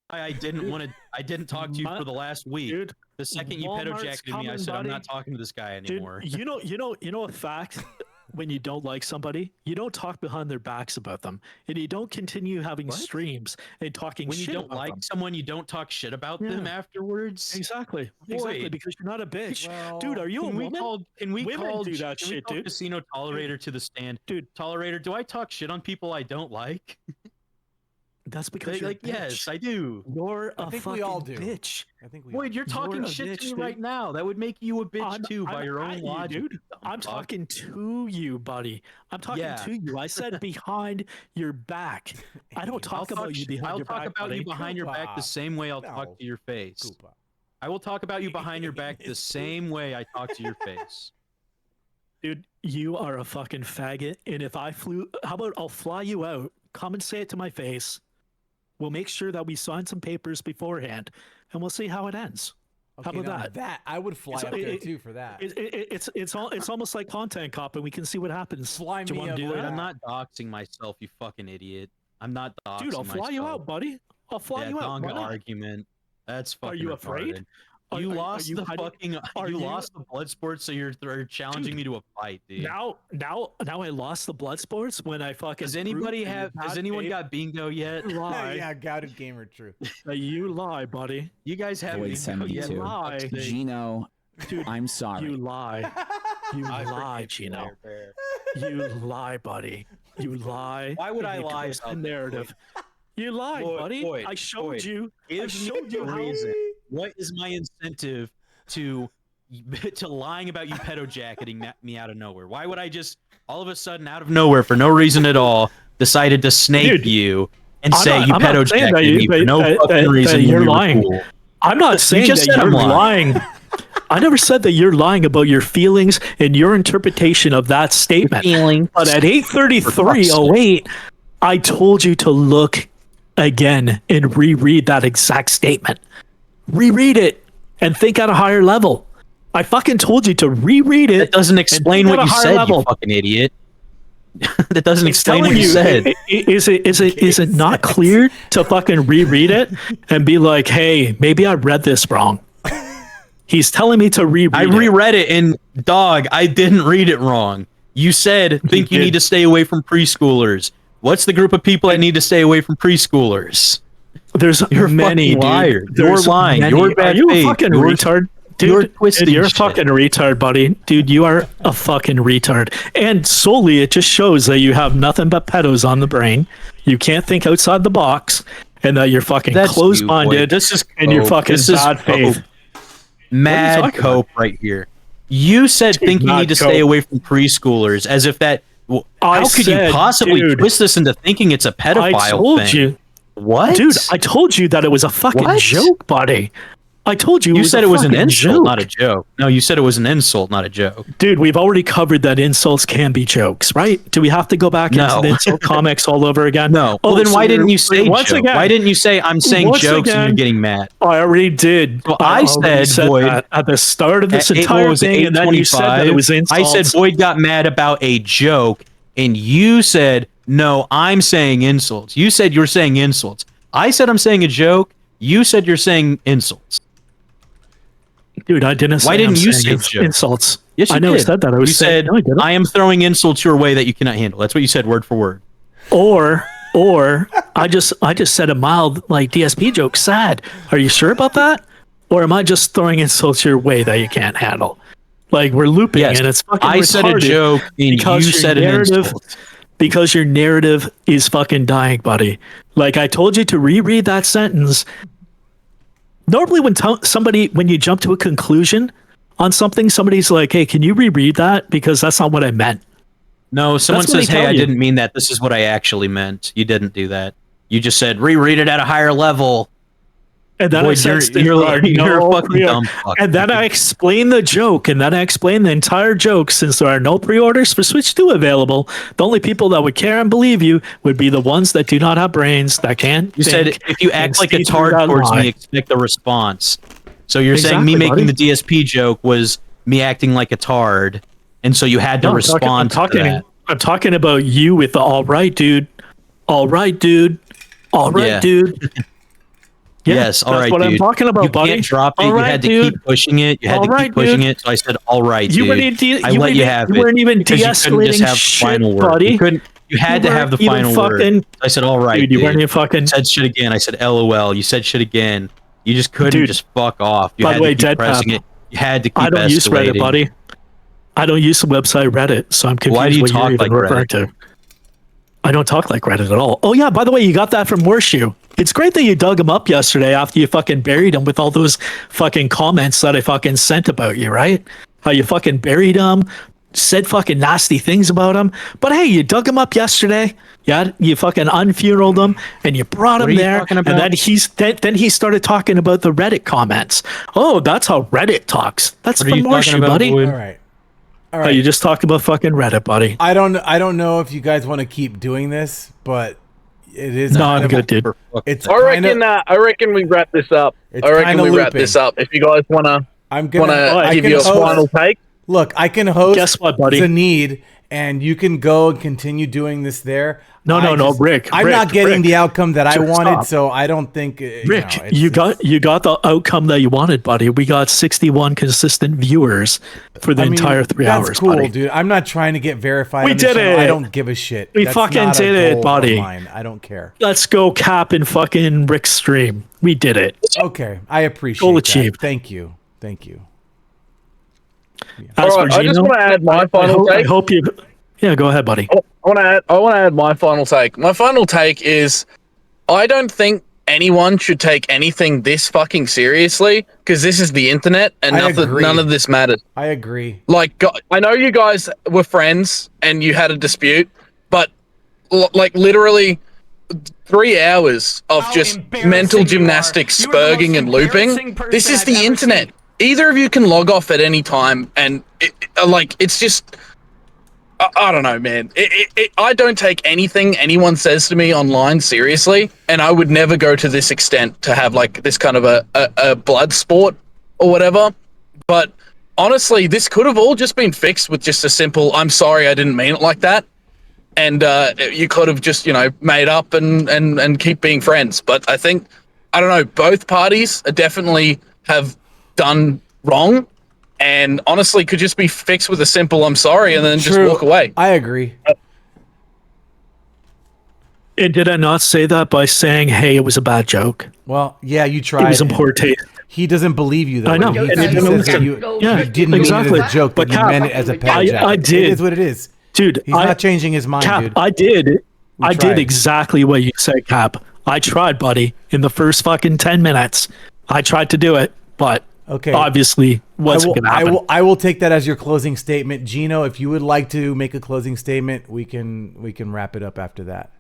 I didn't talk to you for the last week. Dude, The second you Walmart's pedo-jacked me, I said I'm not talking to this guy anymore. Dude, you know a fact. When you don't like somebody, you don't talk behind their backs about them, and you don't continue having streams and talking when you shit don't about like them. someone, you don't talk shit about them afterwards. Exactly, Boyd. because you're not a bitch, Well, dude. Are you a woman? Can we Women call do that shit, dude. Casino Tolerator to the stand? Dude, Tolerator, do I talk shit on people I don't like? that's because They, you're like, a bitch. yes, I do. You're a think fucking we all do. bitch. I think we. Boyd, you're talking a shit bitch, to me dude. right now. That would make you a bitch too by your own at logic. you, dude. I'm fuck. talking to you, buddy. I'm talking to you. I said behind your back. I don't talk about you behind your back. I'll talk about you behind your back the same way I'll talk to your face. Koopa. I will talk about you behind your back the same way I talk to your face. Dude, you are a fucking faggot. And if how about I'll fly you out, come and say it to my face. We'll make sure that we sign some papers beforehand, and we'll see how it ends. Okay, how about that? That I would fly up there too for that. It's almost like content cop, and we can see what happens. Fly do you me want to up do with that? I'm not doxing myself, you fucking idiot. I'm not doxing Dude, I'll fly you out, buddy. I'll fly you out. Donga argument. That's fucking Are you afraid? retarded. You lost the blood sports, so you're challenging me to a fight, dude. Now I lost the blood sports when I fucking. Has anyone got bingo yet? Lie. Yeah, Gouted Gamer, true. You lie, buddy. You guys have bingo yet? You lie. Gino, Dude, I'm sorry. You lie. You lie, Gino. You lie, buddy. You lie. Why would and I you lie twist about the narrative? You lied, buddy. I showed you. I showed you how. Reason. What is my incentive to lying about you pedo-jacketing me out of nowhere? Why would I just all of a sudden out of nowhere for no reason at all decided to snake you and say you pedo-jacked me for no fucking reason? You're lying. Cool. I'm not saying that you're lying. I never said that you're lying about your feelings and your interpretation of that statement. But at 8:33:08, I told you to look again and reread that exact statement. Reread it and think at a higher level. I fucking told you to reread it. That doesn't explain what you said, you fucking idiot. That doesn't explain what you said. Is it not clear to fucking reread it and be like, hey, maybe I read this wrong? He's telling me to reread it. I reread it, and dog, I didn't read it wrong. You said, think you need to stay away from preschoolers. What's the group of people that need to stay away from preschoolers? You're many, a liar. Dude. You're lying. Many. You're bad Are you faith. a fucking retard? Dude, you're a fucking retard, buddy. Dude, you are a fucking retard. And solely, it just shows that you have nothing but pedos on the brain. You can't think outside the box, and that you're fucking closed-minded. And you're fucking bad faith. Mad cope right here. You said think you need to stay away from preschoolers, as if that. How could you possibly twist this into thinking it's a pedophile thing? I told you. What? Dude, I told you that it was a fucking joke, buddy. I told you. You said it was an insult, not a joke. No, you said it was an insult, not a joke. Dude, we've already covered that insults can be jokes, right? Do we have to go back into the insult comics all over again? No. Well, then why didn't you say joke? Why didn't you say I'm saying jokes and you're getting mad? I already did. Well, I said Boyd that at the start of this entire thing, and then you said that it was insults. I said Boyd got mad about a joke, and you said, no, I'm saying insults. You said you're saying insults. I said I'm saying a joke. You said you're saying insults. Dude, I didn't say Why didn't you say insults? Yes, you I never did. said that. You said, I am throwing insults your way that you cannot handle. That's what you said word for word. Or I just said a mild like DSP joke. Sad. Are you sure about that? Or am I just throwing insults your way that you can't handle? Like we're looping and it's fucking retarded. I said a joke and you said an insult. Because your narrative is fucking dying, buddy. Like I told you to reread that sentence. Normally when you jump to a conclusion on something, somebody's like, hey, can you reread that? Because that's not what I meant. No, someone says, hey, I didn't mean that. This is what I actually meant. You didn't do that. You just said, reread it at a higher level. And then you're a fucking dumb fuck. And then I explain the joke, and then I explain the entire joke. Since there are no pre-orders for Switch 2 available, the only people that would care and believe you would be the ones that do not have brains, that can't. You said if you act like a tard towards me, expect a response. So you're saying me making the DSP joke was me acting like a tard, and so you had to respond to that. I'm talking about you with the all right, dude. All right, dude. All right, dude. Yeah, Yes, all that's right, what I'm dude. talking about, You buddy. can't drop it. All You right, had to dude. keep pushing it. You had All to right, keep pushing dude. it. So I said, all right, You dude. weren't I let you have it. You weren't even because you couldn't just de-escalating have the shit, final word. buddy. You couldn't. You had to have the weren't even final word. fucking- I said, all right, Dude, dude. you weren't even fucking. You said shit again. I said, LOL. You said shit again. You just couldn't Dude, just fuck off. You by had the way, to keep Deadpap, pressing it. You had to keep I don't use Reddit, escalating. buddy. I don't use the website Reddit, so I'm confused Why do you what you're talk even like referring to. I don't talk like Reddit at all. Oh yeah, by the way, you got that from Warshoe. It's great that you dug him up yesterday after you fucking buried him with all those fucking comments that I fucking sent about you, right? How you fucking buried him, said fucking nasty things about him. But hey, you dug him up yesterday. Yeah, you fucking unfuneraled him and you brought him are you there. talking And about? then he started talking about the Reddit comments. Oh, that's how Reddit talks. That's What are from you talking Warshoe, about, buddy. Boyd? All right. All Oh, right. you just talked about fucking Reddit, buddy. I don't know if you guys want to keep doing this, but it is. No, kind I'm of- good, dude. It's. I reckon. I reckon we wrap this up. It's I reckon kinda we wrap looping. this up. If you guys wanna I'm gonna. I give can you a host- final take. Look, I can host. Guess what, buddy? Zaneed, and you can go and continue doing this there. No, Rick. I'm Rick, not getting Rick. the outcome that I Just wanted, stop. so I don't think. Rick, you got the outcome that you wanted, buddy. We got 61 consistent viewers for the entire 3 that's hours, cool, buddy. dude. I'm not trying to get verified. We on this did channel. I it. don't give a shit. We That's fucking not a did it, goal of buddy. mine. I don't care. Let's go cap and fucking Rick's stream. We did it. Okay, I appreciate Goal that. achieved. Thank you. Thank you. As All for right, I just Gino, want to add my I final hope, I take. hope you. Yeah, go ahead, buddy. I want to add my final take. My final take is, I don't think anyone should take anything this fucking seriously, because this is the internet and I agree. none of this matters. I agree. Like, I know you guys were friends and you had a dispute, but like literally 3 hours of just mental gymnastics, spurging and looping. This is the internet. Either of you can log off at any time, and it's just, I don't know, man. I don't take anything anyone says to me online seriously, and I would never go to this extent to have like this kind of a blood sport or whatever. But honestly, this could have all just been fixed with just a simple, I'm sorry, I didn't mean it like that. And you could have just, made up and keep being friends. But I think, I don't know, both parties definitely have done wrong, and honestly could just be fixed with a simple I'm sorry and then just walk away. I agree. And did I not say that by saying, hey, it was a bad joke? Well, yeah, you It tried. was in poor taste. He doesn't believe you, though. I know. He And says you didn't that listen. you Yeah, didn't exactly. mean it as a joke, but But you Cap, meant it as a pet I jacket. did. It is what it is. Dude, He's not changing his mind, Cap, dude. I did tried. exactly what you said, Cap. I tried, buddy, in the first fucking 10 minutes. I tried to do it, but Okay. obviously wasn't going to happen. I will take that as your closing statement. Gino, if you would like to make a closing statement, we can wrap it up after that.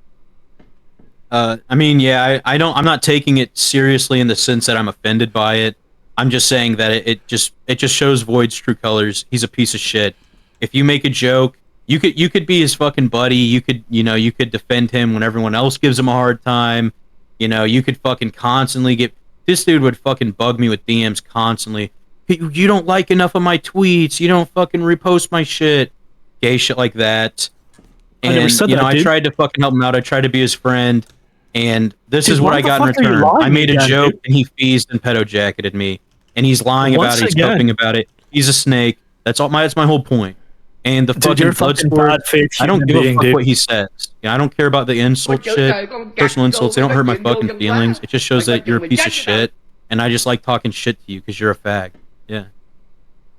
I mean, yeah, I'm not taking it seriously in the sense that I'm offended by it. I'm just saying that it just shows Void's true colors. He's a piece of shit. If you make a joke, you could be his fucking buddy. You could defend him when everyone else gives him a hard time. You could fucking constantly get, this dude would fucking bug me with DMs constantly. You don't like enough of my tweets. You don't fucking repost my shit. Gay shit like that. I never And said that, I dude. tried to fucking help him out. I tried to be his friend. And this Dude, is what why I the got in fuck are you return. lying I made a again, joke dude? and he feased and pedo jacketed me. And he's lying Once about it. He's again. coping about it. He's a snake. That's my whole point. And the Dude, you're a fucking fucking blood sport, bad faith I don't human give a being, fuck dude. what he says. I don't care about the insult shit, personal insults. They don't hurt my fucking feelings. It just shows that you're a piece of shit. And I just like talking shit to you because you're a fag. Yeah.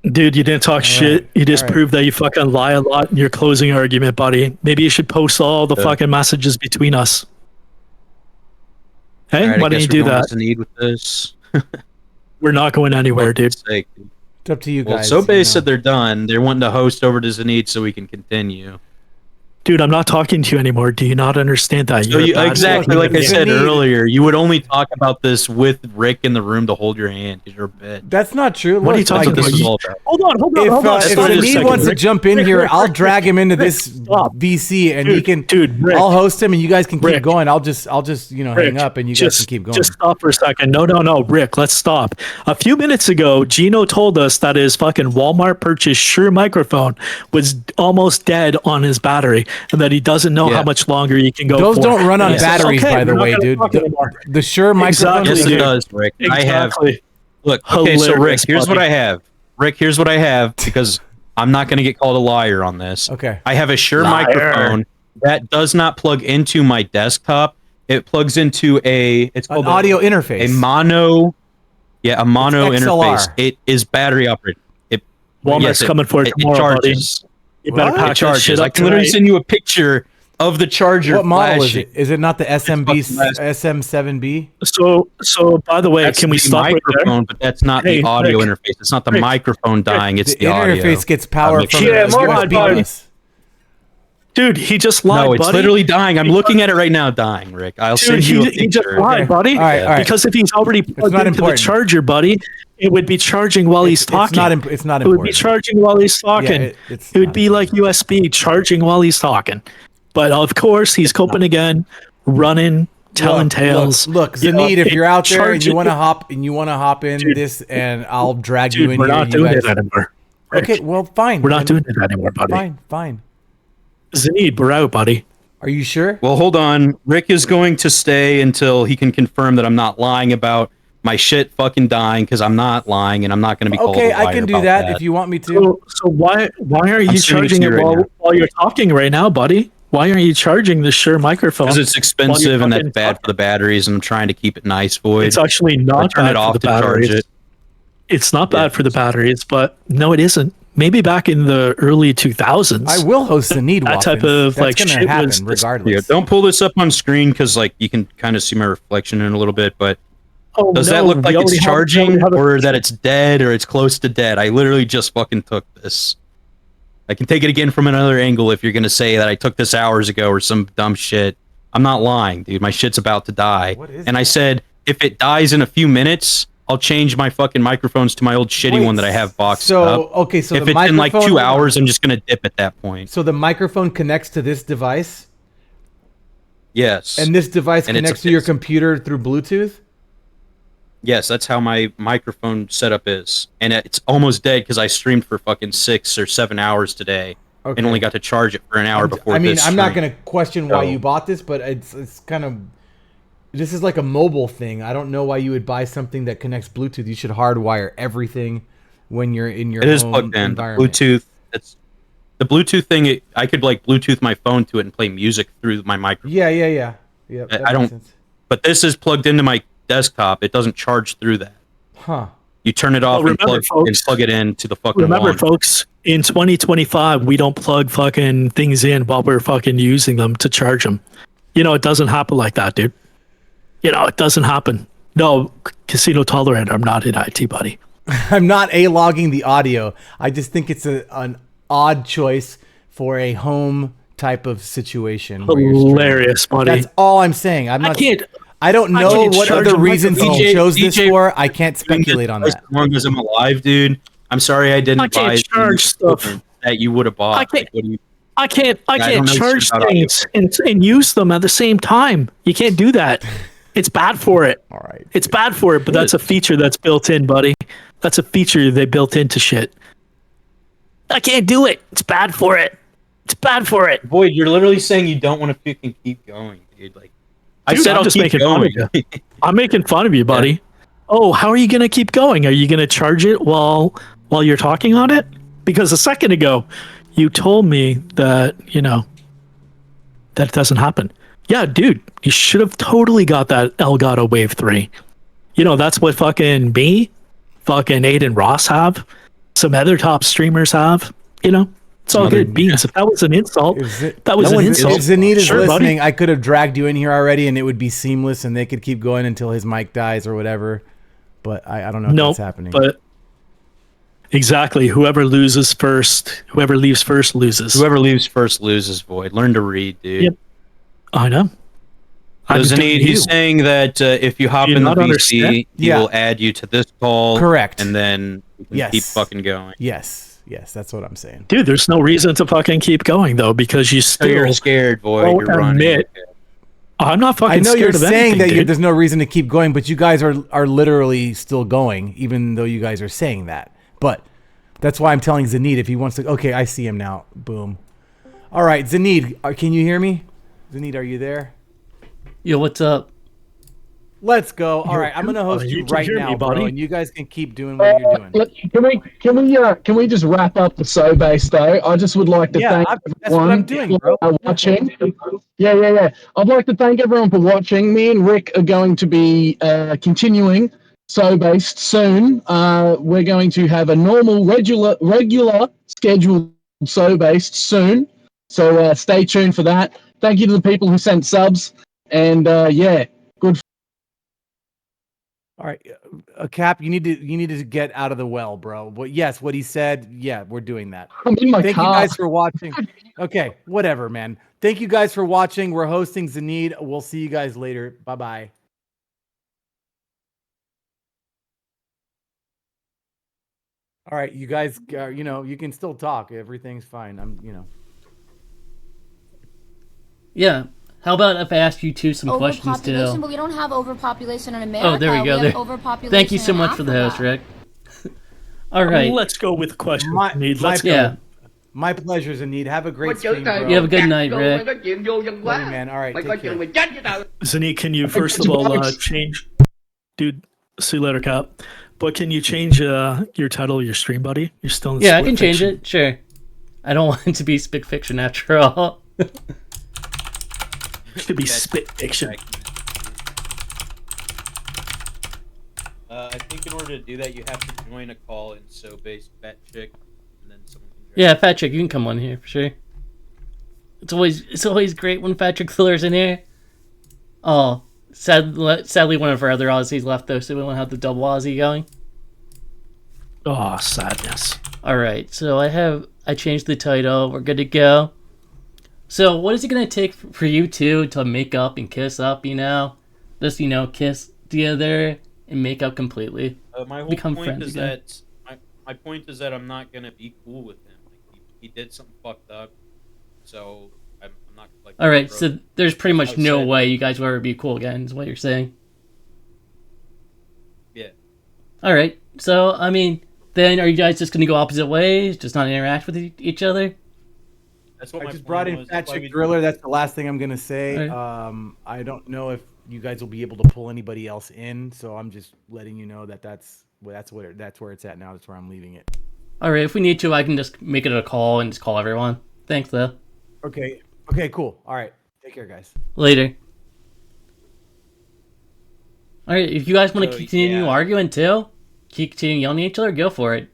Dude, you didn't talk shit. You just all right. proved that you fucking lie a lot in your closing argument, buddy. Maybe you should post all the fucking messages between us. Hey, All right, why I don't guess you we're do going that? to Zaneed with this. We're not going anywhere, dude. Sake, dude. It's up to you Well, guys. Sobased said they're done. They're wanting to host over to Zaneed so we can continue. Dude, I'm not talking to you anymore. Do you not understand that? So You're a you, bad exactly fucking like I idiot. said Zaneed- earlier, you would only talk about this with Rick in the room to hold your hand because you're a bitch. That's not true. What are you Look, talking That's what about? this is all about. Hold on. If Stop just a Zaneed second, wants to Rick. jump in Rick, here, Rick, I'll Rick, drag him into Rick, this stop. VC, and he Dude, can. dude, Rick. I'll host him, and you guys can keep Rick. going. I'll just hang Rick, up, and you guys can keep going. Just stop for a second. No, Rick, let's stop. A few minutes ago, Gino told us that his fucking Walmart purchased Shure microphone was almost dead on his battery. and that he doesn't know how much longer he can go. Those for. don't run on And he says, batteries, "Okay, by the we're not way, gonna dude. talk anymore." The Shure microphone. Exactly, Yes, dude. it does, Rick. I have. Exactly. Look, okay, so Rick, Hilarious, here's what buddy. I have. Rick, here's what I have because I'm not going to get called a liar on this. Okay. I have a Shure Liar. microphone that does not plug into my desktop. It plugs into it's An called audio interface. a mono. Yeah, a mono It's interface. XLR. It is battery operated. Walmart's coming for it tomorrow, buddy. charges. You better What? pack It that charges. shit I up can literally tonight. send you a picture of the charger. What model is flashing. it? Is it not the SMB fucking SM7B? So by the way, That's can we the stop right there? microphone, but that's not Hey, the audio Rick. interface. It's not the Rick. microphone dying. It's The the audio. interface gets power make from sure the Yeah, more USB buddy. bus. Dude, he just lied, No, it's buddy. literally dying. I'm looking at it right now, dying, Rick. I'll Dude, send you a picture. he just lied, Okay. buddy. All right, all right. Because if he's already plugged not into important. the charger, buddy, it would be charging while he's talking. It's not It would be important. charging while he's talking. Yeah, it it's would not be like USB charging while he's talking. But of course, he's coping again, running, telling tales. Look, You know, Zaneed, if it you're out there and charges- you want to hop in Dude. this, and I'll drag you Dude, in we're here. not you doing guys- it anymore. Okay, well, fine. We're not then. doing it anymore, buddy. Fine. Zaneed, we're out, buddy. Are you sure? Well, hold on. Rick is going to stay until he can confirm that I'm not lying about my shit fucking dying, because I'm not lying, and I'm not going to be called Okay, a liar I can do about that if you want me to. So why aren't you sending it charging to it you right now. while you're talking right now, buddy? Why aren't you charging the Shure microphone? Because it's expensive and that's fucking bad for the batteries, and I'm trying to keep it nice, Void. It's actually I not turn bad it off for to the batteries. charge it. It's not bad Yeah. for the batteries, but no, it isn't. Maybe back in the early 2000s. I will host the need That type of, That's like, gonna shit happen was- regardless. Yeah, don't pull this up on screen because like you can kind of see my reflection in a little bit, but Oh, does no, that look we like already it's have- we charging already have a or picture. that it's dead or it's close to dead? I literally just fucking took this. I can take it again from another angle if you're gonna say that I took this hours ago or some dumb shit. I'm not lying, dude. My shit's about to die. What is And I that? said if it dies in a few minutes, I'll change my fucking microphones to my old shitty Wait, one that I have boxed so, up. okay, so if the it's in like microphone- 2 hours, I'm just gonna dip at that point. So the microphone connects to this device, Yes. and this device And it's connects a- to your it's- computer through Bluetooth. Yes, that's how my microphone setup is. And it's almost dead because I streamed for fucking 6 or 7 hours today Okay. and only got to charge it for an hour before I mean, this I'm not stream. going to question why So- you bought this, but it's kind of, this is like a mobile thing. I don't know why you would buy something that connects Bluetooth. You should hardwire everything when you're in your It is home plugged in. environment. Bluetooth. It's the Bluetooth thing. I could like Bluetooth my phone to it and play music through my microphone. Yeah. Yep, that I makes don't- sense. But this is plugged into my desktop. It doesn't charge through that. Huh. You turn it off Well, and remember, folks- plug it into the fucking Remember, wall. folks, in 2025, we don't plug fucking things in while we're fucking using them to charge them. You know, it doesn't happen like that, dude. You know, it doesn't happen. No, casino tolerant. I'm not in IT, buddy. I'm not logging the audio. I just think it's an odd choice for a home type of situation. where you're streaming. Hilarious, buddy. That's all I'm saying. I'm not. can't- I don't I know can't what charge other a reasons microphone. he chose this DJ for. I can't speculate on As that. long as I'm alive, dude. I'm sorry I didn't I can't buy charge stuff. equipment that you would have bought. I can't- Like, what do you- I can't don't know charge shit about audio. things and use them at the same time. You can't do that. It's bad for it. All right. It's bad for it, but that's a feature that's built in, buddy. That's a feature they built into shit. I can't do it. It's bad for it. It's bad for it. Void, you're literally saying you don't want to fucking keep going, dude. Like, I Dude, said I'm I'll just keep making fun going. of you. I'm making fun of you, buddy. Oh, how are you going to keep going? Are you going to charge it while you're talking on it? Because a second ago, you told me that, you know, that doesn't happen. Yeah, dude, you should have totally got that Elgato Wave 3. You know, that's what fucking me, fucking Aiden Ross have. Some other top streamers have. You know, it's all Another- good beans. If that was an insult, that was No an one- insult. If Zaneed is Sure, buddy. listening, I could have dragged you in here already, and it would be seamless, and they could keep going until his mic dies or whatever. But I don't know if No, that's happening. but exactly. Whoever leaves first loses. Whoever leaves first loses, Void. Learn to read, dude. Yep. I know. I'm Doesn't doing he's you. saying that if you hop Do you in the not VC, understand? he Yeah. will add you to this call. Correct. And then you can Yes. keep fucking going. yes, that's what I'm saying. Dude, there's no reason to fucking keep going though, because you So still. you're scared, Void. won't You're running. admit- I'm not fucking I know scared you're of saying anything, that dude. there's no reason to keep going, but you guys are literally still going, even though you guys are saying that. But that's why I'm telling Zaneed if he wants to. Okay, I see him now. Boom. All right, Zaneed, can you hear me? Zaneed, are you there? Yo, what's up? Let's go. All right, I'm gonna host you can right hear now, me, bro, buddy. and you guys can keep doing what you're doing. Can we just wrap up the Sobased though? I just would like to thank That's what I'm everyone doing, bro. for watching. Yeah. I'd like to thank everyone for watching. Me and Rick are going to be continuing Sobased soon. We're going to have a normal, regular scheduled Sobased soon. So stay tuned for that. Thank you to the people who sent subs, and good. All right, Cap, you need to get out of the well, bro. But yes, what he said, yeah, we're doing that. I'm in my Thank car. you guys for watching. Okay, whatever, man. Thank you guys for watching. We're hosting Zaneed. We'll see you guys later. Bye-bye. All right, you guys, you can still talk. Everything's fine. Yeah. How about if I ask you two some questions too? Overpopulation, but we don't have overpopulation in America. Oh, there we go. have overpopulation Thank you so in much for the host, Africa. Rick. All right. Let's go with questions. Let's go. Yeah. My pleasure, Zaneed. Have a great stream, bro. You have a good night, Rick. Love you, man. All right, take care. Zaneed, can you first of all change... Dude, see you later, Cap. But can you change your title of your stream, buddy? You're still in Yeah, I can change it. Sure. I don't want it to be spit fiction after all. It could be spit fiction. I think in order to do that, you have to join a call in sobased fat chick, and then someone can join. Yeah, Fat Chick, you can come on here for sure. It's always great when Fat Chick Thiller's in here. Oh, sadly one of our other Aussies left though, so we won't have the double Aussie going. Oh, sadness. All right, so I changed the title. We're good to go. So what is it gonna take for you two to make up and kiss up? Just kiss together and make up completely. My whole Become point friends is again. that my point is that I'm not gonna be cool with him. Like, he did something fucked up, so I'm not like. All right, so there's pretty much no upset. way you guys will ever be cool again. Is what you're saying? Yeah. All right, so then are you guys just gonna go opposite ways, just not interact with each other? That's what I my just plan brought in was. Fat That's why Chick we- Driller. That's the last thing I'm gonna say. Right. I don't know if you guys will be able to pull anybody else in, so I'm just letting you know that's where it's at now. That's where I'm leaving it. All right, if we need to, I can just make it a call and just call everyone. Thanks, though. Okay, cool. All right, take care, guys. Later. All right, if you guys want to So, continue yeah. arguing too, continue yelling at each other, go for it.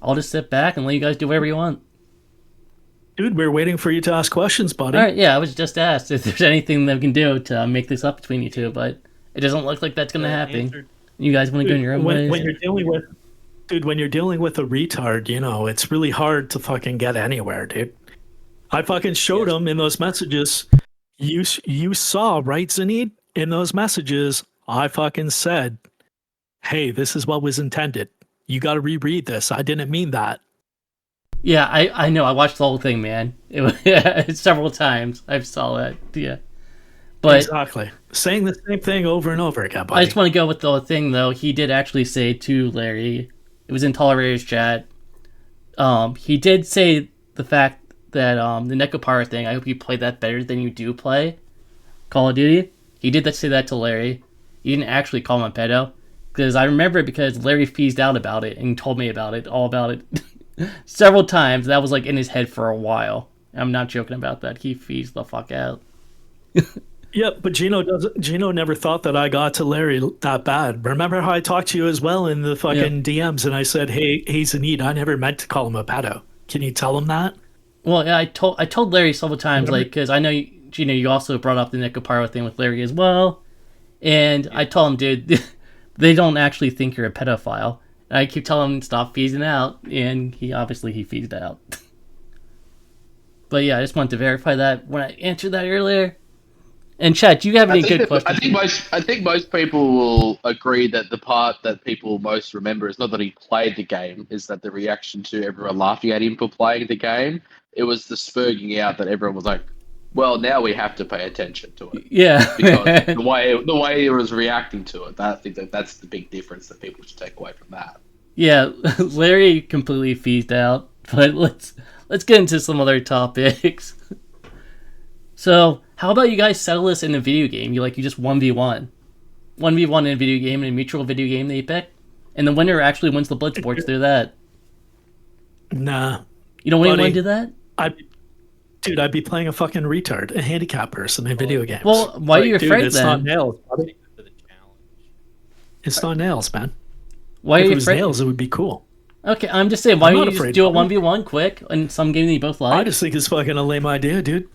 I'll just sit back and let you guys do whatever you want. Dude, we're waiting for you to ask questions, buddy. All right, yeah, I was just asked if there's anything that we can do to make this up between you two, but it doesn't look like that's gonna happen. answered. You guys want to go in your own ways? When you're dealing with a retard, it's really hard to fucking get anywhere, dude. I fucking showed him in those messages. You saw, right, Zaneed? In those messages, I fucking said, hey, this is what was intended. You got to reread this. I didn't mean that. Yeah, I know. I watched the whole thing, man. It was several times. I saw that. Yeah, but Exactly. Saying the same thing over and over again, buddy. I just want to go with the thing though. He did actually say to Larry, it was in Tolerator's chat. He did say the fact that the Necopara thing. I hope you play that better than you do play Call of Duty. He did say that to Larry. He didn't actually call him a pedo, because I remember it because Larry feezed out about it and told me all about it. Several times. That was like in his head for a while. I'm not joking about that. He feezed the fuck out. Yeah, but Gino never thought that I got to Larry that bad. Remember how I talked to you as well in the fucking DMs, and I said, hey, Zaneed, I never meant to call him a pedo. Can you tell him that? Well, yeah, I told Larry several times, because I know you also brought up the Necoparo thing with Larry as well, and I told him, dude, they don't actually think you're a pedophile. And I keep telling him stop feezing out, and he feezed out. But yeah, I just wanted to verify that when I answered that earlier. And Chad, do you have any good questions? I think most people will agree that the part that people most remember is not that he played the game, is that the reaction to everyone laughing at him for playing the game. It was the spurging out that everyone was like, well, now we have to pay attention to it. Yeah. Because the way he was reacting to it, I think that's the big difference that people should take away from that. Yeah, Larry completely feezed out. But let's get into some other topics. So, how about you guys settle this in a video game? You just 1v1. 1v1 in a video game, in a mutual video game that you pick. And the winner actually wins the blood sports through that. Nah. You don't want to do that? I'd be playing a fucking retard, a handicapped person in video games. Well, why are you afraid it's then? Not nails, buddy. It's not nails, man. Why if are you it was afraid? Nails, it would be cool. Okay, I'm just saying, why don't you just afraid, do a buddy. 1v1 quick in some game that you both like? I just think it's fucking a lame idea, dude.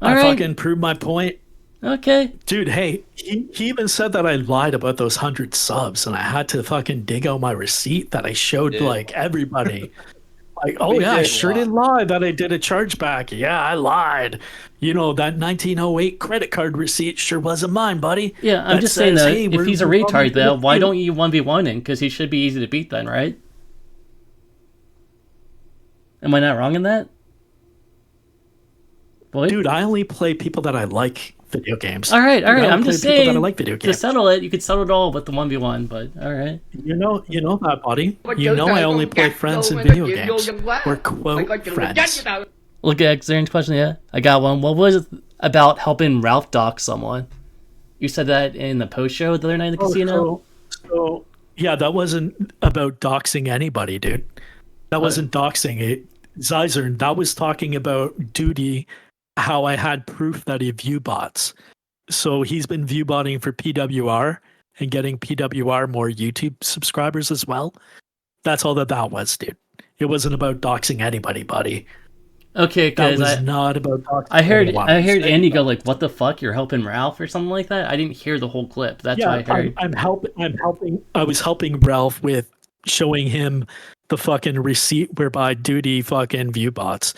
All I right. fucking proved my point. Okay. Dude, hey, he even said that I lied about those 100 subs, and I had to fucking dig out my receipt that I showed like everybody. Like, oh yeah, I sure did lie that I did a chargeback. Yeah, I lied. You know, that 1908 credit card receipt sure wasn't mine, buddy. Yeah, I'm That just saying says, that hey, if we're- he's a we're retard, on though, the why field. don't you 1v1 him? Because he should be easy to beat then, right? Am I not wrong in that? Boy? Dude, I only play people that I like video games. All right. I don't I'm play just people saying, that I like video to games. settle it, you could settle it all with the 1v1, but all right. You know that, buddy. You know I only play friends in video games. Or quote friends. Look at Xern's question, yeah. I got one. What was it about helping Ralph dox someone? You said that in the post show the other night in the casino? So, yeah, that wasn't about doxing anybody, dude. That wasn't doxing it. Zizern, that was talking about duty, how I had proof that he view bots. So he's been view botting for PWR and getting PWR more YouTube subscribers as well. That's all that was, dude. It wasn't about doxing anybody, buddy. Okay, That because was not about doxing I heard anyone. Andy go like, "What the fuck? You're helping Ralph or something like that." I didn't hear the whole clip. That's what I heard. I'm helping. I was helping Ralph with showing him the fucking receipt whereby duty fucking view bots.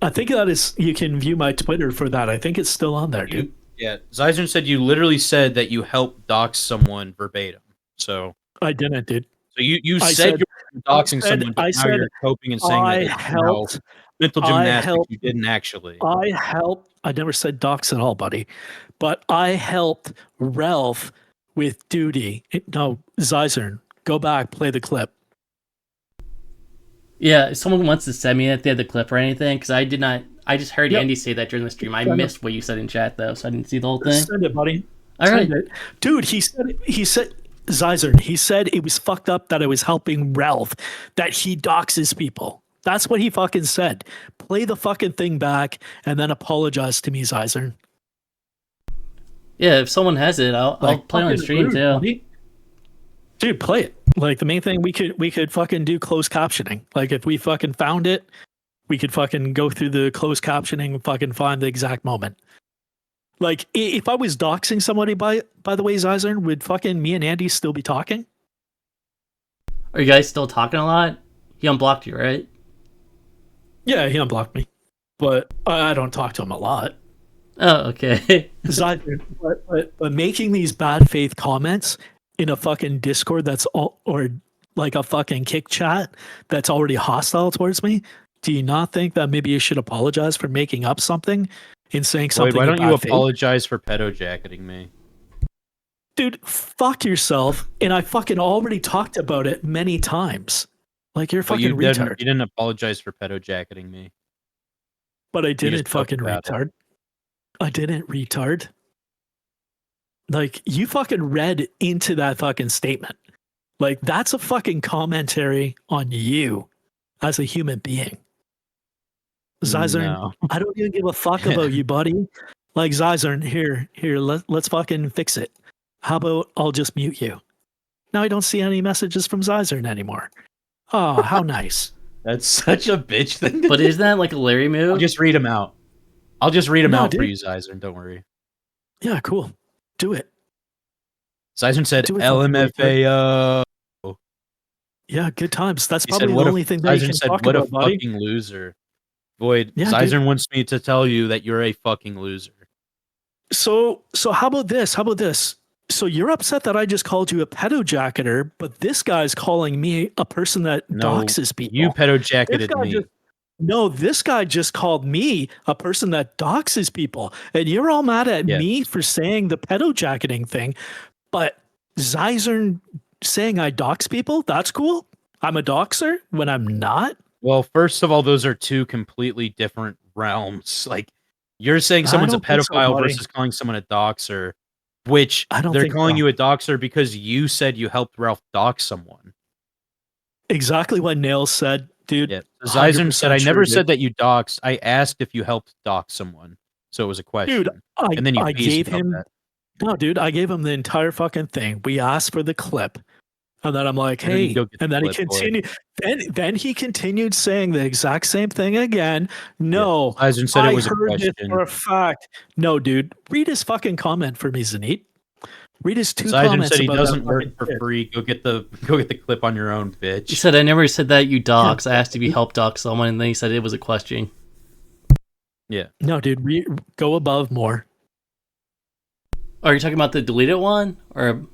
I think that is, you can view my Twitter for that. I think it's still on there, dude. Yeah, Zizern said you literally said that you helped dox someone verbatim. So I didn't, dude. So you I said said- you're doxing I said- someone, but I now said you're coping and saying I that it's helped- mental I gymnastics. helped- You didn't actually. I never said dox at all, buddy. But I helped Ralph with duty. No, Zizern, go back, play the clip. Yeah, if someone wants to send me if they had the clip or anything, because I did not. I just heard Yep. Andy say that during the stream. I Send it. missed what you said in chat though, so I didn't see the whole thing. Send it, buddy. All right. Send it. Dude, he said, Zizern, he said it was fucked up that I was helping Ralph, that he doxes people. That's what he fucking said. Play the fucking thing back and then apologize to me, Zizern. Yeah, if someone has it, I'll play on the fucking stream rude, too. buddy. Dude, play it. Like, the main thing, we could fucking do closed captioning. Like, if we fucking found it, we could fucking go through the closed captioning and fucking find the exact moment. Like, if I was doxing somebody, by the way, Zizern, would fucking me and Andy still be talking? Are you guys still talking a lot? He unblocked you, right? Yeah, he unblocked me. But I don't talk to him a lot. Oh, okay. Zizern, but making these bad faith comments in a fucking Discord that's all, or like a fucking kick chat that's already hostile towards me, do you not think that maybe you should apologize for making up something and saying something? Why don't in you bad faith? apologize for pedo jacketing me? Dude, fuck yourself. And I fucking already talked about it many times. Like, you're a But fucking retard. you didn't apologize for pedo jacketing me. But I just didn't talked fucking about it. retard. I didn't retard. Like, you fucking read into that fucking statement. Like, that's a fucking commentary on you as a human being. Zizern, No. I don't even give a fuck about you, buddy. Like, Zizern, here, let's fucking fix it. How about I'll just mute you? Now I don't see any messages from Zizern anymore. Oh, how nice. That's such a bitch thing to But do. isn't that like a Larry move? I'll just read them out. I'll just read them No, out for dude. you, Zizern. Don't worry. Yeah, cool. Do it. Zizern said Do it, fucking LMFAO. Yeah, good times. That's He probably said, the "What only a," thing that you Zizern can said, talk "What a about, buddy. fucking loser." Void. Yeah, Zizern wants me to tell you that you're a fucking loser. So how about this? How about this? So you're upset that I just called you a pedo jacketer, but this guy's calling me a person that No, doxes people. You pedo This jacketed guy me. just- No, this guy just called me a person that doxes people. And you're all mad at Yes. me for saying the pedo jacketing thing. But Zizern saying I dox people, that's cool. I'm a doxer when I'm not. Well, first of all, those are two completely different realms. Like, you're saying I someone's a don't think so, pedophile buddy. versus calling someone a doxer, which I don't they're think calling so. you a doxer because you said you helped Ralph dox someone. Exactly what Nails said, dude. Yeah. Zyzern said, I 100% never true, said dude. that you doxed. I asked if you helped dox someone. So it was a question. Dude, And then you I teased gave about him that. no, dude. I gave him the entire fucking thing. We asked for the clip, and then I'm like, And then you "Hey," go get and the then he clip, boy. continued. Then he continued saying the exact same thing again. No, Zyzern said it I was a heard this question. for a fact. No, dude. Read his fucking comment for me, Zaneed. Read his two Zyzern comments said he about doesn't that work fucking for kid. free. Go get the clip on your own, bitch. He said, I never said that you dox. I asked if you helped dox someone, and then he said it was a question. Yeah. No, dude. Go above more. Are you talking about the deleted one? Or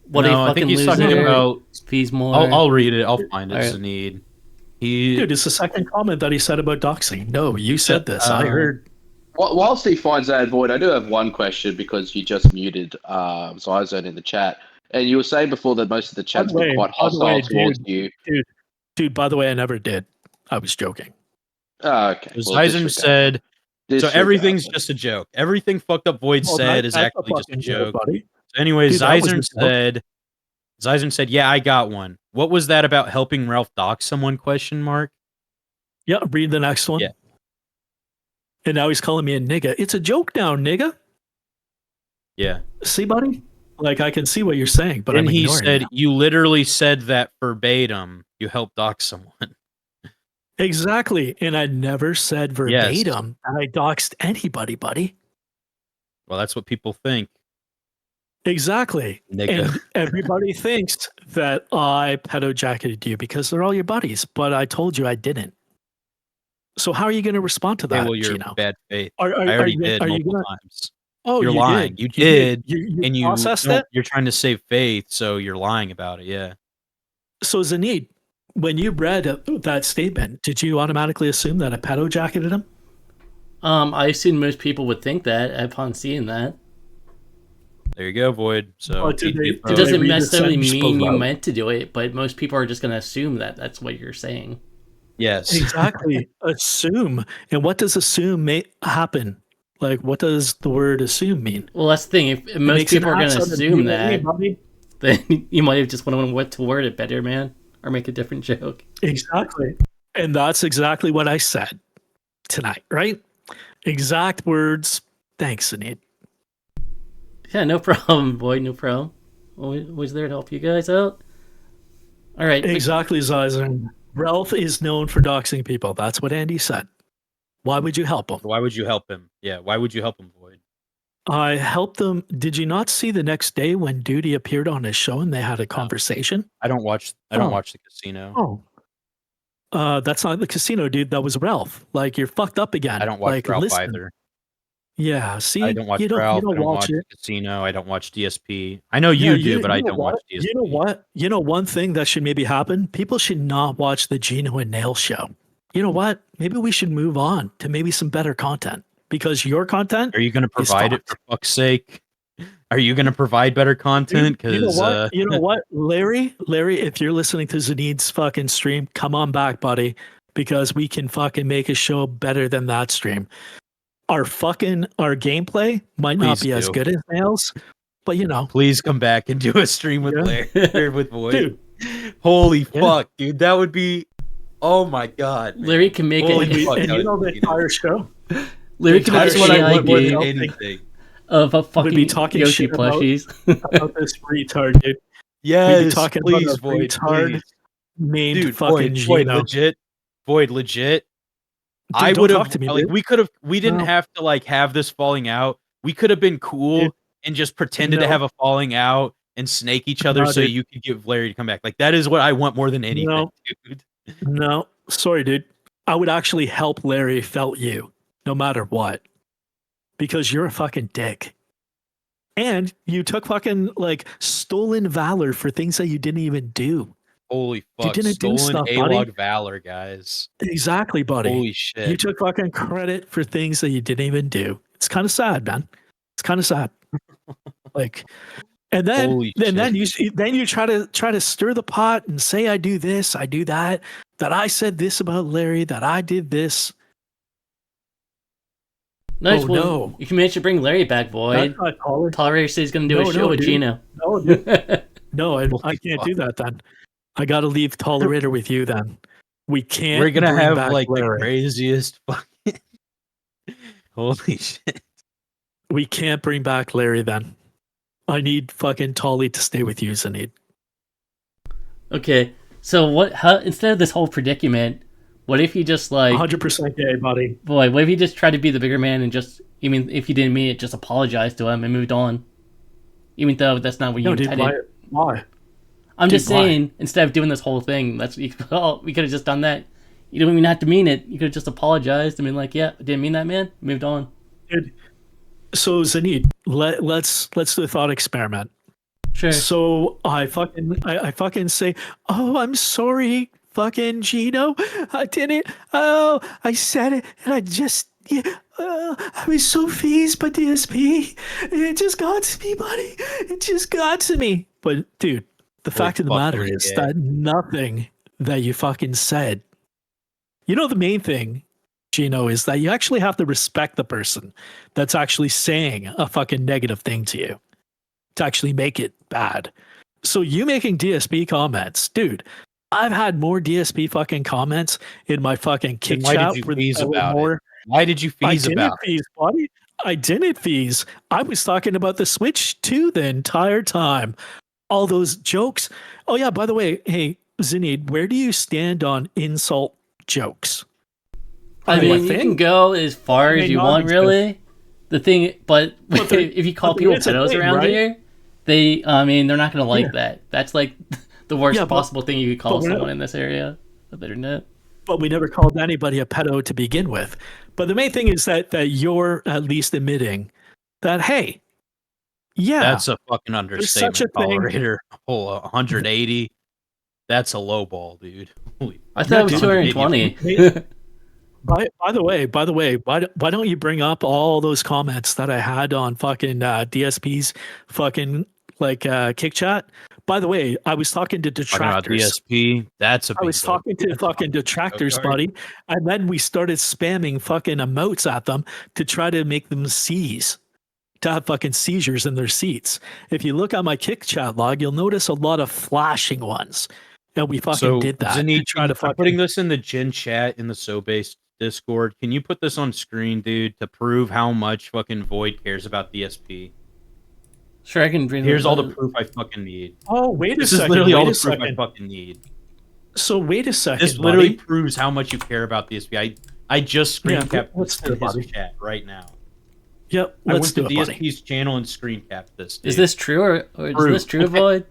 what No, a I fucking think he's loser? talking about. Fees more. I'll read it. I'll find it. Alright. Zaneed. Dude, it's the second comment that he said about doxing. No, you said this. I heard. Whilst he finds that, Void, I do have one question because you just muted Zyzone in the chat. And you were saying before that most of the chat's been quite hostile towards you. Dude, by the way, I never did. I was joking. Oh, okay. Zyzern said, so Disregard everything's then. just a joke. Everything fucked up Void said is that's actually just a fucking joke. buddy. So anyway, Dude, that was a Zyzern joke. said, yeah, I got one. What was that about helping Ralph dox someone? Question mark. Yeah, read the next one. Yeah. And now he's calling me a nigga. It's a joke now, nigga. Yeah. See, buddy? Like, I can see what you're saying, but And I'm he ignoring said, you. you literally said that verbatim. You helped dox someone. Exactly. And I never said verbatim that I doxed anybody, buddy. Well, that's what people think. Exactly. Nigga. And everybody thinks that I pedo-jacketed you because they're all your buddies, but I told you I didn't. So how are you going to respond to that, well, you're Gino? bad faith. I already did multiple gonna, times. Oh, you're you lying. did. You did. You and you processed it? you're trying to save faith, so you're lying about it. Yeah. So Zaneed, when you read that statement, did you automatically assume that I pedo-jacketed him? I assume most people would think that upon seeing that. There you go, Void. So it doesn't necessarily mean you meant to do it, but most people are just going to assume that that's what you're saying. Yes. Exactly. Assume. And what does assume happen? Like, what does the word assume mean? Well, that's the thing. If most people are going to assume that, then you might have just wanted what to word it better, man, or make a different joke. Exactly. And that's exactly what I said tonight, right? Exact words. Thanks, Zaneed. Yeah, no problem, boy. No problem. Always there to help you guys out. All right. Exactly, Zyzern. Ralph is known for doxing people. That's what Andy said. Why would you help him? Why would you help him? Yeah, why would you help him, Void? I helped them. Did you not see the next day when Duty appeared on his show and they had a conversation? I don't watch the casino. Oh. That's not the casino, dude. That was Ralph. Like, you're fucked up again. I don't watch like, Ralph listen. either. Yeah, see? I don't watch you don't, Ralph. You don't I don't watch it. the casino. I don't watch DSP. I know you do, but I don't watch DSP. You know what? You know one thing that should maybe happen? People should not watch the Gino and Nail show. You know what? Maybe we should move on to maybe some better content because your content. Are you going to provide it for fuck's sake? Are you going to provide better content? Because you know what, Larry, if you're listening to Zaneed's fucking stream, come on back, buddy, because we can fucking make a show better than that stream. Our gameplay might not be as good as Nails, but you know. Please come back and do a stream with Larry with Void. Dude. Holy fuck, dude. That would be, oh my god. Man. Larry can make it. Fuck, and you know the entire show? Larry can make what I AI game anything. of a fucking be talking Yoshi shit plushies. About this retard, dude. Yes, we'd be talking please, about a Void, retard please. named Dude, fucking Gino. Void, legit. Dude, I would have like we didn't have to like have this falling out. We could have been cool and just pretended to have a falling out and snake each other so you could get Larry to come back. Like that is what I want more than anything, dude. No, sorry, dude. I would actually help Larry felt you, no matter what. Because you're a fucking dick. And you took fucking like stolen valor for things that you didn't even do. Holy fuck. You didn't do stuff, buddy. valor, guys. Exactly, buddy. Holy shit. You took fucking credit for things that you didn't even do. It's kind of sad, man. It's kind of sad. Like, and then you try to stir the pot and say I do this, I do that. that I said this about Larry, that I did this. Nice. Oh, well, no. you can manage to bring Larry back, Void. Tolerator says he's going to do a show with dude. Gino. No, dude. No, I can't do that then. I got to leave Tolerator with you then. We can't. We're gonna bring have back like Larry. the craziest fucking. Holy shit! We can't bring back Larry then. I need fucking Tolly to stay with you, Zaneed. Okay, so what? How instead of this whole predicament, what if you just like 100% gay, buddy. boy? What if you just tried to be the bigger man and just even if you didn't mean it, just apologize to him and moved on, even though that's not what you intended. Dude, why? I'm just saying, instead of doing this whole thing, we could have just done that. You don't even have to mean it. You could have just apologized and been like, "Yeah, I didn't mean that, man." Moved on. Dude. So Zaneed, let's do a thought experiment. Sure. So I fucking say, "Oh, I'm sorry, fucking Gino. I didn't. Oh, I said it, and I just." Yeah, I was so phased by DSP. It just got to me, buddy. It just got to me. But dude, the fact of the matter is that nothing that you fucking said. You know, the main thing, Gino, is that you actually have to respect the person that's actually saying a fucking negative thing to you to actually make it bad. So you making DSP comments, dude. I've had more DSP fucking comments in my fucking kick chat. Why did you fees about it? Why did you fees about it? Buddy. I didn't fees. I was talking about the Switch 2 the entire time. All those jokes. Oh yeah, by the way, hey, Zaneed, where do you stand on insult jokes? I mean, you can go as far as you want, really. The thing, but if you call people pedos around here, they're not going to like that. That's like the worst possible thing you could call someone in this area of the internet. But we never called anybody a pedo to begin with. But the main thing is that you're at least admitting that, hey, yeah, that's a fucking understatement. Such a Tolerator, 180. That's a low ball, dude. I thought it was 220. By the way, why don't you bring up all those comments that I had on fucking DSP's fucking kick chat? By the way, I was talking to detractors. DSP, that's a big I was talking to fucking detractors, buddy, and then we started spamming fucking emotes at them to try to make them seize, to have fucking seizures in their seats. If you look at my kick chat log, you'll notice a lot of flashing ones, and we fucking did that. Zaneed, I'm putting this in the Gen chat in the sobased Discord. Can you put this on screen, dude, to prove how much fucking Void cares about DSP? Sure, I can bring. Here's all the proof I fucking need. Oh, wait a second. This is literally all the proof I fucking need. So wait a second. This literally proves how much you care about DSP. I just screen capped this in his chat right now. Yep, I went to DSP's channel and screen capped this. Dude. Is this true or is this true, Void?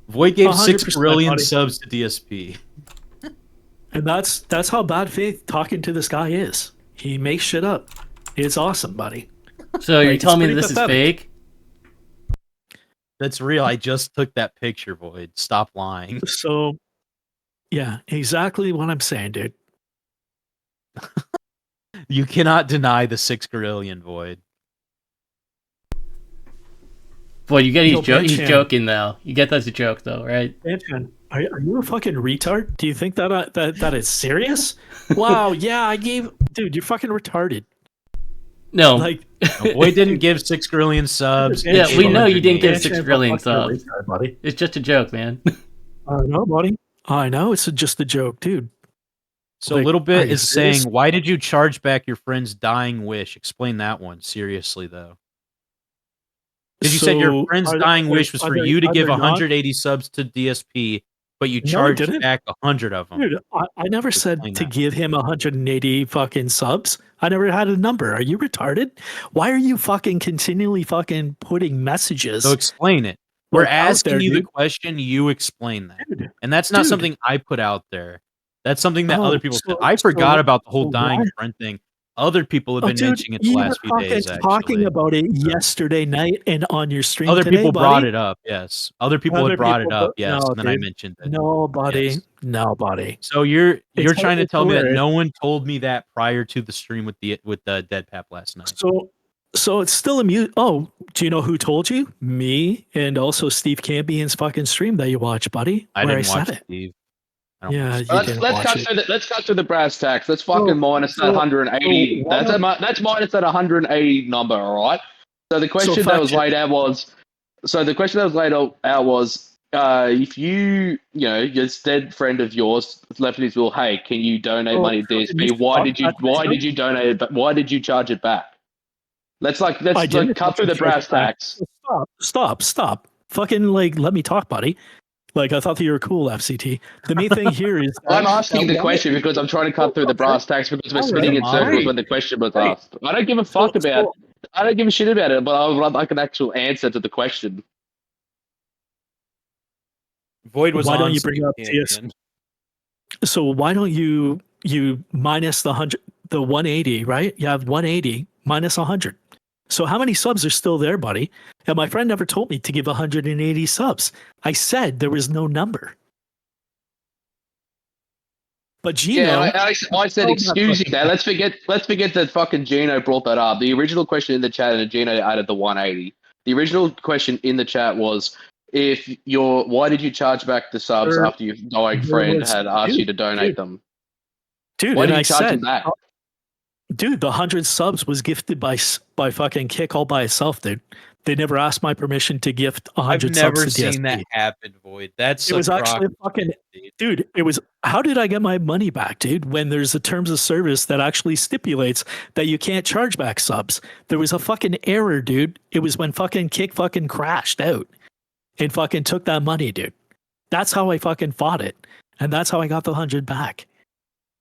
Void gave 6 trillion subs to DSP. And that's how bad faith talking to this guy is. He makes shit up. It's awesome, buddy. So you're telling me this is fake? That's real. I just took that picture, Void. Stop lying. So, yeah, exactly what I'm saying, dude. You cannot deny the 6 trillion, Void. Boy, you get he's joking though. You get that's a joke though, right? Are you a fucking retard? Do you think that that is serious? Wow, yeah, dude, you're fucking retarded. No, Void didn't give 6 trillion subs. Yeah, we know you didn't give 6 trillion subs. Buddy. It's just a joke, man. I know, buddy. I know it's just a joke, dude. So a little bit is saying, why did you charge back your friend's dying wish? Explain that one seriously, though. Because you said your friend's dying wish was for you to give 180 subs to DSP, but you charged back 100 of them. Dude, I never said to give him 180 fucking subs. I never had a number. Are you retarded? Why are you fucking continually fucking putting messages? So explain it. We're asking you the question, you explain that. Dude, and that's not something I put out there. That's something that other people said. I forgot about the whole dying friend thing. Other people have been mentioning it the last few days. You were talking about it yesterday night and on your stream today, people buddy. brought it up, yes. Other people had brought it up, yes, and then I mentioned it. Nobody. So you're trying to tell me that no one told me that prior to the stream with the Deadpap last night. So it's still a mute. Oh, do you know who told you? Me and also Steve Campion's fucking stream that you watch, buddy. I didn't watch Steve. I don't Yeah, wanna you spoil didn't it. watch it. Let's cut to the brass tacks. Let's fucking minus that 180. That's minus that 180 number. All right. So the question that was laid out was. So the question that was laid out was, if your dead friend of yours left in his will, hey, can you donate money to DSP? Why did you donate it? But why did you charge it back? Let's cut through the brass tacks. Stop. Fucking let me talk, buddy. I thought that you were cool, FCT. The main thing here is I'm asking the question because I'm trying to cut through the brass tacks because we're spinning in circles when the question was asked. I don't give a fuck about. I don't give a shit about it, but I would like an actual answer to the question. Void was why on. Don't you bring up TS? So why don't you minus the 180, right? You have 180 minus 100. So how many subs are still there, buddy? And my friend never told me to give 180 subs. I said there was no number. But Gino, I said, excuse you, Dad. Let's forget that fucking Gino brought that up. The original question in the chat, and Gino added the 180. The original question in the chat was, why did you charge back the subs after your dying friend had asked you to donate them? Dude, why did you charge them back? Dude, the 100 subs was gifted by fucking Kick all by itself, dude. They never asked my permission to gift 100 subs to DSP. I've never seen that happen, Void. It was actually fucking... Dude, it was... How did I get my money back, dude, when there's a terms of service that actually stipulates that you can't charge back subs? There was a fucking error, dude. It was when fucking Kick fucking crashed out and fucking took that money, dude. That's how I fucking fought it. And that's how I got the 100 back.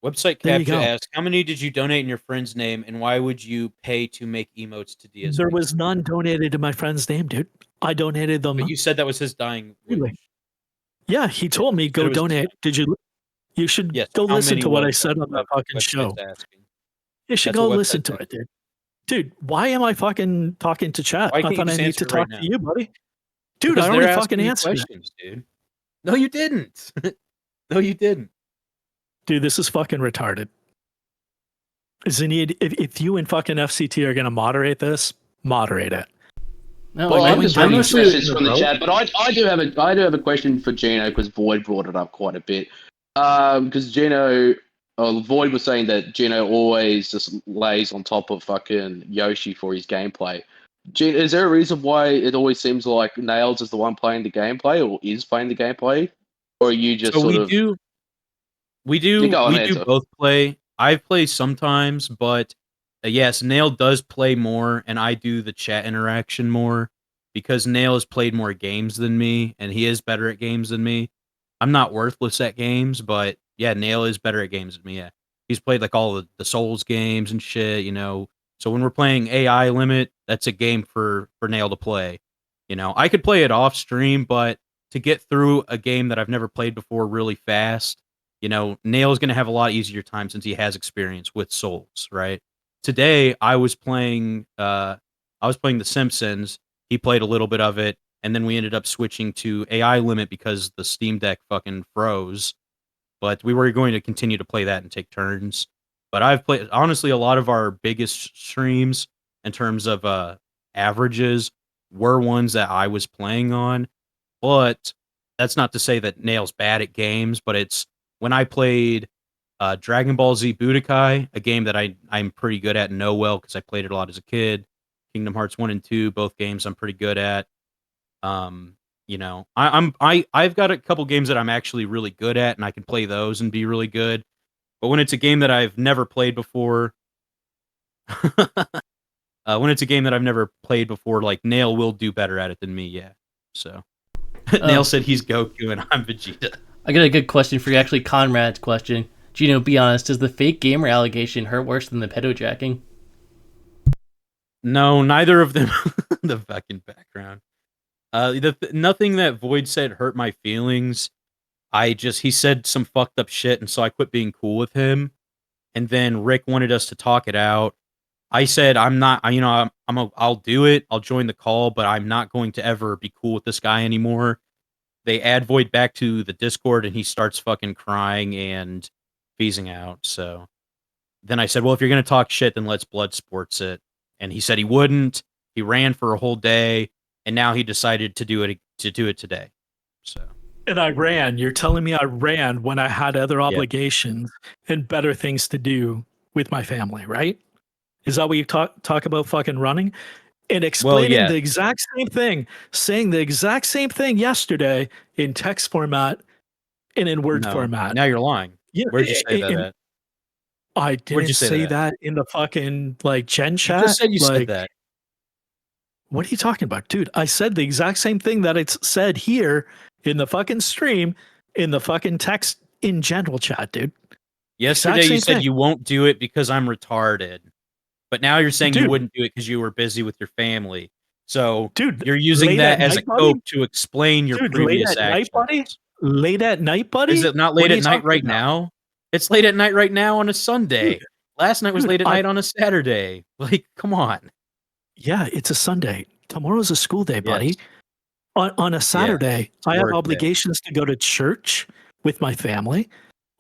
Website Capture asks, how many did you donate in your friend's name, and why would you pay to make emotes to DSP? There was none donated in my friend's name, dude. I donated them. But you said that was his dying wish. Yeah, he told me go donate. Did you? You should go listen to what I said on that fucking show. You should go listen to it, dude. Dude, why am I fucking talking to chat? I thought I need to talk to you, buddy. Dude, I already fucking answered questions, dude. No, you didn't. No, you didn't. Dude, this is fucking retarded. Zaneed, if you and fucking FCT are gonna moderate this, moderate it. No, well, I'm just reading questions from the chat, but I do have a question for Gino because Void brought it up quite a bit. Because Void was saying that Gino always just lays on top of fucking Yoshi for his gameplay. Gino, is there a reason why it always seems like Nails is the one playing the gameplay or is playing the gameplay, or are you just We do both play. I play sometimes, but yes, Nail does play more, and I do the chat interaction more because Nail has played more games than me, and he is better at games than me. I'm not worthless at games, but yeah, Nail is better at games than me. Yeah, he's played like all the Souls games and shit, you know. So when we're playing AI Limit, that's a game for Nail to play. You know, I could play it off stream, but to get through a game that I've never played before really fast, you know, Nail's going to have a lot easier time since he has experience with Souls, right? Today, I was playing The Simpsons. He played a little bit of it, and then we ended up switching to AI Limit because the Steam Deck fucking froze. But we were going to continue to play that and take turns. But I've played, honestly, a lot of our biggest streams in terms of averages were ones that I was playing on. But that's not to say that Nail's bad at games, but it's when I played Dragon Ball Z Budokai, a game that I'm pretty good at and know well because I played it a lot as a kid. Kingdom Hearts 1 and 2, both games I'm pretty good at. You know, I've got a couple games that I'm actually really good at, and I can play those and be really good. But when it's a game that I've never played before, like Nail will do better at it than me. Yeah. So Nail said he's Goku and I'm Vegeta. I got a good question for you. Actually, Conrad's question. Gino, be honest. Does the fake gamer allegation hurt worse than the pedojacking? No, neither of them. The fucking background. Nothing that Void said hurt my feelings. He said some fucked up shit, and so I quit being cool with him. And then Rick wanted us to talk it out. I said, I'll do it. I'll join the call, but I'm not going to ever be cool with this guy anymore. They add Void back to the Discord, and he starts fucking crying and phasing out. So then I said, well, if you're going to talk shit, then let's blood sports it. And he said he wouldn't. He ran for a whole day, and now he decided to do it today. So And I ran. You're telling me I ran when I had other obligations and better things to do with my family, right? Is that what you talk about fucking running? And explaining the exact same thing, saying the exact same thing yesterday in text format and in word format. Now you're lying. Yeah, Where'd you say that at? I Where'd you didn't say that in the fucking like Gen chat. You just said you like, said that. What are you talking about, dude? I said the exact same thing that it's said here in the fucking stream, in the fucking text in general chat, dude. Yesterday you said you won't do it because I'm retarded. But now you're saying you wouldn't do it because you were busy with your family. So you're using that as a cope to explain your previous actions. Late at night, buddy? Is it not late at night right now? It's late at night right now on a Sunday. Dude, last night was late at night on a Saturday. Like, come on. Yeah, it's a Sunday. Tomorrow's a school day, buddy. On a Saturday, I have obligations to go to church with my family,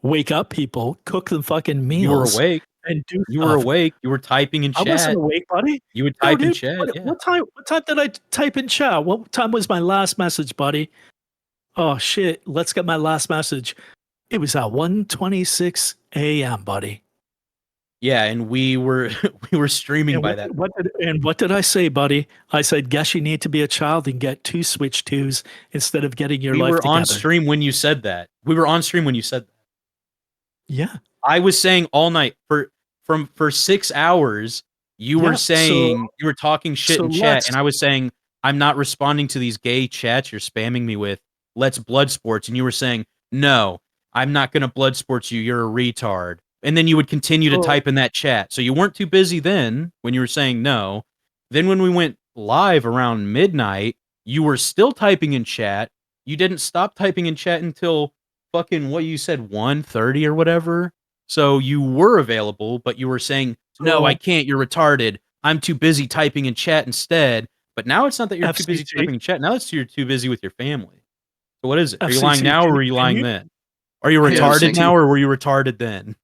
wake up people, cook them fucking meals. You were awake. And do you were awake. You were typing in chat. I wasn't awake, buddy. You would type in chat. What time did I type in chat? What time was my last message, buddy? Oh shit! Let's get my last message. It was at 1:26 a.m., buddy. Yeah, and we were streaming by that. What did I say, buddy? I said, guess you need to be a child and get 2 Switch 2s instead of getting your life together. We were on stream when you said that. Yeah. I was saying all night for 6 hours. You were saying you were talking shit in chat, and I was saying I'm not responding to these gay chats you're spamming me with. Let's blood sports, and you were saying no, I'm not going to blood sports you. You're a retard. And then you would continue to type in that chat. So you weren't too busy then when you were saying no. Then when we went live around midnight, you were still typing in chat. You didn't stop typing in chat until fucking what you said 1:30 or whatever. So you were available, but you were saying, no, I can't. You're retarded. I'm too busy typing in chat instead. But now it's not that you're too busy typing in chat. Now it's you're too busy with your family. So what is it? Are you lying now or were you lying then? Are you retarded now or were you retarded then?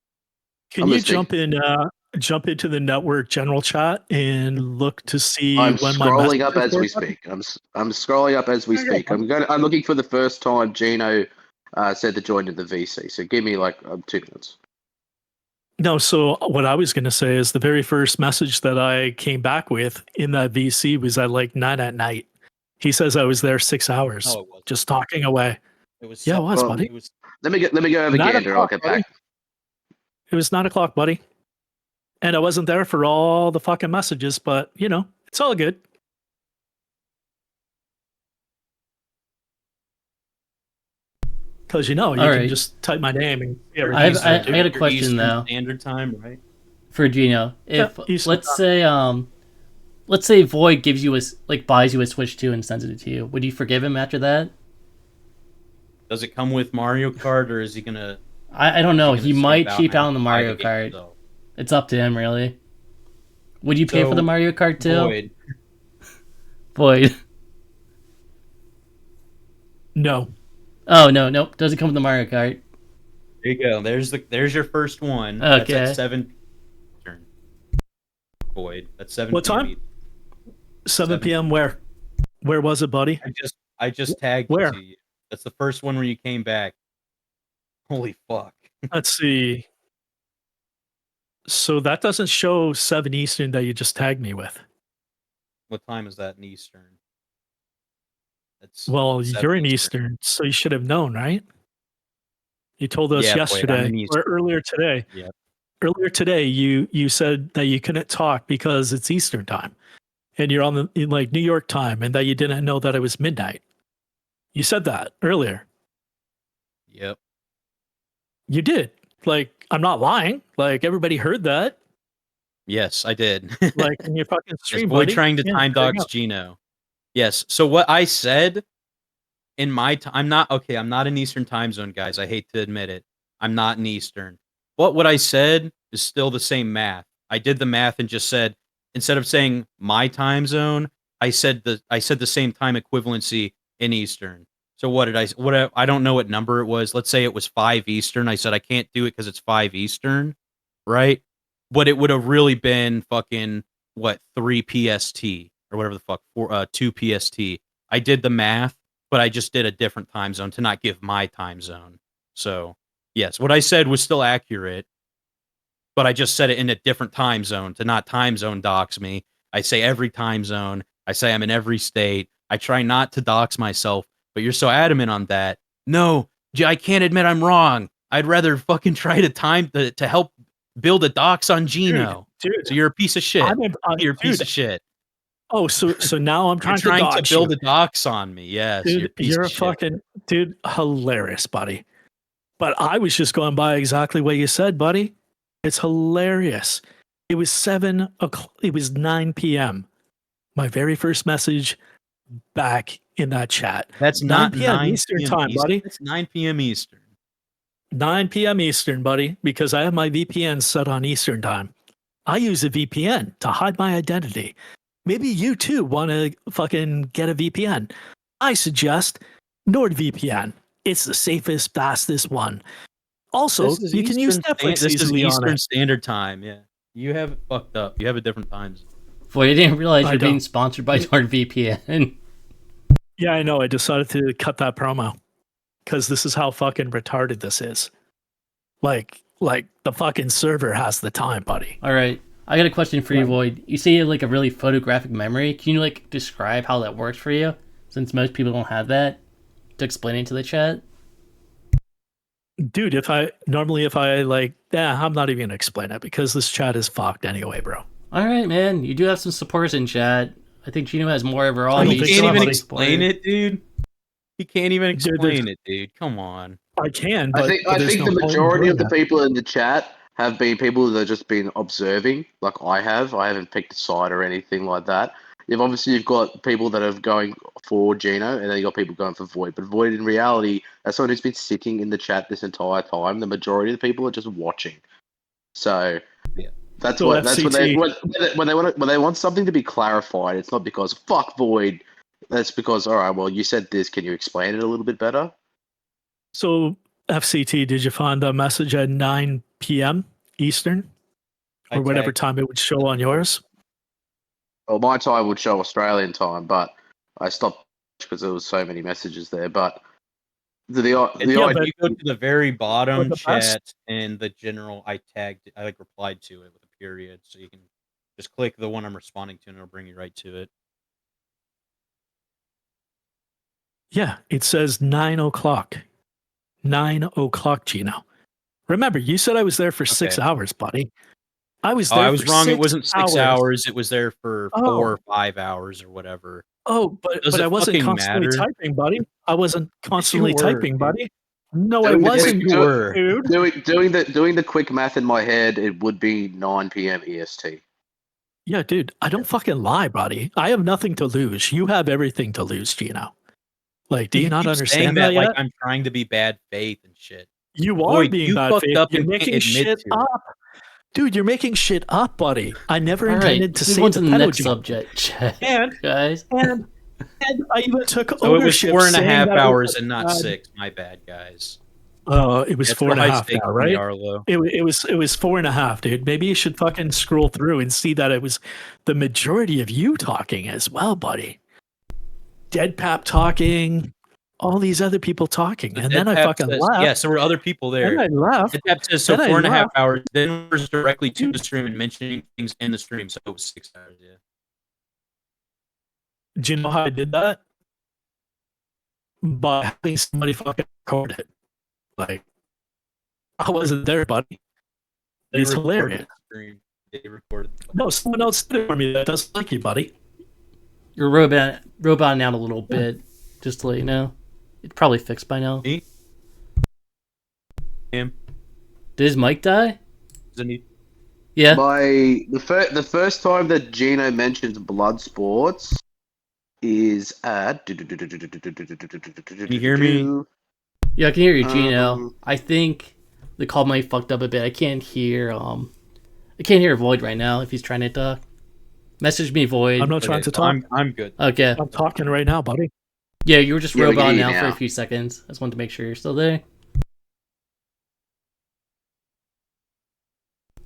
Can you jump into the network general chat and look to see I'm when scrolling up as we speak. I'm scrolling up as we speak. I'm looking for the first time Gino said to join in the VC. So give me like 2 minutes. No, so what I was going to say is the very first message that I came back with in that VC was at like 9 at night. He says I was there 6 hours, just talking away. It was it was, buddy. Let me go over Gander. I'll get back. It was 9 o'clock, buddy. And I wasn't there for all the fucking messages, but you know, it's all good. Because you can just type my name and I had a question Eastern though. Standard Time, right? For Gino, if let's say v0id gives you buys you a Switch 2 and sends it to you, would you forgive him after that? Does it come with Mario Kart or is he gonna? I don't know. He might cheap out on the Mario Kart. It's up to him, really. Would you pay for the Mario Kart too? v0id. No. Oh no, nope. Doesn't come with the Mario Kart. There you go. There's your first one. Okay. That's at 7. v0id. That's 7. What time? 7 p.m. Where? Where was it, buddy? I just tagged where? it to you. That's the first one where you came back. Holy fuck. Let's see. So that doesn't show 7 Eastern that you just tagged me with. What time is that in Eastern? You're in Eastern, so you should have known, right? You told us yesterday or earlier today. Yeah. Earlier today, you said that you couldn't talk because it's Eastern time, and you're in New York time, and that you didn't know that it was midnight. You said that earlier. Yep. You did. I'm not lying. Everybody heard that. Yes, I did. In your fucking stream, buddy. Trying to time dogs Gino. Yes. So what I said in my I'm not in Eastern time zone, guys. I hate to admit it. I'm not in Eastern. But what I said is still the same math. I did the math and just said, instead of saying my time zone, I said the same time equivalency in Eastern. So I don't know what number it was. Let's say it was 5 Eastern. I said I can't do it because it's 5 Eastern, right? But it would have really been fucking 3 PST or whatever the fuck, 2 PST. I did the math, but I just did a different time zone to not give my time zone. So, yes, what I said was still accurate, but I just said it in a different time zone to not time zone dox me. I say every time zone. I say I'm in every state. I try not to dox myself, but you're so adamant on that. No, I can't admit I'm wrong. I'd rather fucking try to help build a dox on Gino. Dude, so you're a piece of shit. You're a piece of shit. Oh, so now I'm You're trying to build a dox on me. Yes, dude, you're a fucking dude, hilarious, buddy. But I was just going by exactly what you said, buddy. It's hilarious. It was 7 o'clock. It was 9 p.m. My very first message back in that chat. That's 9 not p.m. 9 Eastern p.m. time, buddy. It's 9 p.m. Eastern. 9 p.m. Eastern, buddy, because I have my VPN set on Eastern time. I use a VPN to hide my identity. Maybe you too want to fucking get a VPN. I suggest NordVPN. It's the safest, fastest one. Also, you can use Netflix This is easily on Eastern it. Standard Time. Yeah, you have it fucked up. You have a different time zone. Boy, I didn't realize I you're being don't. sponsored by NordVPN. Yeah, I know. I decided to cut that promo because this is how fucking retarded this is. Like the fucking server has the time, buddy. All right, I got a question for you, Void. You say you have like a really photographic memory. Can you like describe how that works for you? Since most people don't have that, to explain it to the chat. Dude, if I like, I'm not even gonna explain it because this chat is fucked anyway, bro. All right, man. You do have some supporters in chat. I think Gino has more overall. He think can't so, even buddy. explain it, dude. He can't even Dude, explain it, dude. Come on. I can, but I there's think no the point in majority doing of the that. people in the chat have been people that have just been observing, like I have. I haven't picked a side or anything like that. You've got people that are going for Gino, and then you've got people going for Void. But Void, in reality, as someone who's been sitting in the chat this entire time, the majority of the people are just watching. So Yeah. that's So what that's when they FCT. when they want something to be clarified. It's not because fuck Void. That's because, all right, well, you said this. Can you explain it a little bit better? So FCT, did you find the message at 9 p.m. Eastern I or whatever tagged- time it would show on yours? Well, my time would show Australian time, but I stopped because there was so many messages there. But the Yeah, idea, but you go to the very bottom the best- chat and the general. I replied to it with a period, so you can just click the one I'm responding to, and it'll bring you right to it. Yeah, it says 9 o'clock. 9 o'clock, Gino. Remember, you said I was there for 6 Okay. hours, buddy. I was Oh, there I was for wrong. It 6 wasn't 6 hours. It was there for Oh. 4 or 5 hours or whatever. Oh, Does but it I wasn't fucking constantly matter? typing, buddy. I wasn't constantly were, typing, dude. buddy. No, I Doing the wasn't, quick- were. dude. doing the quick math in my head, it would be 9 p.m. EST. Yeah, dude, I don't fucking lie, buddy. I have nothing to lose. You have everything to lose, Gino. Like, do you not keep understand saying that yet? like I'm trying to be bad faith and shit. You are Boy, being you bad fucked faith. up You're and can't making admit shit to it. up. Dude, you're making shit up, buddy. I never All right, intended to let's say move on to the the next pedo joke. subject, chat. And, Guys. and I even took So it was ownership. 4.5 saying that hours was and not bad. 6. My bad, guys. It was That's 4.5 high now, stakes for me, right? Arlo. It was 4.5, dude. Maybe you should fucking scroll through and see that it was the majority of you talking as well, buddy. Deadpap talking, all these other people talking, and then I Deadpap fucking says, left. yes, there were other people there. And I left. Deadpap says so Then I 4.5 left. hours. Then was directly to the stream and mentioning things in the stream, so it was 6 hours. Yeah. Do you know how I did that? By having somebody fucking record it. Like, I wasn't there, buddy. They It's recorded hilarious. the stream. They recorded. No, someone else did it for me that doesn't like you, buddy. You're roboting out a little bit, just to let you know. It's probably fixed by now. Me? Him? Did his mic die? Zaneed? Yeah. The first time that Gino mentions blood sports is at. Can you hear me? Yeah, I can hear you, Gino. Um, I think the call might fucked up a bit. I can't hear Void right now if he's trying to talk. Message me, Void. I'm not trying to talk. I'm good. Okay. I'm talking right now, buddy. Yeah, you were just Yeah, we can roboting hear you out for a now. few seconds. I just wanted to make sure you're still there.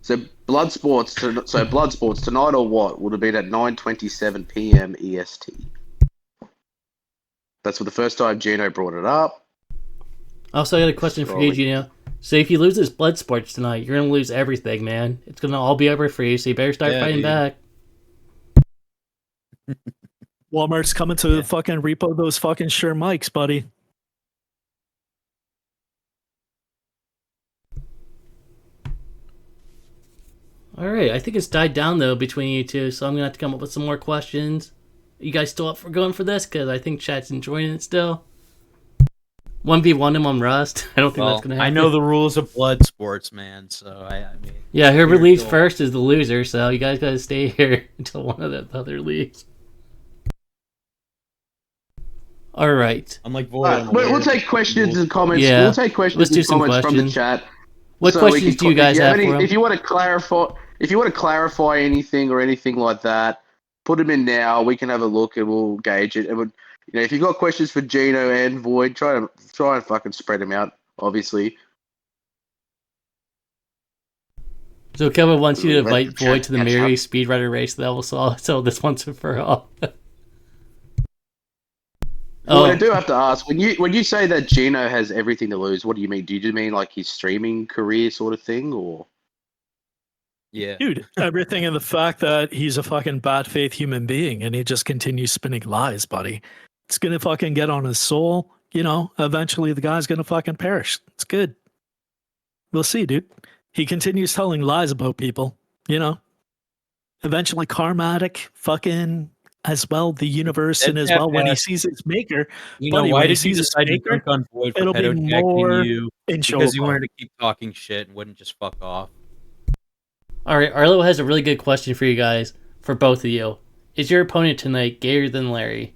So blood sports tonight or what would have been at 9:27 p.m. EST. That's for the first time Gino brought it up. Also, I got a question for you, Gino. So if you lose this blood sports tonight, you're gonna lose everything, man. It's gonna all be over for you, so you better start fighting back. Walmart's coming to fucking repo those fucking Shure mics, buddy. Alright, I think it's died down though between you two, so I'm gonna have to come up with some more questions. You guys still up for going for this? Because I think chat's enjoying it still. 1v1 him on Rust. I don't think that's gonna happen. I know the rules of blood sports, man. So I mean, yeah, whoever leaves first is the loser. So you guys gotta stay here until one of the other leaves. All right. Unlike Void, we'll take questions and comments. Yeah. We'll take questions and comments from the chat. What questions do you guys have for him? If you want to clarify anything or anything like that, put them in now. We can have a look and we'll gauge it. And if you've got questions for Gino and Void, try and fucking spread them out. Obviously. So Kevin wants you to invite Void to the Mary speedrunner race that will so this once and for all. Well, I do have to ask, when you say that Gino has everything to lose, what do you mean? Do you mean like his streaming career sort of thing, or? Yeah. Dude, everything in the fact that he's a fucking bad faith human being and he just continues spinning lies, buddy. It's gonna fucking get on his soul. Eventually the guy's gonna fucking perish. It's good. We'll see, dude. He continues telling lies about people, Eventually karmatic fucking as well the universe and as well when he sees its maker. Why did you decide to dunk on Void for it'll be more you enjoyable. because you wanted to keep talking shit and wouldn't just fuck off. All right, Arlo has a really good question for you guys, for both of you. Is your opponent tonight gayer than Larry?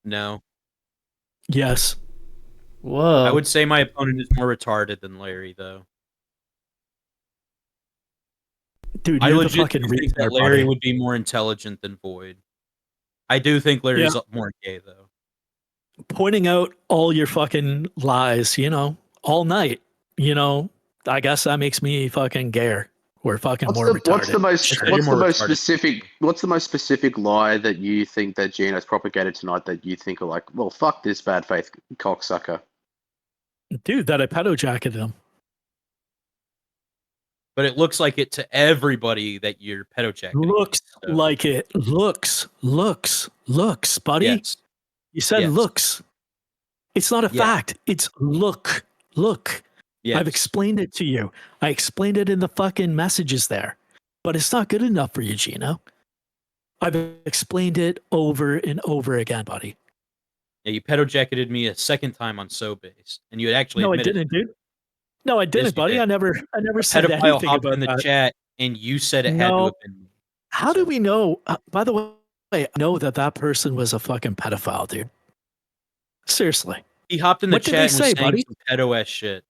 No. Yes. Whoa. I would say my opponent is more retarded than Larry, though. Dude, I you're the legit fucking think that retard, Larry buddy. would be more intelligent than Void. I do think Larry's more gay, though. Pointing out all your fucking lies, all night, I guess that makes me fucking gayer or fucking more retarded. What's the most specific lie that you think that Gino's propagated tonight that you think are like, well, fuck this bad faith cocksucker? Dude, that I pedo jacketed him. But it looks like it to everybody that you're pedo checking. Looks like it. Looks, buddy. Yes. You said looks. It's not a fact. It's look. Yes. I've explained it to you. I explained it in the fucking messages there. But it's not good enough for you, Gino. I've explained it over and over again, buddy. Yeah, you pedo jacketed me a second time on sobased, and you had actually No, I admitted didn't, dude. No, I didn't, buddy. Did. I never said anything about in the that. chat, and you said it had to have been. How do we know? By the way, I know that person was a fucking pedophile, dude. Seriously. He hopped in the chat and was saying buddy? some pedo-ass shit.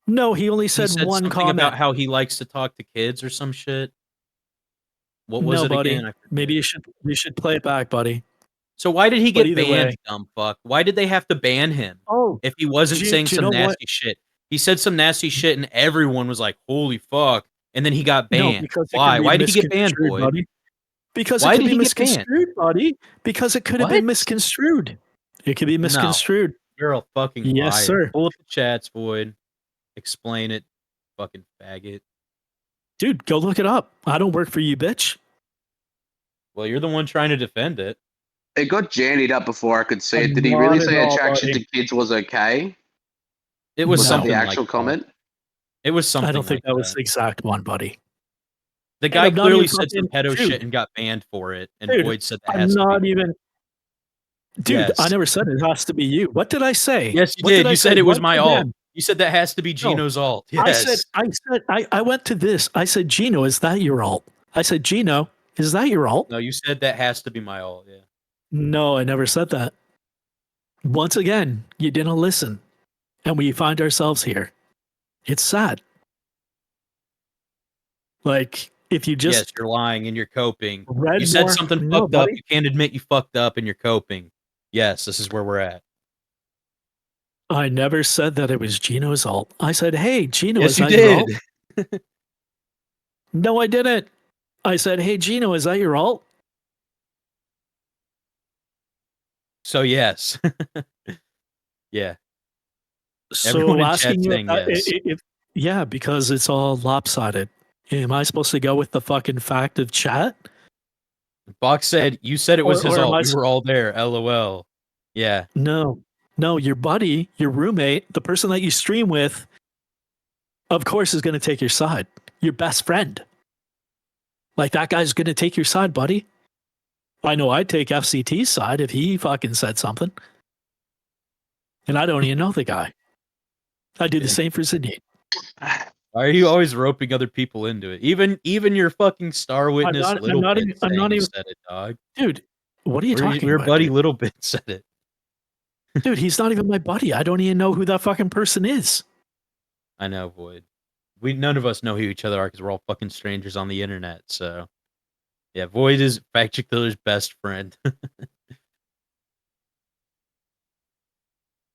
No, he only said one something comment about how he likes to talk to kids or some shit. What was it buddy. again? Maybe you should play it back, buddy. So why did he get banned, dumb fuck? Why did they have to ban him? If he wasn't saying some nasty shit. He said some nasty shit and everyone was like, holy fuck. And then he got banned. Why? Why did he get banned, boy? Buddy? Because it could be misconstrued, buddy. Because it could have been misconstrued. It could be misconstrued. No, you're a fucking liar. Yes, sir. Pull up the chats, Void. Explain it, fucking faggot. Dude, go look it up. I don't work for you, bitch. Well, you're the one trying to defend it. It got jannied up before I could see it. Did he really say attraction to kids was okay? It was something the actual like comment. It was something. I don't think like that was the exact one, buddy. The guy clearly said some pedo shit and got banned for it, and Void said that has to be. Dude, yes. I never said it has to be you. What did I say? Yes, you did. You said it was my alt. You said that has to be Gino's alt. Yes. I went to this. I said, Gino, is that your alt? I said, Gino, is that your alt? No, you said that has to be my alt. Yeah. No, I never said that. Once again, you didn't listen. And we find ourselves here. It's sad. Like, if you just... Yes, you're lying and you're coping. You said something fucked up. You can't admit you fucked up and you're coping. Yes, this is where we're at. I never said that it was Gino's alt. I said, hey, Gino, yes, is you that did. your alt? No, I didn't. I said, hey, Gino, is that your alt? So yes. Yeah. So Everyone in asking chat you saying yes. yeah, because it's all lopsided. Am I supposed to go with the fucking fact of chat? Box said, you said it was his Or am alt. I We were all there. LOL. Yeah. No, no, your buddy, your roommate, the person that you stream with, of course, is going to take your side. Your best friend. Like, that guy's going to take your side, buddy. I know I'd take FCT's side if he fucking said something. And I don't even know the guy. I do the same for Zaneed. Why are you always roping other people into it? Even your fucking star witness I'm Little not Bit even, I'm saying not you even, said it, dog. dude, what are you talking Your about? buddy Dude? Little Bit said it. Dude, he's not even my buddy. I don't even know who that fucking person is. I know, Void. None of us know who each other are because we're all fucking strangers on the internet. So, yeah, Void is Fact Check Killer's best friend.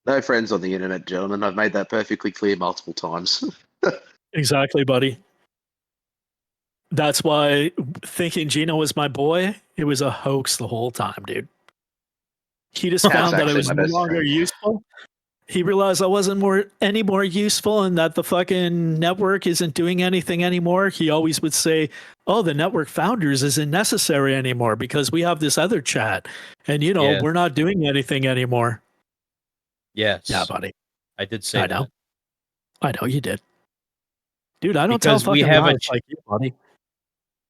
No friends on the internet, gentlemen. I've made that perfectly clear multiple times. Exactly, buddy. That's why thinking Gino was my boy, it was a hoax the whole time, dude. He just That's found that I actually was my no best longer friend. useful. He realized I wasn't any more useful and that the fucking network isn't doing anything anymore. He always would say, oh, the network founders isn't necessary anymore because we have this other chat. And, you know, Yes. we're not doing anything anymore. Yes. Yeah, buddy. I did say I that. know. I know you did. Dude, I don't Because tell we fucking have lies like you, buddy.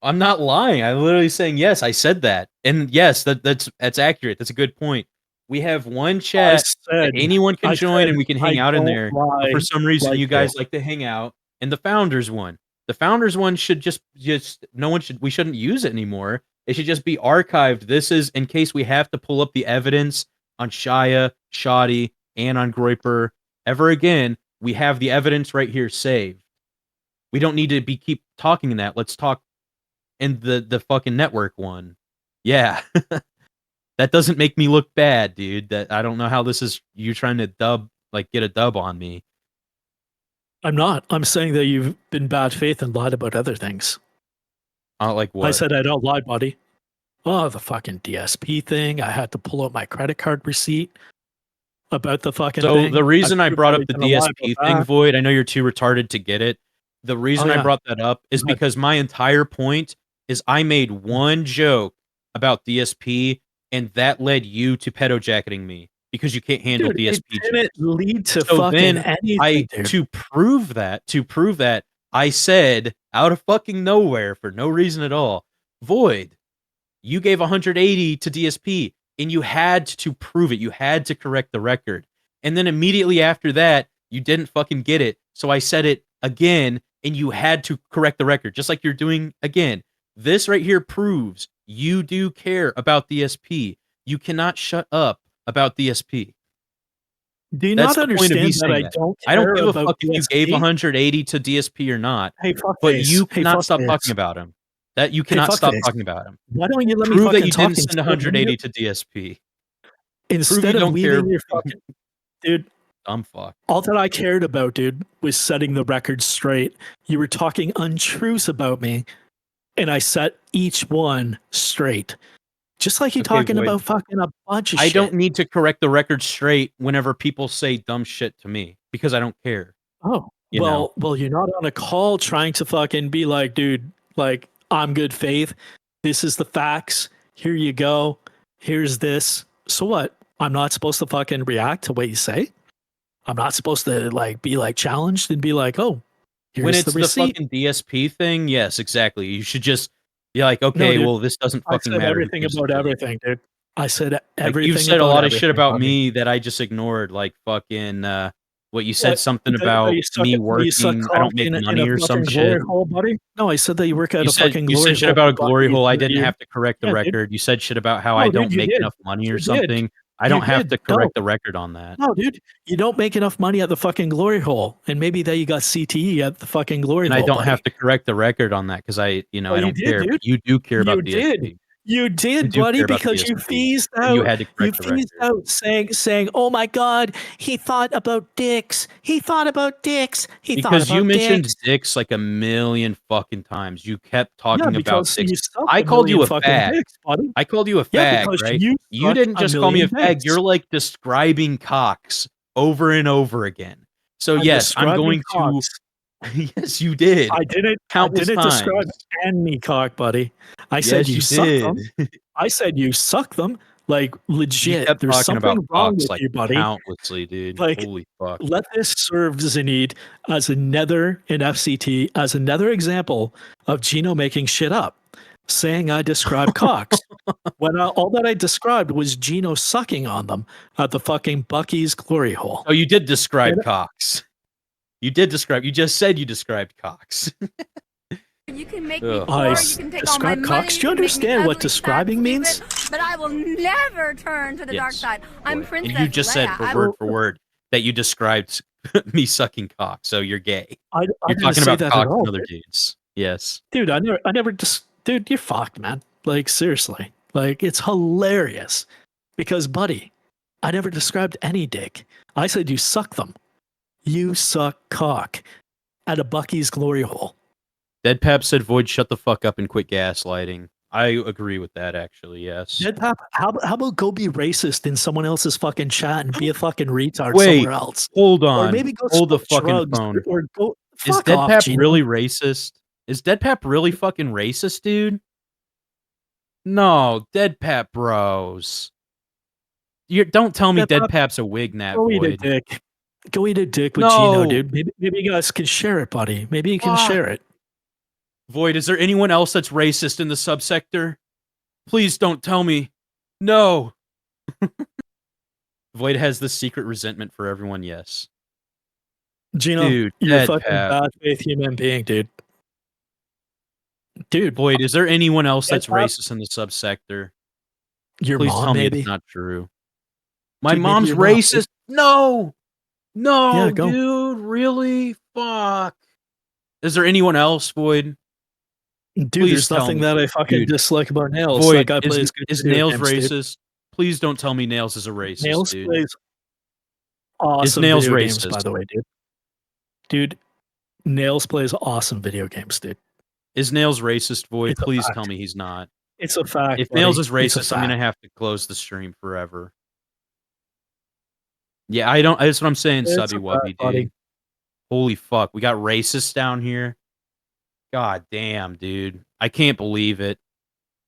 I'm not lying. I'm literally saying yes. I said that, and yes, that's accurate. That's a good point. We have one chat that anyone can join, and we can hang out in there. But for some reason, like you guys like to hang out. And the founders one, should just no one should. We shouldn't use it anymore. It should just be archived. This is in case we have to pull up the evidence on Shia, Shoddy, and on Groiper ever again. We have the evidence right here saved. We don't need to keep talking in that. Let's talk in the fucking network one. Yeah. That doesn't make me look bad, dude. That I don't know how this is you trying to get a dub on me. I'm not. I'm saying that you've been bad faith and lied about other things. Like what? I said I don't lie, buddy. Oh, the fucking DSP thing. I had to pull out my credit card receipt about the fucking thing. So the reason I brought up the DSP thing, Void, I know you're too retarded to get it. The reason I brought that up is because my entire point is I made one joke about DSP, and that led you to pedojacketing me because you can't handle DSP. It didn't lead to so fucking then anything, dude. to prove that, I said out of fucking nowhere for no reason at all, Void, you gave 180 to DSP, and you had to prove it. You had to correct the record. And then immediately after that, you didn't fucking get it. So I said it again, and you had to correct the record, just like you're doing again. This right here proves you do care about DSP. You cannot shut up about DSP. Do you not understand that I don't care I don't give a about fuck if you gave DSP? 180 to DSP or not. Hey, fuck but face. you Hey, cannot fuck stop face. talking about him. That you cannot fuck stop face. talking about him. Why don't you let me Prove fucking that you talk didn't send 180 to DSP. Instead of weaving your fucking dude? Dumb fuck. All that I cared about, dude, was setting the record straight. You were talking untruths about me, and I set each one straight. Just like you talking about fucking a bunch of shit. I don't need to correct the record straight whenever people say dumb shit to me because I don't care. Oh, well, you're not on a call trying to fucking be like, dude, like, I'm good faith. This is the facts. Here you go. Here's this. So what? I'm not supposed to fucking react to what you say? I'm not supposed to like be like challenged and be like, oh, here's when it's the receipt. fucking DSP thing, yes, exactly. You should just be like, okay, well, this doesn't fucking matter. I said everything about everything, dude. I said everything. You've said a lot of shit about me that I just ignored, like fucking what you said something about me working. I don't make money or some shit. Hole, buddy? No, I said that you work at a fucking glory hole. You said shit about a glory hole. I didn't have to correct the record. You said shit about how I don't make enough money or something. I don't have to correct the record on that. No, dude, you don't make enough money at the fucking glory hole, and maybe that you got CTE at the fucking glory hole. And I don't have to correct the record on that because I don't care. Dude. You do care about DSP. You did, do buddy, care about the because you PSP, phased and you out. had to You correct the phased record. out saying, "Oh my God, he thought about dicks. He thought about dicks. He thought Because you about mentioned dicks." dicks like a million fucking times. You kept Yeah, talking about because dicks. you suck I a called you million a fucking fag. dicks, buddy. I called you a Yeah, fag, because right? you You suck didn't a just call me a million fag. dicks. You're like describing cocks over and over again. So I'm yes, I'm describing going to. cocks. Yes, you did. I didn't Countless describe times. any cock, buddy. I said Yes, you you suck did. them. I said you suck them. Like You legit. kept There's talking something about wrong cocks with like you, buddy. countlessly, dude. Like, Holy fuck. let this serve Zaneed as another in FCT as another example of Gino making shit up, saying I describe cocks. When all that I described was Gino sucking on them at the fucking Bucky's glory hole. Oh, you did describe And- cocks. You did describe. You just said you described cocks. You can make me Ugh. poor, I you can take all my describe money, cocks. you Do you can make me understand what ugly, describing fat, means? stupid, but I will never turn to the dark Yes. side. I'm Boy. Princess And you just said Leia. I word for word that you described me sucking cock, so you're gay. I You're didn't talking say about that at cocks all. and other dudes. Yes. Dude, I never just, dude, you're fucked, man. Like, seriously. Like, it's hilarious. Because, buddy, I never described any dick. I said you suck them. You suck cock at a Bucky's glory hole. Deadpap said, Void, shut the fuck up and quit gaslighting. I agree with that, actually, yes. Deadpap, how about go be racist in someone else's fucking chat and be a fucking retard Wait, somewhere else? hold Or on. maybe go Hold the smoke fucking drugs phone. or go Is fuck off, Deadpap Gino. really racist? Is Deadpap really fucking racist, dude? No, Deadpap bros. Don't tell me Deadpap, Deadpap's a wig nat, go eat a Void. dick. Go eat a dick with No. Gino, dude. Maybe you guys can share it, buddy. Maybe you can Fuck. share it. Void, is there anyone else that's racist in the subsector? Please don't tell me. No. Void has the secret resentment for everyone, yes. Gino, Dude, you're a fucking Deadpap. bad faith human being, dude. Dude, Void, is there anyone else that's Deadpap? racist in the subsector? your Please mom, tell me maybe? it's not true. My Dude, maybe mom's your mom, dude. racist? No! No, Yeah, go. dude, really? Fuck. Is there anyone else, Void? Dude, Please there's tell nothing me. that I fucking Dude. dislike about Nails. Void, That guy plays good is video Nails games, dude. racist? Please don't tell me Nails is a racist, Nails dude. plays awesome Nails video games, racist? by the way, dude. Dude, Nails plays awesome video games, dude. Is Nails racist, Void? It's a Please fact. tell me he's not. It's a fact. If buddy. Nails is It's a racist, I'm fact. gonna have to close the stream forever. Yeah, I don't. That's what I'm saying, It's a Subby Wubby, fact, buddy. dude. Holy fuck, we got racists down here. God damn, dude. I can't believe it.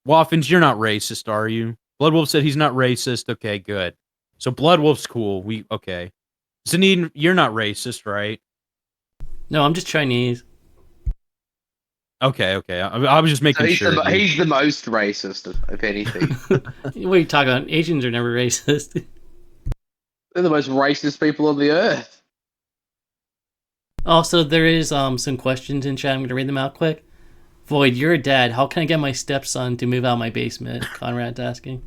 Waffins, you're not racist, are you? Bloodwolf said he's not racist. Okay, good. So Bloodwolf's cool. Okay. Zaneed, you're not racist, right? No, I'm just Chinese. Okay. I was just making So sure. dude. he's the most racist, if anything. What are you talking about? Asians are never racist. They're the most racist people on the earth. Also, there is some questions in chat. I'm going to read them out quick. Void, you're a dad. How can I get my stepson to move out of my basement? Conrad's asking.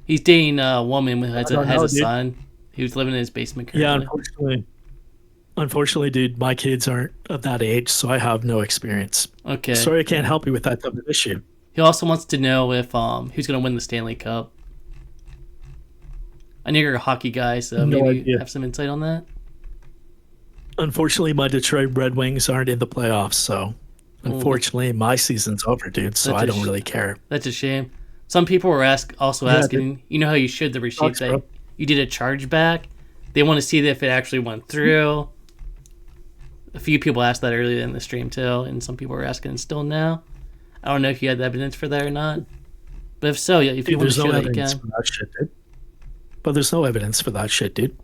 He's dating a woman who has a son who's living in his basement currently. Yeah, unfortunately, dude, my kids aren't of that age, so I have no experience. Okay. Sorry, I can't help you with that type of issue. He also wants to know if who's going to win the Stanley Cup. I know you're a hockey guy, so No maybe idea. you have some insight on that. Unfortunately, my Detroit Red Wings aren't in the playoffs, so unfortunately, my season's over, dude. So That's I a don't really care. That's a shame. Some people were asking, you know how you showed the receipt Sucks, that bro. you did a chargeback? They want to see if it actually went through. A few people asked that earlier in the stream too, and some people were asking still now. I don't know if you had the evidence for that or not. But if so, yeah, if you Dude, want to there's no show that, you evidence can. for that shit, dude. But there's no evidence for that shit, dude.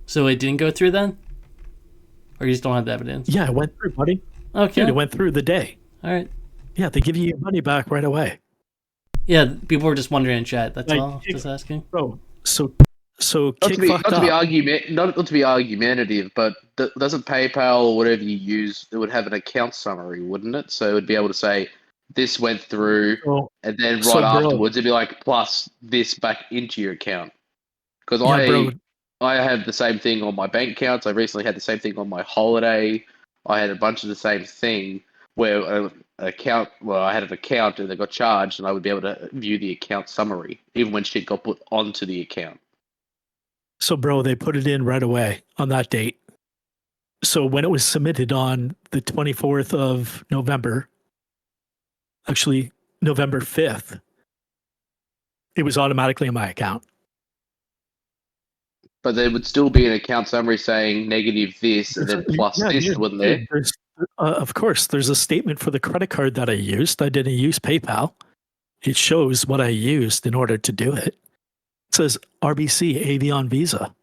So it didn't go through then? Or you just don't have the evidence? Yeah, it went through, buddy. Okay. Dude, it went through the day. All right. Yeah, they give you your money back right away. Yeah, people were just wondering in chat. That's Like, all. Just asking. Bro, so Not kick to be fucked up. not to be argumentative, but doesn't PayPal or whatever you use, it would have an account summary, wouldn't it? So it would be able to say this went through, So, and then right so, bro- afterwards it'd be like plus this back into your account. Because yeah, bro, I have the same thing on my bank accounts. I recently had the same thing on my holiday. I had a bunch of the same thing, where I had an account and they got charged, and I would be able to view the account summary even when shit got put onto the account. So, bro, they put it in right away on that date. So when it was submitted on the 24th of November, actually November 5th, it was automatically in my account. But there would still be an account summary saying negative this and then plus this, wouldn't there? Of course, there's a statement for the credit card that I used. I didn't use PayPal. It shows what I used in order to do it. It says RBC Avion Visa.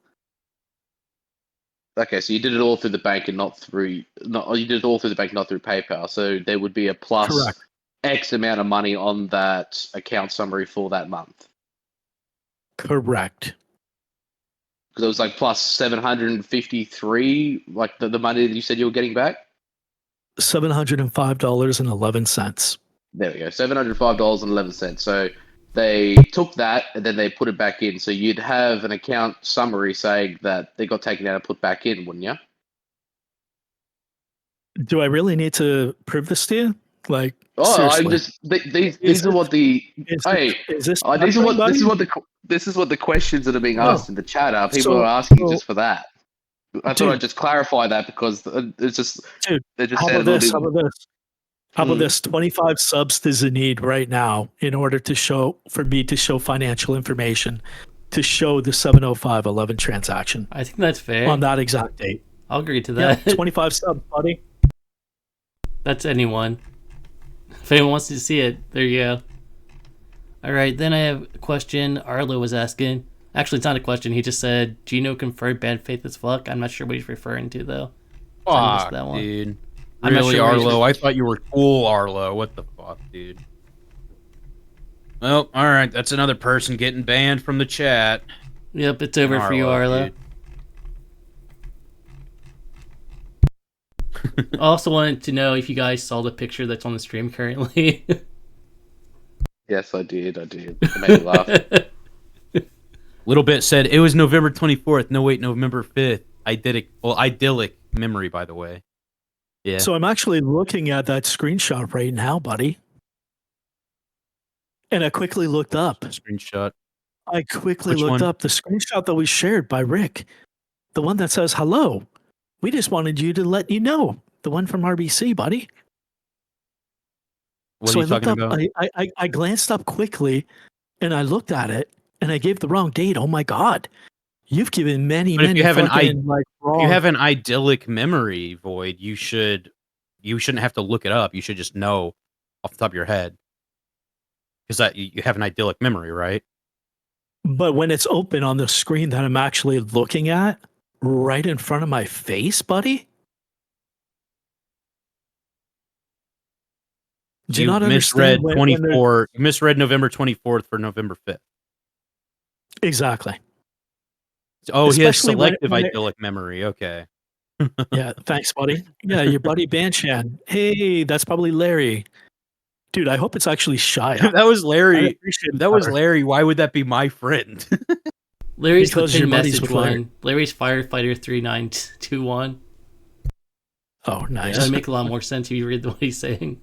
Okay, so you did it all through the bank and not through PayPal. So there would be a plus Correct. X amount of money on that account summary for that month. Correct. Because it was like plus 753, like the money that you said you were getting back. $705.11. There we go, $705.11. So they took that and then they put it back in. So you'd have an account summary saying that they got taken out and put back in, wouldn't you? Do I really need to prove this to you? Like, oh, seriously. I'm just these are what the this is what the questions that are being asked in the chat are. People are asking just for that. I thought I'd just clarify that because it's just they're just how about this? How about this? 25 subs to Zaneed right now in order to show financial information to show the 70511 transaction. I think that's fair. On that exact date. I'll agree to that. Yeah, 25 subs, buddy. That's anyone. If anyone wants to see it, there you go. All right, then I have a question Arlo was asking. Actually, it's not a question. He just said, Gino confirmed bad faith as fuck. I'm not sure what he's referring to, though. Fuck, dude. I'm really, sure Arlo? I thought you were cool, Arlo. What the fuck, dude? Well, all right. That's another person getting banned from the chat. Yep, it's over for you, Arlo. I also wanted to know if you guys saw the picture that's on the stream currently. Yes, I did. It made me laugh. Little Bit said it was November 24th. No, wait, November 5th. Idyllic memory, by the way. Yeah. So I'm actually looking at that screenshot right now, buddy. And I quickly looked up. Screenshot. I quickly looked up the screenshot that was shared by Rick. The one that says, hello. We just wanted you to let you know. The one from RBC, buddy. What are you talking about? I glanced up quickly and I looked at it and I gave the wrong date. Oh my God. You've given many if you have wrong... you have an idyllic memory, Void, you shouldn't have to look it up. You should just know off the top of your head. Because you have an idyllic memory, right? But when it's open on the screen that I'm actually looking at, right in front of my face, buddy? Do you not misread 24? You misread November 24th for November 5th. Exactly. Oh, he has selective idyllic memory. Okay. Yeah, thanks, buddy. Yeah, your buddy Banchan. Hey, that's probably Larry. Dude, I hope it's actually Shia. That was Larry. That was Larry. Why would that be my friend? Larry's the pin message one. Larry's Firefighter 3921. Oh, nice. That would make a lot more sense if you read what he's saying.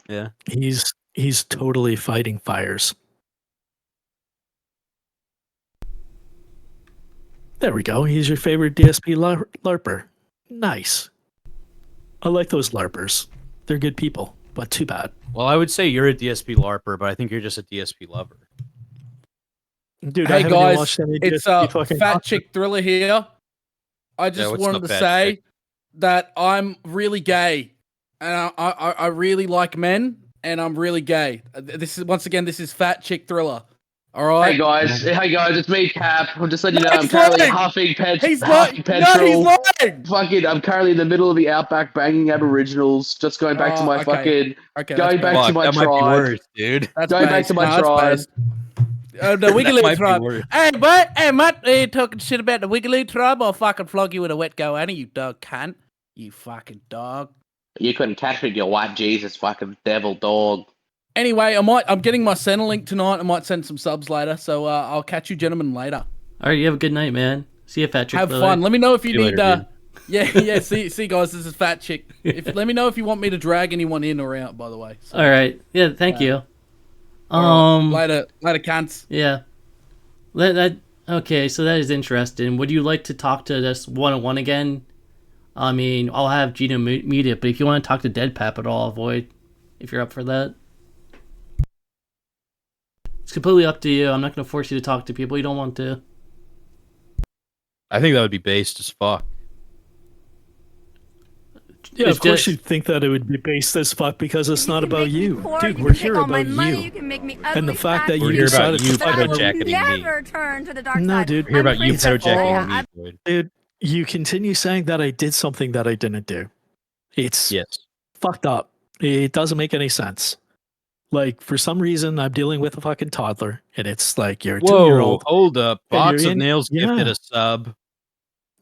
Yeah. He's totally fighting fires. There we go. He's your favorite DSP LARPer. Nice. I like those LARPers. They're good people, but too bad. Well, I would say you're a DSP LARPer, but I think you're just a DSP lover. Dude, hey guys, it's Fat Chick Thriller here. I just wanted to say that I'm really gay, and I really like men, and I'm really gay. This is Fat Chick Thriller. All right. Hey guys, it's me, Cap. I'm just letting you know I'm currently huffing petrol. He's lying. Fucking, I'm currently in the middle of the outback banging Aboriginals. Just going back to my going back to my tribe. Might be worse, dude. Going back to my tribe. The Wiggly tribe. Hey, Matt, are you talking shit about the Wiggly tribe? I'll fucking flog you with a wet goanna, you dog cunt. You fucking dog. You couldn't catch me, you white Jesus fucking devil dog. Anyway, I'm getting my Centrelink tonight. I might send some subs later, so I'll catch you gentlemen later. All right, you have a good night, man. See you, Fat Chick. Have fun. Let me know if you need Yeah. See, guys, this is Fat Chick. Let me know if you want me to drag anyone in or out. By the way. All right. Yeah. Thank you. Later, cunts. Yeah. Okay. So that is interesting. Would you like to talk to this 101 again? I mean, I'll have Gino meet it, but if you want to talk to Deadpap at all, avoid. If you're up for that. It's completely up to you. I'm not going to force you to talk to people you don't want to. I think that would be based as fuck. Yeah, of course you'd think that it would be based as fuck because it's not about you. Dude, we're here about you. And the fact that you decided to pedojacketing me. No, dude. We're here about you pedojacketing me. Dude, you continue saying that I did something that I didn't do. It's fucked up. It doesn't make any sense. Like, for some reason, I'm dealing with a fucking toddler, and it's like, you're a 2-year-old. Hold up. Box of Nails gifted a sub.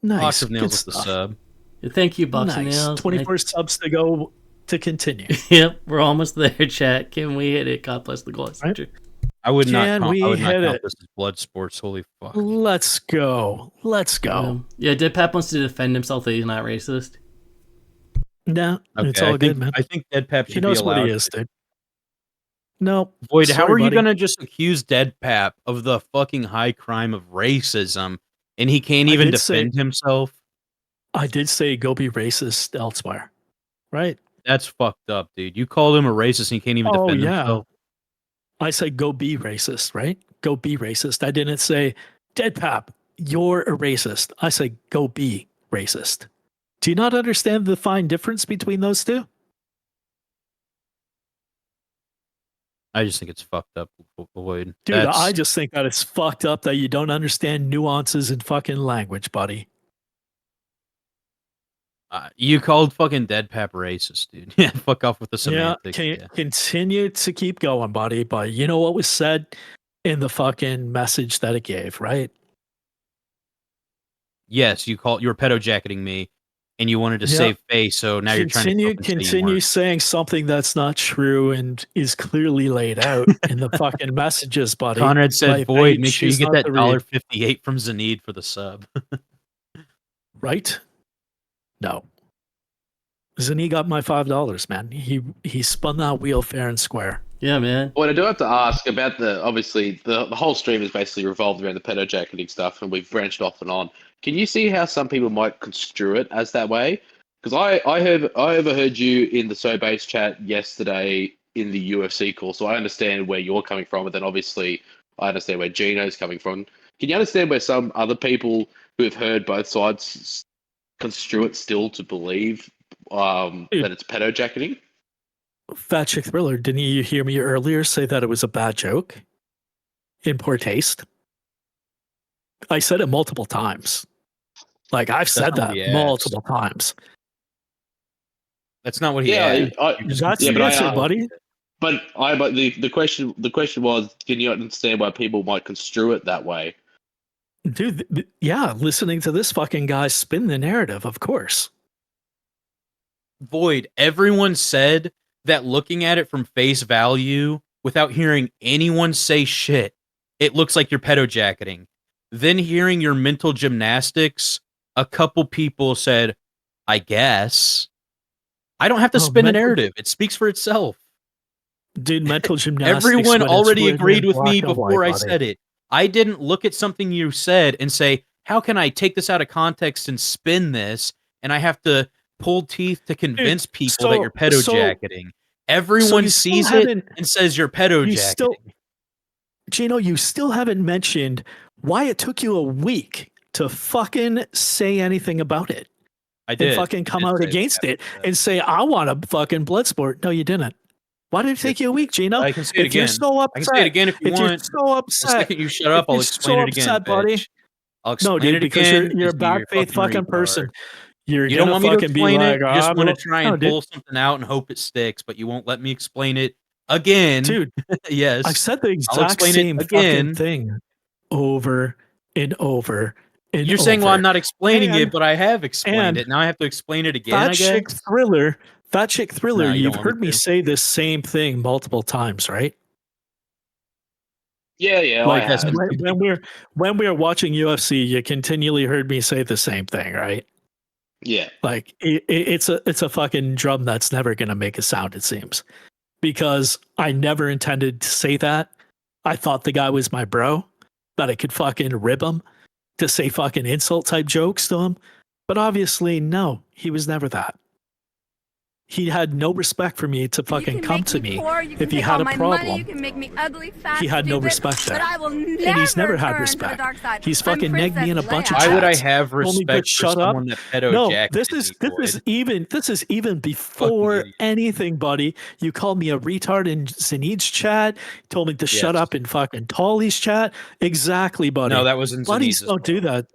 Nice. Box of Nails with the sub. Thank you, Box of Nails. 24 subs to go to continue. Yep, we're almost there, chat. Can we hit it? God bless the goal. Right? I would not count this as blood sports. Holy fuck. Let's go. Yeah, Deadpap wants to defend himself that he's not racist. No, it's all good, man. I think Deadpap should he knows be allowed. What he is, dude. No. Void, how are you going to just accuse Deadpap of the fucking high crime of racism and he can't even defend himself? I did say go be racist elsewhere. Right? That's fucked up, dude. You called him a racist and he can't even defend himself. I said go be racist, right? Go be racist. I didn't say, Deadpap, you're a racist. I said go be racist. Do you not understand the fine difference between those two? I just think it's fucked up, Void. Dude, I just think that it's fucked up that you don't understand nuances in fucking language, buddy. You called fucking Deadpap racist, dude. Yeah, fuck off with the semantics. Continue to keep going, buddy. But you know what was said in the fucking message that it gave, right? Yes, you were pedojacketing me. And you wanted to save face, so now you're trying to continue saying something that's not true and is clearly laid out in the fucking messages, buddy. Conrad said, "Void, make sure you get that $1.58 from Zaneed for the sub." Right? No. Zaneed got my $5, man. He spun that wheel fair and square. Yeah, man. Well, I do have to ask about obviously the whole stream is basically revolved around the pedojacketing stuff, and we've branched off and on. Can you see how some people might construe it as that way? Because I overheard you in the sobased chat yesterday in the UFC call, so I understand where you're coming from, but then obviously I understand where Gino's coming from. Can you understand where some other people who have heard both sides construe it still to believe that it's pedojacketing? Fat Chick Thriller, didn't you hear me earlier say that it was a bad joke? In poor taste? I said it multiple times. Like, I've said that multiple times. That's not what he asked. That's the answer, buddy. But the question was, can you understand why people might construe it that way? Dude, yeah, listening to this fucking guy spin the narrative, of course. Void, everyone said that looking at it from face value, without hearing anyone say shit, it looks like you're pedojacketing. Then hearing your mental gymnastics, a couple people said, I guess. I don't have to spin a narrative. It speaks for itself. Dude, mental gymnastics. Everyone already agreed with me before I said it. I didn't look at something you said and say, how can I take this out of context and spin this? And I have to pull teeth to convince people that you're pedojacketing. Everyone sees it and says you're pedojacketing. Gino, you still haven't mentioned why it took you a week to fucking say anything about it. I did. And fucking come out against it and say, I want a fucking blood sport. No, you didn't. Why did it take you a week, Gino? I can say it again. You're so upset, I can say it again if you want. You're so upset. The second you shut up, I'll explain it again, buddy. I'll explain it again. Because you're a bad faith fucking person. You don't want me to explain it. You just want to try and pull something out and hope it sticks, but you won't let me explain it again. Dude, yes. I've said the exact same fucking thing over and over. You're saying, well, I'm not explaining it, but I have explained it. Now I have to explain it again, I guess? Fat Chick Thriller, you've heard me say this same thing multiple times, right? Yeah. Like when we're watching UFC, you continually heard me say the same thing, right? Yeah. Like it's a fucking drum that's never gonna make a sound, it seems. Because I never intended to say that. I thought the guy was my bro, that I could fucking rib him to say fucking insult type jokes to him. But obviously, no, he was never that. He had no respect for me to fucking come to me if he had a problem. You can make me ugly, fat, He had no stupid, respect there. but I will never And he's never had turn respect. to the dark side. He's I'm fucking negged me in a Princess bunch of Leia. chats. Why would I have Told me to respect for shut up. someone that pedo No, jacked this is even before idiot. anything, buddy. You called me a retard in Zaneed's chat. Told me to shut Yes. up in fucking Tolly's chat. Exactly, buddy. No, that was in Buddies Zaneed's don't do that.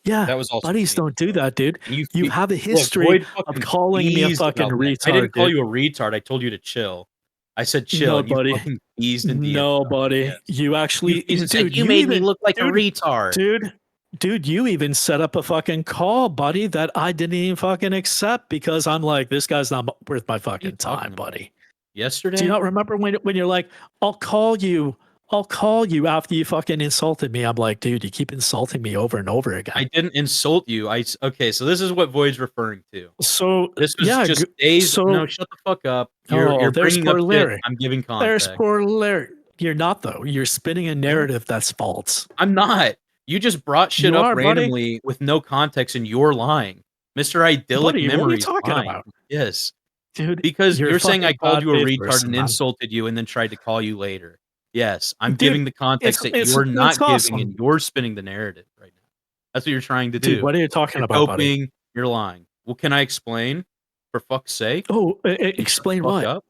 Yeah, That was also buddies Zaneed's don't do that, dude. And You have a look, history Void of fucking calling me a teased fucking about that. retard. I didn't call dude. you a retard. I told you to chill. I said chill. No, and you buddy. fucking teased and DM'd No, me. buddy. Yes. You actually, You said dude, you made me even, look like a dude, retard. Dude, you even set up a fucking call, buddy, that I didn't even fucking accept because I'm like, this guy's not worth my fucking time, buddy. Yesterday? Do you not remember when you're like, I'll call you after you fucking insulted me? I'm like, dude, you keep insulting me over and over again. I didn't insult you. Okay, so this is what Void's referring to. So this was just days. No, shut the fuck up. You're bringing up shit. I'm giving context. There's poor Larry. You're not though. You're spinning a narrative that's false. I'm not. You just brought shit up randomly with no context, and you're lying, Mr. Idyllic Memories. Memories. What are you talking about? Yes, dude. Because you're saying I called you a retard person, and man. insulted you, and then tried to call you later. Yes, I'm Dude, giving the context that you're not giving, awesome. and you're spinning the narrative right now. That's what you're trying to do. Dude, what are you talking you're about, coping, buddy? You're lying. Well, can I explain? For fuck's sake. Oh, explain what? Up?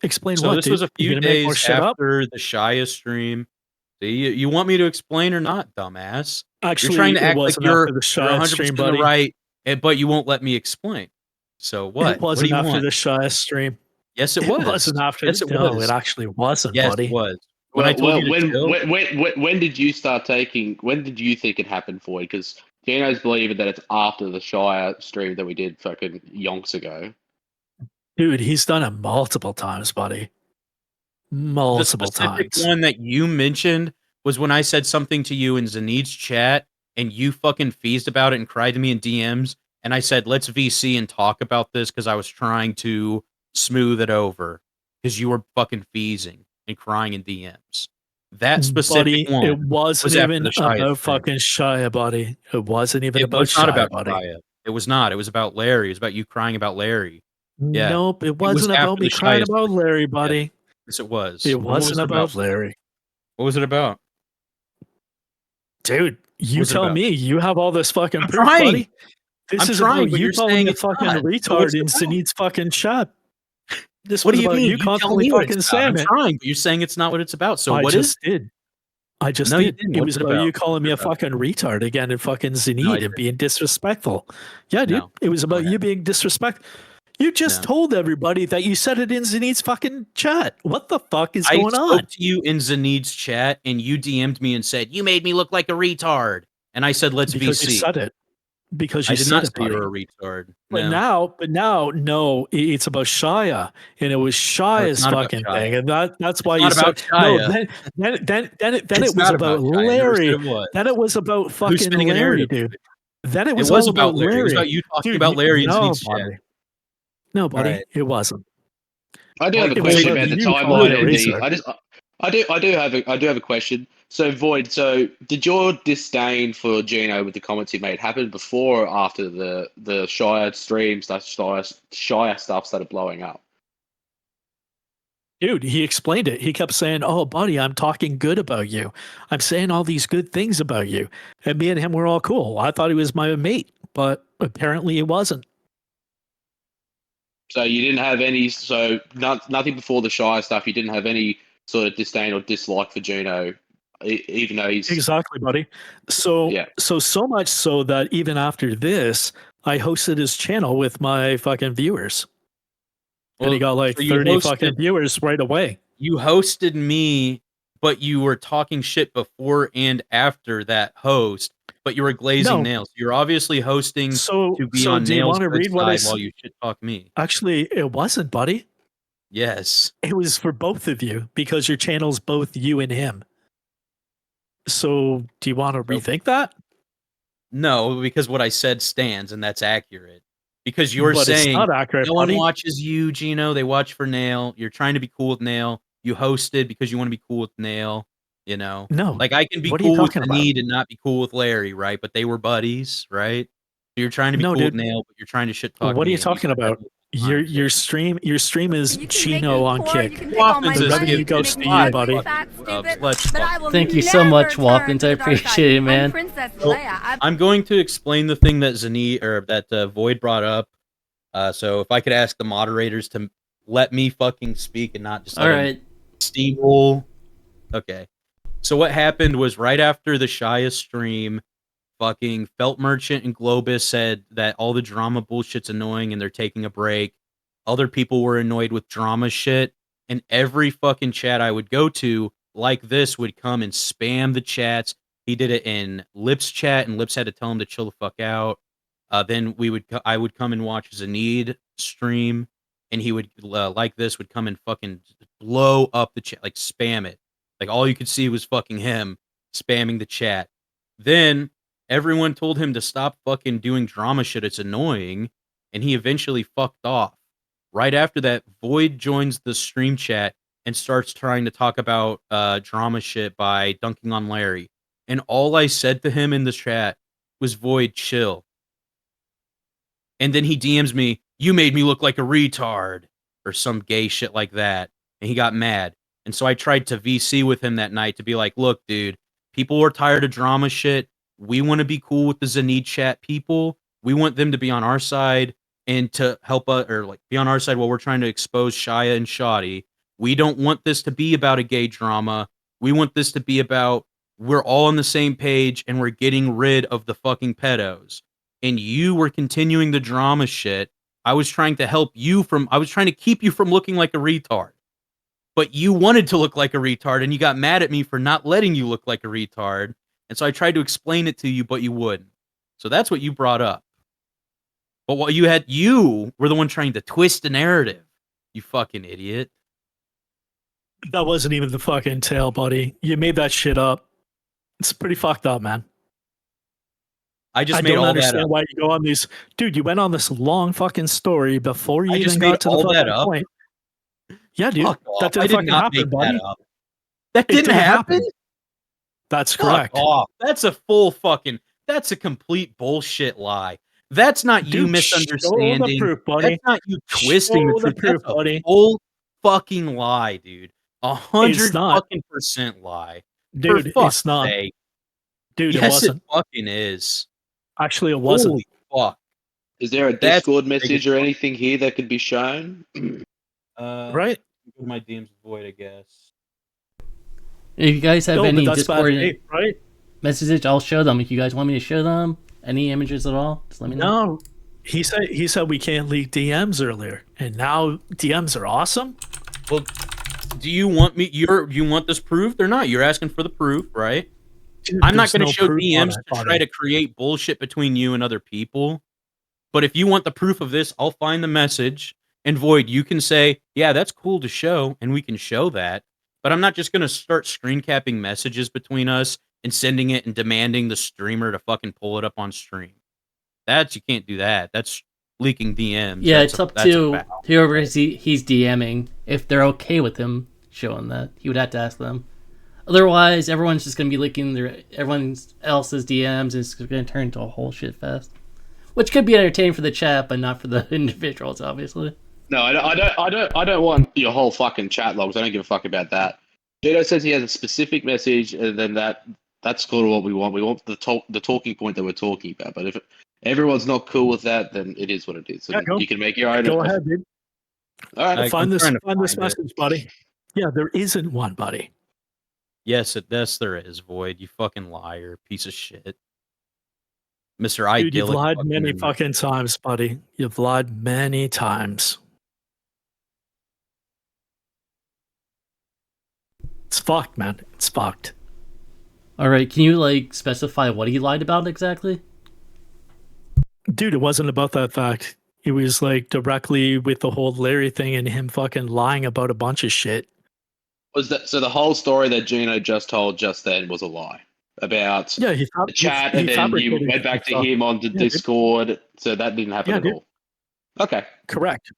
Explain so what? This dude? was a few days after the Shia stream. So you want me to explain or not, dumbass? Actually, you're trying to act like you're the 100% stream, buddy. right, but you won't let me explain. So what? It wasn't what do you after want? the Shia stream. Yes, it was. It wasn't after. Yes, it no, was. it actually wasn't, yes, buddy. It was. When I told you to chill, when did you start taking? When did you think it happened for you? Because Gino's believing that it's after the Shire stream that we did fucking yonks ago. Dude, he's done it multiple times, buddy. Multiple the specific times. One that you mentioned was when I said something to you in Zaneed's chat, and you fucking feased about it and cried to me in DMs, and I said, let's VC and talk about this because I was trying to smooth it over because you were fucking feasing and crying in DMs. That specific one. It wasn't even about stream. fucking Shia, buddy. It wasn't even about Shia. It was not about buddy. Shia. It was not. It was about Larry. It was about you crying about Larry. Yeah. Nope, it wasn't about me crying about Larry, buddy. Yeah. Yes, it was. It wasn't about Larry. What was it about? Dude, you tell me. You have all this fucking proof, trying. buddy. This is about you calling a fucking retard in Zaneed's fucking chat. This what was do you about mean? you constantly fucking saying it. I'm you're saying it's not what it's about. So I what just is? did. I just no, did. You didn't. It What's was it about you calling me a fucking retard again and fucking Zaneed and being disrespectful. Yeah, dude. It was about you being disrespectful. You just told everybody that you said it in Zaneed's fucking chat. What the fuck is going on? I spoke to you in Zaneed's chat, and you DM'd me and said, you made me look like a retard. And I said, let's because VC. You said it. Because you I did said not it, say you buddy. were a retard. But now, no, it's about Shia, and it was Shia's fucking thing, and that's why you said no. Then it was about Larry. Then it was about fucking Larry, dude. Then it was all about Larry. It was about you talking about Larry and Zaneed's chat. No, buddy, it wasn't. I do have a question about the timeline and the. I do have a question. So Void, so did your disdain for Gino with the comments he made happen before or after the Shire stream Shire stuff started blowing up? Dude, he explained it. He kept saying, "Oh, buddy, I'm talking good about you. I'm saying all these good things about you." And me and him were all cool. I thought he was my mate, but apparently he wasn't. So you didn't have any, nothing before the Shire stuff. You didn't have any sort of disdain or dislike for Gino, even though he's exactly, buddy. So so much so that even after this, I hosted his channel with my fucking viewers, and he got like 30 fucking viewers right away. You hosted me, but you were talking shit before and after that host. But you were glazing nails. You're obviously hosting to be on Nails' side while you shit talk me. Actually, it wasn't, buddy. Yes. It was for both of you because your channel's both you and him. So do you want to rethink that? No, because what I said stands, and that's accurate. Because you're But it's saying not accurate, no one buddy. watches you, Gino. They watch for Nail. You're trying to be cool with Nail. You hosted because you want to be cool with Nail. You know, No. like I can be What are you cool with talking about? Zaneed and not be cool with Larry, right? But they were buddies, right? So you're trying to be No, cool with dude. Nail, but you're trying to shit talk. What are me you and talking got that about? whole Your mindset. stream is You can make me Chino on poor, you Kick. can take all my Waffles The is money, revenue you can goes make to me you, ugly, buddy. fat, stupid, let's but I will Thank you so much, never Waffles. turn I to the dark appreciate side. it, man. I'm Princess So, Leia. I'm going to explain the thing that Zaneed or that Void brought up. So if I could ask the moderators to let me fucking speak and not just All right. steamroll. Okay. So what happened was right after the Shia stream, fucking Felt Merchant and Globus said that all the drama bullshit's annoying and they're taking a break. Other people were annoyed with drama shit, and every fucking chat I would go to like this would come and spam the chats. He did it in Lips chat, and Lips had to tell him to chill the fuck out. Then I would come and watch Zaneed stream, and he would like this would come and fucking blow up the chat, like spam it. Like all you could see was fucking him spamming the chat. Then everyone told him to stop fucking doing drama shit. It's annoying, and he eventually fucked off. Right after that, Void joins the stream chat and starts trying to talk about drama shit by dunking on Larry. And all I said to him in the chat was, Void, chill. And then he DMs me, you made me look like a retard, or some gay shit like that. And he got mad. And so I tried to VC with him that night to be like, look, dude, people are tired of drama shit. We want to be cool with the Zaneed chat people. We want them to be on our side and to help us, or like be on our side while we're trying to expose Shia and Shoddy. We don't want this to be about a gay drama. We want this to be about we're all on the same page and we're getting rid of the fucking pedos. And you were continuing the drama shit. I was trying to help you from, I was trying to keep you from looking like a retard. But you wanted to look like a retard and you got mad at me for not letting you look like a retard. And so I tried to explain it to you, but you wouldn't. So that's what you brought up. But what you were the one trying to twist the narrative. You fucking idiot. That wasn't even the fucking tale, buddy. You made that shit up. It's pretty fucked up, man. I don't understand why you go on these. Dude, you went on this long fucking story before you even got to the fucking point. Yeah, dude. That didn't fucking happen, buddy. That didn't happen? That's correct. That's a full fucking, that's a complete bullshit lie. That's not you misunderstanding. Show the proof, buddy. That's not you twisting the truth. That's a full fucking lie, dude. 100 fucking % lie. Dude, it's not. Dude, yes, it wasn't. It fucking is. Actually, it wasn't. Holy fuck. Is there a Discord message or anything here that could be shown? Right. My DM's void, I guess. If you guys have any Discord right? messages, I'll show them. If you guys want me to show them any images at all, just let me know. No, he said we can't leak DMs earlier, and now DMs are awesome. Well, do you want me? You want this proved or not? You're asking for the proof, right? Dude, I'm not going to show DMs to try to create bullshit between you and other people. But if you want the proof of this, I'll find the message. And Void, you can say, yeah, that's cool to show, and we can show that. But I'm not just going to start screen capping messages between us and sending it and demanding the streamer to fucking pull it up on stream. You can't do that. That's leaking DMs. Yeah, it's up to whoever he's DMing if they're okay with him showing that. He would have to ask them. Otherwise, everyone's just going to be leaking everyone else's DMs, and it's going to turn into a whole shit fest. Which could be entertaining for the chat, but not for the individuals, obviously. No, I don't want your whole fucking chat logs. I don't give a fuck about that. Jado says he has a specific message, and then that's sort of what we want. We want the talking point that we're talking about. But if everyone's not cool with that, then it is what it is. And you can make your own. Go ahead, dude. All right, find this message, buddy. Yeah, there isn't one, buddy. Yes, there is, Void. You fucking liar, piece of shit. Mr. Dude, Idyllic. you've lied many fucking times, buddy. You've lied many times. It's fucked, man. It's fucked. Alright, can you, specify what he lied about exactly? Dude, it wasn't about that fact. It was, directly with the whole Larry thing and him fucking lying about a bunch of shit. So the whole story that Gino just told just then was a lie, about the chat, and then you went back to him on the Discord, so that didn't happen at all. Okay. Correct.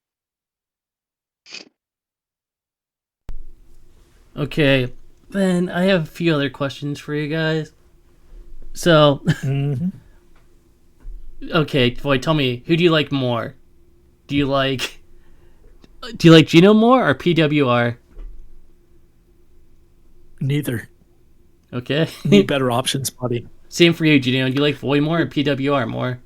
Okay, then I have a few other questions for you guys. So, okay, boy, tell me, who do you like more? Do you like Gino more or PWR? Neither. Okay. Need better options, buddy. Same for you, Gino. Do you like Void more or PWR more?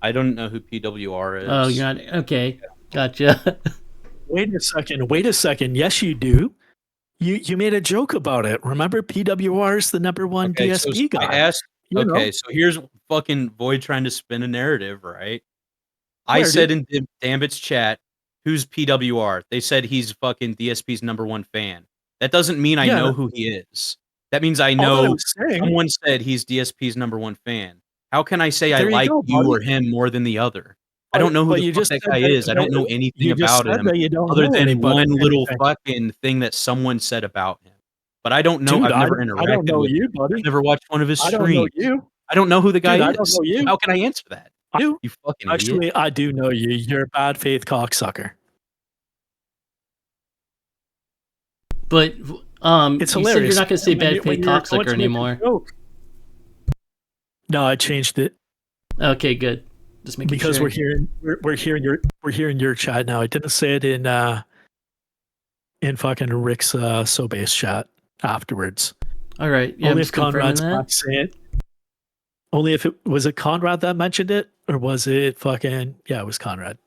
I don't know who PWR is. Oh, you're not. Okay, gotcha. Wait a second. Yes, you do. You made a joke about it. Remember, PWR is the number one DSP guy. I asked. So here's fucking Void trying to spin a narrative, right? I said in Dambit's chat, who's PWR? They said he's fucking DSP's number one fan. That doesn't mean I know who he is. That means I know someone said he's DSP's number one fan. How can I say I like you or him more than the other? I don't know who the fuck that guy is. I don't know anything about him other than one little fucking thing that someone said about him. But I don't know. Dude, I've never interacted I don't know with you, him. buddy. I've never watched one of his streams. I don't know you. I don't know who the guy is. I don't know you. How can I answer that? You fucking actually, idiot. I do know you. You're a bad faith cocksucker. But it's hilarious. You said you're not going to say bad faith cocksucker anymore. No, I changed it. Okay, good. Just making because sure. we're hearing your chat now. I didn't say it in fucking Rick's sobased chat afterwards. All right. Yeah, only if Conrad's not saying it. Only if it was it Conrad that mentioned it, or was it fucking it was Conrad.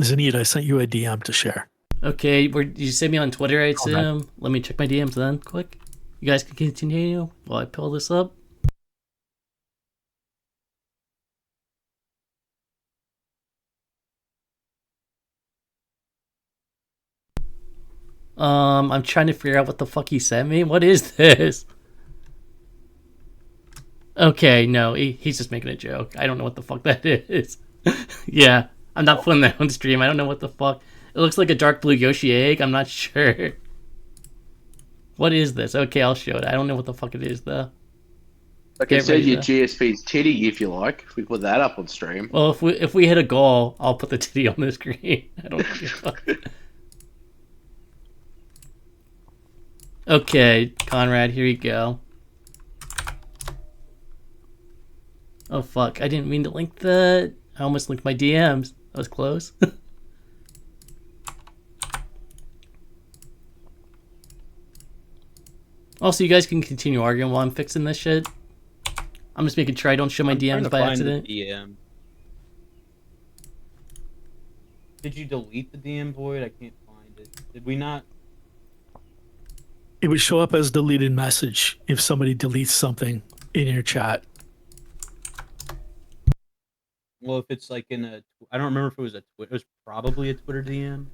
Zaneed, I sent you a DM to share. Okay, did you send me on Twitter? I assume. Let me check my DMs then, quick. You guys can continue while I pull this up. I'm trying to figure out what the fuck he sent me. What is this? Okay, no, he's just making a joke. I don't know what the fuck that is. Yeah, I'm not putting that on stream. I don't know what the fuck. It looks like a dark blue Yoshi egg. I'm not sure. What is this? Okay, I'll show it. I don't know what the fuck it is, though. Okay, so your GSP's titty, if you like. If we put that up on stream. Well, if we hit a goal, I'll put the titty on the screen. I don't know. Okay, Conrad, here you go. Oh, fuck. I didn't mean to link that. I almost linked my DMs. That was close. Also, you guys can continue arguing while I'm fixing this shit. I'm just making sure I don't show my DMs by accident. DM. Did you delete the DM, Void? I can't find it. Did we not? It would show up as deleted message if somebody deletes something in your chat. Well, if it's like in a, I don't remember if it was it was probably a Twitter DM,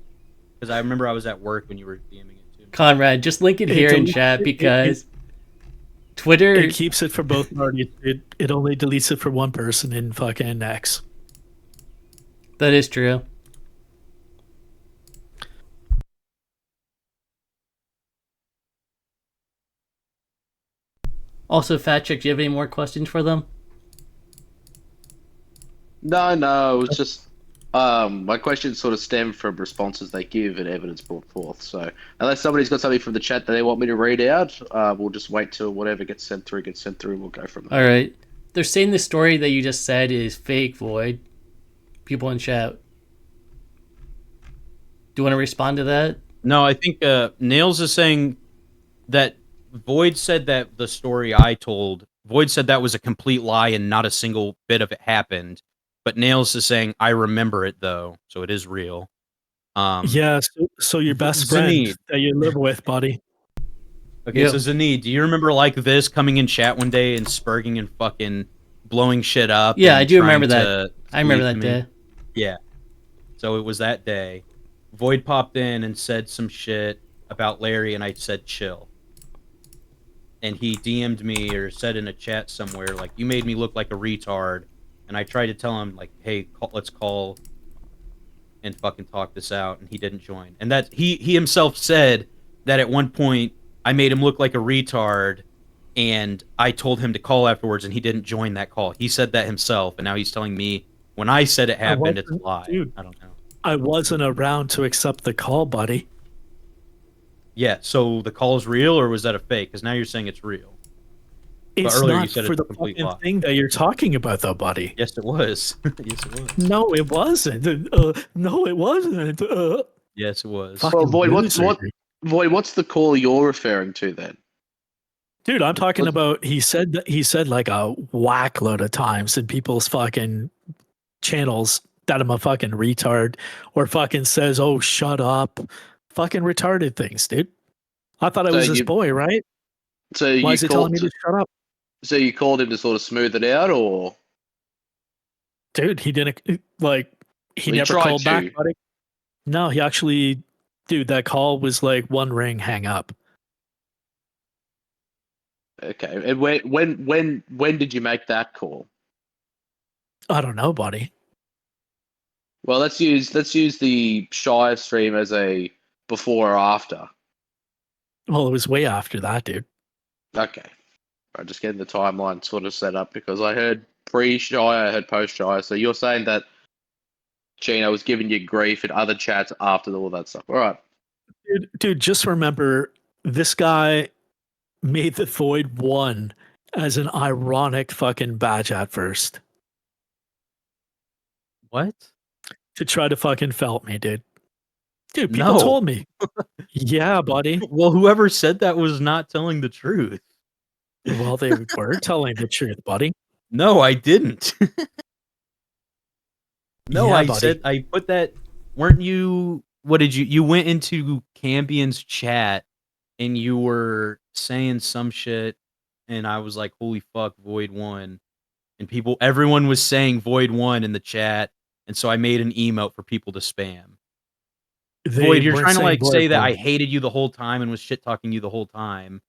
because I remember I was at work when you were DMing it to me. Conrad, just link it here in chat because Twitter. It keeps it for both parties. It only deletes it for one person in fucking X. That is true. Also, Fat Chick, do you have any more questions for them? No, it was just my questions sort of stem from responses they give and evidence brought forth. So unless somebody's got something from the chat that they want me to read out, we'll just wait till whatever gets sent through, and we'll go from there. All right. They're saying the story that you just said is fake, Void. People in chat. Do you want to respond to that? No, I think Nails is saying that Void said that the story I told, Void said that was a complete lie and not a single bit of it happened. But Nails is saying, I remember it, though, so it is real. Yeah, so your best friend that you live with, buddy. Okay, so Zaneed, do you remember like this coming in chat one day and spurging and fucking blowing shit up? Yeah, I do remember that. I remember that day. Yeah. So it was that day. Void popped in and said some shit about Larry, and I said chill. And he DM'd me or said in a chat somewhere, like, you made me look like a retard. And I tried to tell him, like, hey, let's call and fucking talk this out, and he didn't join. And that he himself said that at one point I made him look like a retard, and I told him to call afterwards, and he didn't join that call. He said that himself, and now he's telling me when I said it happened, it's a lie. Dude, I don't know. I wasn't around to accept the call, buddy. Yeah, so the call is real, or was that a fake? Because now you're saying it's real. It's not for the fucking thing that you're talking about, though, buddy. Yes, it was. Yes, it was. No, it wasn't. No, it wasn't. Yes, it was. Well, Void, what's the call you're referring to then? Dude, I'm talking about. He said like a whack load of times in people's fucking channels that I'm a fucking retard, or fucking says, "Oh, shut up," fucking retarded things, dude. I thought I was his boy, right? So why is he telling me to shut up? So you called him to sort of smooth it out, or? Dude, he didn't like. He never called back, buddy. No, he actually, dude. That call was like one ring, hang up. Okay, and when did you make that call? I don't know, buddy. Well, let's use the Shy stream as a before or after. Well, it was way after that, dude. Okay. I'm just getting the timeline sort of set up because I heard pre-Shy, I heard post-Shy. So you're saying that Chino was giving you grief in other chats after all that stuff. All right. Dude, just remember, this guy made the Void 1 as an ironic fucking badge at first. What? To try to fucking felt me, dude. Dude, people told me. Yeah, buddy. Well, whoever said that was not telling the truth. Well, they were telling the truth, buddy. No, I didn't. No, yeah, I buddy. said I put that. Weren't you? What did you? You went into Cambion's chat and you were saying some shit, and I was like, "Holy fuck, Void 1," and everyone was saying Void 1 in the chat, and so I made an emote for people to spam. Void, you're trying to like say that I hated you the whole time and was shit talking you the whole time.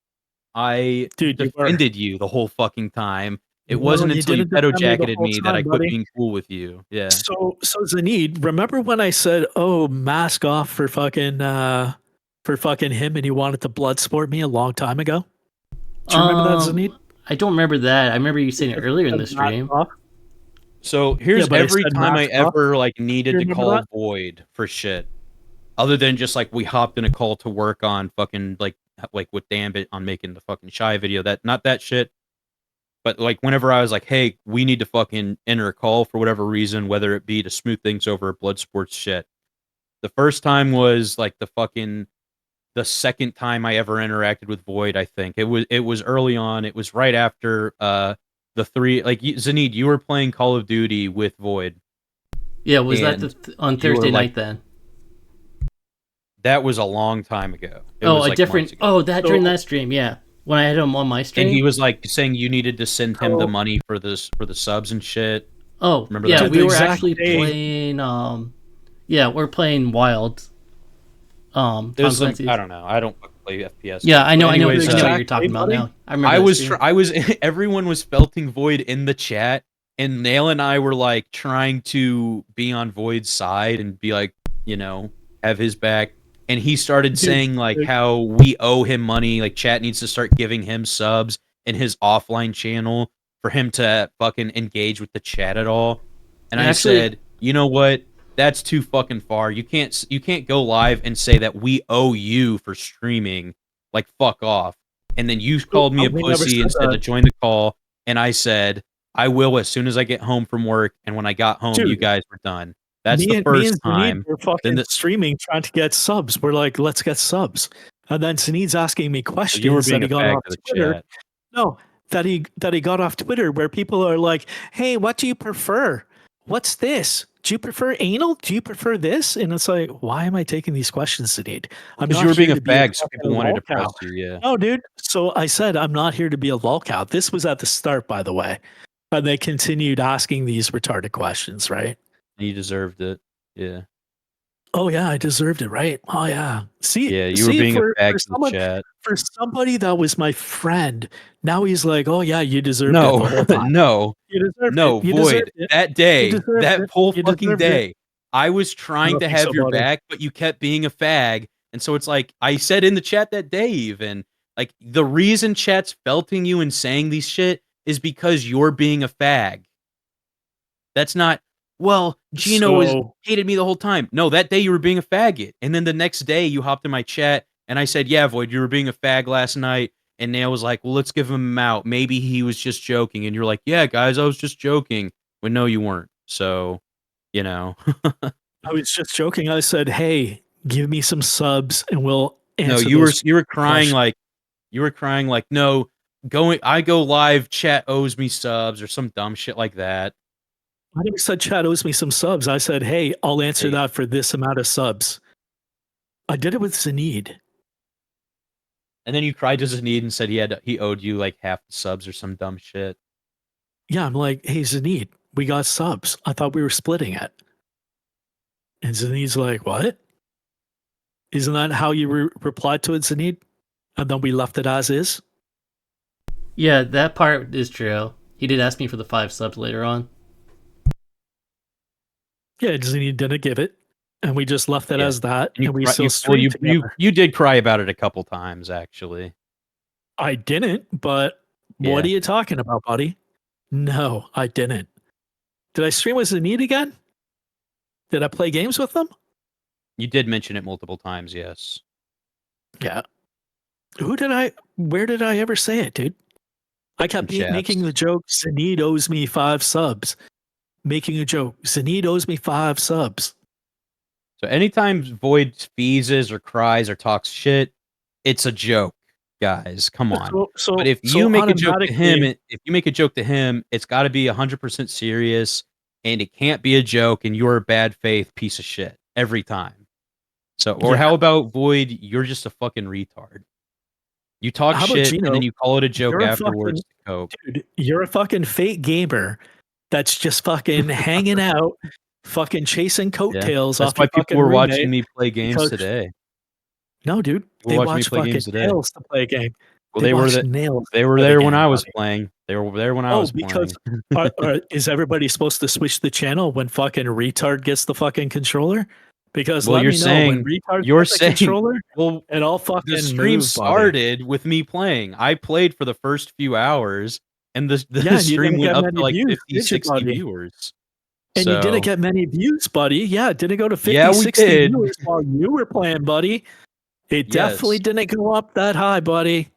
I defended you the whole fucking time. It wasn't until you pedo jacketed me that I quit being cool with you. Yeah. So Zaneed, remember when I said, "Oh, mask off for fucking him," and he wanted to blood sport me a long time ago? Do you remember that, Zaneed? I don't remember that. I remember you saying it earlier in the stream. So here's every time I ever like needed to call Void for shit, other than just like we hopped in a call to work on fucking like with Dambit on making the fucking Shy video. Not that shit. But like whenever I was like, hey, we need to fucking enter a call for whatever reason, whether it be to smooth things over or blood sports shit. The first time was like the second time I ever interacted with Void, I think. It was early on. It was right after the three, like Zaneed, you were playing Call of Duty with Void. Yeah, was that on Thursday night then? That was a long time ago. During that stream, yeah. When I had him on my stream, and he was like saying you needed to send him the money for the subs and shit. Oh, remember that? Yeah, we were actually playing. We're playing Wild. I don't know. I don't play FPS. Yeah, I know. Anyways, I know what you're talking about now. I remember. Everyone was felting Void in the chat, and Nail and I were like trying to be on Void's side and be like, have his back. And he started saying like how we owe him money, like chat needs to start giving him subs in his offline channel for him to fucking engage with the chat at all. And I said, you know what? That's too fucking far. You can't go live and say that we owe you for streaming. Like fuck off. And then you called me a pussy and said to join the call. And I said, I will as soon as I get home from work. And when I got home, you guys were done. That's the first time. We're fucking streaming, trying to get subs. We're like, let's get subs. And then Zaneed's asking me questions that he got off Twitter. No, that he got off Twitter, where people are like, hey, what do you prefer? What's this? Do you prefer anal? Do you prefer this? And it's like, why am I taking these questions, Zaneed? Because you were being a fag, so people wanted to press you, yeah. No, dude. So I said, I'm not here to be a lolcow. This was at the start, by the way. And they continued asking these retarded questions, right? You deserved it. Yeah. Oh yeah, I deserved it, right? Oh yeah. See, yeah, you were being a fag to the chat. For somebody that was my friend, now he's like, "Oh yeah, you deserved it." The whole time. No, Void. That day, that whole fucking day, I was trying to have your back, but you kept being a fag, and so it's like I said in the chat that day, even Like, the reason chat's felting you and saying these shit is because you're being a fag. That's not, well, Gino hated me the whole time. No, that day you were being a faggot. And then the next day you hopped in my chat and I said, yeah, Void, you were being a fag last night. And Nail was like, well, let's give him out. Maybe he was just joking. And you're like, yeah, guys, I was just joking. When no, you weren't. So, you know. I was just joking. I said, hey, give me some subs and we'll answer. No, you were crying like, no, I go live, chat owes me subs or some dumb shit like that. I never said chat owes me some subs. I said, hey, I'll answer that for this amount of subs. I did it with Zaneed. And then you cried to Zaneed and said he owed you like half the subs or some dumb shit. Yeah, I'm like, hey, Zaneed, we got subs. I thought we were splitting it. And Zaneed's like, what? Isn't that how you replied to it, Zaneed? And then we left it as is? Yeah, that part is true. He did ask me for the 5 subs later on. Yeah, Zaneed didn't give it. And we just left it as that. And we still streamed together. You did cry about it a couple times, actually. I didn't, but what are you talking about, buddy? No, I didn't. Did I stream with Zaneed again? Did I play games with them? You did mention it multiple times, yes. Yeah. Where did I ever say it, dude? I kept making the joke, Zaneed owes me 5 subs. Making a joke, Zaneed owes me 5 subs. So anytime Void feezes or cries or talks shit, it's a joke, guys. Come on. But if you make a joke to him, it's got to be 100% serious, and it can't be a joke, and you're a bad faith piece of shit every time. So, or how about Void? You're just a fucking retard. You talk shit Gino, and then you call it a joke afterwards. Dude, you're a fucking fake gamer that's just fucking hanging out, fucking chasing coattails. That's why people were watching me play games today. No, dude, they watched fucking Nails to play a game. Well, they were there when I was playing. They were there when I was playing. Is everybody supposed to switch the channel when fucking retard gets the fucking controller? Because you're saying controller, well, it all fucking the stream started with me playing. I played for the first few hours, and the stream went up to like 50, 60 viewers. And you didn't get many views, buddy. Yeah, it didn't go to 50, 60 viewers while you were playing, buddy. It definitely didn't go up that high, buddy.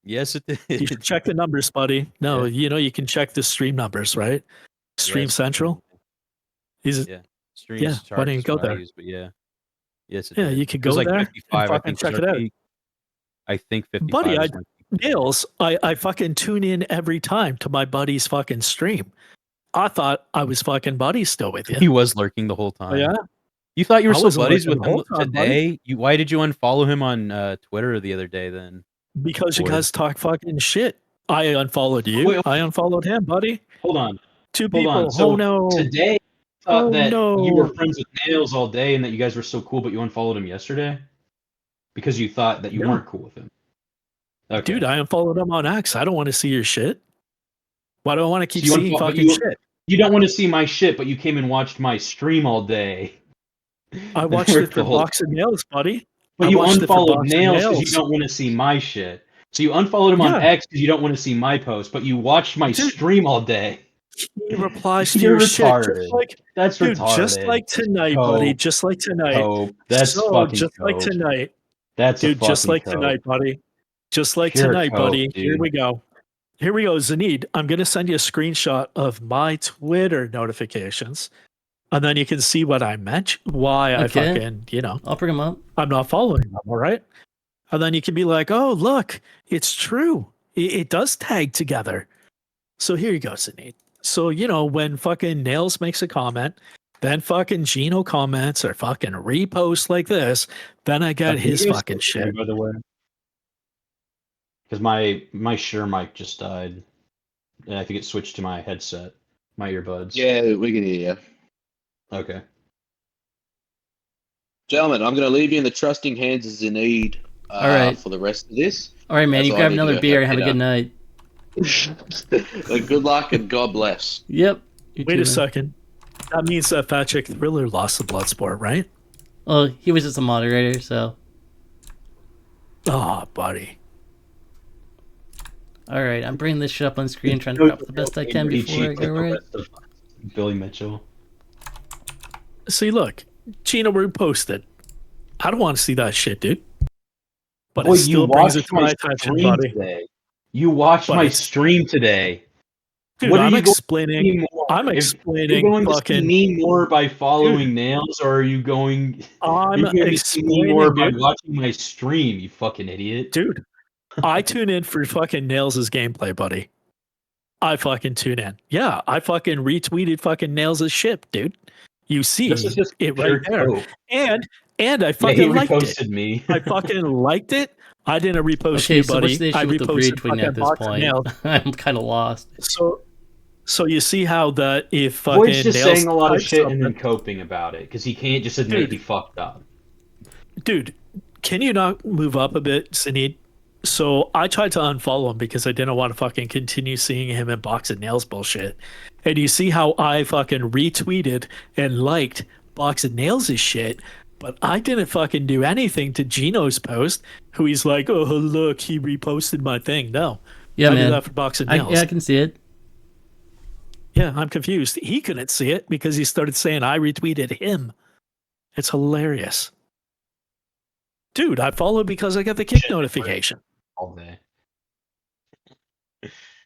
Yes, it did. You should check the numbers, buddy. No, you can check the stream numbers, right? Stream Central. Streams why don't you go there? But yes, you could go there 55, and fucking check it out. I think 55. Buddy, Nails, I fucking tune in every time to my buddy's fucking stream. I thought I was fucking buddies still with you. He was lurking the whole time. Oh, yeah. You thought you were still buddies with him today? Why did you unfollow him on Twitter the other day then? Because you guys talk fucking shit. I unfollowed you. Wait, I unfollowed him, buddy. Hold on. Two people. So no. Today, thought that you were friends with Nails all day and that you guys were so cool, but you unfollowed him yesterday because you thought that you weren't cool with him. Okay. Dude, I unfollowed him on X. I don't want to see your shit. Why do I want to keep seeing fucking shit? You don't want to see my shit, but you came and watched my stream all day. I watched it for Box and Nails, buddy. But you unfollowed Nails because you don't want to see my shit. So you unfollowed him on X because you don't want to see my post, but you watched my stream all day. He replies to your shit. That's retarded. Just like tonight, buddy. Just like tonight. That's fucking just like tonight. That's just like tonight, buddy. Just like tonight, buddy. Here we go. Here we go, Zaneed. I'm going to send you a screenshot of my Twitter notifications, and then you can see what I meant, why I fucking, I'll bring them up. I'm not following them, all right? And then you can be like, oh, look, it's true. It does tag together. So here you go, Zaneed. So, when fucking Nails makes a comment, then fucking Gino comments or fucking reposts like this, then I get his fucking shit. By the way. Because my Shure mic just died. And I think it switched to my headset, my earbuds. Yeah, we can hear you. Okay. Gentlemen, I'm going to leave you in the trusting hands of Zaneed for the rest of this. All right, man. You grab another beer and have a good night. Good luck and God bless. Yep. Wait a second. That means that Fat Chick Thriller lost the Bloodsport, right? Well, he was just a moderator, so. Oh, buddy. All right, I'm bringing this shit up on screen, trying to crop the best I can before I go right. Billy Mitchell. See, look, Gino reposted. I don't want to see that shit, dude. But Boy, it still brings it to my attention, buddy. Today. You watched my stream today. Dude, what I'm are you explaining. I'm explaining. Are you going fucking, to see me more by following Nails, or are you going? I'm to see me more by watching my stream? You fucking idiot, dude. I tune in for fucking Nails' gameplay, buddy. I fucking tune in. Yeah, I fucking retweeted fucking Nails' ship, dude. You see it right there. And I fucking liked it. Me. I fucking liked it. I didn't repost you, buddy. What's the issue with the retweeting at this point? I'm kind of lost. So you see how that if fucking Boyd's just Nails saying a lot of shit and then coping about it because he can't just admit he fucked up. Dude, can you not move up a bit, Zaneed? So I tried to unfollow him because I didn't want to fucking continue seeing him in Box and Nails bullshit. And you see how I fucking retweeted and liked Box and Nails' shit, but I didn't fucking do anything to Gino's post, who he's like, oh, look, he reposted my thing. No. Yeah, I man. did that for Box and Nails. Yeah, I can see it. Yeah, I'm confused. He couldn't see it because he started saying I retweeted him. It's hilarious. Dude, I followed because I got the kick notification. All day.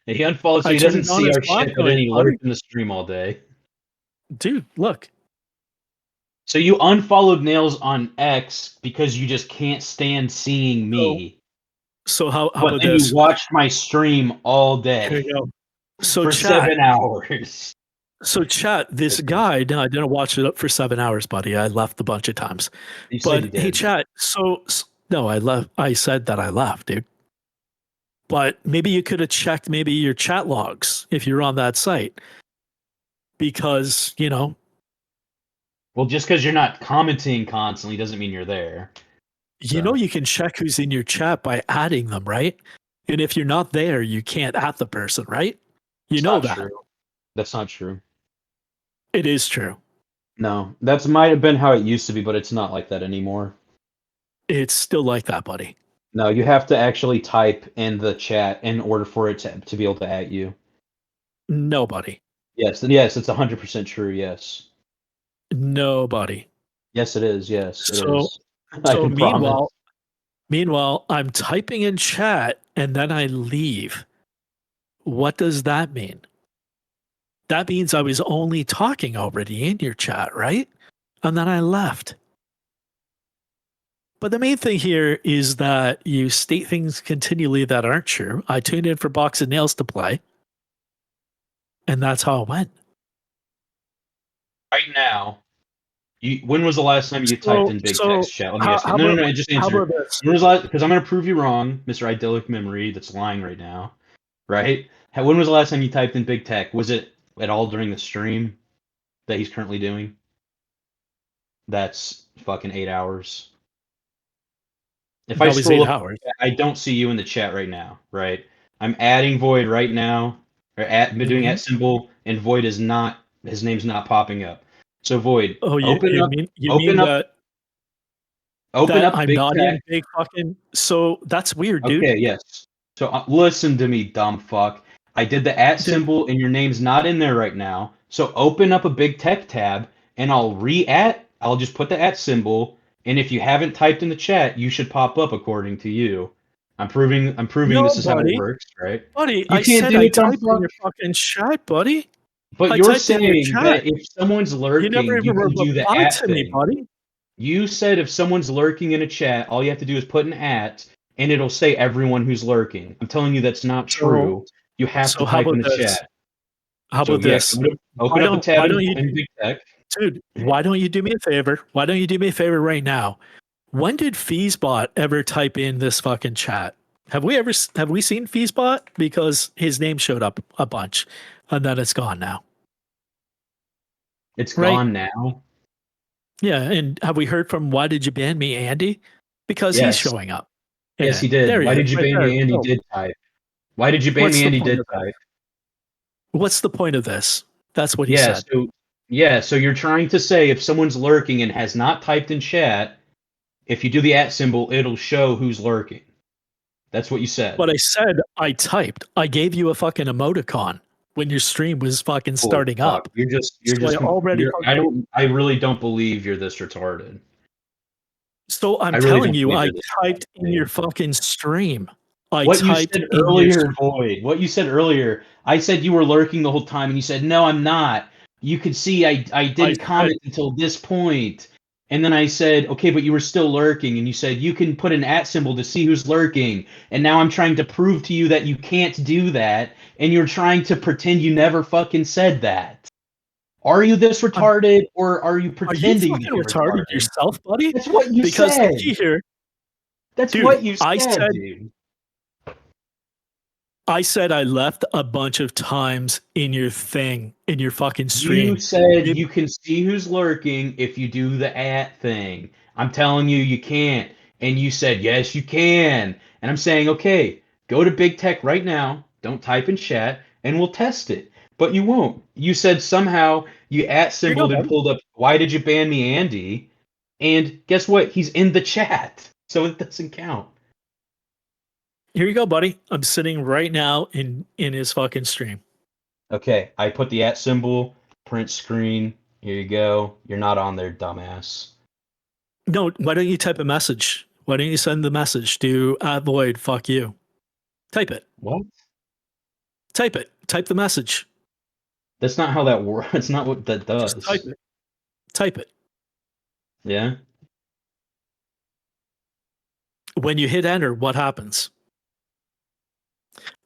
He unfollowed so he doesn't see our shit, but then he lurked in the stream all day. Dude, look. So you unfollowed Nails on X because you just can't stand seeing me. So how about then this? You watched my stream all day. Here you go. So for chat, 7 hours. So chat, this guy, no, I didn't watch it up for 7 hours, buddy. I left a bunch of times. But hey, chat, no, I left. I said that I left, dude. But maybe you could have checked maybe your chat logs if you're on that site. Because, Well, just because you're not commenting constantly doesn't mean you're there. You know you can check who's in your chat by adding them, right? And if you're not there, you can't add the person, right? You know that. True. That's not true. It is true. No, that might have been how it used to be, but it's not like that anymore. It's still like that, buddy. No, you have to actually type in the chat in order for it to be able to add you. Nobody. Yes, it's 100% true, yes. Nobody. Yes, it is, yes. So meanwhile, I'm typing in chat and then I leave. What does that mean? That means I was only talking already in your chat, right? And then I left. But the main thing here is that you state things continually that aren't true. I tuned in for Box and Nails to play. And that's how it went. Right now, when was the last time you typed in big text chat? Let me ask you. No, just answer. Because I'm going to prove you wrong, Mr. Idyllic Memory that's lying right now. Right? When was the last time you typed in big tech? Was it at all during the stream that he's currently doing? That's fucking 8 hours. If I scroll up, I don't see you in the chat right now, right? I'm adding Void right now, or doing at symbol, and Void is not, his name's not popping up. So Void, open up I'm not in big fucking. So that's weird, dude. Okay, yes. So listen to me, dumb fuck. I did the at symbol, and your name's not in there right now. So open up a big tech tab, and I'll I'll just put the at symbol. And if you haven't typed in the chat, you should pop up according to you. I'm proving this is how it works, right? Buddy, I said I typed in your fucking chat, buddy. But you're saying that if someone's lurking, you can do the at thing. Buddy. You said if someone's lurking in a chat, all you have to do is put an at, and it'll say everyone who's lurking. I'm telling you that's not true. You have to type in the chat. How about this? Open up a tab in Big Tech. Dude, why don't you do me a favor? Why don't you do me a favor right now? When did Feesbot ever type in this fucking chat? Have we seen Feesbot? Because his name showed up a bunch, and then it's gone now. It's gone now? Yeah, and have we heard from Why Did You Ban Me, Andy? Because he's showing up. Yes, he did. Why Did You Ban Me, Andy did type. Why Did You Ban Me, Andy did type. What's the point of this? That's what he said. So you're trying to say if someone's lurking and has not typed in chat, if you do the at symbol, it'll show who's lurking. That's what you said. But I said I typed. I gave you a fucking emoticon when your stream was fucking starting up. You're just I really don't believe you're this retarded. So I'm telling you, I typed in your fucking stream. What you said earlier, Void. What you said earlier. I said you were lurking the whole time, and you said, no, I'm not. You could see I didn't comment until this point. And then I said, okay, but you were still lurking. And you said, you can put an @ symbol to see who's lurking. And now I'm trying to prove to you that you can't do that. And you're trying to pretend you never fucking said that. Are you this retarded, or are you pretending to be retarded yourself, buddy? That's what you said. Here, that's what you said, dude. I said I left a bunch of times in your thing, in your fucking stream. You said you can see who's lurking if you do the @ thing. I'm telling you, you can't. And you said, yes, you can. And I'm saying, okay, go to Big Tech right now. Don't type in chat, and we'll test it. But you won't. You said somehow you @ symboled and pulled up, why did you ban me, Andy? And guess what? He's in the chat. So it doesn't count. Here you go, buddy. I'm sitting right now in his fucking stream. Okay, I put the @ symbol, print screen. Here you go. You're not on there, dumbass. No, why don't you type a message? Why don't you send the message to @void, fuck you? Type it. What? Type it. Type the message. That's not how that works. That's not what that does. Just type it. Type it. Yeah? When you hit enter, what happens?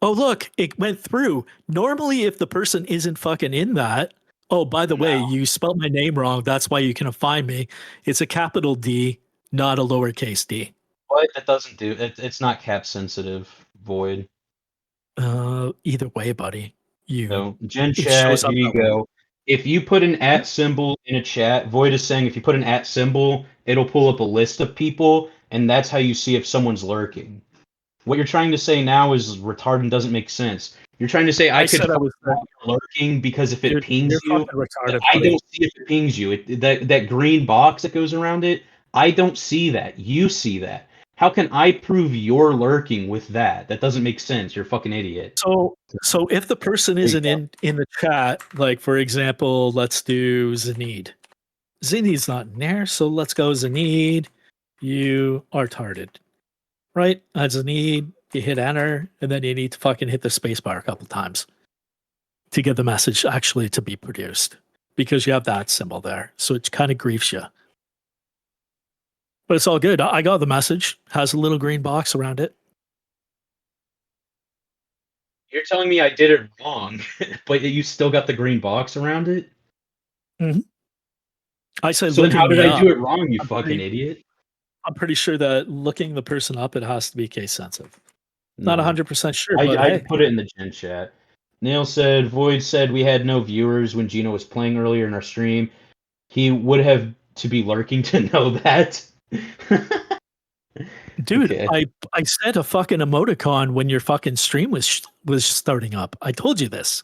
Oh, look, it went through. Normally, if the person isn't fucking in that, oh, by the way, you spelled my name wrong. That's why you can't find me. It's a capital D, not a lowercase d. What? That doesn't do it. It's not cap sensitive, Void. Either way, buddy. Gen chat, here you go. If you put an @ symbol in a chat, Void is saying if you put an @ symbol, it'll pull up a list of people, and that's how you see if someone's lurking. What you're trying to say now is retarded and doesn't make sense. You're trying to say I could I was lurking because if it pings you, I don't see if it pings you. That green box that goes around it, I don't see that. You see that. How can I prove you're lurking with that? That doesn't make sense. You're a fucking idiot. So if the person isn't in the chat, like for example, let's do Zaneed. Zaneed's not in there, so let's go Zaneed. You are retarded. Right? As a need, you hit enter, and then you need to fucking hit the spacebar a couple times to get the message actually to be produced, because you have that symbol there. So it kind of griefs you. But it's all good. I got the message. Has a little green box around it. You're telling me I did it wrong, but you still got the green box around it? Mm-hmm. I said, so then how did I do it wrong, you fucking idiot? I'm pretty sure that looking the person up, it has to be case sensitive. Not 100% sure. I put it in the gen chat. Neil said, Void said we had no viewers when Gino was playing earlier in our stream. He would have to be lurking to know that. Dude, okay. I sent a fucking emoticon when your fucking stream was starting up. I told you this.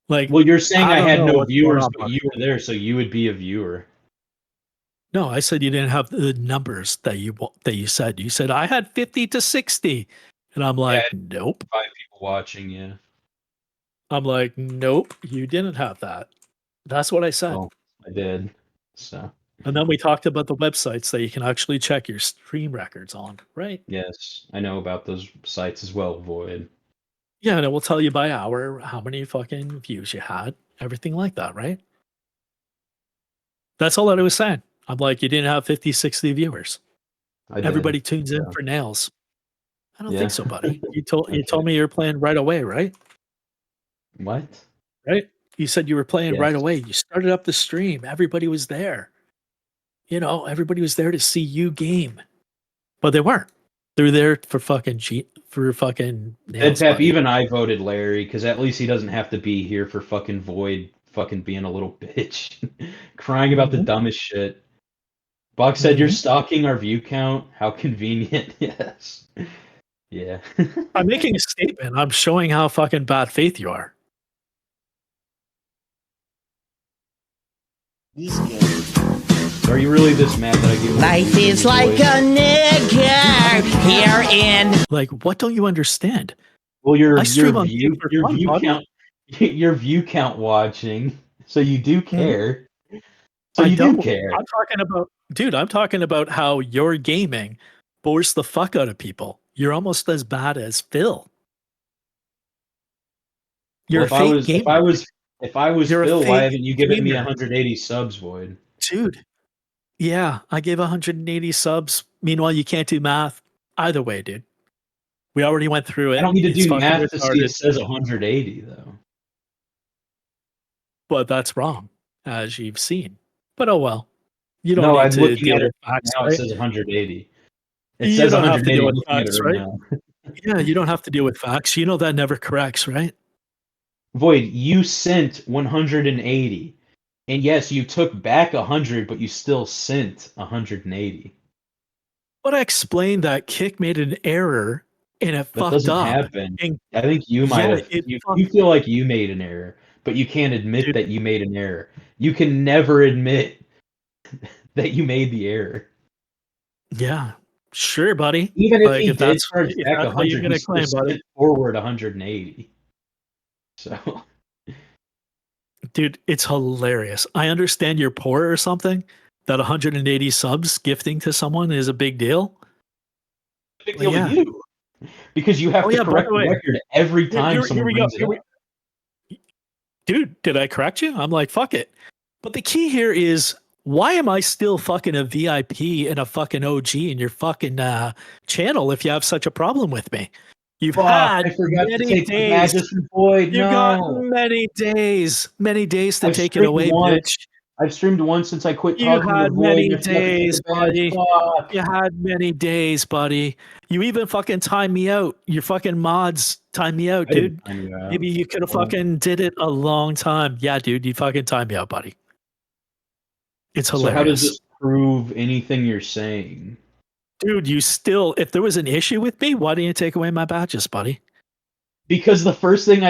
Like, well, you're saying I had no viewers, but you were there, so you would be a viewer. No, I said you didn't have the numbers that you said. You said I had 50 to 60. And I'm like, nope. 5 people watching, yeah. I'm like, nope, you didn't have that. That's what I said. Oh, I did. So. And then we talked about the websites that you can actually check your stream records on, right? Yes, I know about those sites as well, Void. Yeah, and it will tell you by hour how many fucking views you had, everything like that, right? That's all that I was saying. I'm like, you didn't have 50, 60 viewers. Everybody tunes in for nails. I don't think so, buddy. You told me you were playing right away, right? What? Right? You said you were playing right away. You started up the stream. Everybody was there. You know, everybody was there to see you game. But they weren't. They were there for fucking nails, even I voted Larry, because at least he doesn't have to be here for fucking Void fucking being a little bitch. Crying about the dumbest shit. Buck said, you're stalking our view count? How convenient. Yes. Yeah. I'm making a statement. I'm showing how fucking bad faith you are. Are you really this mad that I give Life is like a nigger here in. Like, what don't you understand? Well, your stream on view YouTube for fun, view buddy. count your view count watching, so you do care. So I you don't. do care. I'm talking about, dude. I'm talking about how your gaming bores the fuck out of people. You're almost as bad as Phil. You're Well, a fake gamer. if I was You're a Phil, why fake haven't you given me gamer. 180 subs, Void? Dude. Yeah, I gave 180 subs. Meanwhile, you can't do math. Either way, dude. We already went through it. I don't need to It's do fucking math to see retarded. it says 180 though. But that's wrong, as you've seen. But oh well. You don't No, need I'm to looking deal at with it facts, now. right? It says 180. It You says don't have to 180. deal with Looking at it facts, right right? now. Yeah, you don't have to deal with facts. You know that never corrects, right? Void, you sent 180. And yes, you took back 100, but you still sent 180. But I explained that Kick made an error and it That fucked doesn't up. happen. And I think you might yeah, have. it You fucked. feel like you made an error, but you can't admit Dude. that you made an error. You can never admit that you made the error. Yeah, sure, buddy. Even if Like, he if did that's charge if back that's what you're 100, gonna he still claim, buddy. sent forward 180. So, Dude, it's hilarious. I understand you're poor or something. That 180 subs gifting to someone is a big deal. big deal Yeah. to you. Because you have Oh, to yeah, by correct the the way. record every Yeah, time here someone we go. brings it up. Dude, did I correct you? I'm like, fuck it. But the key here is, why am I still fucking a VIP and a fucking OG in your fucking channel if you have such a problem with me? You've Fuck, had I forgot to many take the days. badges from Void. You've got No. many days to I've take it streamed away, once. bitch. I've streamed once since I quit You talking to had Void. many And I forgot to take days, the badge. buddy. Fuck. You had many days, buddy. You even fucking timed me out. Your fucking mods timed me out, I didn't dude. time you out. Maybe you could have fucking did it a long time. Yeah, dude, you fucking timed me out, buddy. It's So how does hilarious. this prove anything you're saying? Dude, you still, if there was an issue with me, why didn't you take away my badges, buddy? Because the first thing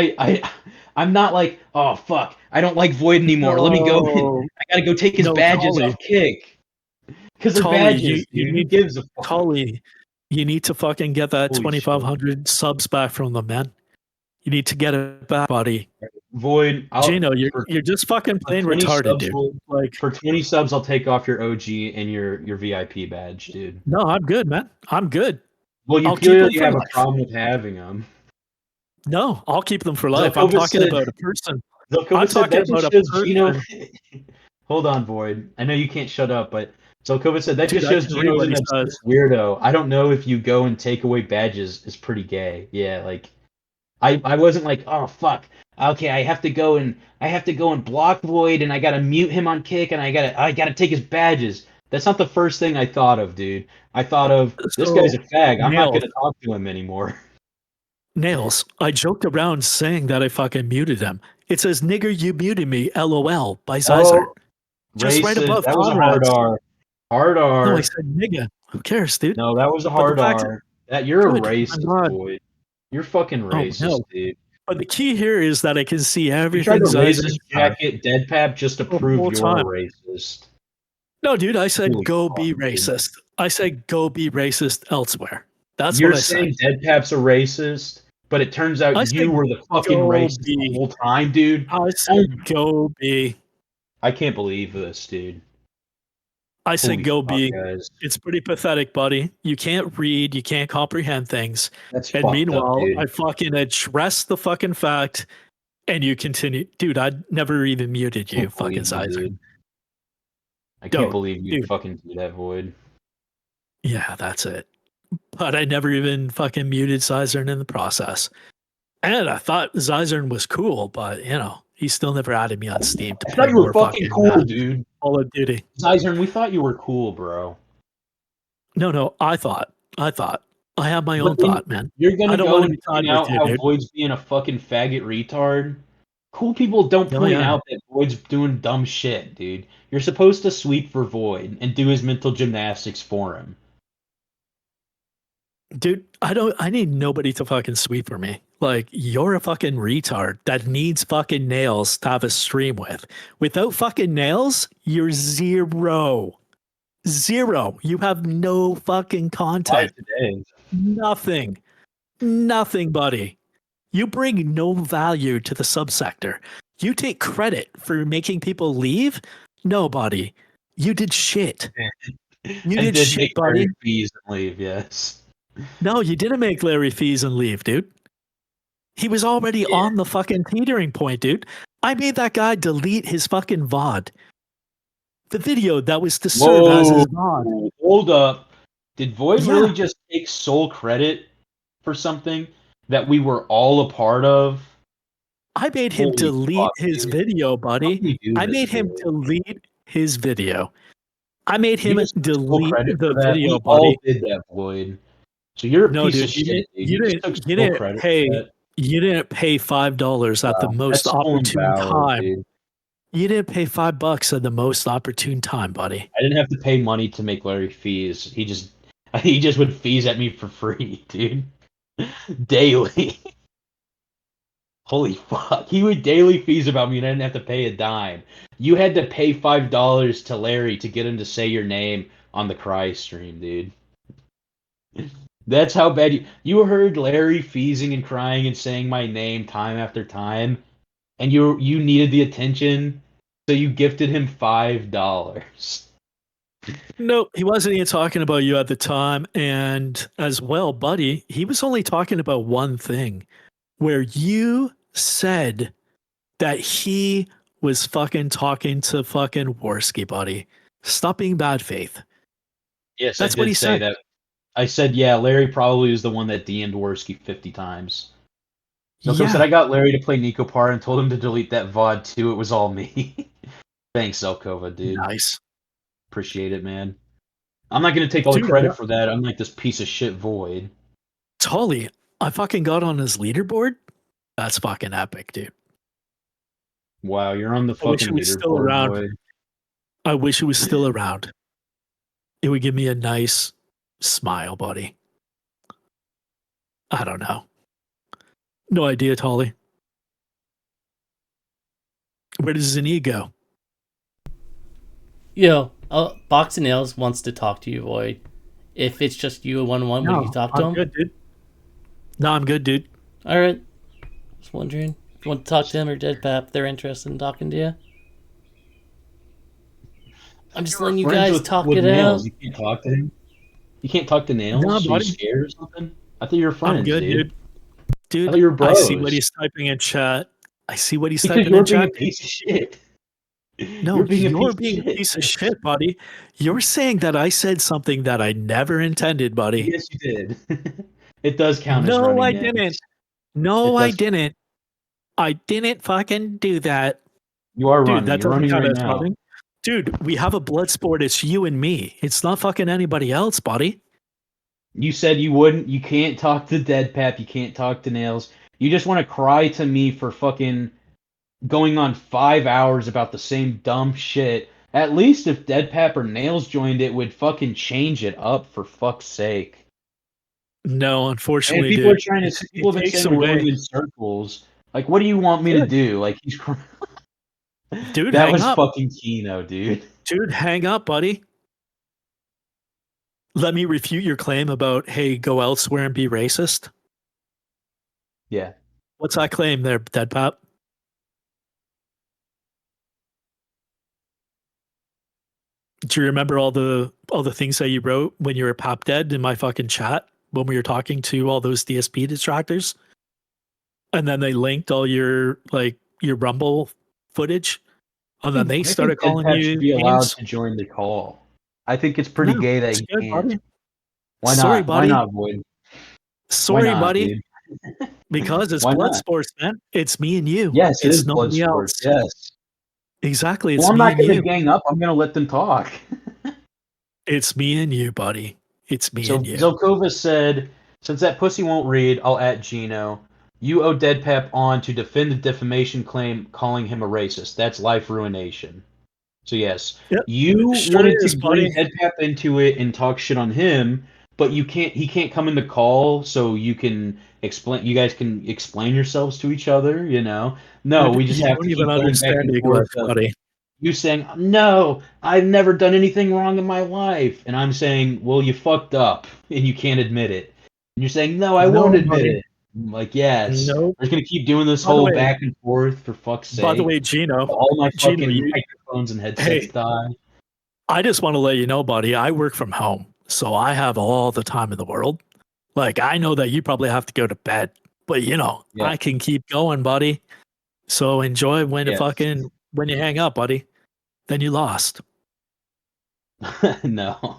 I'm not like, oh fuck, I don't like Void anymore. Let me go. No. I gotta go take his No, badges Tully. off Kick. Because they're Tully, badges, you dude. need- Who gives a fuck? Tully, you need to fucking get that Holy 2,500 subs back from them, man. You need to get it back, buddy. Void, Gino, you're just fucking plain 20 retarded, subs, dude. Void, Like, for 20 subs, I'll take off your OG and your VIP badge, dude. no, I'm good, man. I'm good. Well, you I'll keep clearly them for have a life. problem with having them. No, I'll keep them for life. I'm Zelkova talking said- about a person. Zelkova I'm said talking that about just a shows Gino. person. Hold on, Void. I know you can't shut up, but Zelkova said that Dude, just I shows can read Gino's what an he obsessed weirdo. I don't know if you go and take away badges is pretty gay. Yeah, like I wasn't like, oh fuck. Okay, I have to go and block Void and I gotta mute him on Kick and I gotta take his badges. That's not the first thing I thought of, dude. I thought of this So, guy's a fag. I'm not Nails. gonna talk to him anymore. Nails, I joked around saying that I fucking muted him. It says, nigger, you muted me, LOL, by Zizer. Just right racist. above That was a hard Conrad's. R. Hard R. No, I said nigga. Who cares, dude? No, that was a But hard the fact R. That you're a Good, my racist, God. Void. You're fucking racist, no. dude. But the key here is that I can see You everything tried to raise Zizer his done. jacket, Deadpap, just to The prove whole you're time. a racist. No, dude, I said Holy go fuck, be dude. racist. I said go be racist elsewhere. That's You're what I said. saying Deadpap's a racist, but it turns out I you said were the fucking go racist be. the whole time, dude. I said go be. I can't believe this, dude. I said Holy go fuck, be. guys. It's pretty pathetic, buddy. You can't read, you can't comprehend things. That's And fucked meanwhile, up, dude. I fucking addressed the fucking fact and you continue. Dude, I never even muted you, Can't fucking believe you, Zizer. dude. I Don't, can't believe you dude. fucking do that, Void. Yeah, that's it. But I never even fucking muted Zizern in the process. And I thought Zizern was cool, but you know, he still never added me on Steam to I play thought you were more fucking cool, dude. Call of Duty. Zizern, we thought you were cool, bro. No, I thought. I have my own But then thought, man. You're gonna I don't go wanna and be point tied out with you, how dude. Void's being a fucking faggot retard. Cool people don't Oh, point yeah. out that Void's doing dumb shit, dude. You're supposed to sweep for Void and do his mental gymnastics for him. Dude, I need nobody to fucking sweep for me. Like, you're a fucking retard that needs fucking nails to have a stream with. Without fucking nails, you're zero. Zero. You have no fucking content. Today. Nothing. Nothing, buddy. You bring no value to the subsector. You take credit for making people leave? No, buddy. You did shit. You did shit, buddy. Larry Fees and leave, yes. No, you didn't make Larry Fees and leave, dude. He was already on the fucking teetering point, dude. I made that guy delete his fucking VOD. The video that was to serve as his VOD. Hold up. Did Void really just take sole credit for something that we were all a part of? I made him delete his video, buddy. I made him delete his video. I made him delete the video, buddy. All did that, Void. So you're a piece of shit. You didn't pay $5 at the most opportune time. Dude. You didn't pay $5 at the most opportune time, buddy. I didn't have to pay money to make Larry Fees. He just would fees at me for free, dude. Daily. Holy fuck. He would daily fees about me and I didn't have to pay a dime. You had to pay $5 to Larry to get him to say your name on the Cry stream, dude. That's how bad you heard Larry feesing and crying and saying my name time after time, and you needed the attention, so you gifted him $5. Nope, he wasn't even talking about you at the time, and as well, buddy, he was only talking about one thing, where you said that he was fucking talking to fucking Worski, buddy. Stop being bad faith. Yes, that's what he said. That. I said, yeah, Larry probably was the one that DM'd Worski 50 times. So said, I got Larry to play Nico Par and told him to delete that VOD too. It was all me. Thanks, Zelkova, dude. Nice. Appreciate it, man. I'm not going to take all the credit for that. I'm like this piece of shit Void. Totally. I fucking got on his leaderboard. That's fucking epic, dude. Wow, you're on the fucking leaderboard, boy. I wish it was still around. It would give me a nice smile, buddy. I don't know. No idea, Tolly. Where does Zaneed go? Yo, Box of Nails wants to talk to you, Void. If it's just you one-on-one, will you talk to him? I'm good, dude. No, I'm good, dude. All right. Just wondering if you want to talk to him or Deadpap. They're interested in talking to you. I'm just letting you guys talk it out. You can't talk to him? You can't talk to Nails? No, so you scared or something? I thought you were friends, I'm good, dude. Dude, I thought you were bros. I see what he's typing in chat. Typing in chat. A piece of shit. No, you're being a piece of shit, buddy. You're saying that I said something that I never intended, buddy. Yes, you did. It does count as running. No, I didn't. No, I didn't. I didn't fucking do that. You are dude, running. That You're running right now. Running. Dude, we have a blood sport. It's you and me. It's not fucking anybody else, buddy. You said you wouldn't. You can't talk to Deadpap. You can't talk to Nails. You just want to cry to me for fucking going on 5 hours about the same dumb shit. At least if Deadpap or Nails joined, it would fucking change it up, for fuck's sake. No, unfortunately, and people are trying to. People have been saying we're going in circles. Like, what do you want me to do? Like, he's crying. Dude, that was fucking Kino, dude. Dude, hang up, buddy. Let me refute your claim about, hey, go elsewhere and be racist. Yeah. What's that claim there, Deadpap? Do you remember all the things that you wrote when you were pop dead in my fucking chat when we were talking to all those DSP detractors? And then they linked all your Rumble footage, and then they started calling you. Should be allowed to join the call. I think it's pretty gay that he can't. Buddy. Why not? Sorry, buddy. Why not, Void? Sorry, buddy. Because it's blood sports, man. It's me and you. Yes, it's it is blood sports. Yes. Exactly. It's well, I'm me not going to gang up. I'm going to let them talk. It's me and you, buddy. It's me and you. Zelkova said, since that pussy won't read, I'll at Gino. You owe Deadpap on to defend the defamation claim, calling him a racist. That's life ruination. So yes, you wanted to bring Deadpap into it and talk shit on him, but you can't. He can't come in the call, so you can explain. You guys can explain yourselves to each other. You know, no, we just have to keep going back and forth. buddy. You saying, no, I've never done anything wrong in my life. And I'm saying, well, you fucked up and you can't admit it. And you're saying, no, I won't admit it. I'm like, yes. Nope. We're just going to keep doing this By the whole way- back and forth for fuck's sake. By the way, Gino, all my Gino, fucking microphones and headsets Hey. die. I just want to let you know, buddy, I work from home, so I have all the time in the world. Like, I know that you probably have to go to bed, but you know, Yeah. I can keep going, buddy. So enjoy when when you hang up, buddy. Then you lost. No.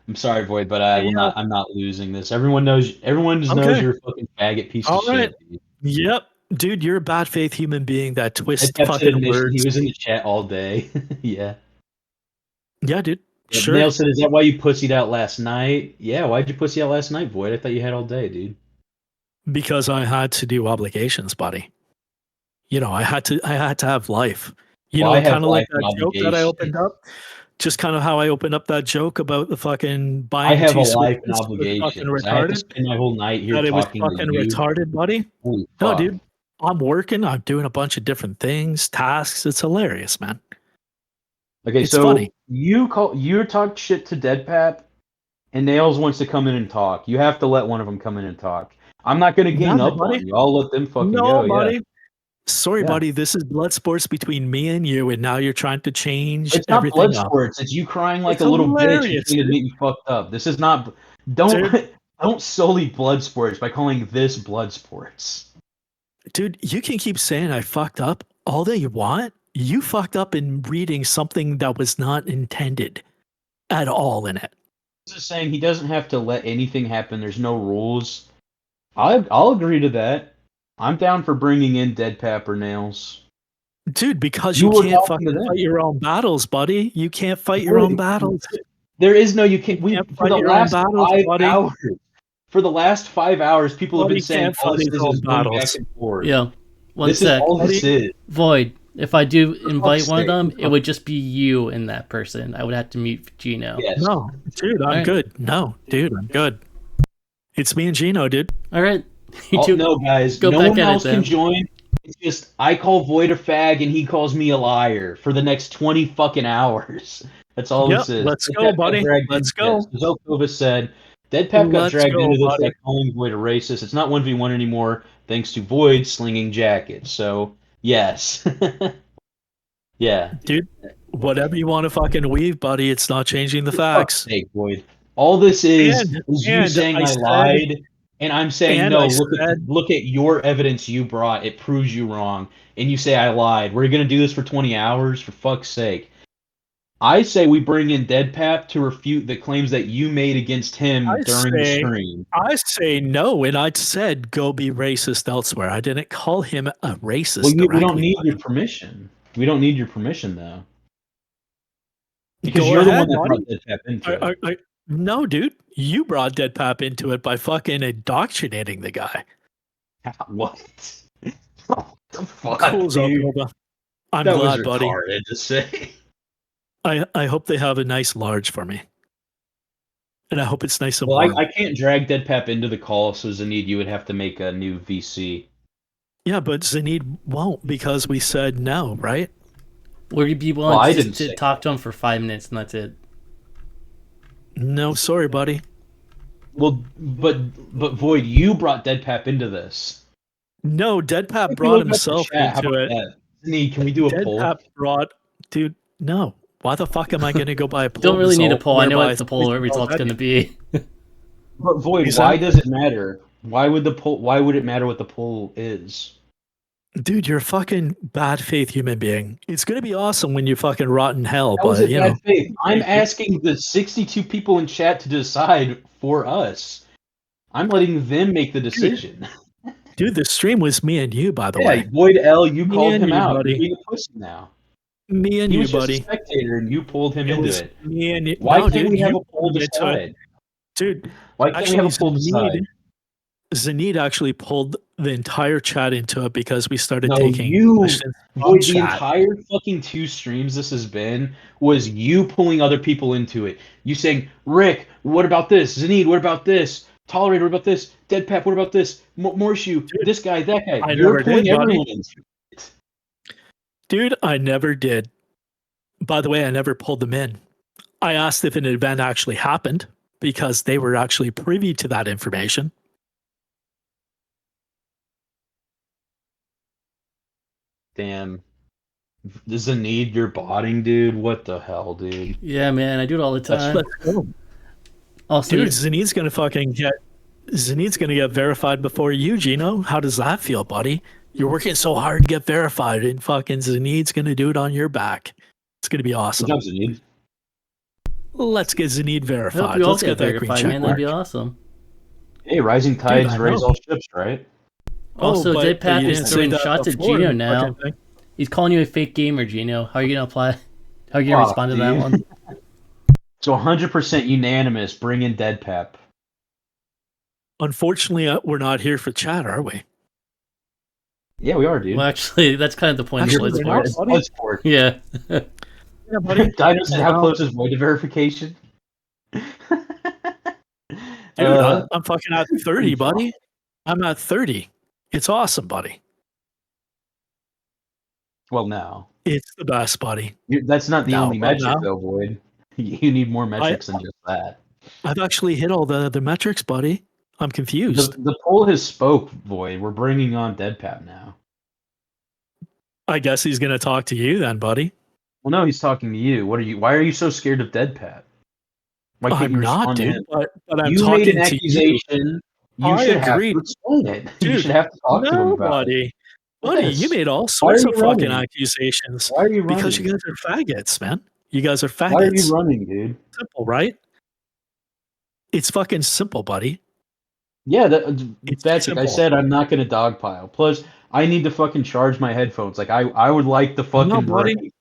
I'm sorry, Void, but I'm not losing this. Everyone knows you're a fucking faggot piece of shit. Dude. Yep. Dude, you're a bad faith human being that twists That's fucking admission. words. He was in the chat all day. Yeah. Yeah, dude. Yeah, Sure. Nail said, is that why you pussied out last night? Yeah, why'd you pussy out last night, Void? I thought you had all day, dude. Because I had to do obligations, buddy. You know, I had to have life. You Well, know, I have kind of like life that and joke that I obligations. opened up. Just kind of how I opened up that joke about the fucking I buying have a two life and Switches with fucking obligations. I have to retarded. spend my whole night here That it was talking to fucking you. retarded, buddy. Holy No, fuck. dude. I'm working. I'm doing a bunch of different things, tasks. It's hilarious, man. Okay, It's so funny. you talk shit to Deadpap, and Nails wants to come in and talk. You have to let one of them come in and talk. I'm not going to gang No, up buddy. on you. I'll let them fucking No, go. buddy. Yeah. Sorry, Yeah. buddy. This is blood sports between me and you, and now you're trying to change It's not everything blood up. sports. It's you crying like It's a little bitch and hilarious, saying to dude. admit you fucked up. This is not. Don't Dude. don't sully blood sports by calling this blood sports. Dude, you can keep saying I fucked up all that you want. You fucked up in reading something that was not intended at all in it. This is saying he doesn't have to let anything happen. There's no rules. I'll agree to that. I'm down for bringing in Deadpap or Nails. Dude, because You you were can't talking fucking to them. fight your own battles, buddy. You can't fight your own battles. There is no you can't. can't For fight the your own last battles, 5 buddy. hours. For the last 5 hours, people have Buddy been saying can't all fight this his is own going back battles. and forth. Yeah. One This sec. is all this is. Void. If I do invite one of sake. them, it would just be you and that person. I would have to mute Gino. Yes. No, dude, I'm Alright. good. No, dude, I'm good. It's me and Gino, dude. All right. You Oh, two no, guys. go No back one at it else can then. join. It's just I call Void a fag and he calls me a liar for the next 20 fucking hours. That's all Yep, this is. let's Deadpap go, got buddy. dragged Let's into go. this. Zokova said, Deadpap got Let's dragged go, into this buddy. by calling Void a racist. It's not 1v1 anymore thanks to Void slinging jackets. So, yes. Yeah. Dude, whatever you want to fucking weave, buddy, it's not changing the For fuck's facts. sake, Void. All this is you and saying I I said- lied, and I'm saying and no. I Look said- look at your evidence you brought. It proves you wrong, and you say I lied. We're gonna do this for 20 hours, for fuck's sake. I say we bring in Deadpap to refute the claims that you made against him during the stream. I say no, and I said go be racist elsewhere. I didn't call him a racist. Well, we don't directly, need buddy. your permission. We don't need your permission though, because Go you're the ahead, one that buddy. brought Deadpap into it. No, dude, you brought Deadpap into it by fucking indoctrinating the guy. What? What the fuck, Cool, dude? Zokova. I'm That glad, was buddy. retarded to say. I hope they have a nice large for me. And I hope it's nice and Well, warm. I can't drag Deadpap into the call, so Zaneed, you would have to make a new VC. Yeah, but Zaneed won't because we said no, right? Would you be willing Well, I to, didn't to say talk to him for 5 minutes and that's it? No, sorry, buddy. Well, but Void, you brought Deadpap into this. No, Deadpap If you brought look at the himself chat, how into about it. that? Zaneed, can we do a poll? Deadpap brought, dude. No, why the fuck am I going to go buy a poll? Don't really need a result poll. I know whereby what the poll result's going to be. But Void, Is why that- does it matter? Why would the poll? Why would it matter what the poll is? Dude, you're a fucking bad faith human being. It's going to be awesome when you fucking rot in hell, That was but a you bad know. faith. I'm asking the 62 people in chat to decide for us. I'm letting them make the decision. Dude, the stream was me and you, by the Yeah, way. Void L, you Me called and him you, out. buddy. You're being a pussy now. Me and He you, was just buddy. a spectator, and you pulled him It into was it. me and you. Why No, can't dude, we have you a poll pulled into it. decide? Dude, Why can't we have a poll decide? Zaneed actually pulled the entire chat into it because we started No, taking you. questions from Void, the chat. entire fucking 2 streams this has been was you pulling other people into it. You saying, Rick, what about this? Zaneed, what about this? Tolerator, what about this? Deadpap, what about this? Morshu, this guy, that guy. I You're never pulling did, buddy. everyone into it. Dude, I never did. By the way, I never pulled them in. I asked if an event actually happened because they were actually privy to that information. Damn. Zaneed, you're botting, dude. What the hell, dude? Yeah, man, I do it all the time. Let's go. Also, dude, Zaneed's gonna get verified before you, Gino. How does that feel, buddy? You're working so hard to get verified, and fucking Zaneed's gonna do it on your back. It's gonna be awesome. Good job, Zaneed. Let's get Zaneed verified. I hope we all Let's get get that verified, green man. That'd be awesome. Hey, rising tides raise all ships, right? Also, Deadpap is throwing shots at Gino now. Okay. He's calling you a fake gamer, Gino. How are you gonna apply? How are you gonna respond to that one? So 100% unanimous. Bring in Deadpap. Unfortunately, we're not here for chat, are we? Yeah, we are, dude. Well, actually, that's kind of the point of Bloodsport. Yeah. Yeah, buddy. Dinos and how close is void to verification? Dude, I'm fucking at 30, buddy. I'm at 30. It's awesome, buddy. Well, now. It's the best, buddy. That's not the only metric, though, Void. You need more metrics than just that. I've actually hit all the other metrics, buddy. I'm confused. The poll has spoke, Void. We're bringing on Deadpap now. I guess he's going to talk to you then, buddy. Well, no, he's talking to you. Why are you so scared of Deadpap? Why can't you respond to him? But I'm you talking made an to accusation. You should have to explain it. Dude, you should have to talk to him about it. Buddy, you made all sorts of fucking accusations. Why are you running? Because you guys are faggots, man. You guys are faggots. Why are you running, dude? Simple, right? It's fucking simple, buddy. Yeah, that's like I said, I'm not going to dogpile. Plus, I need to fucking charge my headphones. Like, I would like the fucking break.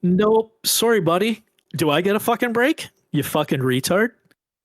Nope. Sorry, buddy. Do I get a fucking break? You fucking retard.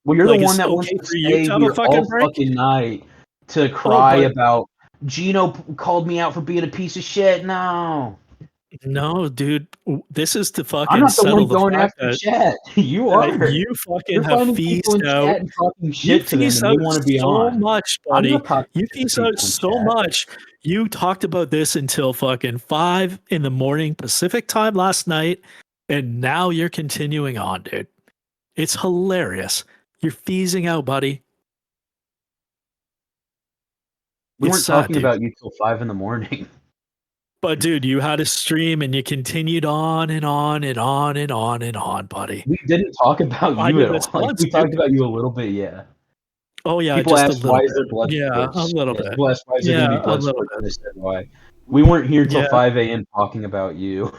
Well, you're the one that wants to stay here all fucking night to cry about Gino called me out for being a piece of shit. No, dude. This is to fucking I'm not the settle one going after chat. You are. You fucking have feasted out. You feast out so much, buddy. You feast out so much. You talked about this until fucking 5 a.m. Pacific time last night, and now you're continuing on, dude. It's hilarious. You're feasing out, buddy. We weren't talking about you till 5 a.m. But dude, you had a stream and you continued on and on and on and on and on, buddy. We didn't talk about you at all. Like, we talked about you a little bit, yeah. Oh yeah, people just asked why is there blood sports? A little bit. People asked why is there gonna be blood sports? And they said why. We weren't here till 5 a.m. talking about you.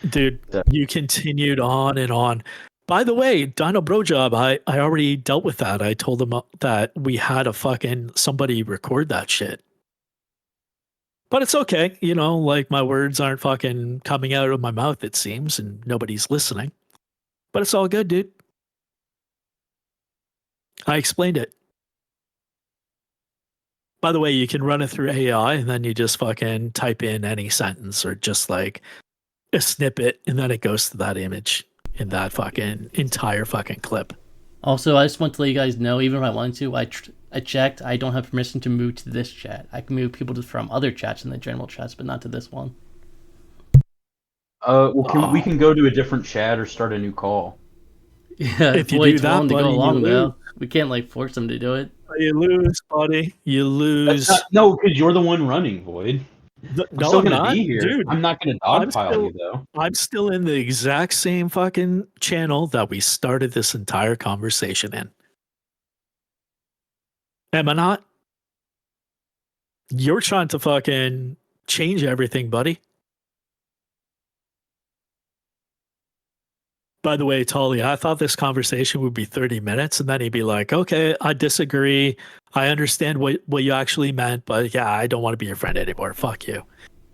Dude, you continued on and on. By the way, Dino Bro Job, I already dealt with that. I told them that we had a fucking somebody record that shit. But it's okay, you know, like my words aren't fucking coming out of my mouth, it seems, and nobody's listening. But it's all good, dude. I explained it. By the way, you can run it through AI and then you just fucking type in any sentence or just like a snippet and then it goes to that image in that fucking entire fucking clip. Also, I just want to let you guys know, even if I wanted to, I checked. I don't have permission to move to this chat. I can move people from other chats in the general chats, but not to this one. We can go to a different chat or start a new call. Yeah, if you do that, buddy, to go along though. We can't like force them to do it. You lose, buddy. You lose. No, because you're the one running, Void. I'm still gonna be here. Dude, I'm not gonna dogpile you though. I'm still in the exact same fucking channel that we started this entire conversation in. Am I not? You're trying to fucking change everything, buddy. By the way, Tully, I thought this conversation would be 30 minutes, and then he'd be like, okay, I disagree. I understand what you actually meant, but yeah, I don't want to be your friend anymore. Fuck you.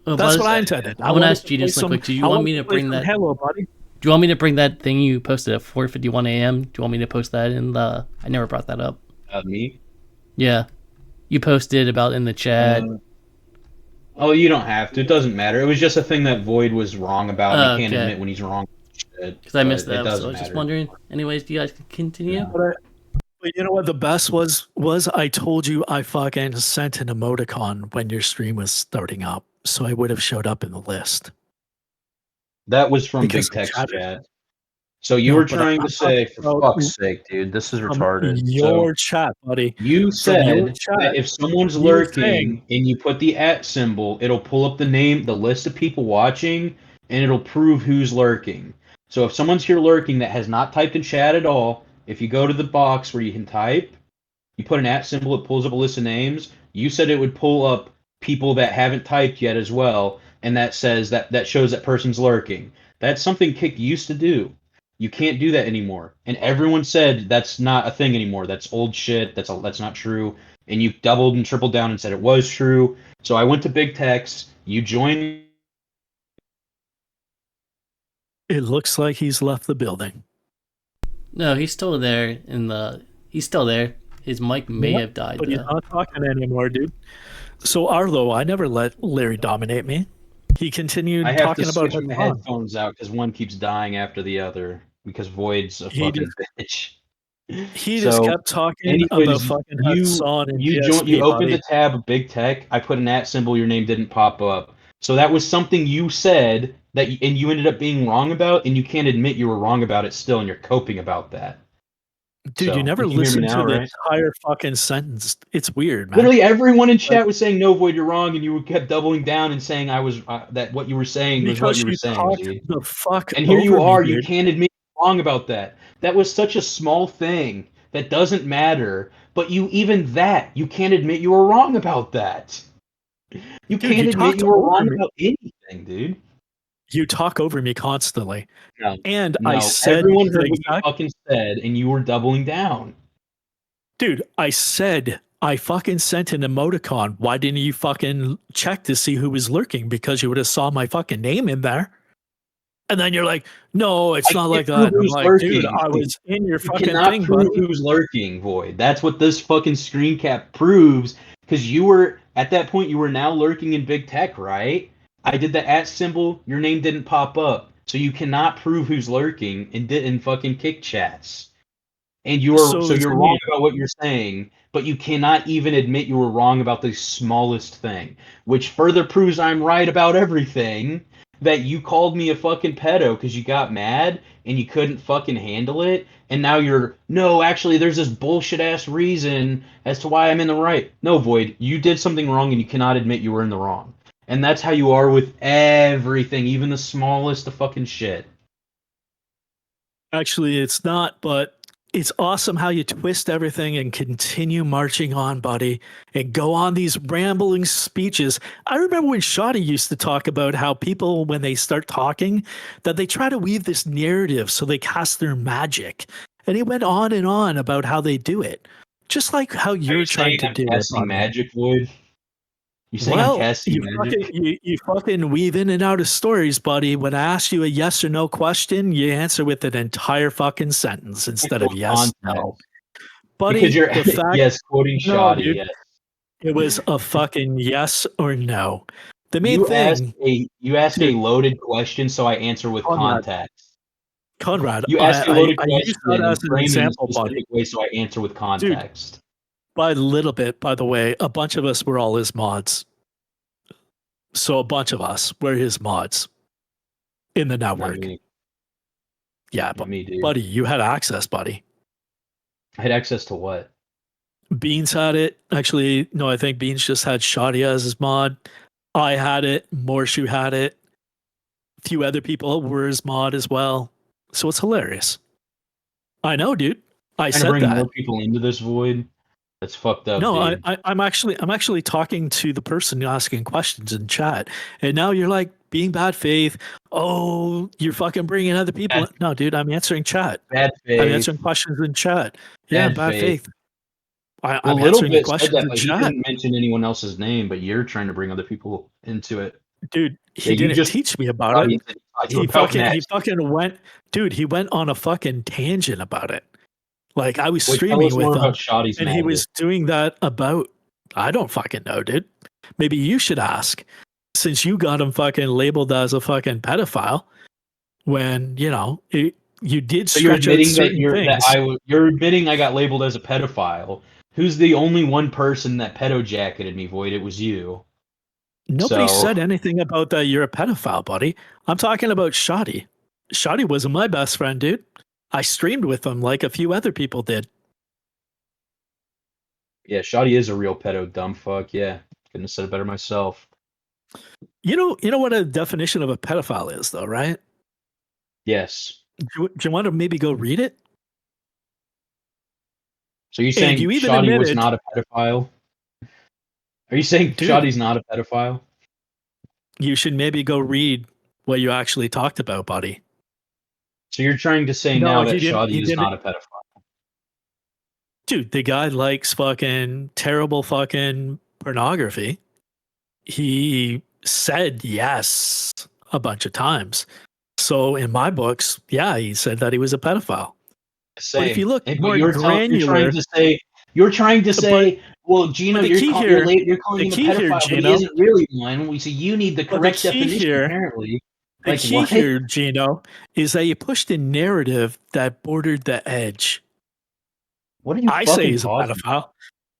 Well, that's what I intended. I want to ask Genius real quick. Do you want me to bring that? Hello, buddy. Do you want me to bring that thing you posted at 4:51 a.m.? Do you want me to post that in the? I never brought that up. Me? Yeah, you posted about in the chat. Oh, you don't have to. It doesn't matter. It was just a thing that Void was wrong about. He can't admit when he's wrong. Because I missed that, so I was just wondering. Anyways, do you guys continue? But you know what the best was I told you I fucking sent an emoticon when your stream was starting up, so I would have showed up in the list. That was from Because Big we Text chatted. chat. So you No, were but trying to I'm say, talking for about fuck's sake, dude, this is from retarded. So your chat, buddy. you From your said chat, that if someone's you're saying, lurking and you put the @ symbol, it'll pull up the name, the list of people watching, and it'll prove who's lurking. So if someone's here lurking that has not typed in chat at all, if you go to the box where you can type, you put an @ symbol, it pulls up a list of names. You said it would pull up people that haven't typed yet as well, and that says that shows that person's lurking. That's something Kick used to do. You can't do that anymore. And everyone said that's not a thing anymore. That's old shit. That's not true. And you doubled and tripled down and said it was true. So I went to Big Text. You joined. it looks like he's left the building. No, he's still there he's still there. His mic may have died, but though. he's not talking anymore, dude. So Arlo, I never let Larry dominate me. He continued I have talking to about switch his my song. headphones out because one keeps dying after the other because Void's a fucking bitch. He just kept talking about anyways, fucking you Hassan and you GSP, opened buddy. the tab of Big Tech. I put an @ symbol. Your name didn't pop up. So that was something you said that and you ended up being wrong about, and you can't admit you were wrong about it still, and you're coping about that. Dude, So, you never you can hear me listened now, to the right? entire fucking sentence. It's weird, man. Literally everyone in chat was saying no, Void, you're wrong, and you kept doubling down and saying I was that what you were saying was what Because you were you saying, talked dude. the fuck And here you over me, are, you dude. can't admit you're wrong about that. That was such a small thing that doesn't matter, but you can't admit you were wrong about that. You Dude, can't you admit talked you were over wrong me. about anything, dude. You talk over me constantly. No, And no, I said everyone the heard what you exact fucking said, and you were doubling down. Dude, I said I fucking sent an emoticon. Why didn't you fucking check to see who was lurking? Because you would have saw my fucking name in there. And then you're like, no, it's not like that. I'm Who's like, lurking. dude, I was in your You fucking cannot thing, prove buddy. who's lurking, Void. That's what this fucking screen cap proves. Because you were at that point, you were now lurking in Big Tech, right? I did the @ symbol. Your name didn't pop up, so you cannot prove who's lurking in fucking Kick chats. And you're wrong about what you're saying, but you cannot even admit you were wrong about the smallest thing, which further proves I'm right about everything. That you called me a fucking pedo because you got mad and you couldn't fucking handle it, and now no, actually, there's this bullshit ass reason as to why I'm in the right. No, Void, you did something wrong and you cannot admit you were in the wrong. And that's how you are with everything, even the smallest of fucking shit. Actually, it's not, but it's awesome how you twist everything and continue marching on, buddy, and go on these rambling speeches. I remember when Shoddy used to talk about how people, when they start talking, that they try to weave this narrative so they cast their magic. And he went on and on about how they do it. Just like how you're trying to do it, buddy. Magic, Void? You saying I'm casting magic? You fucking weave in and out of stories, buddy. When I ask you a yes or no question, you answer with an entire fucking sentence instead of yes, no. Buddy, because you're the fact, yes, quoting Shoddy, dude, yes. It was a fucking yes or no. The main thing. You ask a loaded question, so I answer with context. Conrad, you ask a loaded I question use that as an example, buddy. Way, so I answer with context. Dude, by a little bit, by the way, a bunch of us were all his mods. So a bunch of us were his mods in the network. Yeah, but buddy, you had access, buddy. I had access to what? Beans had it. Actually, no, I think Beans just had Shoddy as his mod. I had it. Morshu had it. A few other people were his mod as well. So it's hilarious. I know, dude. I said bring that. More people into this Void. That's fucked up. No, dude. I'm actually talking to the person asking questions in chat, and now you're like being bad faith. Oh, you're fucking bringing other people. No, dude, I'm answering chat. Bad faith. I'm answering questions in chat. Yeah, bad faith. I'm a little answering bit questions said that, in but chat. he didn't mention anyone else's name, but you're trying to bring other people into it. Dude, he didn't teach me about it. He fucking went, dude. He went on a fucking tangent about it. Like I was streaming with him, and he was doing that about. I don't fucking know, dude. Maybe you should ask, since you got him fucking labeled as a fucking pedophile. When you know you did stretch out certain things. You're admitting I got labeled as a pedophile. Who's the only one person that pedo jacketed me, Void? It was you. Nobody So- said anything about that you're a pedophile, buddy. I'm talking about Shoddy. Shoddy wasn't my best friend, dude. I streamed with him like a few other people did. Yeah, Shoddy is a real pedo dumb fuck. Yeah, couldn't have said it better myself. You know what a definition of a pedophile is, though, right? Yes. Do you want to maybe go read it? So you're saying you even Shoddy was admitted- not a pedophile? Are you saying Dude. Shoddy's not a pedophile? You should maybe go read what you actually talked about, buddy. So you're trying to say No, now he that didn't- Shoddy he is didn't- not a pedophile? Dude, the guy likes fucking terrible fucking pornography. He said yes a bunch of times. So in my books, yeah, he said that he was a pedophile. Same. But if you look But more you're granular, you're trying to say, well, Gino, but the you're, key calling here- you're calling the him a key here, pedophile, but Gino- he isn't really one. We say you need the But the correct key definition, here- apparently. the Like, key what? here, Gino, is that you pushed a narrative that bordered the edge. What are you I say fucking he's a talking pedophile.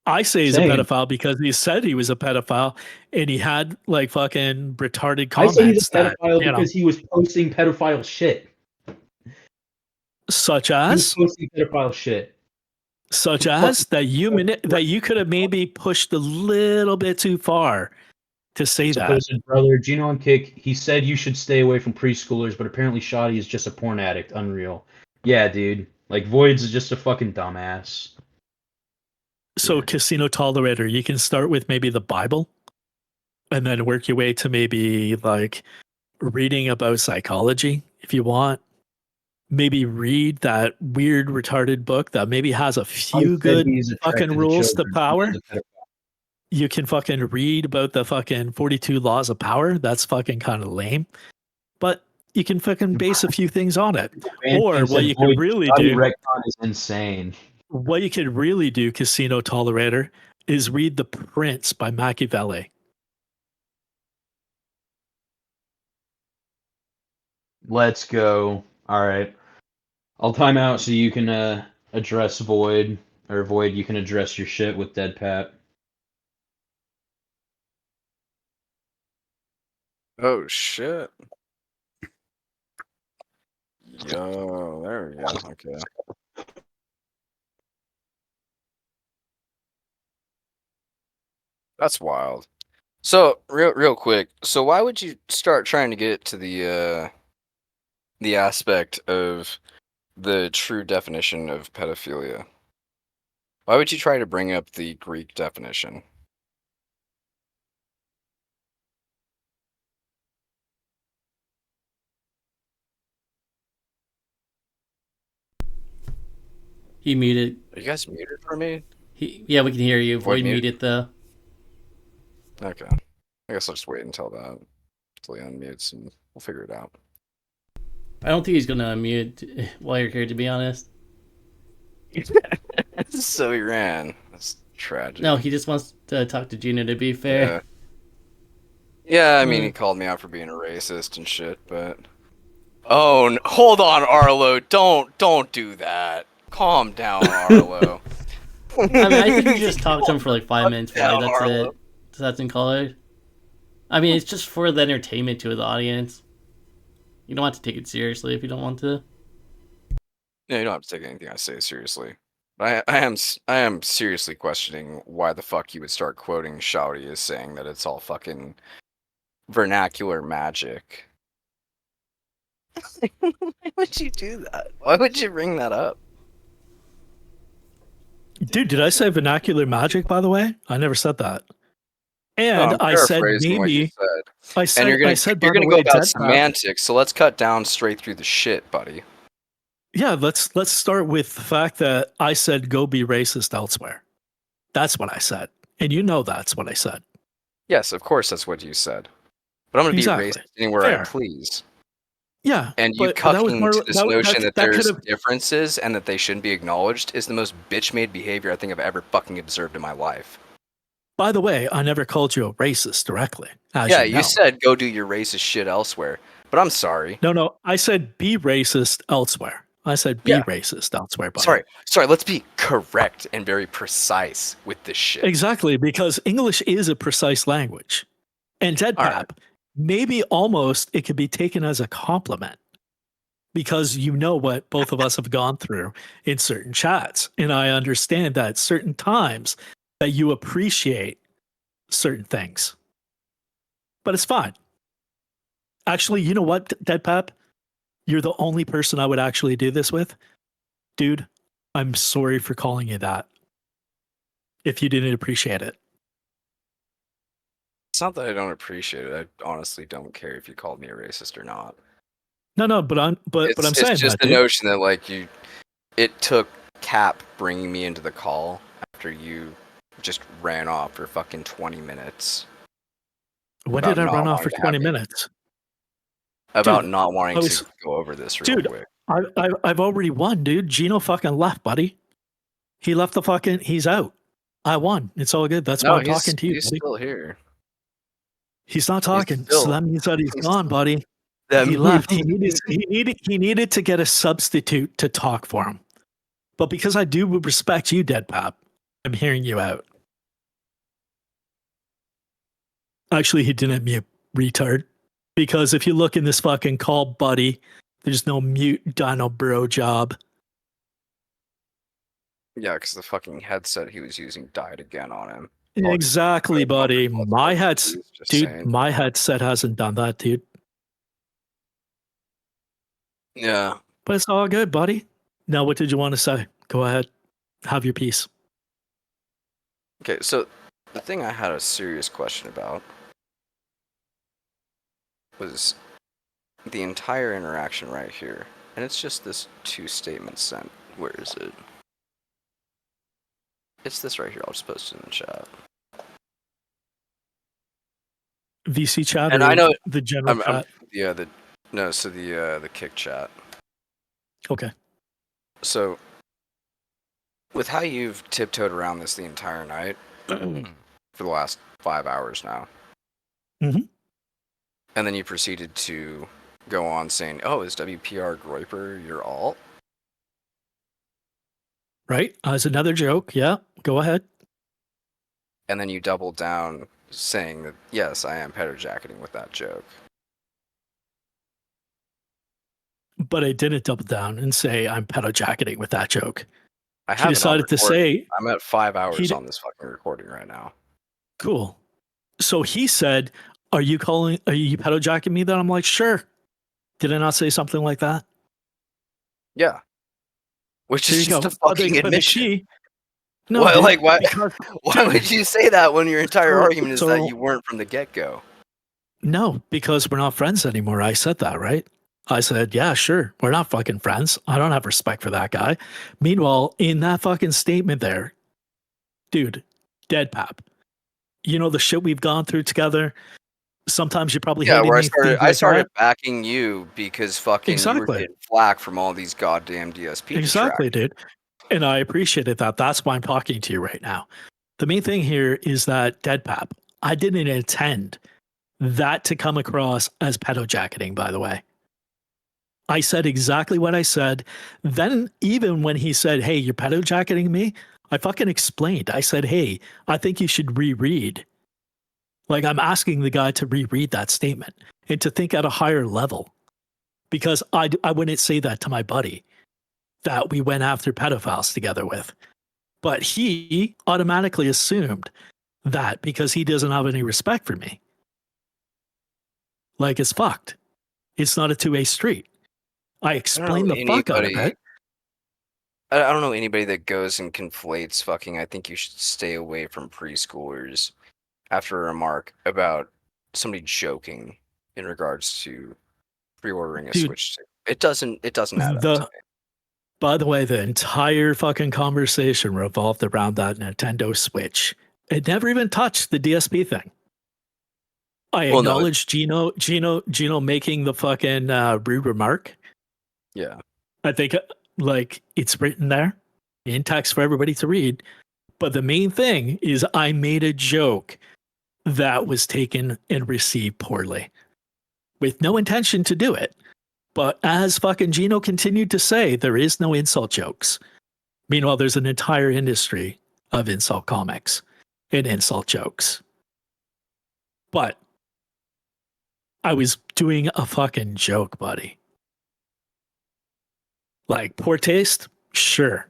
I say he's Same. a pedophile because he said he was a pedophile and he had like fucking retarded I comments say he's a that, pedophile you know, because he was posting pedophile shit. such He was as posting pedophile shit. that you could have maybe pushed a little bit too far to say that. Supposed brother, Gino on Kick, he said you should stay away from preschoolers, but apparently Shoddy is just a porn addict. Unreal. Yeah, dude. Like, Void's just a fucking dumbass. So Casino Tolerator, you can start with maybe the Bible and then work your way to maybe like reading about psychology if you want. Maybe read that weird retarded book that maybe has a few good fucking rules to power. You can fucking read about the fucking 42 laws of power. That's fucking kind of lame. But you can fucking base a few things on it. Or what you can really do, Retcon is insane. what you can really do, Casino Tolerator, is read The Prince by Machiavelli. Let's go. All right. I'll time out so you can address Void, or Void, you can address your shit with Dead Pat. Oh shit. Yo, there we go. Okay. That's wild. So, real quick. So, why would you start trying to get to the aspect of the true definition of pedophilia? Why would you try to bring up the Greek definition? He muted. Are you guys muted for me? Yeah, we can hear you. Void muted? muted though. Okay. I guess I'll just wait until he unmutes and we'll figure it out. I don't think he's gonna unmute while you're here, to be honest. So he ran. That's tragic. No, he just wants to talk to Gina, to be fair. Yeah, I mean, he called me out for being a racist and shit, but... Oh, hold on, Arlo. Don't do that. Calm down, Arlo. I mean, I think you just talked to him for like 5 minutes. Yeah, That's Arlo. it. So that's in color. I mean, it's just for the entertainment to the audience. You don't have to take it seriously if you don't want to. Yeah, you don't have to take anything I say seriously. But I am seriously questioning why the fuck you would start quoting Shouty as saying that it's all fucking vernacular magic. Why would you do that? Why would you bring that up? Dude, did I say vernacular magic, by the way? I never said that. And No, I'm I said paraphrasing what you maybe. said. I said, And you're gonna, I said, you're by gonna the go way, about Deadpan- semantics, so let's cut down straight through the shit, buddy. Yeah, let's start with the fact that I said go be racist elsewhere. That's what I said. And you know that's what I said. Yes, of course that's what you said. But I'm gonna Exactly. be racist anywhere I Fair. please. Yeah. And you but that was cucking more- to this that- notion that that there's could've- differences and that they shouldn't be acknowledged is the most bitch-made behavior I think I've ever fucking observed in my life. By the way, I never called you a racist directly. As Yeah, you you know. said go do your racist shit elsewhere. But I'm sorry. No, I said be racist elsewhere. I said be Yeah. racist elsewhere. Buddy. Sorry, let's be correct and very precise with this shit. Exactly, because English is a precise language. And Deadpap, right. maybe almost it could be taken as a compliment because you know what both of us have gone through in certain chats. And I understand that at certain times that you appreciate certain things. But it's fine. Actually, you know what, Deadpap? You're the only person I would actually do this with. Dude, I'm sorry for calling you that. If you didn't appreciate it. It's not that I don't appreciate it. I honestly don't care if you called me a racist or not. No, but I'm saying it's just that, the notion that like it took Cap bringing me into the call after you just ran off for fucking 20 minutes. When did I run off for 20 minutes? About dude, not wanting to go over this real quick. I've already won, dude. Gino fucking left, buddy. He left the fucking. He's out. I won. It's all good. That's why I'm talking to you. He's buddy. still here. He's not talking, so that means that he's gone, buddy. He left. He needed to get a substitute to talk for him. But because I do respect you, Deadpap, I'm hearing you out. Actually, he didn't mute, retard. Because if you look in this fucking call, buddy, there's no mute dino bro job. Yeah, because the fucking headset he was using died again on him. Exactly, buddy. My headset, dude, saying. My headset hasn't done that, dude. Yeah. But it's all good, buddy. Now, what did you want to say? Go ahead. Have your piece. Okay, so the thing I had a serious question about was the entire interaction right here. And it's just this 2 statements sent. Where is it? It's this right here. I'll just post it in the chat. VC chat, and I know the general chat. The kick chat. Okay. So, with how you've tiptoed around this the entire night for the last 5 hours now, mm-hmm. and then you proceeded to go on saying, "Oh, is WPR Groiper your alt?" Right, as another joke. Yeah, go ahead. And then you doubled down, saying that yes, I am pedo-jacketing with that joke. But I didn't double down and say I'm pedo-jacketing with that joke. I have decided to say I'm at 5 hours on this fucking recording right now. Cool. So he said, "Are you pedo-jacking me?" Then I'm like, "Sure." Did I not say something like that? Yeah. Which is just a fucking admission. No, what, dude, like why? Why would you say that when your entire argument is that you weren't from the get-go? No, because we're not friends anymore. I said that, right? I said, yeah, sure. We're not fucking friends. I don't have respect for that guy. Meanwhile, in that fucking statement there, dude, Deadpap, you know the shit we've gone through together. Sometimes you probably hated me. I started backing you because fucking you were getting flack from all these goddamn DSP. Exactly, dude. And I appreciated that. That's why I'm talking to you right now. The main thing here is that Deadpap, I didn't intend that to come across as pedo-jacketing, by the way. I said exactly what I said. Then even when he said, "Hey, you're pedo-jacketing me," I fucking explained. I said, "Hey, I think you should reread." Like, I'm asking the guy to reread that statement and to think at a higher level, because I wouldn't say that to my buddy that we went after pedophiles together with. But he automatically assumed that because he doesn't have any respect for me. Like, it's fucked. It's not a two-way street. I explained the fuck out of it. I don't know anybody that goes and conflates fucking, I think you should stay away from preschoolers after a remark about somebody joking in regards to pre-ordering a Switch 2. It doesn't add up to me. By the way, the entire fucking conversation revolved around that Nintendo Switch. It never even touched the DSP thing. I acknowledged Gino making the fucking rude remark. Yeah. I think like it's written there in text for everybody to read. But the main thing is I made a joke that was taken and received poorly with no intention to do it. But as fucking Gino continued to say, there is no insult jokes. Meanwhile, there's an entire industry of insult comics and insult jokes. But I was doing a fucking joke, buddy. Like, poor taste? Sure.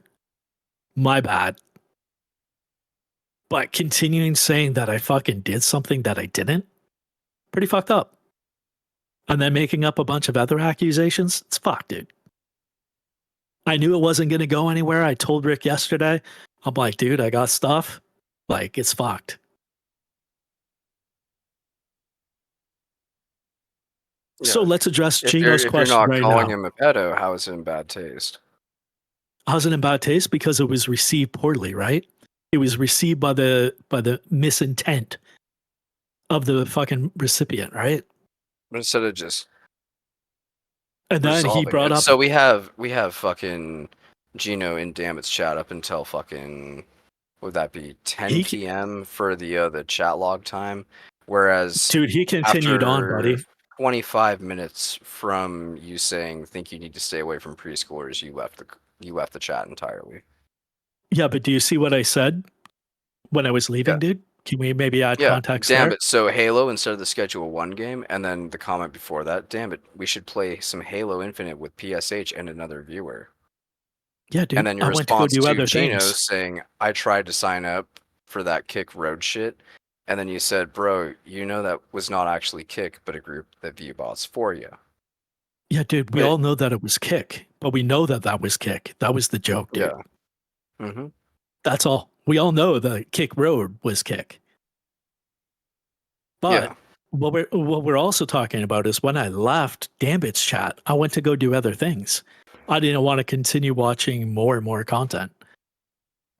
My bad. But continuing saying that I fucking did something that I didn't, pretty fucked up. And then making up a bunch of other accusations, it's fucked, dude. I knew it wasn't going to go anywhere. I told Rick yesterday, I'm like, dude, I got stuff. Like, it's fucked. Yeah. So let's address Gino's question right now. If you're not calling him a pedo, how is it in bad taste? How's it in bad taste? Because it was received poorly, right? It was received by the misintent of the fucking recipient, right? But instead of just and then he brought up. So we have fucking Gino in Damit's chat up until fucking, would that be 10 p.m. for the chat log time? Whereas, dude, he continued on, buddy. 25 minutes from you saying think you need to stay away from preschoolers, you left the chat entirely. Yeah, but do you see what I said when I was leaving, dude? Can we maybe add context damn there? it. So Halo instead of the Schedule 1 game, and then the comment before that, damn it, we should play some Halo Infinite with PSH and another viewer. Yeah, dude. And then your I response went to go do other Gino things. saying, I tried to sign up for that Kick Road shit. And then you said, bro, you know that was not actually Kick, but a group that view-bots for you. Yeah, dude, we all know that it was Kick, but we know that that was Kick. That was the joke, dude. Yeah. Mm-hmm. That's all. We all know that Kick Road was Kick. But what we're also talking about is when I left Gambit's chat, I went to go do other things. I didn't want to continue watching more and more content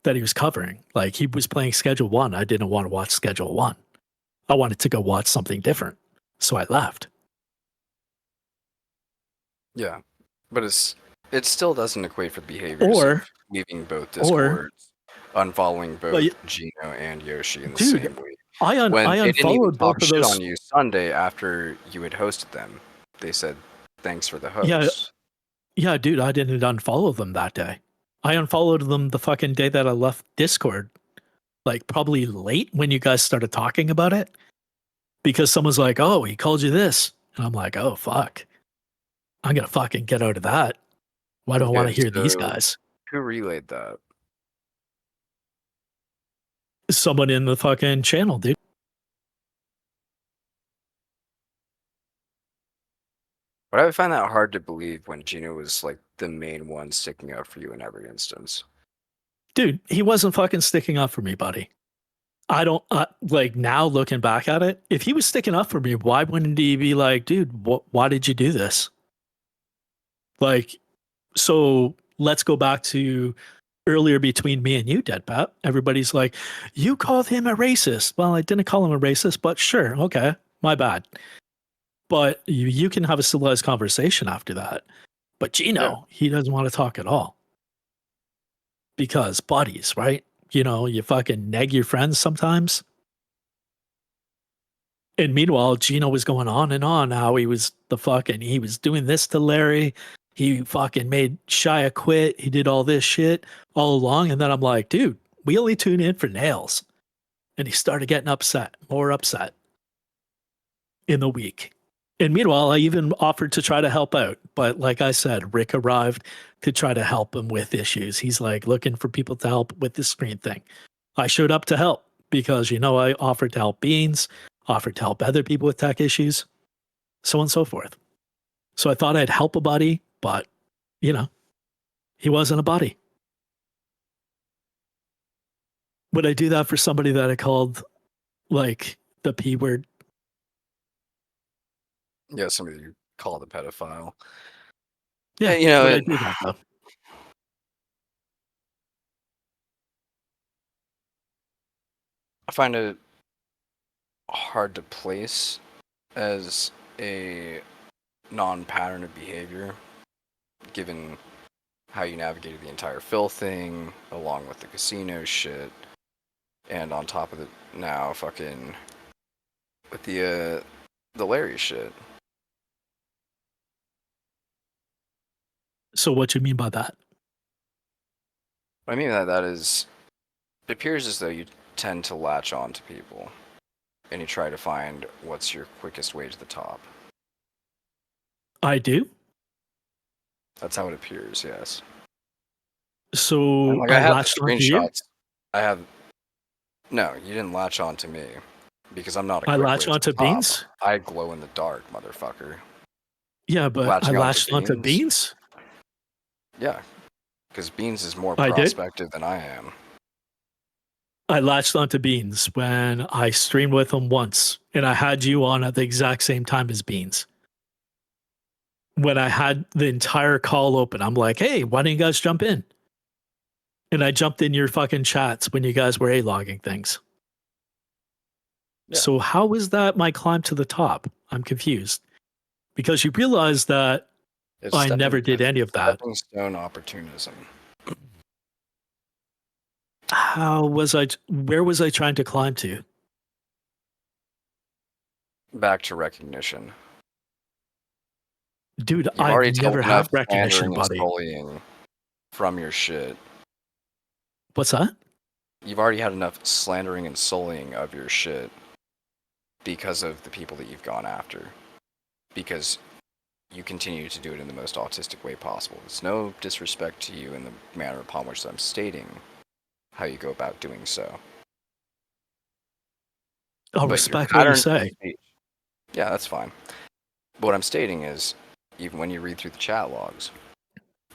that he was covering. Like, he was playing Schedule 1. I didn't want to watch Schedule 1. I wanted to go watch something different. So I left. Yeah. But it still doesn't equate for behaviors of leaving both Discords, unfollowing both Gino and Yoshi in the same week. I unfollowed both of those on you Sunday after you had hosted them. They said thanks for the host. Yeah, dude, I didn't unfollow them that day. I unfollowed them the fucking day that I left Discord. Like, probably late when you guys started talking about it. Because someone's like, oh, he called you this. And I'm like, oh, fuck. I'm going to fucking get out of that. Why do I want to hear these guys? Who relayed that? Someone in the fucking channel, dude. But I would find that hard to believe when Gino was like the main one sticking up for you in every instance. Dude, he wasn't fucking sticking up for me, buddy. I don't, like, now looking back at it, if he was sticking up for me, why wouldn't he be like, dude, why did you do this? Like, so let's go back to earlier between me and you, Deadpat. Everybody's like, you called him a racist. Well, I didn't call him a racist, but sure, okay, my bad. But you can have a civilized conversation after that. But Gino, he doesn't want to talk at all. Because buddies, right? You know, you fucking neg your friends sometimes. And meanwhile, Gino was going on and on how he was he was doing this to Larry. He fucking made Shia quit. He did all this shit all along. And then I'm like, dude, we only tune in for nails. And he started getting upset, more upset in the week. And meanwhile, I even offered to try to help out. But like I said, Rick arrived to try to help him with issues. He's like looking for people to help with the screen thing. I showed up to help because, you know, I offered to help Beans, offered to help other people with tech issues, so on and so forth. So I thought I'd help a buddy, but, you know, he wasn't a buddy. Would I do that for somebody that I called, like, the P word? Yeah, somebody you called a pedophile. Yeah, you know, I do that, though. I find it hard to place as a non-pattern of behavior, given how you navigated the entire Phil thing, along with the casino shit, and on top of it now, fucking with the Larry shit. So what do you mean by that? I mean that is, it appears as though you tend to latch on to people, and you try to find what's your quickest way to the top. I do. That's how it appears. Yes. So Like, I have the screenshots. I have. No, you didn't latch on to me because I'm not a I quick latch way onto to the top. Beans? I glow in the dark, motherfucker. Yeah, but Latching I latched onto Beans? Yeah, because Beans is more I did? prospective than I am. I latched onto Beans when I streamed with him once, and I had you on at the exact same time as Beans. When I had the entire call open, I'm like, hey, why don't you guys jump in? And I jumped in your fucking chats when you guys were A-logging things. Yeah. So how is that my climb to the top? I'm confused. Because you realize that I never did any of that. Stepping stone opportunism. Where was I trying to climb to? Back to recognition. Dude, You've already I've never had recognition, buddy. Bullying from your shit. What's that? You've already had enough slandering and sullying of your shit because of the people that you've gone after. Because you continue to do it in the most autistic way possible. It's no disrespect to you in the manner upon which I'm stating how you go about doing so. I'll respect what you say. Yeah, that's fine. But what I'm stating is, even when you read through the chat logs,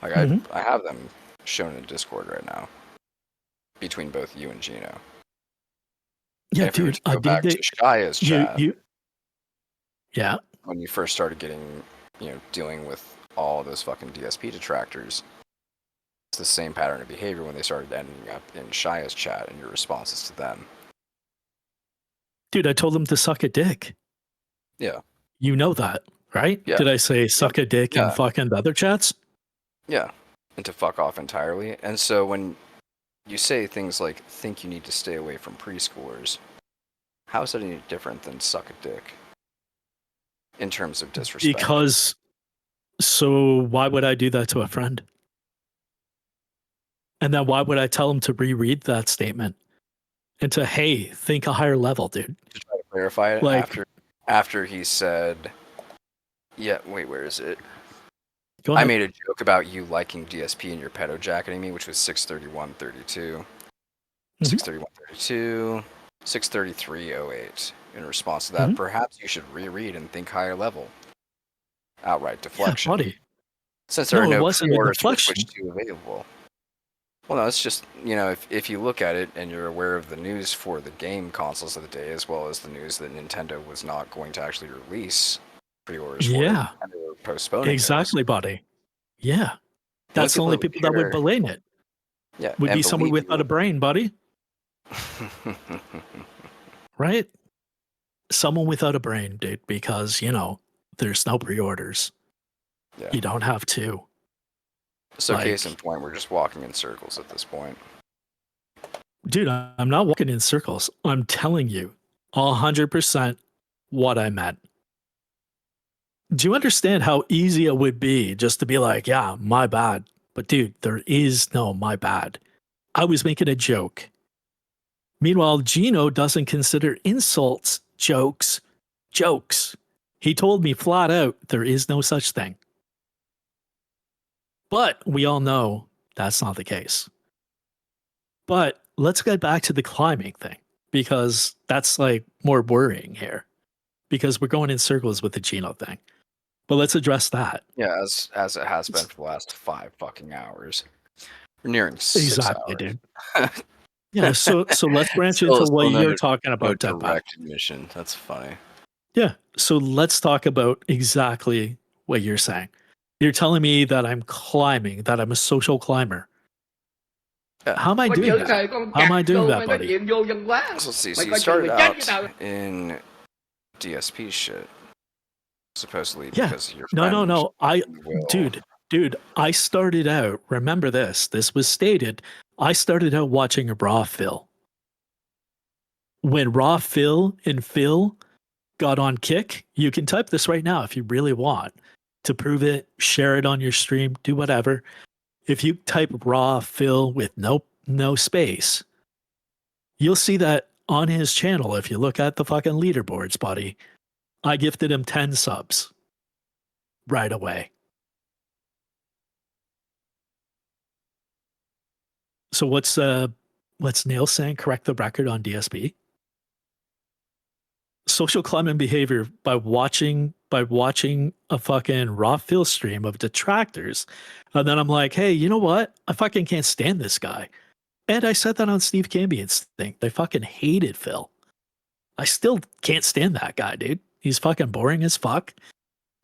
like I have them shown in Discord right now, between both you and Gino. Yeah, if dude, go back to Shaya's chat. Yeah. When you first started getting, dealing with all those fucking DSP detractors, it's the same pattern of behavior when they started ending up in Shaya's chat and your responses to them. Dude, I told them to suck a dick. Yeah. You know that, right? Yeah. Did I say suck a dick in fucking the other chats? Yeah. And to fuck off entirely. And so when you say things like, think you need to stay away from preschoolers, how is that any different than suck a dick? In terms of disrespect. Because, so why would I do that to a friend? And then why would I tell him to reread that statement? And to, hey, think a higher level, dude. To try to clarify it, like, after he said, yeah, wait, where is it? Go ahead. I made a joke about you liking DSP and your pedo jacketing me, which was 631.32. 631.32, 633.08. In response to that, perhaps you should reread and think higher level. Outright deflection. Yeah, buddy. Since there are no pre-orders for Switch 2 available. Well, no, it's just, if you look at it and you're aware of the news for the game consoles of the day, as well as the news that Nintendo was not going to actually release pre-orders for it, and they were postponing exactly, buddy. Yeah. That's the only people that would blame it. Yeah. Would be someone without a brain, buddy. Right? Someone without a brain, dude, because, there's no pre-orders. Yeah. You don't have to. So case in point, we're just walking in circles at this point. Dude, I'm not walking in circles. I'm telling you 100% what I meant. Do you understand how easy it would be just to be like, yeah, my bad. But dude, there is no my bad. I was making a joke. Meanwhile, Gino doesn't consider insults jokes. He told me flat out, there is no such thing. But we all know that's not the case. But let's get back to the climbing thing, because that's like more worrying here, because we're going in circles with the Gino thing. But let's address that. Yeah, as it has been for the last 5 fucking hours. We're nearing 6 hours. Dude. Yeah, so let's branch into what you're talking about. Recognition. That's funny. Yeah, so let's talk about exactly what you're saying. You're telling me that I'm climbing, that I'm a social climber. Yeah. How am I doing that? How am I doing that, buddy? So let's see. So you started out in DSP shit. Supposedly because your friend. No. Dude, I started out, remember this was stated, I started out watching a Raw Phil. When Raw Phil and Phil got on Kick, you can type this right now if you really want to prove it, share it on your stream, do whatever. If you type Raw Phil with no space, you'll see that on his channel. If you look at the fucking leaderboards, buddy, I gifted him 10 subs. right away. So what's Neil saying? Correct the record on DSP. Social climate and behavior by watching a fucking raw fill stream of detractors, and then I'm like, hey, you know what? I fucking can't stand this guy. And I said that on Steve Cambian's thing. They fucking hated Phil. I still can't stand that guy, dude. He's fucking boring as fuck.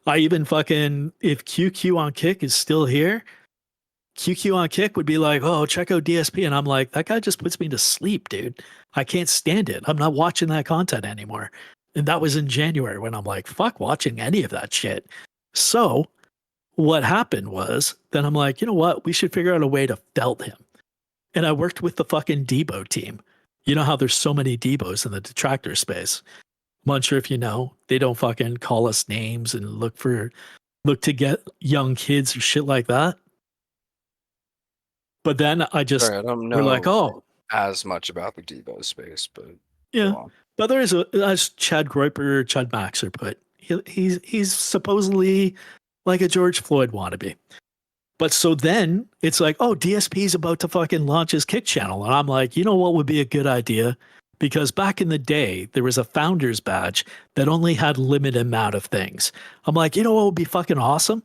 I even fucking, if QQ on Kick is still here, QQ on Kick would be like, oh, check out DSP. And I'm like, that guy just puts me to sleep, dude. I can't stand it. I'm not watching that content anymore. And that was in January when I'm like, fuck watching any of that shit. So what happened was, then I'm like, you know what? We should figure out a way to felt him. And I worked with the fucking Debo team. You know how there's so many Debos in the detractor space. I'm not sure if you know, they don't fucking call us names and look to get young kids or shit like that. But then I just, Sorry, I don't know we're like, oh, as much about the Debo space, but yeah. But there is as Chad Maxer put, he's supposedly like a George Floyd wannabe. But so then it's like, oh, DSP is about to fucking launch his Kick channel. And I'm like, you know what would be a good idea? Because back in the day, there was a founder's badge that only had limited amount of things. I'm like, you know what would be fucking awesome?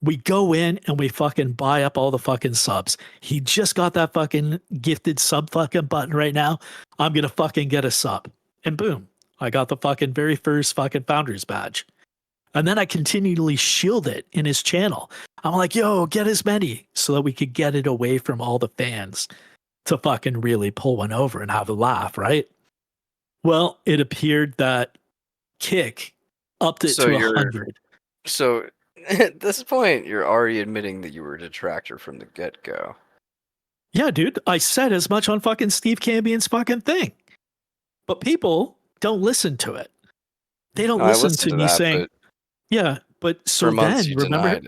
We go in and we fucking buy up all the fucking subs. He just got that fucking gifted sub fucking button right now. I'm going to fucking get a sub. And boom, I got the fucking very first fucking founder's badge. And then I continually shield it in his channel. I'm like, yo, get as many so that we could get it away from all the fans to fucking really pull one over and have a laugh, right? Well, it appeared that Kick upped it to 100. So at this point, you're already admitting that you were a detractor from the get-go. Yeah, dude, I said as much on fucking Steve Cambian's fucking thing. But people don't listen to it. They don't listen to me saying, yeah, but so then remember,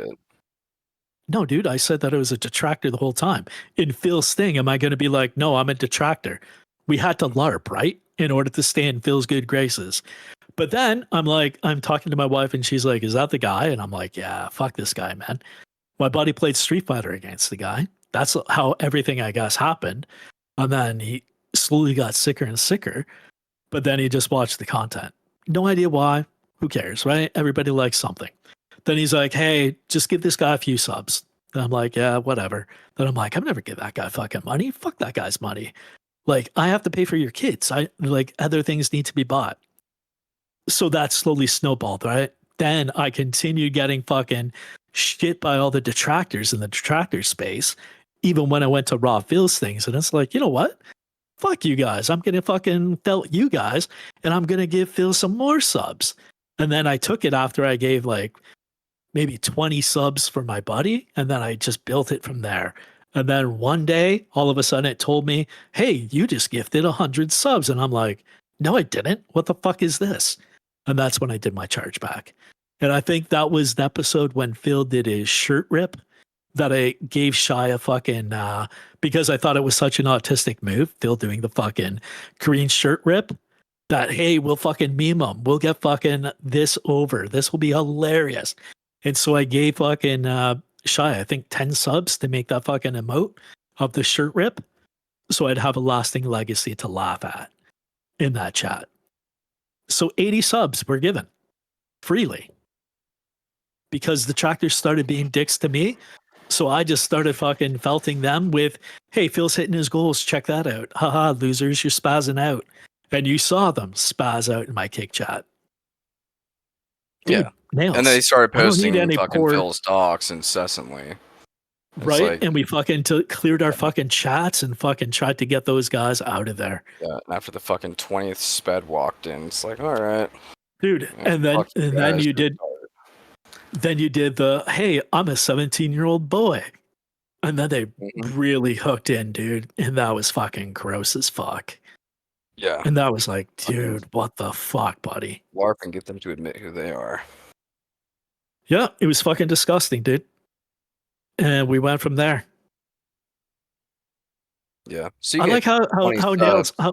no, dude, I said that I was a detractor the whole time. In Phil's thing, am I going to be like, no, I'm a detractor? We had to LARP, right? In order to stay in Phil's good graces. But then I'm like, I'm talking to my wife and she's like, is that the guy? And I'm like, yeah, fuck this guy, man. My buddy played Street Fighter against the guy. That's how everything, I guess, happened. And then he slowly got sicker and sicker. But then he just watched the content. No idea why. Who cares, right? Everybody likes something. Then he's like, hey, just give this guy a few subs. Then I'm like, yeah, whatever. Then I'm like, I'm never give that guy fucking money. Fuck that guy's money. Like, I have to pay for your kids. Other things need to be bought. So that slowly snowballed, right? Then I continued getting fucking shit by all the detractors in the detractor space, even when I went to Raw Phil's things. And it's like, you know what? Fuck you guys. I'm going to fucking felt you guys, and I'm going to give Phil some more subs. And then I took it after I gave like maybe 20 subs for my buddy, and then I just built it from there. And then one day, all of a sudden, it told me, hey, you just gifted 100 subs. And I'm like, no, I didn't. What the fuck is this? And that's when I did my chargeback. And I think that was the episode when Phil did his shirt rip that I gave Shy a fucking, because I thought it was such an autistic move, Phil doing the fucking Korean shirt rip, that, hey, we'll fucking meme them. We'll get fucking this over. This will be hilarious. And so I gave fucking Shy, I think 10 subs to make that fucking emote of the shirt rip. So I'd have a lasting legacy to laugh at in that chat. So 80 subs were given freely because the tractors started being dicks to me. So I just started fucking felting them with, hey, Phil's hitting his goals. Check that out. Haha, losers, you're spazzing out. And you saw them spaz out in my Kick chat. Dude, yeah. Nails. And they started posting fucking Phil's docs incessantly. Right? Like, and we fucking cleared our fucking chats and fucking tried to get those guys out of there. Yeah, and after the fucking 20th sped walked in, it's like, all right. Dude, and then you did the, hey, I'm a 17-year-old boy. And then they really hooked in, dude. And that was fucking gross as fuck. Yeah. And that was like, dude, what the fuck, buddy? LARP and get them to admit who they are. Yeah, it was fucking disgusting, dude. And we went from there. Yeah. So I like how Nails, I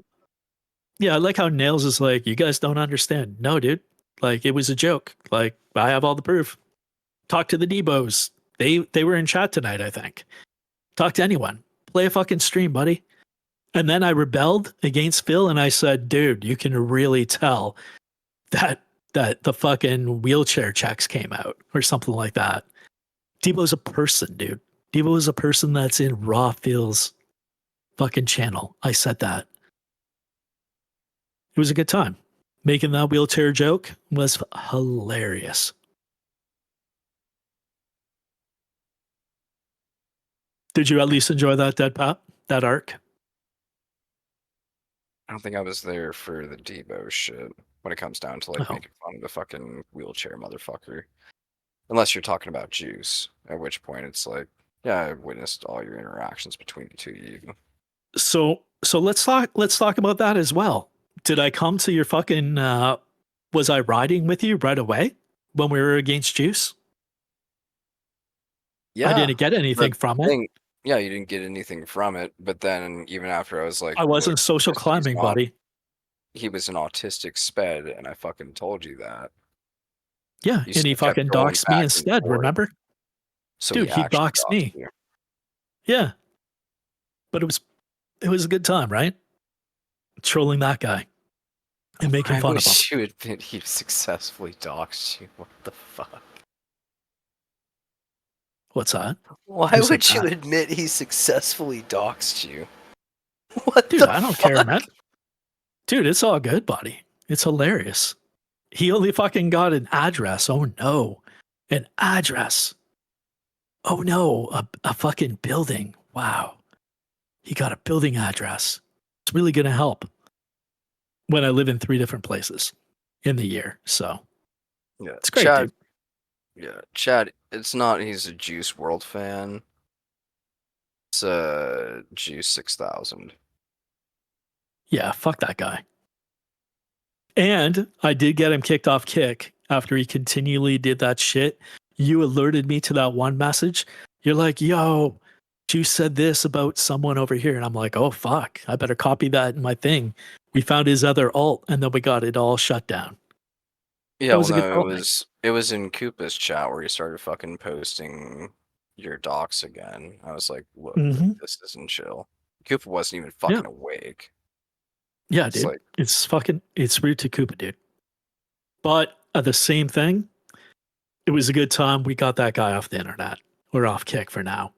like how Nails is like, you guys don't understand. No, dude. Like, it was a joke. Like, I have all the proof. Talk to the Debos. They were in chat tonight, I think. Talk to anyone. Play a fucking stream, buddy. And then I rebelled against Phil and I said, dude, you can really tell that the fucking wheelchair checks came out or something like that. Debo's a person, dude. Debo is a person that's in Raw Phil's fucking channel. I said that. It was a good time. Making that wheelchair joke was hilarious. Did you at least enjoy that, Dead Pop? That arc? I don't think I was there for the Debo shit when it comes down to like making fun of the fucking wheelchair motherfucker. Unless you're talking about Juice, at which point it's like, yeah, I witnessed all your interactions between the two of you. So let's talk about that as well. Did I come to your fucking was I riding with you right away when we were against Juice? Yeah. I didn't get anything from it. Yeah, you didn't get anything from it, but then even after I was like, I wasn't social climbing, buddy. He was an autistic sped, and I fucking told you that. Yeah, and he fucking doxed me instead, remember? So dude, he doxed me. You. Yeah. But it was a good time, right? Trolling that guy and making fun of him. I wish you admit he successfully doxed you. What the fuck? What's that? Why would you admit he successfully doxed you? What dude, I don't care, man. Dude, it's all good, buddy. It's hilarious. He only fucking got an address. Oh no. An address. Oh no, a fucking building. Wow. He got a building address. It's really going to help when I live in 3 different places in the year. So, yeah, it's great, Chad, dude. Yeah, Chad, it's not he's a Juice World fan. It's Juice 6000. Yeah, fuck that guy. And I did get him kicked off Kick after he continually did that shit. You alerted me to that one message. You're like, yo, Juice said this about someone over here. And I'm like, oh, fuck. I better copy that in my thing. We found his other alt, and then we got it all shut down. Yeah, well, no, it was in Koopa's chat where he started fucking posting your docs again. I was like, look, this isn't chill. Koopa wasn't even fucking awake. Yeah, dude. Like, it's rude to Koopa, dude. But the same thing, it was a good time. We got that guy off the internet. We're off Kick for now.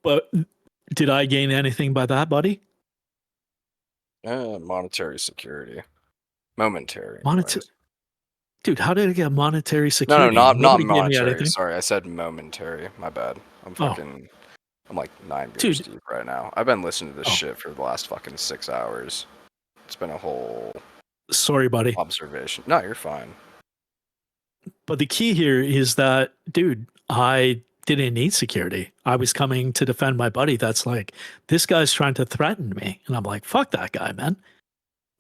But did I gain anything by that, buddy? Monetary security. Momentary. Dude, how did I get monetary security? No, not monetary. Sorry, I said momentary. My bad. I'm fucking... I'm like 9 beers deep right now. I've been listening to this shit for the last fucking 6 hours. It's been a whole... Sorry, buddy. Observation. No, you're fine. But the key here is that, dude, I didn't need security. I was coming to defend my buddy that's like, this guy's trying to threaten me. And I'm like, fuck that guy, man.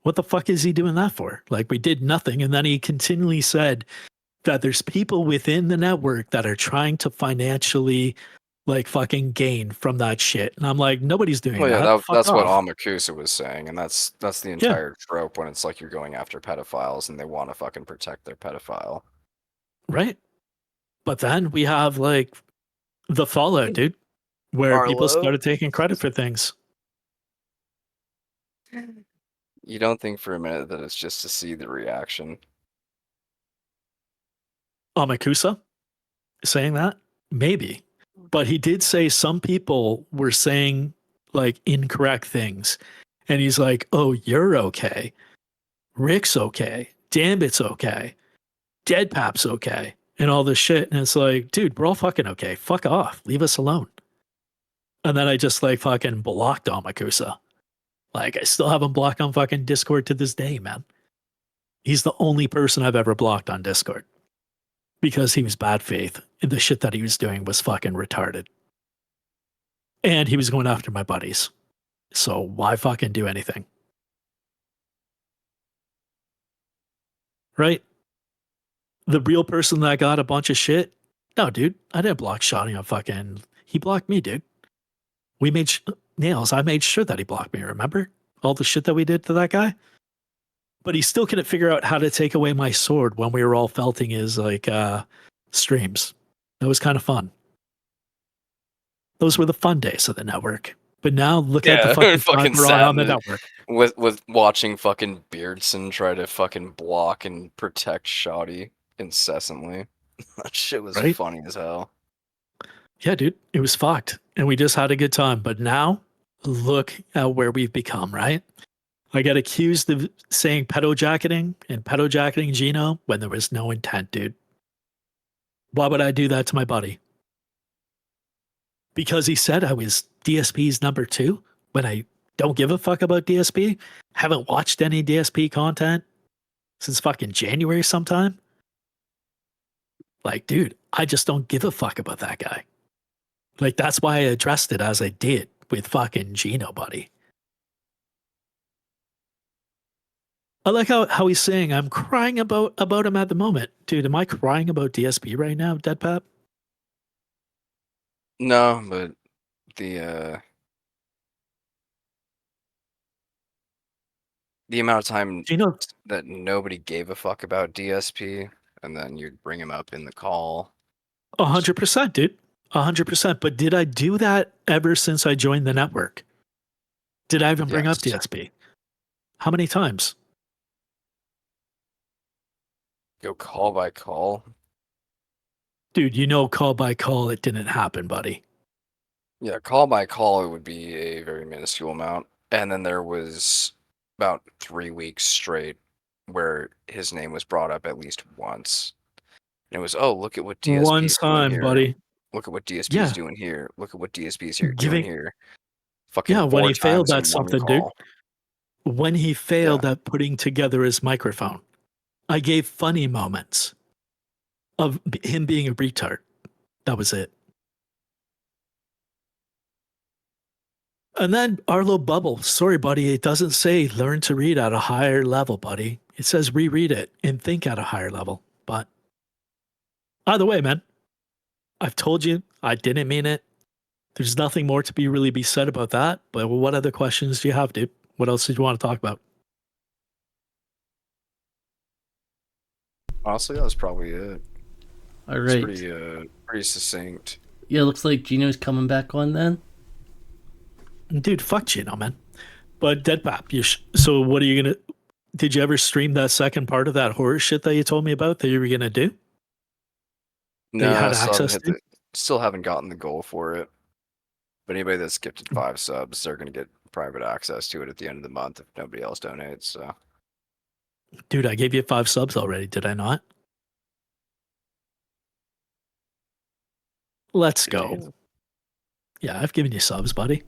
What the fuck is he doing that for? Like, we did nothing. And then he continually said that there's people within the network that are trying to financially, like, fucking gain from that shit. And I'm like, nobody's doing that. Yeah, that's what Amakusa was saying. And that's the entire trope when it's like you're going after pedophiles and they want to fucking protect their pedophile. Right. But then we have, like, the fallout, dude, where people started taking credit for things. You don't think for a minute that it's just to see the reaction? Amakusa saying that? Maybe. But he did say some people were saying, like, incorrect things. And he's like, oh, you're okay. Rick's okay. Dambit's okay. Deadpap's okay. And all this shit. And it's like, dude, we're all fucking okay. Fuck off. Leave us alone. And then I just, like, fucking blocked Amakusa. Like, I still have him blocked on fucking Discord to this day, man. He's the only person I've ever blocked on Discord. Because he was bad faith. And the shit that he was doing was fucking retarded. And he was going after my buddies. So why fucking do anything? Right? The real person that got a bunch of shit? No, dude. I didn't block Shotty on fucking... He blocked me, dude. We made... Nails, I made sure that he blocked me, remember? All the shit that we did to that guy? But he still couldn't figure out how to take away my sword when we were all felting his like streams. That was kind of fun. Those were the fun days of the network. But now look at the fucking time on the network. With watching fucking Beardson try to fucking block and protect Shoddy incessantly. That shit was funny as hell. Yeah, dude, it was fucked. And we just had a good time. But now, look at where we've become, right? I got accused of saying pedojacketing and pedojacketing Gino when there was no intent, dude. Why would I do that to my buddy? Because he said I was DSP's number 2 when I don't give a fuck about DSP? Haven't watched any DSP content since fucking January sometime? Like, dude, I just don't give a fuck about that guy. Like, that's why I addressed it as I did with fucking Gino, buddy. I like how he's saying, I'm crying about him at the moment. Dude, am I crying about DSP right now, Deadpap? No, but the amount of time that nobody gave a fuck about DSP, and then you'd bring him up in the call. 100%, dude. 100%. But did I do that ever since I joined the network? Did I even bring up DSP? How many times? Go call by call? Dude, call by call, it didn't happen, buddy. Yeah, call by call, it would be a very minuscule amount. And then there was about 3 weeks straight where his name was brought up at least once. And it was, oh, look at what DSP One is time, doing here. buddy. Look at what DSP is doing here. Look at what DSP is doing here. Fucking when he failed at in something, one dude. call. When he failed at putting together his microphone, I gave funny moments of him being a retard. That was it. And then Arlo Bubble. Sorry, buddy. It doesn't say learn to read at a higher level, buddy. It says reread it and think at a higher level. But either way, man, I've told you I didn't mean it. There's nothing more to be said about that. But what other questions do you have, dude? What else did you want to talk about? Honestly, that was probably it. All right. It's pretty succinct. Yeah, looks like Gino's coming back on then. Dude, fuck Gino, man. But Deadpap, so what are you gonna? Did you ever stream that second part of that horror shit that you told me about that you were gonna do? No, I still haven't gotten the goal for it. But anybody that's gifted 5 subs, they're gonna get private access to it at the end of the month if nobody else donates. So, dude, I gave you 5 subs already, did I not? Let's go. Yeah, I've given you subs, buddy.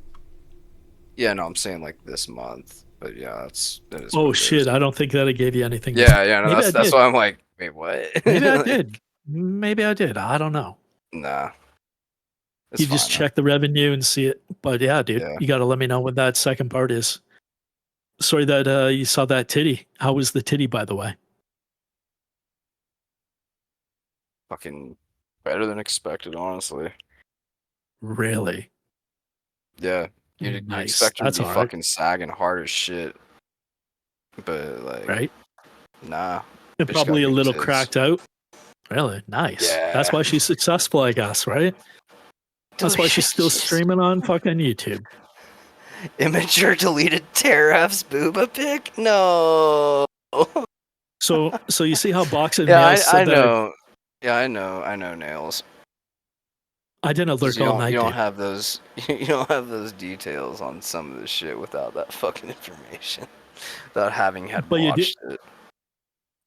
Yeah, no, I'm saying like this month. But yeah, that is. Oh shit! I don't think that I gave you anything. Yeah, no, that's why I'm like, wait, what? Maybe I did. Maybe I did. I don't know. Nah. You just check the revenue and see it. But yeah, dude, you got to let me know when that second part is. Sorry that you saw that titty. How was the titty, by the way? Fucking better than expected, honestly. Really? Yeah. You expect her to be fucking sagging hard as shit. But, like... Right? Nah. And probably a little cracked out. Really? Nice. Yeah. That's why she's successful, I guess, right? That's why she's still streaming on fucking YouTube. Immature deleted Teraf's booba pic? No. So you see how Boxing Nails said that? Yeah, I know, Nails. I didn't alert all night. You don't have those. You don't have those details on some of the shit without that fucking information, without having watched it.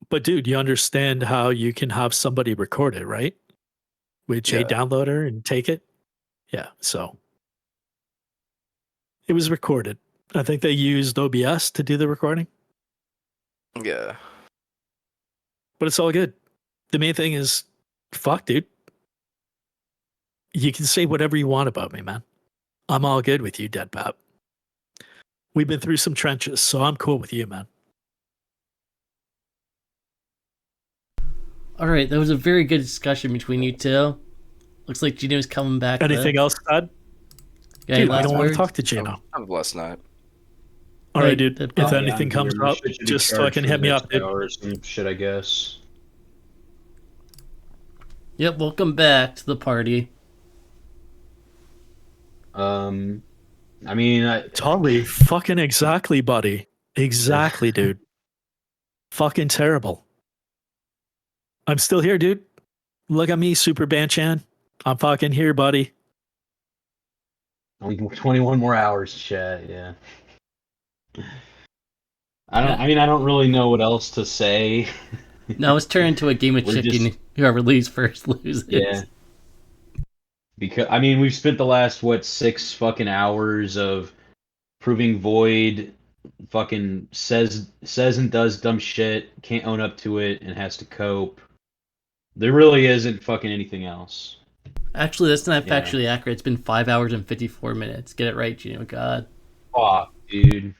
But dude, you understand how you can have somebody record it, right? With JDownloader and take it. Yeah, so it was recorded. I think they used OBS to do the recording. Yeah, but it's all good. The main thing is, fuck, dude. You can say whatever you want about me, man. I'm all good with you, Deadpap. We've been through some trenches, so I'm cool with you, man. All right, that was a very good discussion between you two. Looks like Gino's coming back. Anything else, Todd? Dude, I don't want to talk to Gino. Have a blessed night. All right, dude. If Yeah, anything comes up, just fucking hit me up, dude. Or some shit, I guess. Yep, welcome back to the party. I mean, Totally, fucking exactly, buddy. Exactly, dude. Fucking terrible. I'm still here, dude. Look at me, Super Banchan. I'm fucking here, buddy. Only 21 more hours to chat, yeah. I don't really know what else to say. No, it's turned into a game of chicken. Whoever leaves first loses. Yeah. Because we've spent the last 6 fucking hours of proving Void fucking says and does dumb shit, can't own up to it, and has to cope. There really isn't fucking anything else. Actually, that's not factually accurate. It's been 5 hours and 54 minutes. Get it right, Gino. God. Fuck, dude.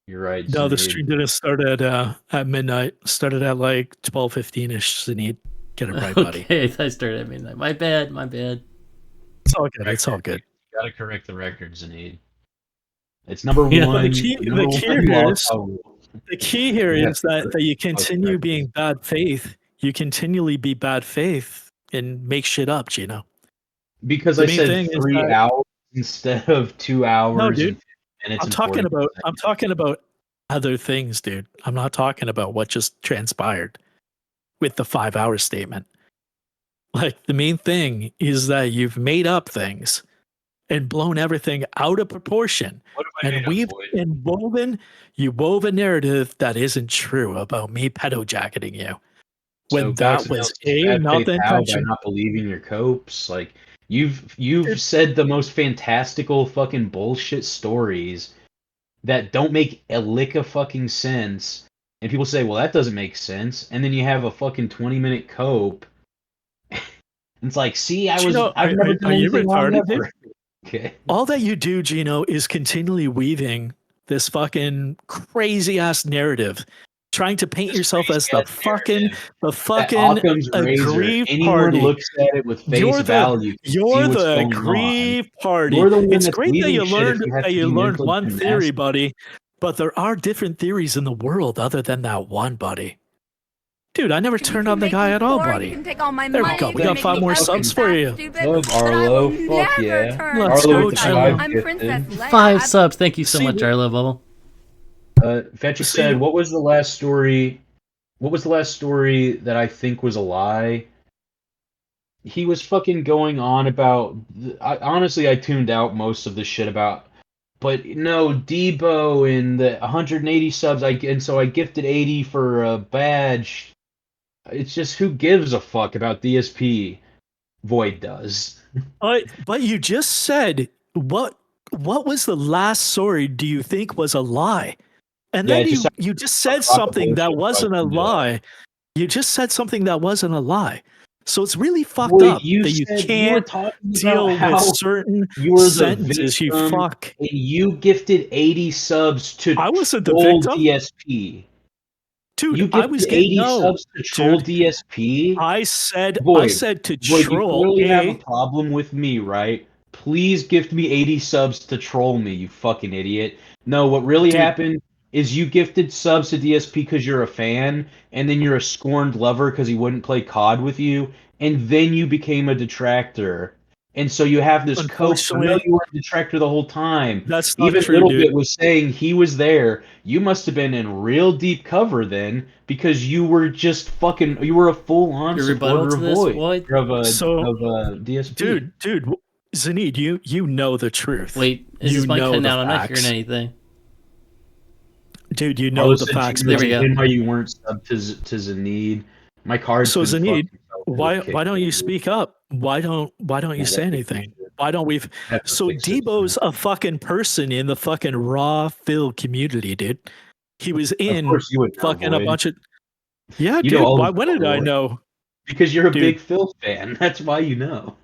You're right. No, the Zaneed. stream didn't start at midnight. Started at like 12:15ish. Zaneed, get it right, buddy. Okay, I started at midnight. My bad. It's all good. It's all good. You gotta correct the record, Zaneed. It's number one. The key here is that you continue being bad faith. You continually be bad faith and make shit up, Gino. Because I said 3 hours instead of 2 hours. No, dude. And I'm talking about other things, dude. I'm not talking about what just transpired with the 5 hour statement. Like, the main thing is that you've made up things and blown everything out of proportion. And you wove a narrative that isn't true about me pedojacketing you. When that was not the intention. By not believing your copes, like you've said the most fantastical fucking bullshit stories that don't make a lick of fucking sense, and people say, well, that doesn't make sense, and then you have a fucking 20-minute cope. It's like, see, I've never done anything wrong ever. Okay. All that you do, Gino, is continually weaving this fucking crazy ass narrative, trying to paint yourself as the fucking aggrieved party. Looks at it with face value. You're the aggrieved party. It's great that you learned one theory, buddy, but there are different theories in the world other than that one, buddy. Dude, I never turned on the guy at all, buddy. There we go. We got 5 more subs for you. Love Arlo. Fuck yeah. Let's go, Gino. 5 subs. Thank you so much, Arlo Bubble. Fetchick said, what was the last story that I think was a lie? He was fucking going on about... honestly, I tuned out most of the shit about... But no, Debo and the 180 subs, so I gifted 80 for a badge. It's just, who gives a fuck about DSP? Void does. But you just said, what was the last story do you think was a lie? And then you just said something that wasn't a lie. You just said something that wasn't a lie. So it's really fucked up that you can't deal with certain sentences. You fuck. And you gifted 80 subs to troll DSP. Dude, I was getting 80 subs to troll DSP. I said to You troll. really have a problem with me, right? Please gift me 80 subs to troll me, you fucking idiot. No, what really happened is you gifted subs to DSP because you're a fan, and then you're a scorned lover because he wouldn't play COD with you, and then you became a detractor. And so you have this coach. I know you were a detractor the whole time. That's not Even true, Littlebit was saying he was there. You must have been in real deep cover then, because you were just fucking. You were a full-on supporter of Void of DSP. Dude, Zaneed, you know the truth. Wait, is this mic cutting out? I'm not hearing anything. Dude, you know the facts. There we go. Why you weren't subbed to Zaneed? My card's so Zaneed, why don't you speak up? Why don't you say anything? Why don't we? So Debo's a fucking person in the fucking raw Phil community, dude. He was in fucking a bunch of. Yeah, dude. When did I know? Because you're a big Phil fan. That's why you know.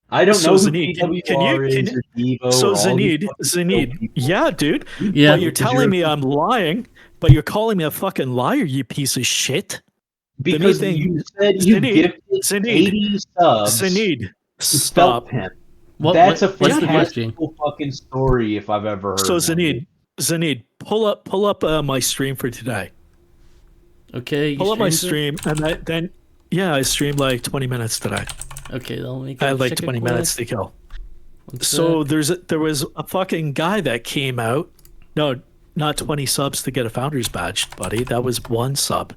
I don't know who PWR is or Devo. So Zaneed, yeah, dude. Yeah, but you're telling me I'm lying, but you're calling me a fucking liar, you piece of shit. Because you said you gifted 80 subs. Zaneed, stop. That's a fantastical fucking story if I've ever heard. So Zaneed, Zaneed, pull up my stream for today. Okay. Pull up my stream, and then I streamed like 20 minutes today. Okay, let me go I had like check it 20 quick. minutes to kill. One So sec. there was a fucking guy that came out. No, not 20 subs to get a founder's badge, buddy. That was one sub.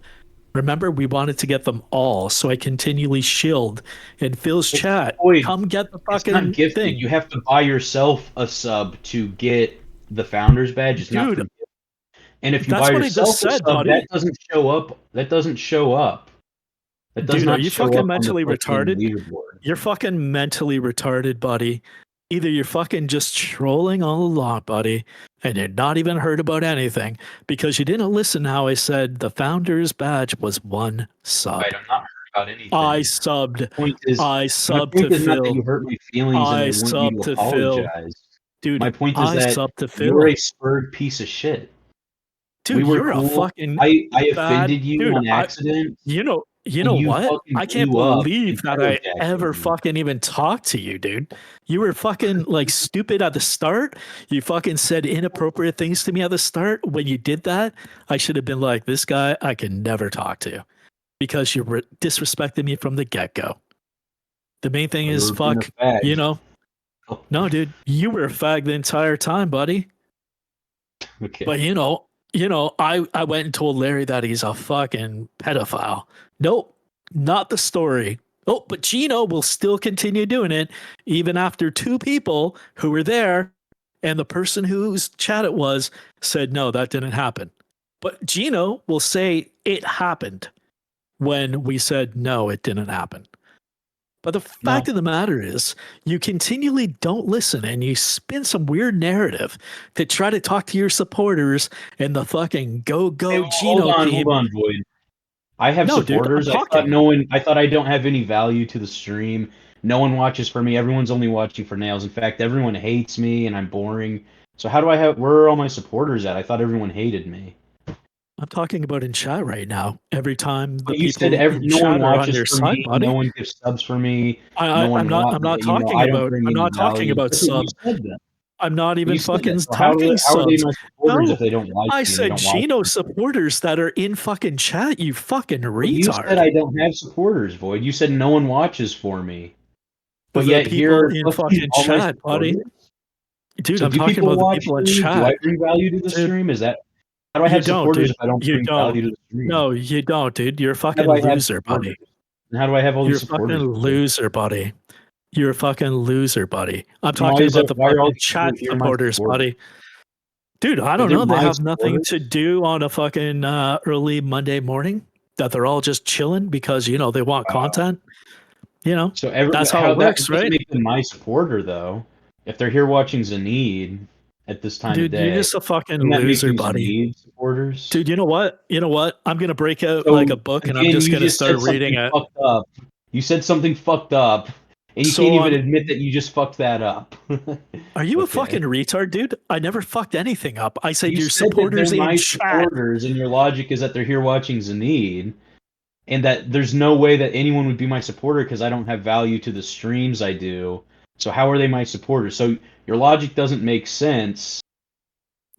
Remember, we wanted to get them all, so I continually shilled in Phil's chat. Boyd, Come get the It's fucking not gifted. thing. You have to buy yourself a sub to get the founder's badge. It's not Dude, for gift. And if you that's buy what I yourself just a said, sub, buddy. that doesn't show up. That does Dude, not are you show fucking up on mentally the fucking retarded? leaderboard. You're fucking mentally retarded, buddy. Either you're fucking just trolling all along, buddy, and you're not even heard about anything because you didn't listen how I said the founder's badge was one sub. Right, I'm not heard about anything. I subbed. My subbed point to is not that Phil. you hurt my feelings and I want you subbed to to Phil. apologize. Dude, my point is I that subbed to Phil. you're a spurred piece of shit. Dude, we were you're cool. a fucking I bad offended you dude. on accident. You know you what? fucking I can't blew up believe and that I carjacked ever me. fucking even talked to you, dude. You were fucking like stupid at the start. You fucking said inappropriate things to me at the start. When you did that, I should have been like, this guy I can never talk to because you disrespected me from the get-go. The main thing is fuck, you know. No, dude, you were a fag the entire time, buddy. Okay. But you know, I went and told Larry that he's a fucking pedophile. Nope, not the story. Oh, but Gino will still continue doing it even after two people who were there and the person whose chat it was said, no, that didn't happen. But Gino will say it happened when we said, no, it didn't happen. But the fact of the matter is, you continually don't listen and you spin some weird narrative to try to talk to your supporters and the fucking go Gino Hold on, Void. I have supporters. Dude, I thought I don't have any value to the stream. No one watches for me. Everyone's only watching for nails. In fact, everyone hates me and I'm boring. So how do I have? Where are all my supporters at? I thought everyone hated me. I'm talking about in chat right now. Every time the you people said in chat one are on watches their for side, me. buddy. No one gives subs for me. I'm not talking about subs. I'm not even fucking talking subs. How are they my supporters if they don't like me? I said Gino supporters that are in fucking chat, you fucking retard. You said I don't have supporters, Void. You said no one watches for me. But the yet people here in fucking chat, buddy. Dude, so I'm talking about the people in chat. Do I bring value to the stream? Is that how do I have supporters if I don't bring value to the stream? No, you don't, dude. You're a fucking loser, buddy. And how do I have all these supporters? You're a fucking loser, buddy. You're a fucking loser, buddy. I'm talking about the fucking chat supporters, buddy. Dude, I don't know. They have nothing to do on a fucking early Monday morning. That they're all just chilling because they want content. So that's how it works, right? Make them my supporter though. If they're here watching Zaneed at this time of day, you're just a fucking loser, buddy. Supporters? Dude, you know what? I'm gonna break out like a book and I'm just gonna start reading it. You said something fucked up. And you can't even admit that you just fucked that up. Are you a fucking retard, dude? I never fucked anything up. I said your supporters in chat. And your logic is that they're here watching Zaneed, and that there's no way that anyone would be my supporter because I don't have value to the streams I do. So how are they my supporters? So your logic doesn't make sense.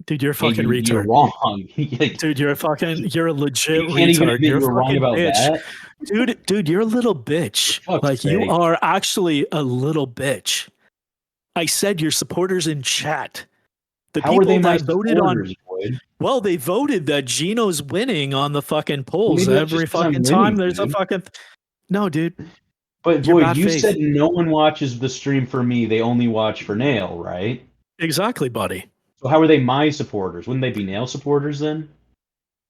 Dude, you're a fucking retard. You're wrong. Dude, you're a legit retard. You're a wrong about bitch. that. Dude, you're a little bitch. Like you are actually a little bitch. I said your supporters in chat. The How people are they that voted on Boyd? Well, they voted that Gino's winning on the fucking polls every fucking time. There's a fucking no, dude. But Boyd, you said no one watches the stream for me. They only watch for Nail, right? Exactly, buddy. So how are they my supporters? Wouldn't they be Nail supporters then?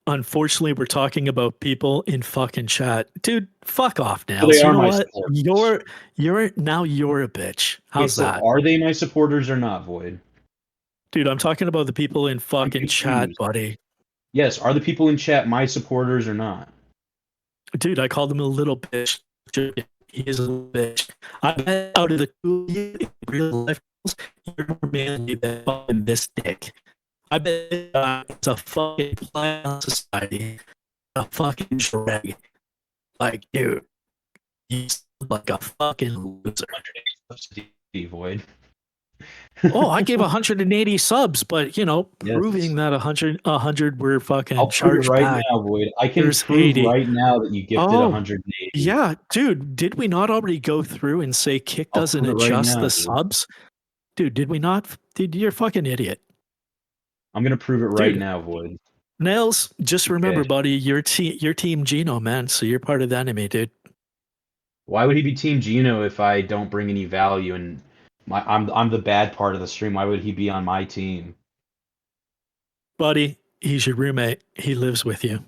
Unfortunately, we're talking about people in fucking chat. Dude, fuck off now. So they are you know my what? supporters. You're a bitch. How's that? Are they my supporters or not, Void? Dude, I'm talking about the people in fucking chat, buddy. Yes, are the people in chat my supporters or not? Dude, I called him a little bitch. He is a little bitch. I bet out of the two of you in real life, you're more manly than fucking this dick. I bet it's a fucking plan on society. A fucking drag. Like, dude, he's like a fucking loser. Void. Oh, I gave 180 subs, but proving that 100 were fucking I'll prove charged it right back. now, Void. I can There's prove 80. right now that you gifted 180. Yeah, dude, did we not already go through and say Kick I'll doesn't prove it right adjust now, the dude. subs? Dude, did we not? Dude, you're a fucking idiot. I'm gonna prove it right Dude. now, Void. Nails, just remember, Okay. buddy, you're team Gino, man, so you're part of the enemy, dude. Why would he be Team Gino if I don't bring any value and I'm the bad part of the stream? Why would he be on my team? Buddy, he's your roommate. He lives with you.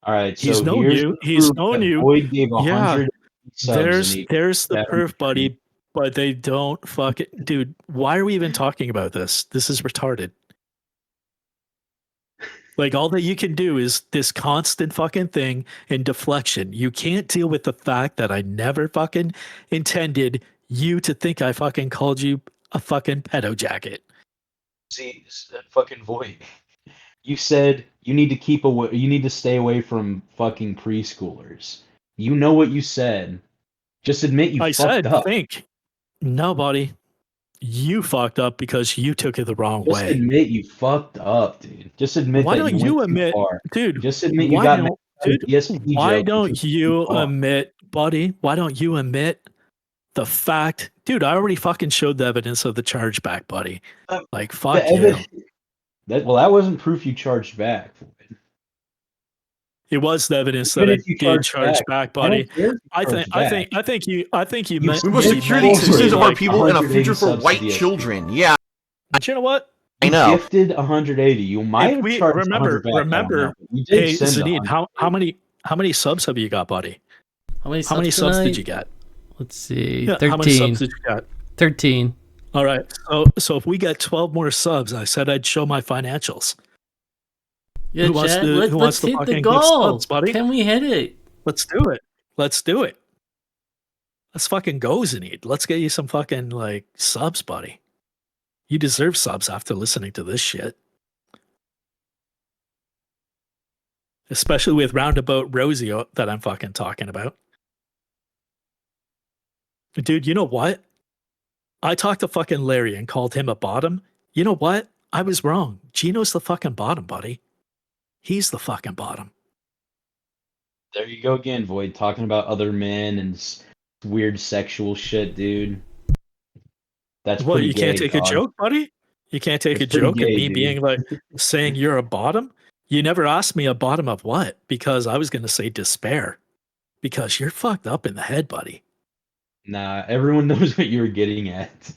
All right, so He's known here's you. the He's proof known that you. Void gave 100 Yeah. subs. There's the proof, buddy. But they don't fucking dude. Why are we even talking about this? This is retarded. Like all that you can do is this constant fucking thing and deflection. You can't deal with the fact that I never fucking intended you to think I fucking called you a fucking pedo jacket. See, fucking Void. You said you need to keep away. You need to stay away from fucking preschoolers. You know what you said. Just admit you fucked up. No, buddy. You fucked up because you took it the wrong Just way. admit you fucked up, dude. Just admit Why that don't you you went too admit, far. dude? Just admit you why got don't, mad dude, ESP why joke don't and took it you too far. admit, buddy? Why don't you admit the fact, dude? I already fucking showed the evidence of the chargeback, buddy. Like fuck you. That wasn't proof you charged back. It was the evidence Even that I if you did charge charge back, buddy. I think you meant. We must secure the existence of our people and a future for white children. Yeah. But you know what? I know. You gifted 180. You might have charged 100 back. Remember. You did Hey, send Zaneed, how many subs have you got, buddy? How many subs did you get? Let's see. Yeah, 13. how many subs did you get? 13. All right. So if we get 12 more subs, I said I'd show my financials. Yeah, let's hit the goal. Subs, buddy? Can we hit it? Let's do it. Let's fucking go, Zaneed. Let's get you some fucking like subs, buddy. You deserve subs after listening to this shit. Especially with Roundabout Rosie that I'm fucking talking about. Dude, you know what? I talked to fucking Larry and called him a bottom. You know what? I was wrong. Gino's the fucking bottom, buddy. He's the fucking bottom. There you go again, Void, talking about other men and weird sexual shit, dude. That's what, pretty you gay, can't take dog. a joke, buddy? You can't take It's a joke pretty and gay, me being like saying you're a bottom? You never asked me a bottom of what? Because I was going to say despair. Because you're fucked up in the head, buddy. Nah, everyone knows what you were getting at.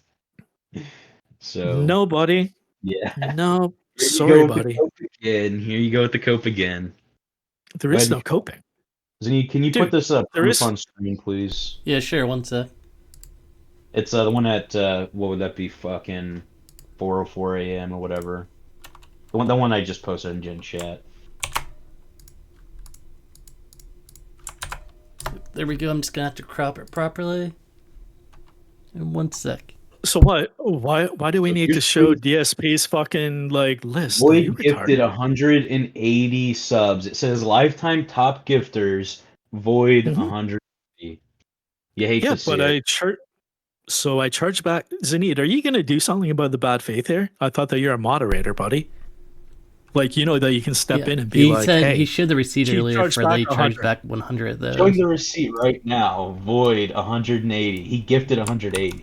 So no, buddy. Yeah. No, sorry, buddy. Here you go with the cope again. There is no coping. Zaneed, can you put this up on screen, please? Yeah, sure. One sec. It's the one at what would that be? Fucking 4:04 a.m. or whatever. The one I just posted in Gen Chat. There we go. I'm just gonna have to crop it properly. In 1 sec. So what? Why do we need to show DSP's fucking like list? Void gifted 180 subs. It says lifetime top gifters. Void 180. You hate to see but it. I charged back. Zaneed, are you gonna do something about the bad faith here? I thought that you're a moderator, buddy. Like that you can step in and be like, said hey, he showed the receipt earlier for the charge back 100 of those. Showing the receipt right now. Void 180. He gifted 180.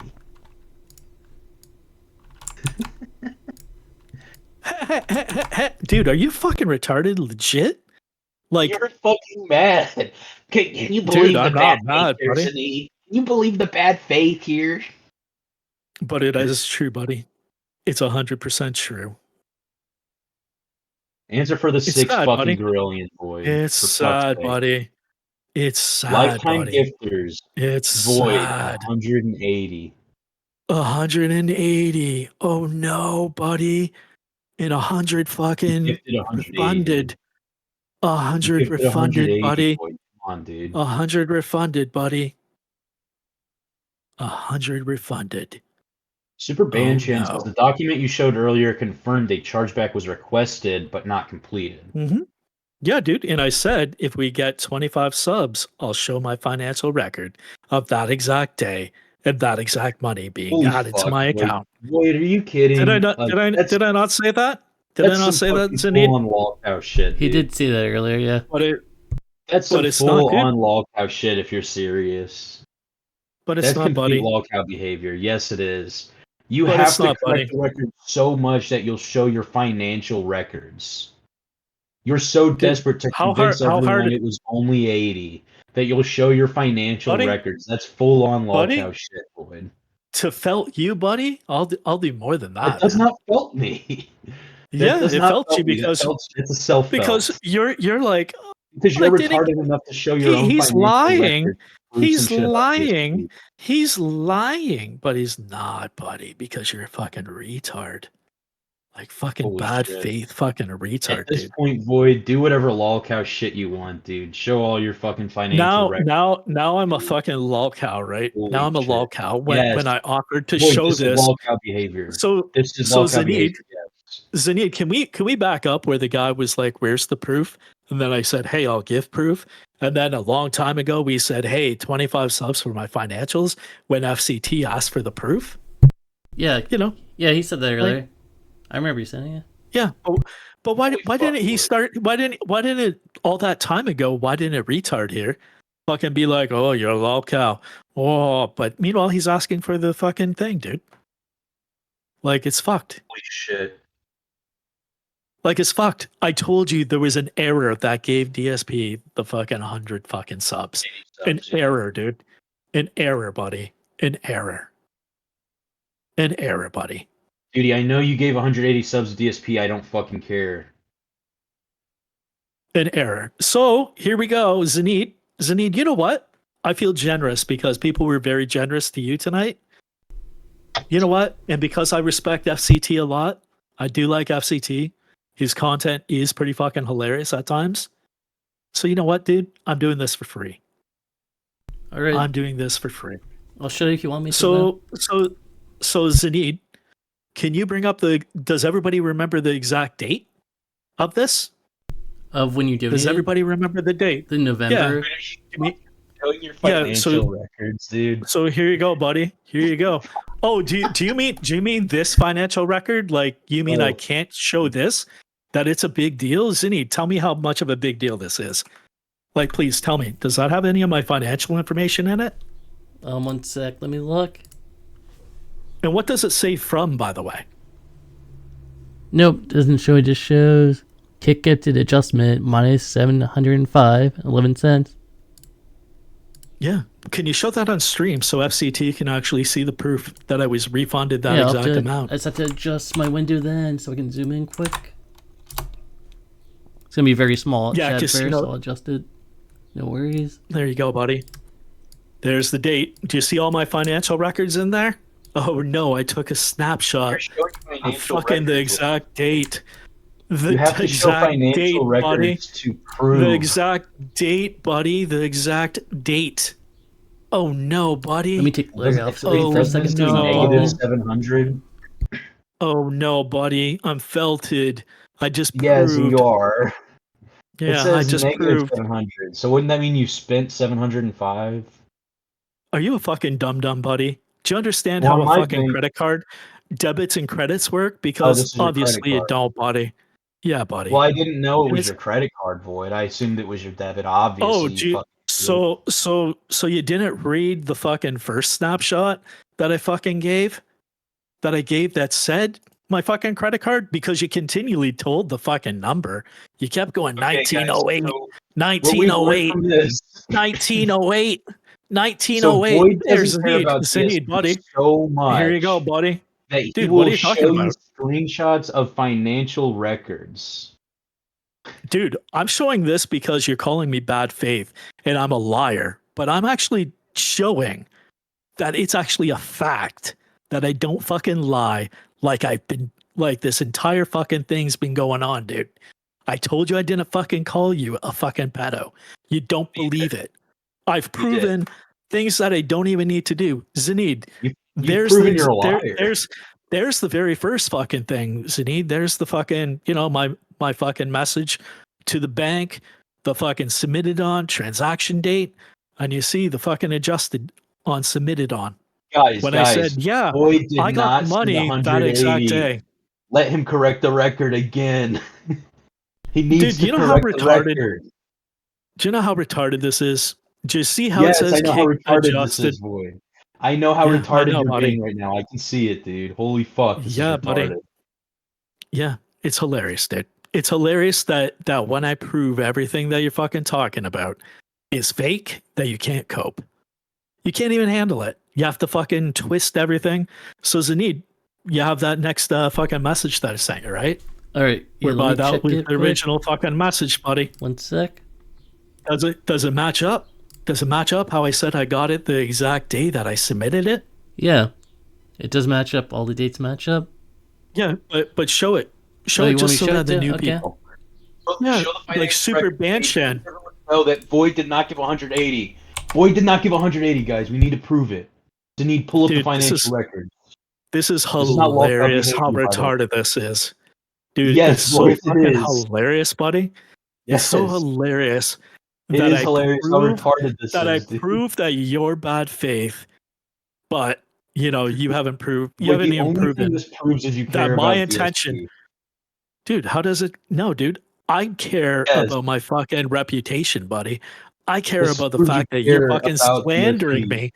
Dude, are you fucking retarded? Legit? Like you're fucking mad. Can you believe the bad faith here, Zaneed? Can you believe the bad faith here? But it is true, buddy. It's 100% true. Answer for the It's 6 sad, fucking buddy. Grillion, Void. It's sad, buddy. It's sad, Lifetime buddy. gifters. It's Void sad. 180. 180. Oh no, buddy. And 100 fucking refunded. 100 refunded, buddy. Come on, dude. 100 refunded, buddy. 100 refunded. Super Banchan says the document you showed earlier confirmed a chargeback was requested but not completed. Yeah, dude. And I said if we get 25 subs, I'll show my financial record of that exact day and that exact money being added to my account. Wait, are you kidding? Did I not? Did I not say that? Did I not say that, Zaneed? On lolcow shit. Dude. He did say that earlier, yeah. That's some full on lolcow shit. If you're serious, but it's that's not, buddy. Lolcow behavior. Yes, it is. You have to correct the record so much that you'll show your financial records. You're so desperate to convince everyone it was only 80 that you'll show your financial records. That's full on lolcow shit, boy. To felt you, buddy, I'll do more than that. It does not felt me. Yeah, it felt you because it's a self. Because you're like, because you're retarded enough to show your own. He's lying. He's lying. PSP. He's lying, but he's not, buddy, because you're a fucking retard. Like fucking Holy bad shit. faith fucking retard, At this dude. point, Void, do whatever lolcow shit you want, dude. Show all your fucking financial records. Now I'm a fucking lolcow, right? Holy now I'm a shit. lolcow when I offered to Void, show this. Is lolcow behavior. This is lolcow behavior. Zaneed, can we back up where the guy was like, "Where's the proof?" And then I said, "Hey, I'll give proof." And then a long time ago, we said, "Hey, 25 subs for my financials." When FCT asked for the proof, yeah, yeah, he said that earlier. Like, I remember you saying it. Yeah, but why didn't he start? Why didn't it all that time ago? Why didn't it retard here fucking be like, "Oh, you're a lolcow"? Oh, but meanwhile, he's asking for the fucking thing, dude. Like it's fucked. Holy shit. Like it's fucked. I told you there was an error that gave DSP the fucking 100 fucking subs. An error, dude. An error, buddy. An error. An error, buddy. Dude, I know you gave 180 subs to DSP. I don't fucking care. An error. So here we go, Zaneed. Zaneed, you know what? I feel generous because people were very generous to you tonight. You know what? And because I respect FCT a lot, I do like FCT. His content is pretty fucking hilarious at times. So you know what, dude? I'm doing this for free. All right. I'm doing this for free. I'll show you if you want me to. So Zaneed, can you bring up does everybody remember the exact date of this? Of when you donated? Does everybody remember the date? The November. Yeah. Showing your financial records, dude. So here you go, buddy. Here you go. Oh, do you mean this financial record? Like you mean I can't show this? That it's a big deal? Zaneed, tell me how much of a big deal this is. Like, please tell me. Does that have any of my financial information in it? 1 sec. Let me look. And what does it say from, by the way? Nope, doesn't show. It just shows kick gifted adjustment minus 705.11 cents. Yeah. Can you show that on stream so FCT can actually see the proof that I was refunded that exact amount? I just have to adjust my window then so I can zoom in quick. It's going to be very small. Yeah, because so I'll adjust it. No worries. There you go, buddy. There's the date. Do you see all my financial records in there? Oh, no, I took a snapshot of fucking the exact date. You have to show financial records to prove. The exact date, buddy. The exact date. Oh, no, buddy. Let me take Larry out for a second. Negative 700. Oh, no, buddy. I'm felted. I just proved. Yes, you are. Yeah, it says I just proved 700. So wouldn't that mean you spent 705? Are you a fucking dumb, buddy? Do you understand how a fucking credit card debits and credits work? Because obviously you don't, buddy. Yeah, buddy. Well, I didn't know it was your credit card, Void. I assumed it was your debit. Obviously. Oh, so you didn't read the fucking first snapshot that I fucking gave? That I gave that said my fucking credit card? Because you continually told the fucking number. You kept going 1908, 1908, 1908, 1908. There's the need, buddy. So much. Here you go, buddy. Dude, what are you talking about? Screenshots of financial records. Dude, I'm showing this because you're calling me bad faith and I'm a liar. But I'm actually showing that it's actually a fact that I don't fucking lie. Like I've been, like this entire fucking thing's been going on, dude. I told you I didn't fucking call you a fucking pedo. You don't believe it. I've proven things that I don't even need to do. Zaneed, there's the very first fucking thing, Zaneed. There's the fucking, my fucking message to the bank, the fucking submitted on transaction date, and you see the fucking adjusted on submitted on. I said, yeah, Void did I got not the spend money that exact 180. day. Let him correct the record again. He needs Dude, to you know how correct the retarded? record. Do you know how retarded this is? Do you see how it Yes, says I know how kick retarded this adjusted? is, Void. I know how Yeah, I retarded know, you're buddy. being right now. I can see it, dude. Holy fuck, this is Yeah, buddy. retarded. Yeah, it's hilarious, dude. It's hilarious that when I prove everything that you're fucking talking about is fake, that you can't cope. You can't even handle it. You have to fucking twist everything. So Zaneed, you have that next fucking message that I sent you, right? All right. Yeah, Whereby let me that check was it the quick. original fucking message, buddy. 1 sec. Does it match up? Does it match up how I said I got it the exact day that I submitted it? Yeah, it does match up. All the dates match up. Yeah, but show it. Show Oh, it you want just me so to show that the it new too? Okay. people. Yeah, Show the like financial Super record. Banshan. No, that Void did not give 180. Void did not give 180, guys. We need to prove it. Zaneed, pull up the Dude, financial record. This is This is not lawful hilarious how behavior, by the way. retarded this is. Dude, Yes, it's so Void, it fucking is. hilarious, buddy. It's so Yes. hilarious It that is hilarious how retarded this that I is, dude. prove that you're bad faith, but you know, you haven't proved you Like, haven't the even only thing proven this proves is you that care my about intention. DSP. Dude, how does it no, dude? I care Yes. about my fucking reputation, buddy. I care This about the proves fact you that you're care fucking about slandering DSP. me.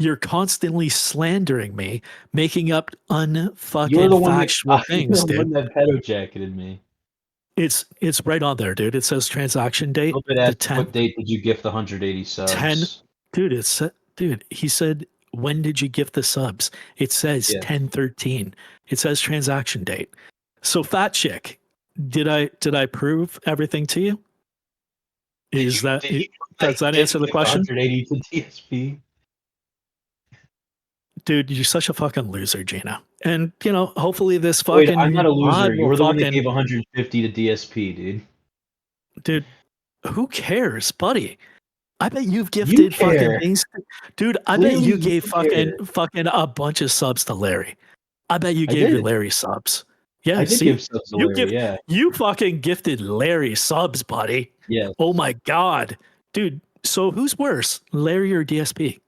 You're constantly slandering me, making up You're the unfucking one factual that, things, you're the dude. one that pedo jacketed me. It's right on there, dude. It says transaction date, Hope it the asks 10th. what date did you gift the 180 subs? 10, dude. Dude. He said, when did you gift the subs? It says Yeah. 10/13. It says transaction date. So fat chick, did I prove everything to you? Does that answer the question? 180 to DSP. Dude, you're such a fucking loser, Gina. And you know, hopefully this Wait, fucking I'm not a loser. mod You will were the one that fucking- gave 150 to DSP, dude. Dude, who cares, buddy? I bet you've gifted fucking care. things. Dude, I Clearly bet you you gave care. fucking a bunch of subs to Larry. I bet you I gave did. Larry subs. Yeah, I did see? give subs to Larry, yeah. You fucking gifted Larry subs, buddy. Yes. Oh my god. Dude, so who's worse, Larry or DSP?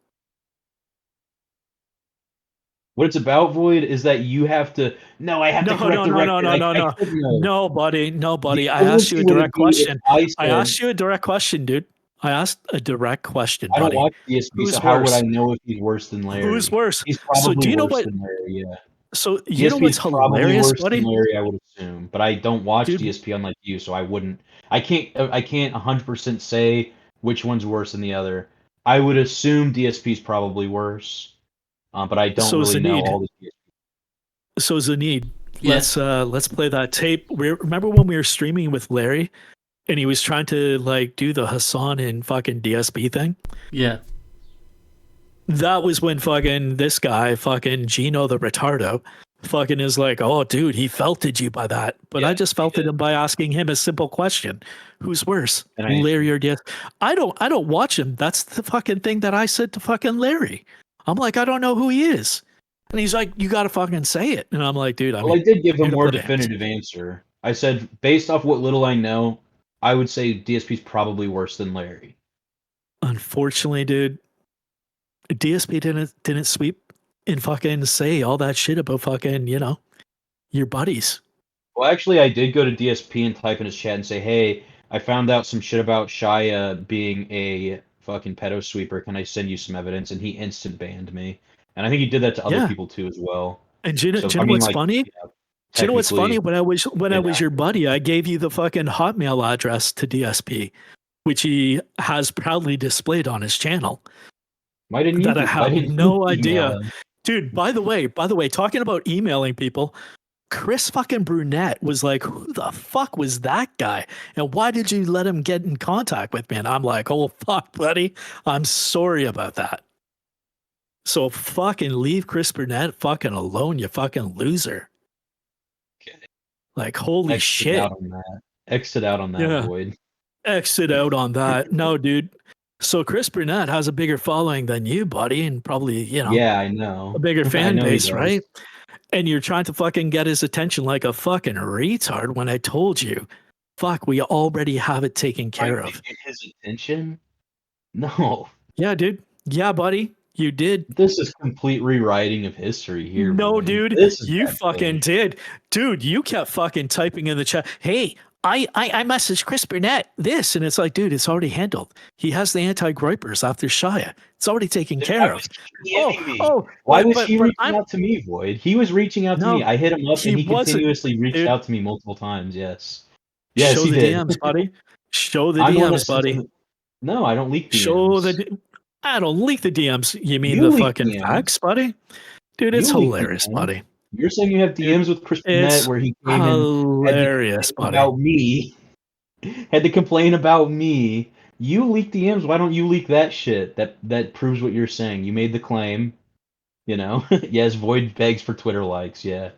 What it's about, Void, is that you have to. No, I have to correct the record. No, buddy. No, buddy. The I asked you a penalty would direct be if question. I I said- asked you a direct question, dude. I asked a direct question, I don't buddy. watch DSP, Who's so how would worse? I know if he's worse than Larry? Who's worse? He's probably So do you know worse what? than Larry, yeah. So you know DSP what's is probably hilarious, worse buddy? than Larry, I would assume, but I don't watch Dude. DSP unlike you, so I wouldn't. I can't 100% say which one's worse than the other. I would assume DSP is probably worse, but I don't So really know Zaneed. all the DSP. So Zaneed, Yes. let's play that tape. Remember when we were streaming with Larry, and he was trying to like do the Hassan and fucking DSP thing? Yeah. That was when fucking this guy, fucking Gino the retardo, fucking is like, oh, dude, he felted you by that. But I just felted him by asking him a simple question: who's worse, Larry or DS? I don't watch him. That's the fucking thing that I said to fucking Larry. I'm like, I don't know who he is, and he's like, you got to fucking say it. And I'm like, dude, I did give a more definitive answer. I said, based off what little I know, I would say DSP is probably worse than Larry. Unfortunately, dude, DSP didn't sweep and fucking say all that shit about fucking, you know, your buddies. Well, actually, I did go to DSP and type in his chat and say, hey, I found out some shit about Shia being a fucking pedo sweeper. Can I send you some evidence? And he instant banned me. And I think he did that to other people too as well. And do you know what's funny? Do you know what's funny? When I was your buddy, I gave you the fucking Hotmail address to DSP, which he has proudly displayed on his channel. Why didn't you? I have no idea. Dude, by the way, talking about emailing people, Chris fucking Brunette was like, who the fuck was that guy? And why did you let him get in contact with me? And I'm like, oh, fuck, buddy. I'm sorry about that. So fucking leave Chris Burnett fucking alone, you fucking loser. Okay. Like, holy shit. Exit out on that, Void. Exit out on that. No, dude. So Chris Burnett has a bigger following than you, buddy, and probably, you know. Yeah, I know. A bigger fan I know base, right? And you're trying to fucking get his attention like a fucking retard when I told you, fuck, we already have it taken care of. Get his attention? No. Yeah, dude. Yeah, buddy. You did. This is complete rewriting of history here. No, Boyd. dude, This is you bad fucking faith. did. Dude, you kept fucking typing in the chat, hey, I messaged Chris Burnett this, and it's like, dude, it's already handled. He has the anti-gripers after Shia. It's already taken care of. Why was he reaching out to me, Void? He was reaching out to No, me. I hit him up, and he wasn't, continuously reached dude. out to me multiple times. Yes. Yes, Show he the did. DMs, buddy. Show the I'm on a DMs, buddy. system- No, I don't leak DMs. Show the. I don't leak the DMs. You mean You the leak fucking DMs. facts, buddy? Dude, it's You leak hilarious, DMs. buddy. You're saying you have DMs with Chris Burnett where he came hilarious, in buddy. about me, had to complain about me. You leak DMs. Why don't you leak that shit? That proves what you're saying. You made the claim. You know. Yes, Void begs for Twitter likes. Yeah,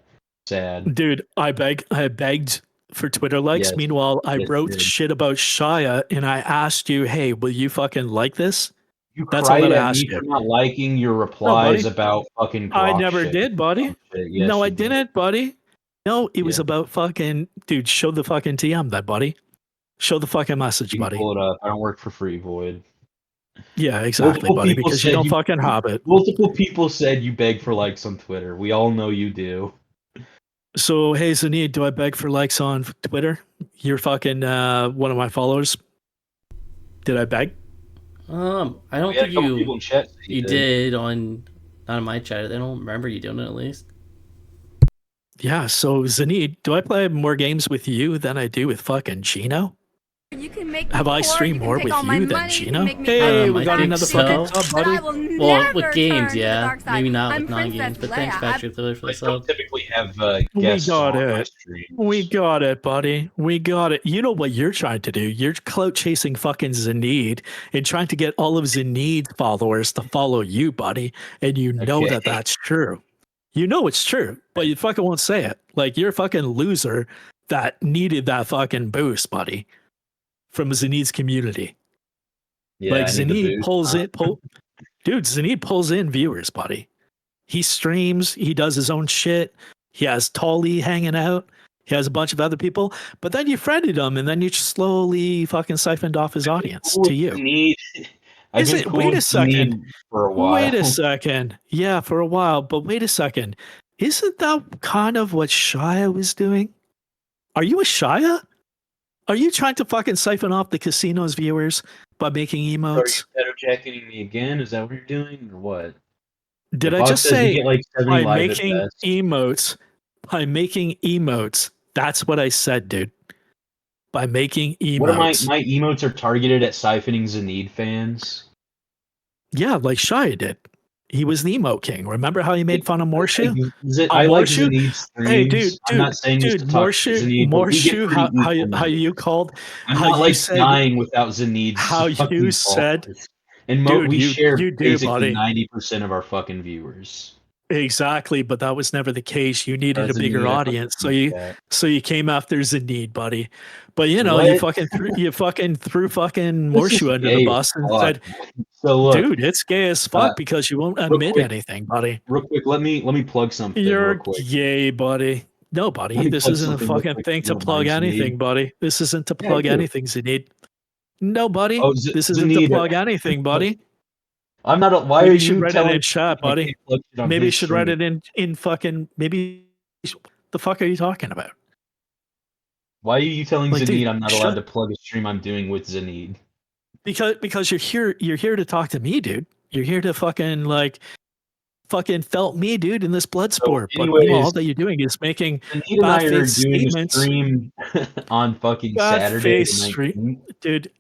sad. Dude, I begged for Twitter likes. Yes. Meanwhile, I Yes, wrote you did. shit about Shia, and I asked you, hey, will you fucking like this? You That's all cried that I at asked me you. for not liking your replies buddy. about fucking Grok I never shit. did, buddy. Yes, No, I you did. didn't, buddy. No, it was about fucking, dude, show the fucking TM that, buddy. Show the fucking message, You can buddy. pull it up. I don't work for free, Void. Yeah, exactly, Multiple buddy, people because you said don't fucking have it. Multiple people said you beg for likes on Twitter. We all know you do. So, hey, Zaneed, do I beg for likes on Twitter? You're fucking one of my followers. Did I beg? I don't think you did on not in my chat. I don't remember you doing it at least. Yeah, so Zaneed, do I play more games with you than I do with fucking Gino? You can make Have I streamed more with you than Gino? make me Hey, feel we got like another so. fucking sub, buddy. Well, with games, yeah. Maybe not with non-games, but thanks, Patrick, for the I sub. don't typically have We guests got on my it. stream. We got it, buddy. We got it. You know what you're trying to do? You're clout chasing fucking Zaneed and trying to get all of Zaneed's followers to follow you, buddy. And you know that that's true. You know it's true, but you fucking won't say it. Like, you're a fucking loser that needed that fucking boost, buddy, from Zaneed's community. Yeah, like, I need the Zaneed boost, pulls huh? it. Dude, Zaneed pulls in viewers, buddy. He streams. He does his own shit. He has Tolly hanging out. He has a bunch of other people. But then you friended him, and then you slowly fucking siphoned off his audience to you. Wait a second. For a while. Wait a second. Yeah, for a while. But wait a second. Isn't that kind of what Shia was doing? Are you a Shia? Are you trying to fucking siphon off the casino's viewers by making emotes? Are you pedojacketing me again? Is that what you're doing, or what? Did The I box just says you say get, like, 70 by live at making best. emotes? By making emotes. That's what I said, dude. By making emotes. What are my emotes are targeted at siphoning Zaneed fans? Yeah, like Shia did. He was the emote king. Remember how he made fun of Morshu? I like Zaneed's streams. Hey, dude, I'm not saying this to talk to Zaneed, but we get pretty equal how you called? I'm how not you like said, dying without Zaneed's. How fucking you said, followers. And dude, we share you do, basically buddy. 90% of our fucking viewers. Exactly, but that was never the case. You needed a bigger Zaneed, I audience, so fucking you that. came after Zaneed, buddy. But you know, you What? fucking threw fucking This is Morshu under gay the as bus and fuck. said, So look, "Dude, it's gay as fuck because you won't admit quick. anything, buddy. Real quick, let me plug something. You're real quick. gay, buddy. No, buddy, Let me this plug isn't a something real fucking quick, thing if to you don't plug mind, anything, Zaneed. buddy. This isn't to Yeah, plug I do. anything, Zaneed. No, buddy. Oh, This isn't to Zaneed. plug anything, buddy. I'm not. Why Maybe are you should you write it telling in chat, me I buddy. can't plug shit on Maybe you his should write stream? it in fucking maybe. The fuck are you talking about? Why are you telling Like, Zaneed dude, I'm not allowed to plug a stream I'm doing with Zaneed? Because you're here to talk to me, dude. You're here to fucking felt me, dude, in this blood sport. But anyways, all that you're doing is making Zaneed and I are bad-faith doing a statements. stream on fucking Bad Saturday, faith the stream, 19th. dude.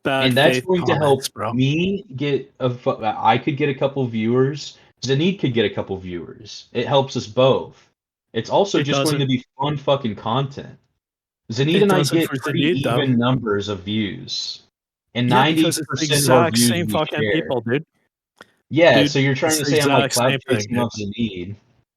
Bad And that's faith going to help comments, bro. me get I could get a couple viewers. Zaneed could get a couple viewers. It helps us both. It's also It just going doesn't. to be fun fucking content. Zaneed It and I doesn't get for pretty Zaneed, though. even numbers of views. And Yeah, 90% because it's the of our exact views same we fucking share. people, dude. Yeah, Dude, so you're trying it's to the say I'm like exact clout same thing, chasing dude. off Zaneed.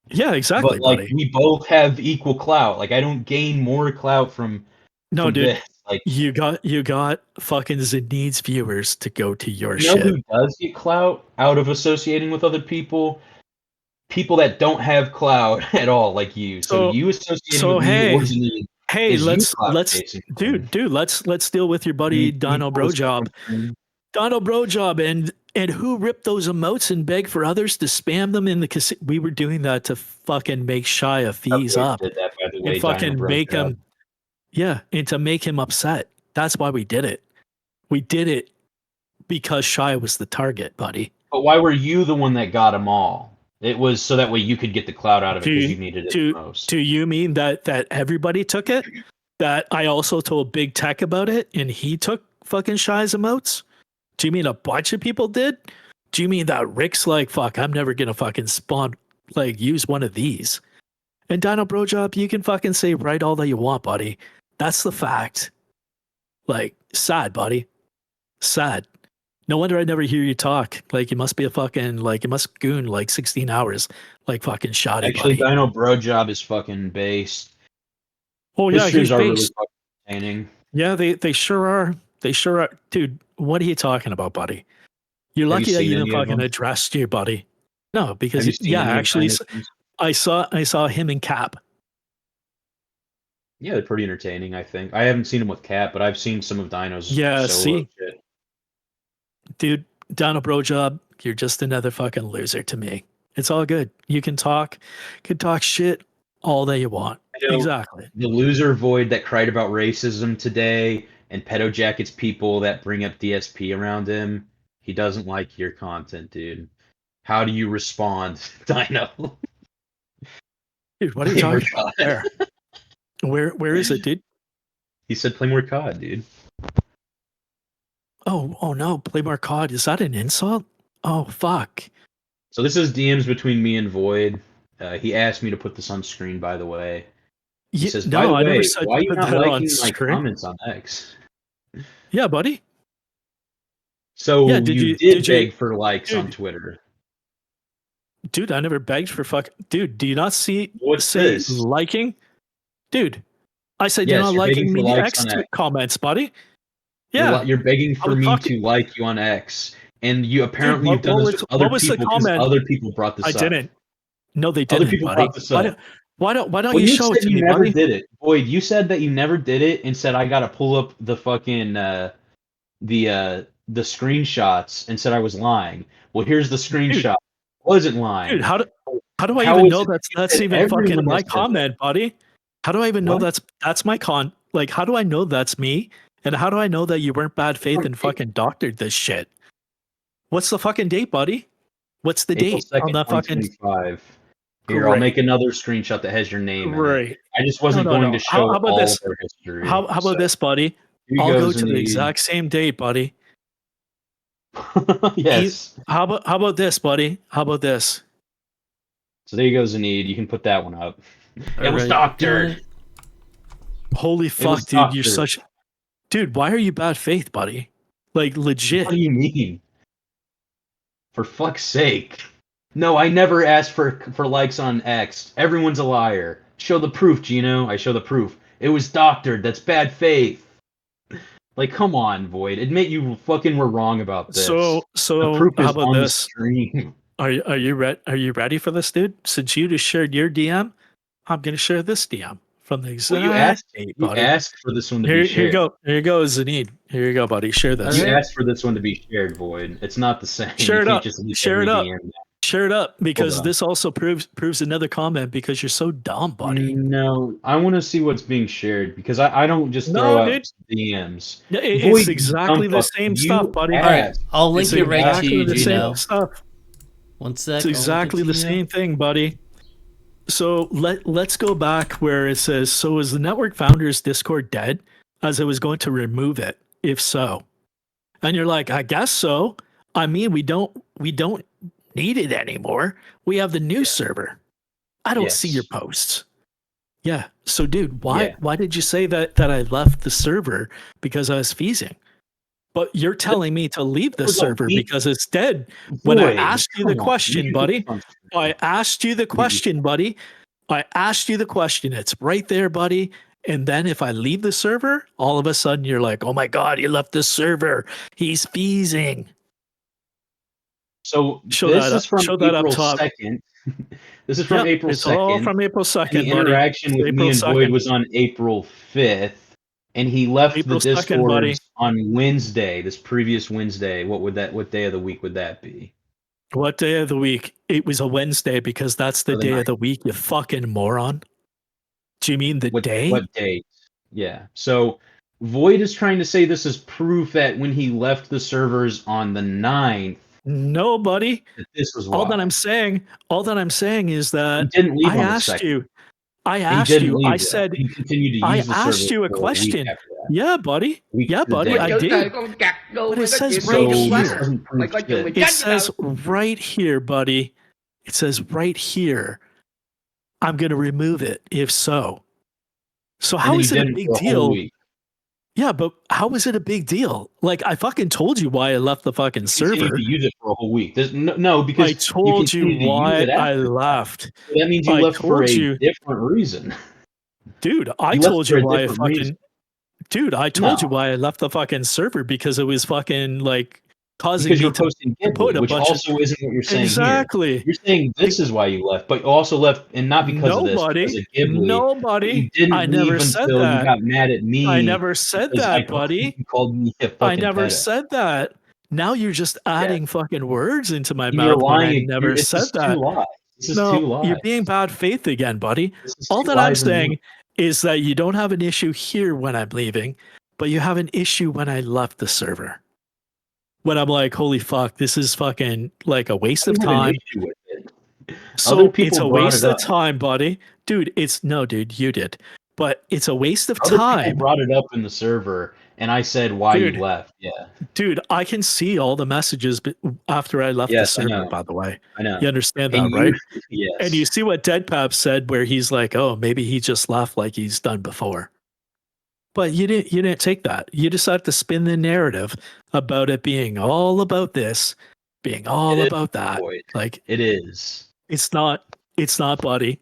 Yeah, exactly, But like buddy. we both have equal clout. Like I don't gain more clout from No, dude. this. Like You got fucking Zaneed's viewers to go to your you know shit. who does get clout out of associating with other people? People that don't have clout at all, like you. So you associating with me or Zaneed. Hey, is you let's clout chasing. dude, let's deal with your buddy Dono Brojob. Dono Brojob, and And who ripped those emotes and begged for others to spam them in the casino? We were doing that to fucking make Shy a fees up. Did that, by the way, and fucking Dino make him, and to make him upset. That's why we did it. We did it because Shy was the target, buddy. But why were you the one that got them all? It was so that way you could get the clout out of it because you needed it the most. Do you mean that everybody took it? That I also told Big Tech about it and he took fucking Shy's emotes? Do you mean a bunch of people did? Do you mean that Rick's like, fuck, I'm never gonna fucking use one of these? And Dino Bro Job, you can fucking say write all that you want, buddy. That's the fact. Like, sad, buddy. Sad. No wonder I never hear you talk. Like, you must be a fucking, like, you must goon like 16 hours, like fucking shoddy. Actually, buddy. Dino Bro Job is fucking based. Oh, yeah, he's are based. really entertaining. Yeah, they sure are. They sure are. Dude, what are you talking about, buddy? You're lucky that you didn't fucking address you, buddy. No, because, actually, I saw him and Cap. Yeah, they're pretty entertaining, I think. I haven't seen him with Cap, but I've seen some of Dino's solo shit. Dude, Dino Bro Job, you're just another fucking loser to me. It's all good. You can talk shit all that you want. Exactly. The loser Void that cried about racism today and Pedo Jackets people that bring up DSP around him, he doesn't like your content, dude. How do you respond, Dino? Dude, what are you talking about? Where is it, dude? He said play more COD, dude. Oh no, play more COD. Is that an insult? Oh, fuck. So this is DMs between me and Void. He asked me to put this on screen, by the way. He says, by the way, never said why are you put not that liking on my screen. comments on X? Yeah, buddy. So Yeah, you did beg for likes on Twitter. Dude, I never begged for fuck. Dude, do you not see What's this? liking? Dude, I said Yes, you're not you're liking begging me for the likes X on X. comments, buddy. Yeah. You're begging for me to like you on X. And you apparently have done this with other people because other people brought this up. I didn't. No, they didn't, Other people buddy. brought this up. Why don't Well, you show it said to you me, never buddy? did it. Boyd, you said that you never did it and said I gotta pull up the fucking the screenshots and said I was lying. Well, here's the screenshot. I wasn't lying. Dude, how do I even know that's even fucking my comment, buddy? How do I even know that's my like, how do I know that's me? And how do I know that you weren't bad faith and fucking doctored this shit? What's the fucking date, buddy? What's the April date 2nd, on that fucking 2025. Here, I'll make another screenshot that has your name in it. I just wasn't going to show how about all this? of their history. How about this, buddy? I'll go to the exact same date, buddy. Yes. How about this, buddy? How about this? So there you go, Zaneed. You can put that one up. It was doctored. Holy fuck, dude! You're such. Dude, why are you bad faith, buddy? Like, legit. What do you mean? For fuck's sake. No, I never asked for likes on X. Everyone's a liar. Show the proof, Gino. I show the proof. It was doctored. That's bad faith. Like, come on, Void. Admit you fucking were wrong about this. So the proof how is about on this? The screen. Are you ready for this, dude? Since you just shared your DM, I'm gonna share this DM from the exact date, buddy. You asked for this one to be shared. Here you go, Zaneed. Here you go, buddy. Share this. You asked for this one to be shared, Void. It's not the same. Share it up. Share it up. Share it up, because this also proves another comment, because you're so dumb, buddy. No, I want to see what's being shared, because I don't just throw out DMs. It's exactly the same stuff, buddy. All right, I'll link it right to you, Gino. Stuff. One sec. It's exactly the same thing, buddy. So let's go back where it says, so is the network founders Discord dead, as I was going to remove it, if so? And you're like, I guess so. I mean, we don't need it anymore. We have the new server. I don't see your posts. Yeah. So dude, why did you say that I left the server because I was feasing? But you're telling me to leave the server because it's dead. When I asked you the question, buddy, I asked you the question, buddy. I asked you the question. It's right there, buddy. And then if I leave the server, all of a sudden you're like, oh my God, he left the server. He's feasing. So show this that is from April 2nd. This is from April 2nd. It's all from April 2nd. The interaction with me and Void was on April 5th. and he left April the 2nd, buddy. Discords on Wednesday, this previous Wednesday, what day of the week would that be? What day of the week? It was a Wednesday because that's the day of the week, you fucking moron. Do you mean the day? What date? Yeah. So v0id is trying to say this is proof that when he left the servers on the 9th. No, buddy. This was all that I'm saying is that he didn't leave I on the asked 2nd. you. I said he continued to I use the asked you a question. Yeah, buddy. Yeah, buddy, I did. But it says right here. It says right here, buddy. It says right here. I'm going to remove it if so. So how is it a big deal? Yeah, but how is it a big deal? Like, I fucking told you why I left the fucking server. To use it for a whole week. No, because I told you why I left. That means you left for a different reason. Dude, I told you why I fucking... Dude, I told you why I left the fucking server because it was fucking, like, causing because me you're posting Ghibli, which also isn't what you're saying Exactly. Here. You're saying this is why you left, but you also left, and not because of this, because of Ghibli. Nobody. You didn't I never leave said until that. you got mad at me. I never said that, buddy. You called me a fucking I never pedo. said that. Now you're just adding fucking words into my You're mouth lying. when I never said that. Two lies. This is no, two lies. You're being bad faith again, buddy. All that I'm saying is that you don't have an issue here when I'm leaving, but you have an issue when I left the server. When I'm like, holy fuck, this is fucking like a waste of time. So it's a waste of time, buddy. Dude, dude, you did. But it's a waste of time. People brought it up in the server, and I said why you left. Yeah. Dude, I can see all the messages after I left the server, by the way. I know. You understand that, right? Yes. And you see what Deadpap said where he's like, oh, maybe he just left like he's done before. But you didn't take that. You decided to spin the narrative about it being all about this, being all about that. Like it is. It's not, buddy.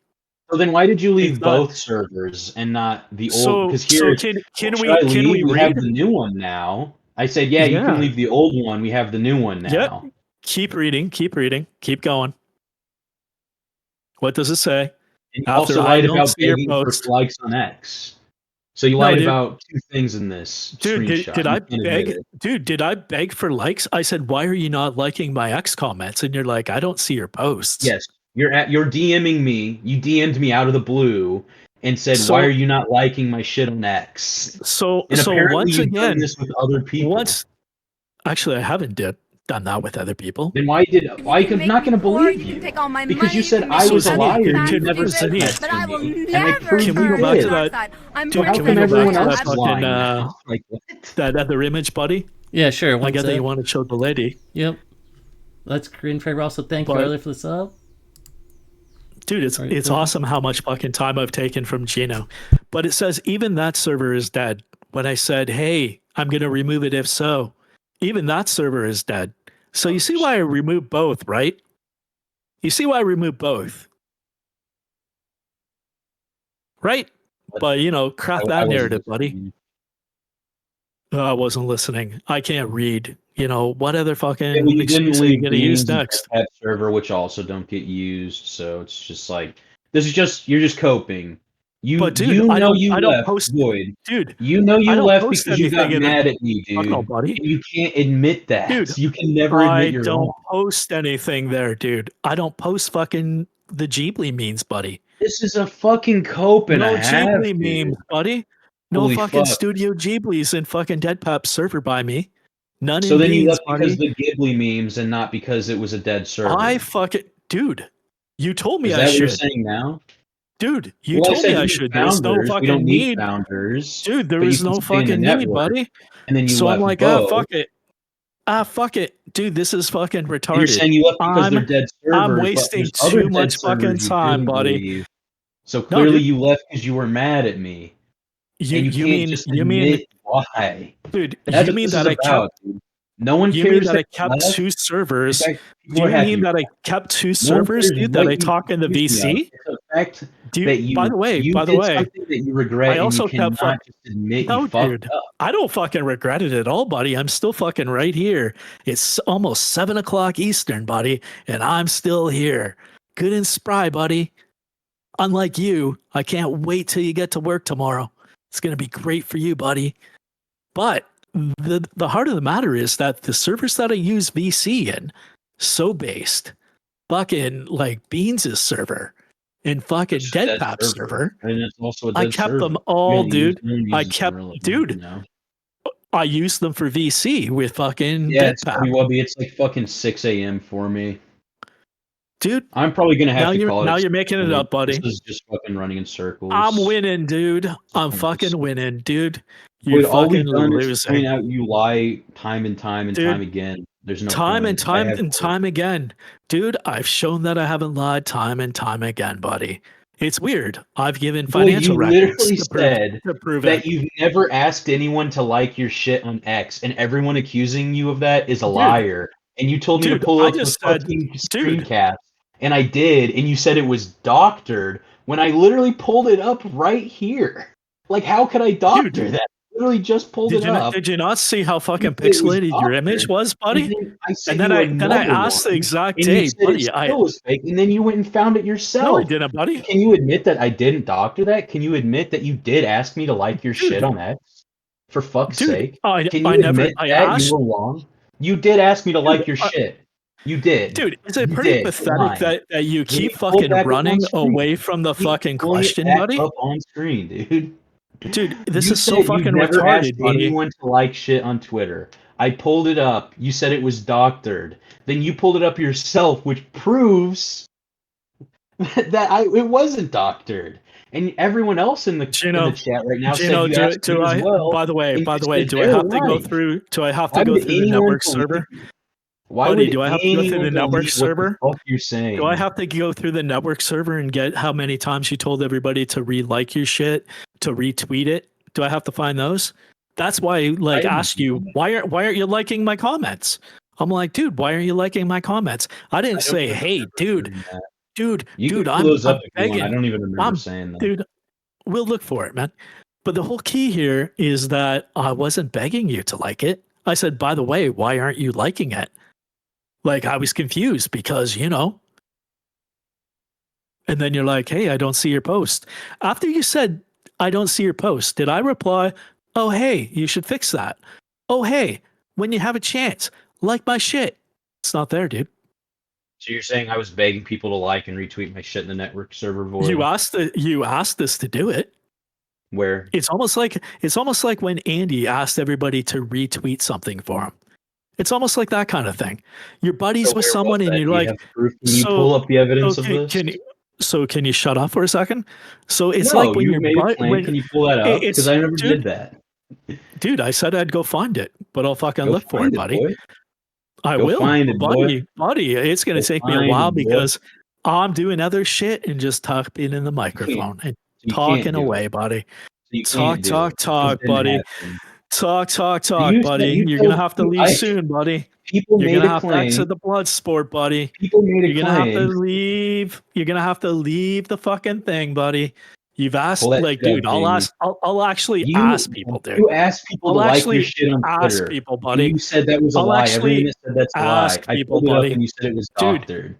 So then why did you leave both servers and not the old? Because here, can we have the new one now. I said, you can leave the old one. We have the new one now. Yep. Keep reading. Keep going. What does it say? And you also lied about begging for likes on X. So you lied about two things in this screenshot. Did I beg? Dude, did I beg for likes? I said, why are you not liking my X comments? And you're like, I don't see your posts. Yes. You're DMing me. You DM'd me out of the blue and said, "Why are you not liking my shit on X?" So once again, this with other people. Actually, I haven't done that with other people. Then why I'm not going to believe you? Because you said I was a liar. You never said that. But I will Can never. we go back to that? Dude, can we go back to that fucking that other image, buddy? Yeah, sure. I guess that you want to show the lady. Yep. Let's Green Trevor also thank you earlier for the sub. Dude, it's awesome how much fucking time I've taken from Gino. But it says even that server is dead. When I said, hey, I'm going to remove it if so, even that server is dead. So you see why I removed both, right? You see why I removed both. Right? But, craft that narrative, buddy. I wasn't listening. I can't read. What other fucking excuse are you going to use next? That server, which also don't get used, so it's just like you're just coping. But dude, I don't post v0id. Dude, you left because you got mad at me, dude. No, buddy. And you can't admit that. Dude, you can never admit you're wrong. I don't post anything there, dude. I don't post fucking the Ghibli memes, buddy. This is a fucking cope and no a half, Ghibli memes, buddy. No Holy fucking fuck. Studio Ghibli's in fucking Deadpap server by me. None so in then you beans, left because buddy. of the Ghibli memes and not because it was a dead server. Dude, you told me is that I what should. You're saying now? Dude, you told me I should. There's no fucking need. Founders, dude, there is no fucking need, buddy. And then you so left I'm like, fuck it. Fuck it. Dude, this is fucking retarded. And you're saying you left because they're dead servers. I'm wasting too much fucking time, buddy. Believe. So clearly you left because you were mad at me. You mean why? Dude, that's you mean that I kept no one cares. You mean that I kept two servers? Do you mean that I kept two servers, dude? That I talk in the VC? By the way, that you regret. I also kept admit no, you fucked dude. up. I don't fucking regret it at all, buddy. I'm still fucking right here. It's almost 7:00 Eastern, buddy, and I'm still here. Good and spry, buddy. Unlike you, I can't wait till you get to work tomorrow. It's going to be great for you, buddy. But the heart of the matter is that the servers that I use VC in, sobased, fucking like Beans' server, and fucking Deadpap's server, and it's also a I dead kept server. them all, dude. I used them for VC with fucking Deadpap. It's like fucking 6 a.m. for me. Dude, I'm probably gonna have to call it. Now you're making it up, buddy. This is just fucking running in circles. I'm winning, dude. I'm fucking winning, dude. You're fucking losing. Point out you lie time and time and time again. There's no time point. and time again, dude. I've shown that I haven't lied time and time again, buddy. It's weird. I've given financial records to prove that it. You've never asked anyone to like your shit on X, and everyone accusing you of that is a liar. And you told me to pull up the fucking screencast. And I did, and you said it was doctored when I literally pulled it up right here. Like, how could I doctor that? I literally just pulled it up. Did you not see how fucking pixelated your image was, buddy? And then I asked the exact date, buddy. It was fake, and then you went and found it yourself. No, I didn't, buddy. Can you admit that I didn't doctor that? Can you admit that you did ask me to like your shit on X? For fuck's sake. Can you admit that you were wrong? You did ask me to like your shit. You did. Dude, is it pretty pathetic that you keep fucking running away from the fucking question, buddy? Up on screen, dude. Dude, this is so fucking retarded, buddy. Anyone to like shit on Twitter. I pulled it up. You said it was doctored. Then you pulled it up yourself, which proves that it wasn't doctored. And everyone else in the chat right now said you asked me as well. By the way, do I have to go through? Do I have to go through the network server? Do I have to go through the network server? What you're saying? Do I have to go through the network server and get how many times you told everybody to re-like your shit, to retweet it? Do I have to find those? That's why I asked you, why aren't you liking my comments? I'm like, dude, why aren't you liking my comments? I didn't say, hey, dude, I'm begging. I don't even remember saying that. Dude, we'll look for it, man. But the whole key here is that I wasn't begging you to like it. I said, by the way, why aren't you liking it? Like, I was confused because, and then you're like, hey, I don't see your post. After you said, I don't see your post, did I reply, oh, hey, you should fix that. Oh, hey, when you have a chance, like my shit. It's not there, dude. So you're saying I was begging people to like and retweet my shit in the network server void? You asked us to do it. Where? It's almost like when Andy asked everybody to retweet something for him. It's almost like that kind of thing. You're buddies with someone and you're like, can you pull up the evidence of this? Can you shut up for a second? So it's like when can you pull that up? Because I never did that. Dude, I said I'd go find it, but I'll fucking look for it, buddy. Boy. I will, buddy. It's gonna take me a while because I'm doing other shit and just talking in the microphone and talking away, buddy. Talk, buddy. Talk, buddy. You're gonna have to leave soon, buddy. You're gonna have to exit the blood sport, buddy. You're gonna have to leave. You're gonna have to leave the fucking thing, buddy. You've asked, dude. I'll actually ask people, dude. You ask people to like your shit on Twitter. Ask people, buddy. You said that was a lie. Everyone said that's a lie. I pulled it up and you said it was doctored.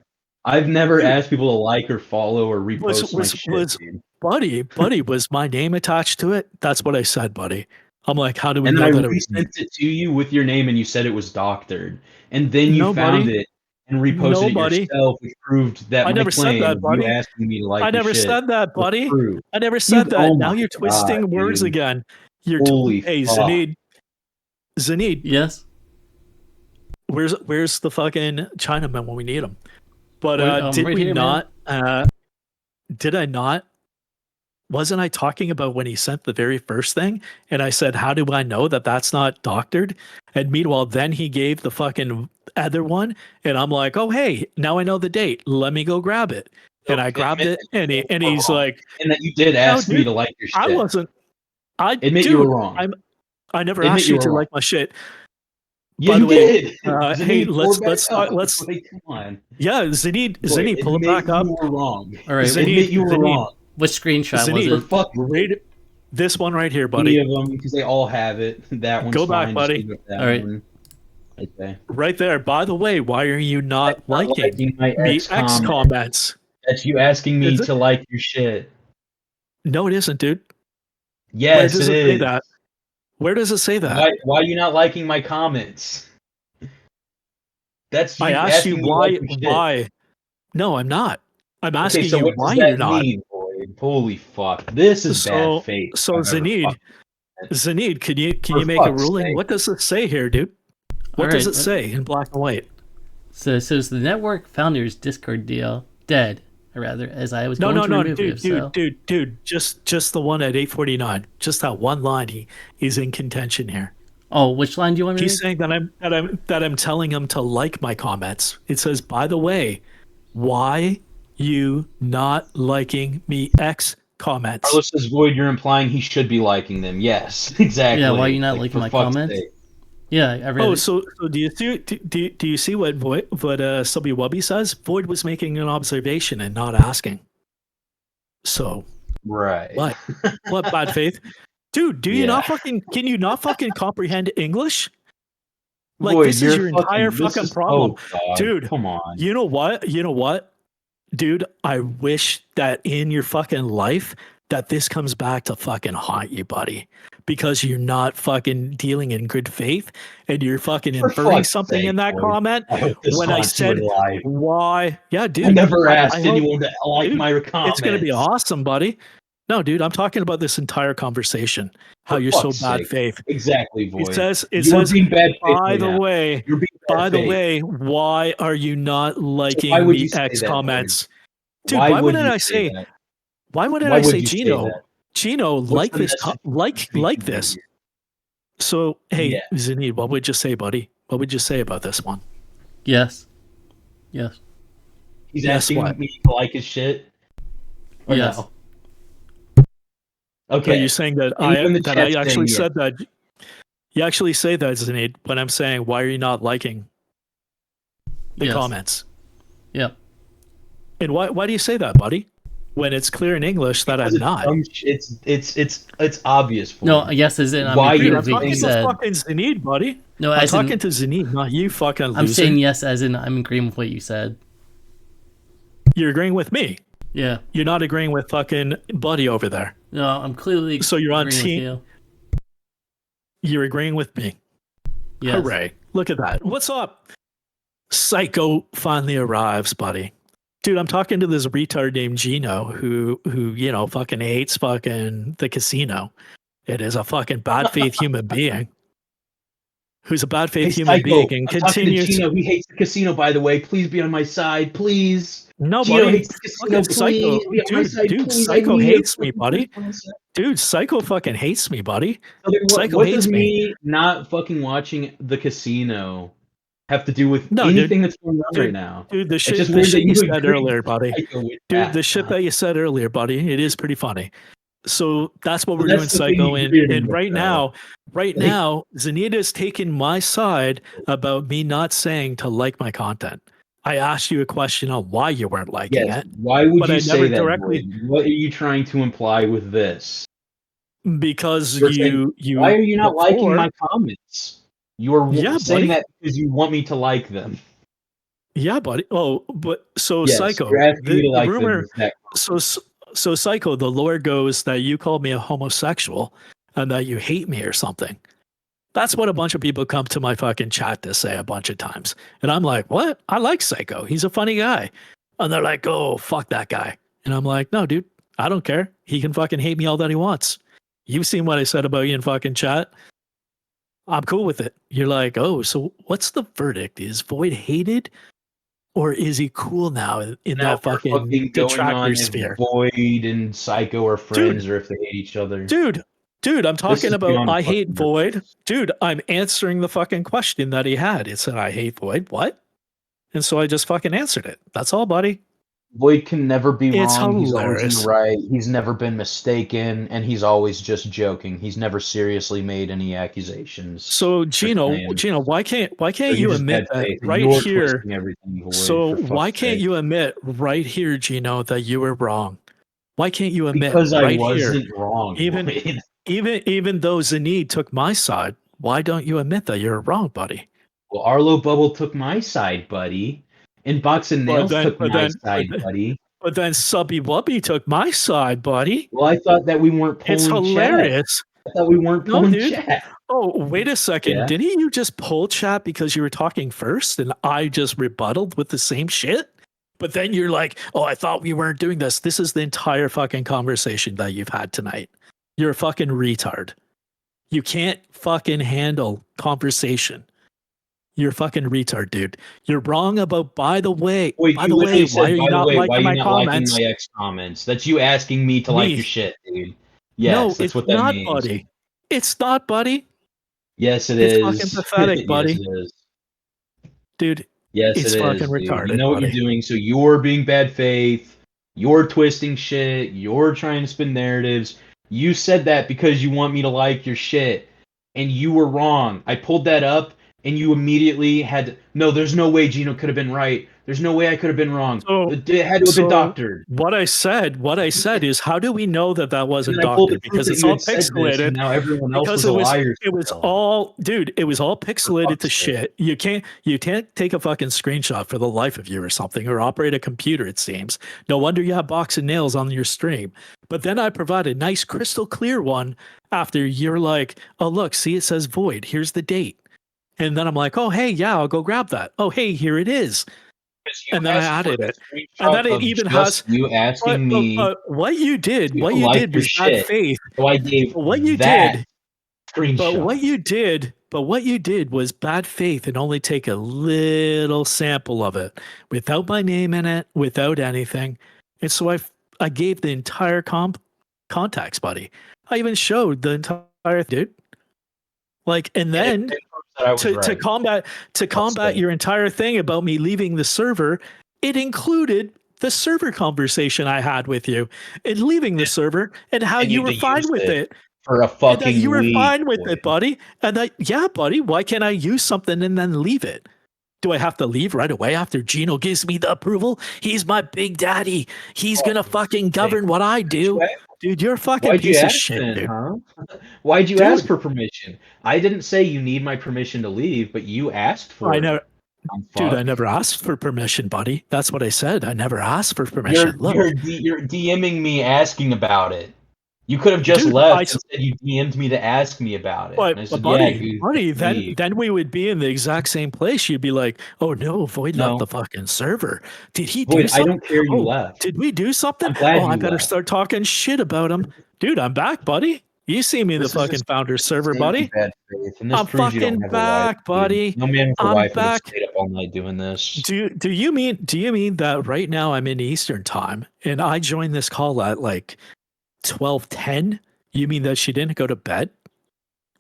I've never asked people to like or follow or repost my shit. Buddy, was my name attached to it? That's what I said, buddy. I'm like, how do we know that it was? And I sent it to you with your name, and you said it was doctored, and then you found it and reposted it yourself, which proved that I never said that, buddy. You asking me to like I never said that, buddy. I never said that. Now you're twisting words again. Hey, Zaneed. Yes. Where's the fucking Chinaman when we need him? But did right we here, not? Did I not? Wasn't I talking about when he sent the very first thing? And I said, how do I know that that's not doctored? And meanwhile, then he gave the fucking other one. And I'm like, oh, hey, now I know the date. Let me go grab it. And I grabbed it. And he's like. And that you did ask me to like your shit. I wasn't. Admit you were wrong. I never asked you to like my shit. Yeah, you did. Hey, let's come on. Yeah, Zaneed, pull it back up. You were wrong. All right, Zaneed, you were wrong. Which screenshot was it? This one right here, buddy. Any of them, because they all have it. That one's Go back, fine. buddy. All right. Okay. Right there. By the way, why are you not liking my X comments? That's you asking me to like your shit. No, it isn't, dude. Yes, does it it say is. that? Where does it say that? Why are you not liking my comments? That's you I asked you asking me why. like shit. Why? No, I'm not. I'm Okay, asking so you what why does you're that not. mean, boy? Holy fuck. This is bad faith. So Zaneed, can you make a ruling? Sake. What does it say here, dude? What does it say in black and white? So it says the network founders Discord deal dead, or rather, as I was going to remove dude, just the one at 849. Just that one line he's in contention here. Oh, which line do you want me to read? He's saying that I'm telling him to like my comments. It says, by the way, why you not liking me X comments? Carlos says, Void, you're implying he should be liking them. Yes, exactly. Yeah, why are you not liking my comments? Sake. Yeah, I read it. So do you see what Subby Wubby says? Void was making an observation and not asking. So right. What bad faith? Dude, can you not fucking comprehend English? Like, Void, this is your entire fucking problem. Dude, come on. You know what? Dude, I wish that in your fucking life that this comes back to fucking haunt you, buddy. Because you're not fucking dealing in good faith and you're fucking inferring something in that comment. When I said why, yeah, dude. I never asked anyone to like my comments. It's gonna be awesome, buddy. No, dude, I'm talking about this entire conversation. How you're so bad faith. Exactly, Void. It says being bad faith by the way, why are you not liking the X comments? Dude, why wouldn't I say that? Why wouldn't I say Gino? Gino, like this, like this. So, hey, Zaneed, what would you say, buddy? What would you say about this one? Yes. He's asking me to like his shit? Or no? Okay. Are you saying that I actually said that? You actually say that, Zaneed, when I'm saying, why are you not liking the comments? Yeah. And why do you say that, buddy? When it's clear in English that I'm not. It's obvious for No, yes, as in I'm talking to fucking Zaneed, buddy. No, I'm talking to Zaneed, not you fucking loser. I'm saying yes, as in I'm agreeing with what you said. You're agreeing with me. Yeah. You're not agreeing with fucking Buddy over there. No, I'm clearly so you're on team. You. You're agreeing with me. Yes. Hooray. Look at that. What's up? Psycho finally arrives, buddy. Dude, I'm talking to this retard named Gino who fucking hates fucking the casino. It is a fucking bad faith human being. Who's a bad faith human being and continues. Gino, he hates the casino, by the way. Please be on my side, please. No, Gino buddy. hates the casino, Psycho. Dude, Psycho hates me, buddy. Dude, Psycho fucking hates me, buddy. Psycho what hates does me. Not fucking watching the casino have to do with anything that's going on right now? Dude, the shit you said earlier, buddy. Dude, the shit that you said earlier, buddy, it is pretty funny. So that's what we're doing, Psycho. And right now, Zanita's taking my side about me not saying to like my content. I asked you a question on why you weren't liking it. Why would you say that? What are you trying to imply with this? Because you why are you not liking my comments? You are saying that because you want me to like them. Yeah, buddy. Oh, but so Psycho. The rumor. So Psycho, the lore goes that you called me a homosexual and that you hate me or something. That's what a bunch of people come to my fucking chat to say a bunch of times. And I'm like, what? I like Psycho. He's a funny guy. And they're like, oh, fuck that guy. And I'm like, no, dude, I don't care. He can fucking hate me all that he wants. You've seen what I said about you in fucking chat. I'm cool with it. You're like, oh, so what's the verdict? Is Void hated? Or is he cool now in that fucking detractor sphere? Void and Psycho are friends, or if they hate each other. Dude, I'm talking about I hate Void. Dude, I'm answering the fucking question that he had. It said, I hate Void. What? And so I just fucking answered it. That's all, buddy. Void can never be wrong. Hilarious. He's always right. He's never been mistaken, and he's always just joking. He's never seriously made any accusations. So Gino, why can't you admit that right here? So why can't you admit right here, Gino, that you were wrong? Why can't you admit because right I wasn't here, wrong? Even though Zaneed took my side, why don't you admit that you're wrong, buddy? Well, Arlo Bubble took my side, buddy. And Box and Nails took my side, buddy. But then Subby Wubby took my side, buddy. Well, I thought that we weren't pulling It's hilarious. chat. I thought we weren't pulling dude. chat. Oh, wait a second. Yeah. Didn't you just pull chat because you were talking first and I just rebutted with the same shit? But then you're like, oh, I thought we weren't doing this. This is the entire fucking conversation that you've had tonight. You're a fucking retard. You can't fucking handle conversation. You're a fucking retard, dude. You're wrong about, by the way, Wait, by the way, said, why are you not liking my comments? Liking my ex comments? That's you asking me to like your shit, dude. Yes, no, that's it's what that not, means. buddy. It's not, buddy. Yes, it's fucking pathetic, buddy. Yes, it is. Dude, yes, it's it fucking is, retarded. You know what buddy. you're doing, so you're being bad faith. You're twisting shit. You're trying to spin narratives. You said that because you want me to like your shit, and you were wrong. I pulled that up, and you immediately had no. There's no way Gino could have been right. There's no way I could have been wrong. It had to have been doctored. What I said is, how do we know that wasn't doctored? Because it's all pixelated. Now everyone else was a liar. It was all, dude. It was all pixelated to shit. You can't take a fucking screenshot for the life of you or something, or operate a computer. It seems. No wonder you have box and nails on your stream. But then I provide a nice crystal clear one after you're like, oh look, see, it says void. Here's the date. And then I'm like, oh hey, yeah, I'll go grab that. Oh hey, here it is. And then I added it, and then it even has you asking me. What you did was bad faith. So I gave what you that did, screenshot. but what you did was bad faith and only take a little sample of it without my name in it, without anything. And so I gave the entire context, buddy. I even showed the entire dude. Like, and then. To combat your entire thing about me leaving the server, it included the server conversation I had with you and leaving the server and how you were fine with it for a fucking week. You were fine with it, buddy. And that, yeah, buddy, why can't I use something and then leave it? Do I have to leave right away after Gino gives me the approval? He's my big daddy. He's gonna fucking govern what I do. Dude, you're a fucking piece of shit, dude. Huh? Why'd you ask for permission? I didn't say you need my permission to leave, but you asked for it. Dude, I never asked for permission, buddy. That's what I said. I never asked for permission. You're DMing me asking about it. You could have just left and said you DM'd me to ask me about it. But buddy, then we would be in the exact same place. You'd be like, oh no, Void left the fucking server. Did he do something? I don't care you left. Did we do something? I better start talking shit about him. Dude, I'm back, buddy. You see me in the fucking founder server, buddy. I'm fucking back, buddy. No man with a wife back. Stayed up all night doing this. Do you mean that right now I'm in Eastern time and I joined this call at like 12:10? You mean that she didn't go to bed?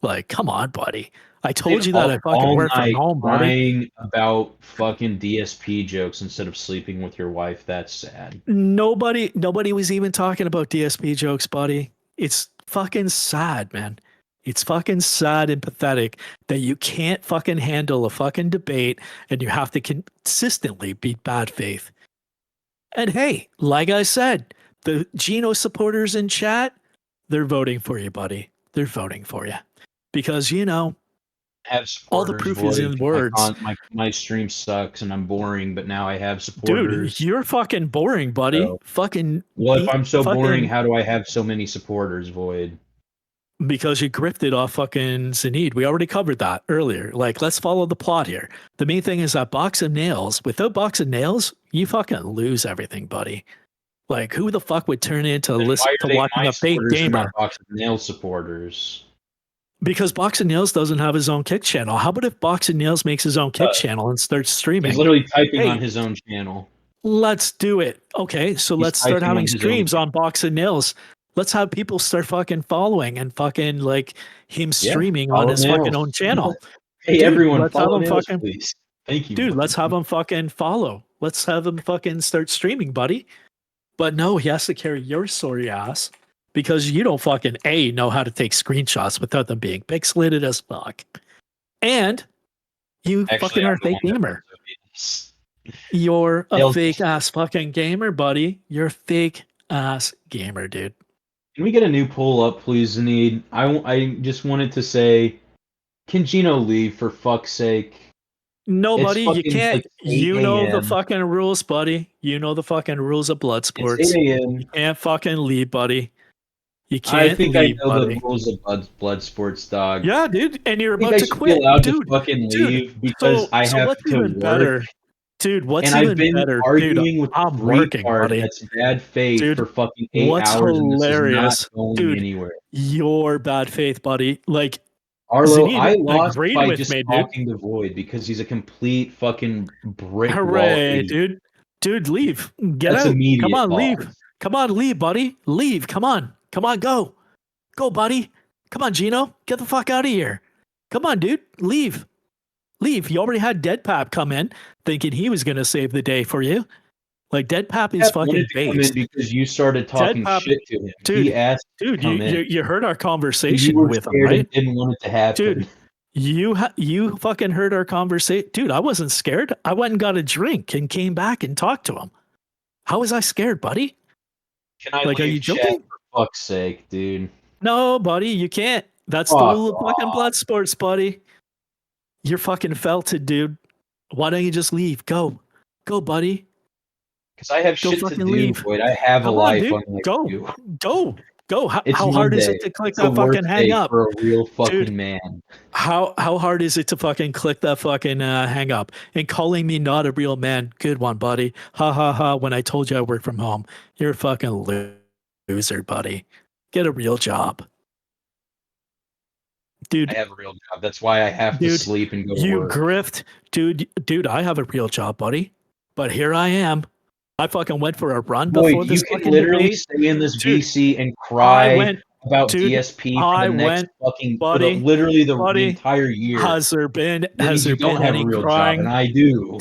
Like, come on, buddy. I told you that I fucking work from home, buddy. Crying about fucking DSP jokes instead of sleeping with your wife. That's sad. Nobody was even talking about DSP jokes, buddy. It's fucking sad, man. It's fucking sad and pathetic that you can't fucking handle a fucking debate and you have to consistently be bad faith. And hey, like I said, the Gino supporters in chat, they're voting for you, buddy. They're voting for you. Because, you know, all the proof is in words. My stream sucks and I'm boring, but now I have supporters. Dude, you're fucking boring, buddy. So, if I'm so boring, how do I have so many supporters, Void? Because you grifted off fucking Zaneed. We already covered that earlier. Like, let's follow the plot here. The main thing is that box of nails. Without box of nails, you fucking lose everything, buddy. Like, who the fuck would turn into watching a fake gamer? Box of Nails supporters. Because Box of Nails doesn't have his own kick channel. How about if Box of Nails makes his own kick channel and starts streaming? He's literally typing on his own channel. Let's do it. Okay, so let's start having streams on Box of Nails. Let's have people start fucking following and fucking like him streaming on his fucking own channel. Hey, dude, everyone, follow Nails, please. Thank you. Dude, let's have him fucking follow. Let's have him fucking start streaming, buddy. But no, he has to carry your sorry ass because you don't fucking know how to take screenshots without them being pixelated as fuck. And you fucking are a fake gamer. You're a fake ass fucking gamer, buddy. You're a fake ass gamer, dude. Can we get a new poll up, please, Zaneed? I just wanted to say, can Gino leave for fuck's sake? Nobody, you fucking, can't. like, 8 You know the a.m.. fucking rules, buddy. You know the fucking rules of blood It's sports. 8 a.m. You can't fucking leave, buddy. You I can't think leave, I know buddy. the rules of blood sports, dog. Yeah, dude, and you're I think about I to should be quit, allowed dude. to fucking leave because I So have what's to even work. better, dude? What's And I've even been better, dude? arguing with I'm the working, retard buddy. that's bad faith Dude, for fucking 8 what's hours, and this is not hilarious, going dude? anywhere. Your bad faith, buddy. Like Arlo, Zaneed I lost agreed by with just me, dude. talking to Void because he's a complete fucking brick wall Hooray, idiot. dude. Dude, leave. Get That's out. immediate Come on, pause. leave. Come on, leave, buddy. Leave. Come on. Come on, go. Go, buddy. Come on, Gino. Get the fuck out of here. Come on, dude. Leave. Leave. You already had Deadpap come in thinking he was going to save the day for you. Like, Deadpap is fucking based. Because you started talking Deadpap, shit to him. dude, He asked dude, to come in. you heard our conversation You were with him, scared right? and didn't want it to happen. Dude, you fucking heard our conversation. Dude, I wasn't scared. I went and got a drink and came back and talked to him. How was I scared, buddy? Can I Like, are leave you chat joking? for fuck's sake, dude? No, buddy, you can't. That's the Fuck rule of fucking blood sports, buddy. You're fucking felted, dude. Why don't you just leave? Go. Go, buddy. Because I have Go shit to fucking do, leave. Boyd. I have Come a on, life dude. unlike Go. you. Go. Go. It's How hard is Monday. it to click It's a that fucking work hang day up? for a real fucking Dude, man. How hard is it to fucking click that fucking hang up? And calling me not a real man. Good one, buddy. Ha ha ha. When I told you I work from home. You're a fucking loser, buddy. Get a real job. Dude, I have a real job. That's why I have to sleep and go to you work. grift. Dude, I have a real job, buddy. But here I am. I fucking went for a run before Boyd, this you can fucking literally debate. stay in this Dude, VC and cry about dude, DSP for the next fucking buddy, literally the buddy, entire year. Has there been You don't have any a real crying? job, and I do.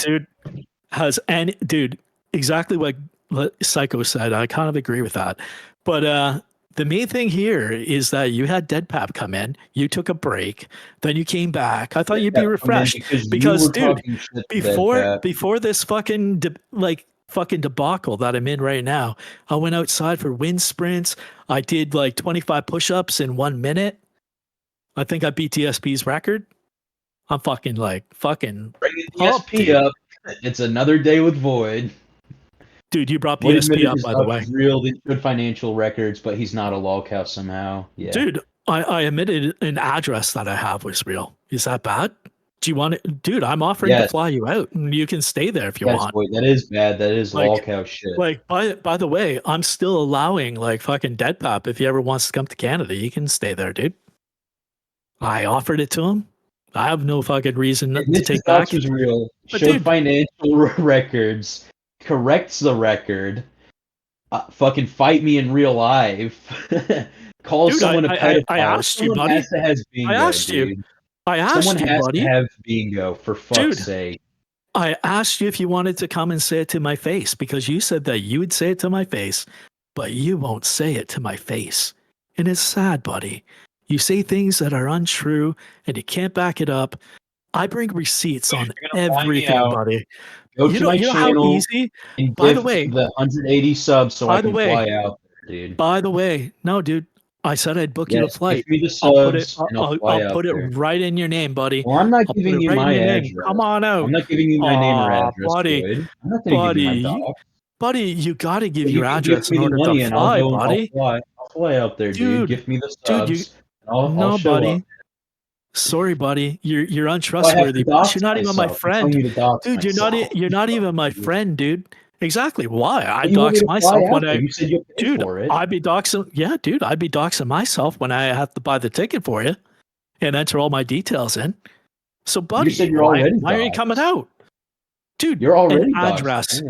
Dude, exactly what Psycho said. I kind of agree with that. But the main thing here is that you had Deadpap come in, you took a break, then you came back. I thought you'd be refreshed because dude, before this fucking fucking debacle that I'm in right now, I went outside for wind sprints. I did like 25 push-ups in 1 minute. I think I beat DSP's record. I'm fucking bringing DSP up. It's another day with Void. Dude, you brought DSP up, by the way. Real good financial records, but he's not a lolcow somehow. Yeah. Dude, I admitted an address that I have was real. Is that bad? Do you want it? Dude, I'm offering to fly you out, and you can stay there if you want. Boy, that is bad. That is lolcow shit. Like, by the way, I'm still allowing like fucking Deadpap if he ever wants to come to Canada, you can stay there, dude. I offered it to him. I have no fucking reason to take back. Was real. But Show dude, financial records. Corrects the record. Fucking fight me in real life. Call someone a pedophile. I asked you, buddy. Has to have bingo, I asked dude. you. I asked someone you, has buddy. To have bingo for fuck's sake. I asked you if you wanted to come and say it to my face because you said that you would say it to my face, but you won't say it to my face. And it's sad, buddy. You say things that are untrue and you can't back it up. I bring receipts on everything, buddy. Go to my channel how easy? And by the way, the 180 subs so I can fly out there, dude. By the way, no, dude. I said I'd book you a flight. Give me the subs I'll put it right in your name, buddy. Well, I'm not giving you my address. Come on out. I'm not giving you my name or address, buddy. I'm not going to give you my doc. Buddy, you got to give your address in order to fly, buddy. I'll fly out there, dude. Give me the subs. I'll show buddy. up. Sorry, buddy. You're untrustworthy. You're not even my friend, dude. You're not even my friend, dude. Exactly. Why? I dox myself when I. Dude, I'd be doxing. Yeah, dude, I'd be doxing myself when I have to buy the ticket for you and enter all my details in. So, buddy, why are you coming out, dude? You're already an address.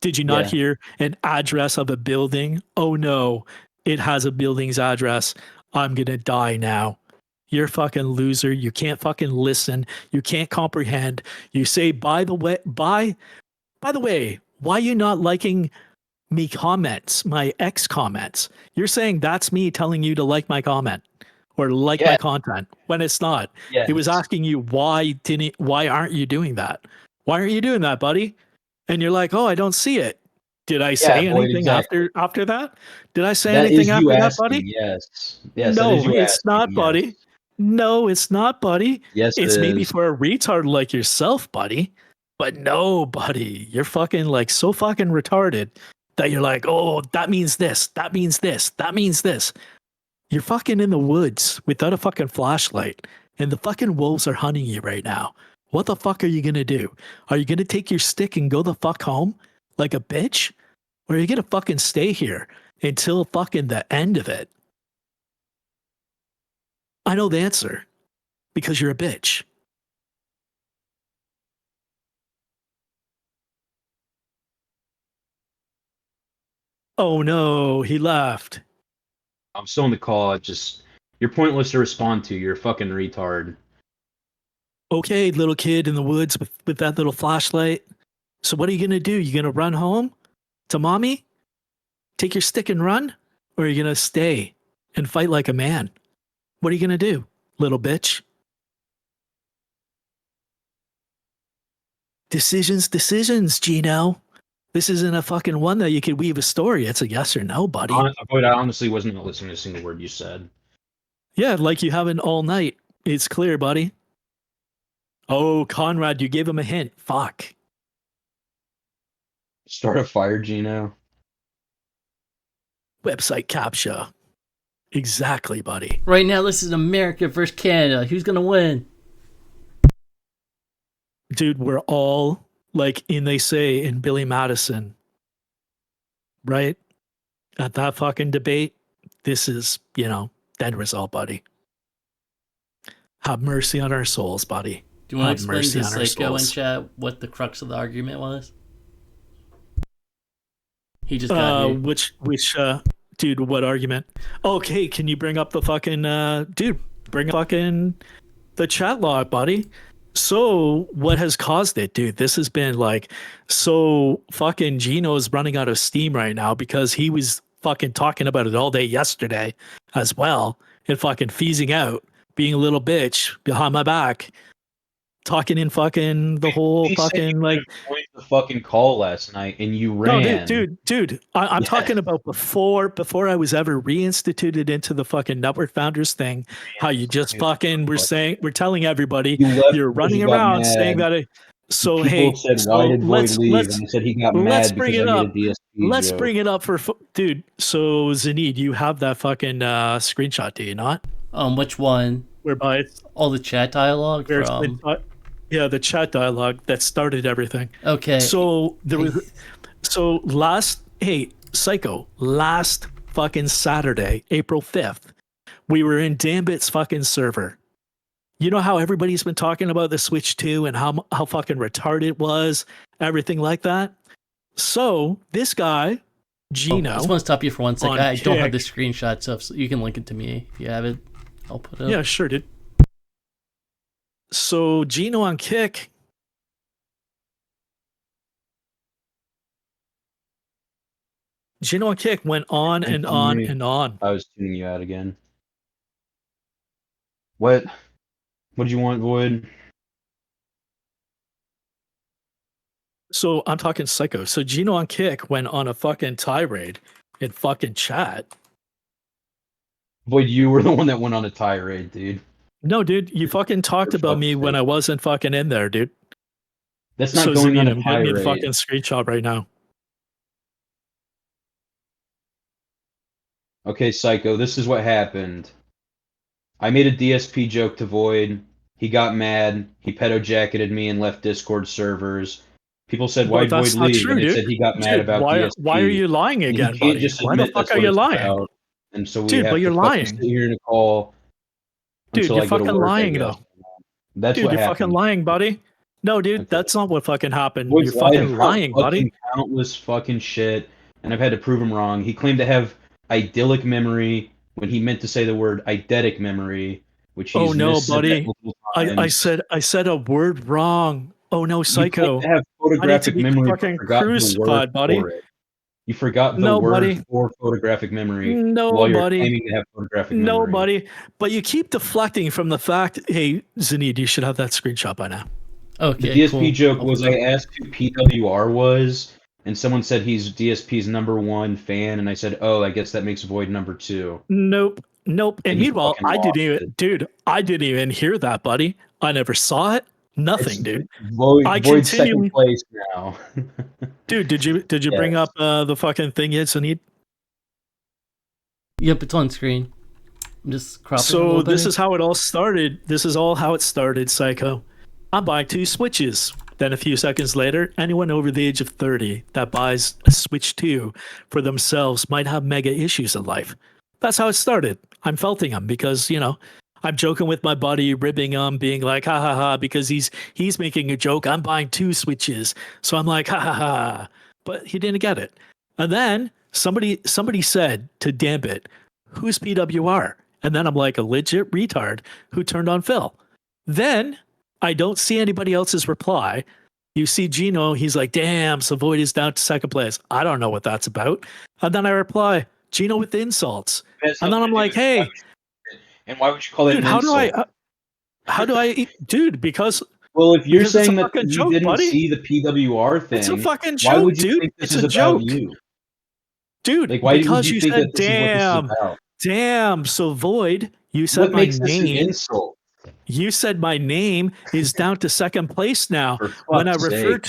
Did you not hear an address of a building? Oh no, it has a building's address. I'm gonna die now. You're a fucking loser. You can't fucking listen. You can't comprehend. You say, by the way, why are you not liking me comments, my ex comments? You're saying that's me telling you to like my comment or like my content when it's not. Yes. He was asking you why aren't you doing that? Why aren't you doing that, buddy? And you're like, oh, I don't see it. Did I say anything after that? Did I say anything after that, buddy? Yes. Yes. No, it's not, buddy. No, it's not, buddy. Yes, it's it maybe is. for a retard like yourself, buddy. But no, buddy, you're fucking like so fucking retarded that you're like, oh, that means this, that means this, that means this. You're fucking in the woods without a fucking flashlight, and the fucking wolves are hunting you right now. What the fuck are you gonna do? Are you gonna take your stick and go the fuck home like a bitch? Or are you gonna fucking stay here until fucking the end of it? I know the answer. Because you're a bitch. Oh no, he left. I'm still in the call. You're pointless to respond to. You're a fucking retard. Okay, little kid in the woods with that little flashlight. So what are you gonna do? You gonna run home to mommy? Take your stick and run? Or are you gonna stay and fight like a man? What are you gonna do, little bitch? Decisions, Gino. This isn't a fucking one that you could weave a story. It's a yes or no, buddy. I honestly wasn't listening to a single word you said. Yeah, like you haven't all night. It's clear, buddy. Oh, Conrad, you gave him a hint. Fuck. Start a fire, Gino. Website captcha. Exactly, buddy. Right now, this is America versus Canada. Who's gonna win? Dude, we're all like they say in Billy Madison, right? At that fucking debate, this is, dead result, buddy. Have mercy on our souls, buddy. Do you want to explain to Psycho in chat what the crux of the argument was? He just got here. Which dude, what argument? Okay, can you bring up the fucking bring up fucking the chat log, buddy? So what has caused it, dude? This has been like, so fucking Gino's running out of steam right now because he was fucking talking about it all day yesterday as well, and fucking feezing out, being a little bitch behind my back, talking in fucking the whole fucking like the fucking call last night, and you ran. No, dude. I'm talking about before I was ever reinstituted into the fucking Network Founders thing. How you just fucking we're telling everybody you're running around saying that. So hey, said, why did Void leave? And he said he got mad because I made a DSP Let's joke. bring it up for dude. So Zaneed, you have that fucking screenshot, do you not? Which one? Whereby it's all the chat dialogue from. Yeah, the chat dialogue that started everything. Okay. So there was last fucking Saturday, April 5th, we were in Dambit's fucking server. You know how everybody's been talking about the Switch 2 and how fucking retarded it was, everything like that? So this guy, Gino. I just want to stop you for 1 second. I don't have the screenshot, so you can link it to me if you have it. I'll put it up. Yeah, sure, dude. So Gino on Kick. Gino on Kick went on and on and on. I was tuning you out again. What did you want, Void? So I'm talking Psycho. So Gino on Kick went on a fucking tirade in fucking chat. Void, you were the one that went on a tirade, dude. No, dude, you fucking talked about me when I wasn't fucking in there, dude. That's not going on a tirade. I'm getting me a fucking screenshot right now. Okay, Psycho, this is what happened. I made a DSP joke to Void. He got mad. He pedo-jacketed me and left Discord servers. People said, why'd Void leave? And I said he got mad about DSP. Why are you lying again, buddy? Why the fuck are you lying? And so we dude, have but you're to lying. sit here in a call. Dude, you're fucking lying, though. That's dude, what you're happened. fucking lying, buddy. No, dude, that's not what fucking happened. You're fucking lying, buddy. Countless fucking shit, and I've had to prove him wrong. He claimed to have idyllic memory when he meant to say the word eidetic memory, which he's buddy. I said a word wrong. Oh no, Psycho. You have photographic memory. Fucking crucified, buddy. You forgot the word for photographic memory while you're claiming to have photographic memory. Nobody. But you keep deflecting from the fact, hey, Zaneed, you should have that screenshot by now. Okay, the DSP joke was I asked who PWR was, and someone said he's DSP's #1 fan, and I said, oh, I guess that makes Void #2. Nope. Nope. And meanwhile, I didn't even hear that, buddy. I never saw it. Nothing, dude. Void's second place now. Dude, did you bring up the fucking thing yet, Zaneed? Yep, it's on screen. I'm just cropping. So this is how it all started. This is all how it started, Psycho. I'm buying 2 Switches. Then a few seconds later, anyone over the age of 30 that buys a Switch 2 for themselves might have mega issues in life. That's how it started. I'm felting him because, you know, I'm joking with my buddy, ribbing him, being like, ha ha ha, because he's making a joke. I'm buying 2 Switches. So I'm like, ha ha ha. But he didn't get it. And then somebody said to damp it, who's PWR? And then I'm like, a legit retard who turned on Phil. Then I don't see anybody else's reply. You see Gino, he's like, damn, so v0id is down to second place. I don't know what that's about. And then I reply, Gino with the insults. And then I'm like, hey. And why would you call it an insult? How do I, dude, because. Well, if you're saying that you joke, didn't buddy. see the PWR thing, it's a fucking joke, why would you dude. think this it's is a about joke. you? Dude, like, why because would you you think said, that this is what this is about? damn, so v0id, you said What my makes this an name. insult? You said my name is down to second place now. When I referred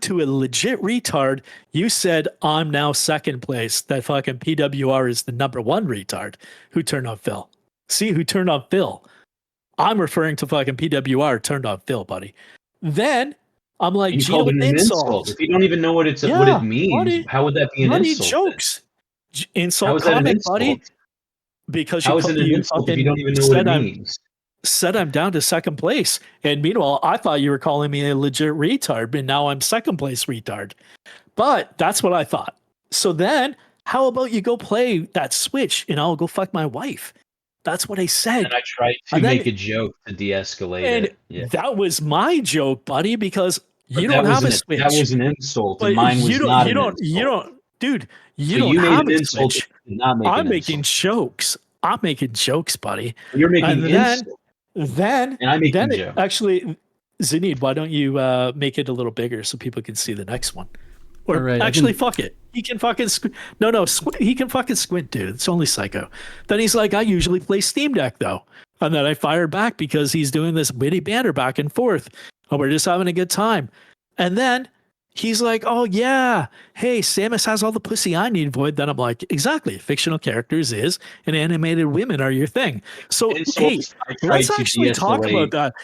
to a legit retard, you said I'm now second place. That fucking PWR is the number 1 retard who turned on Phil. See who turned on Phil. I'm referring to fucking PWR turned on Phil, buddy. Then I'm like, you called it an insult. If you don't even know what it means, buddy, how would that be an insult? Jokes. Insult how is that comment, an insult? buddy. Because how is it an insult if you don't even know what it means? Said I'm down to second place. And meanwhile, I thought you were calling me a legit retard, but now I'm second place retard. But that's what I thought. So then, how about you go play that Switch and I'll go fuck my wife? That's what I said. And I tried to make a joke to de-escalate it. Yeah. That was my joke, buddy, because you don't have a Switch. That was an insult, and mine was not an insult. You don't, dude, you don't have a Switch. I'm making jokes. I'm making jokes, buddy. You're making insults. Then and I'm making jokes. Actually, Zaneed, why don't you make it a little bigger so people can see the next one? Or right, actually, fuck it. He can fucking he can fucking squint, dude. It's only Psycho. Then he's like, I usually play Steam Deck though, and then I fired back because he's doing this witty banter back and forth, and we're just having a good time. And then he's like, oh yeah, hey, Samus has all the pussy I need, v0id. Then I'm like, exactly. Fictional characters and animated women are your thing. So hey, let's actually talk about that.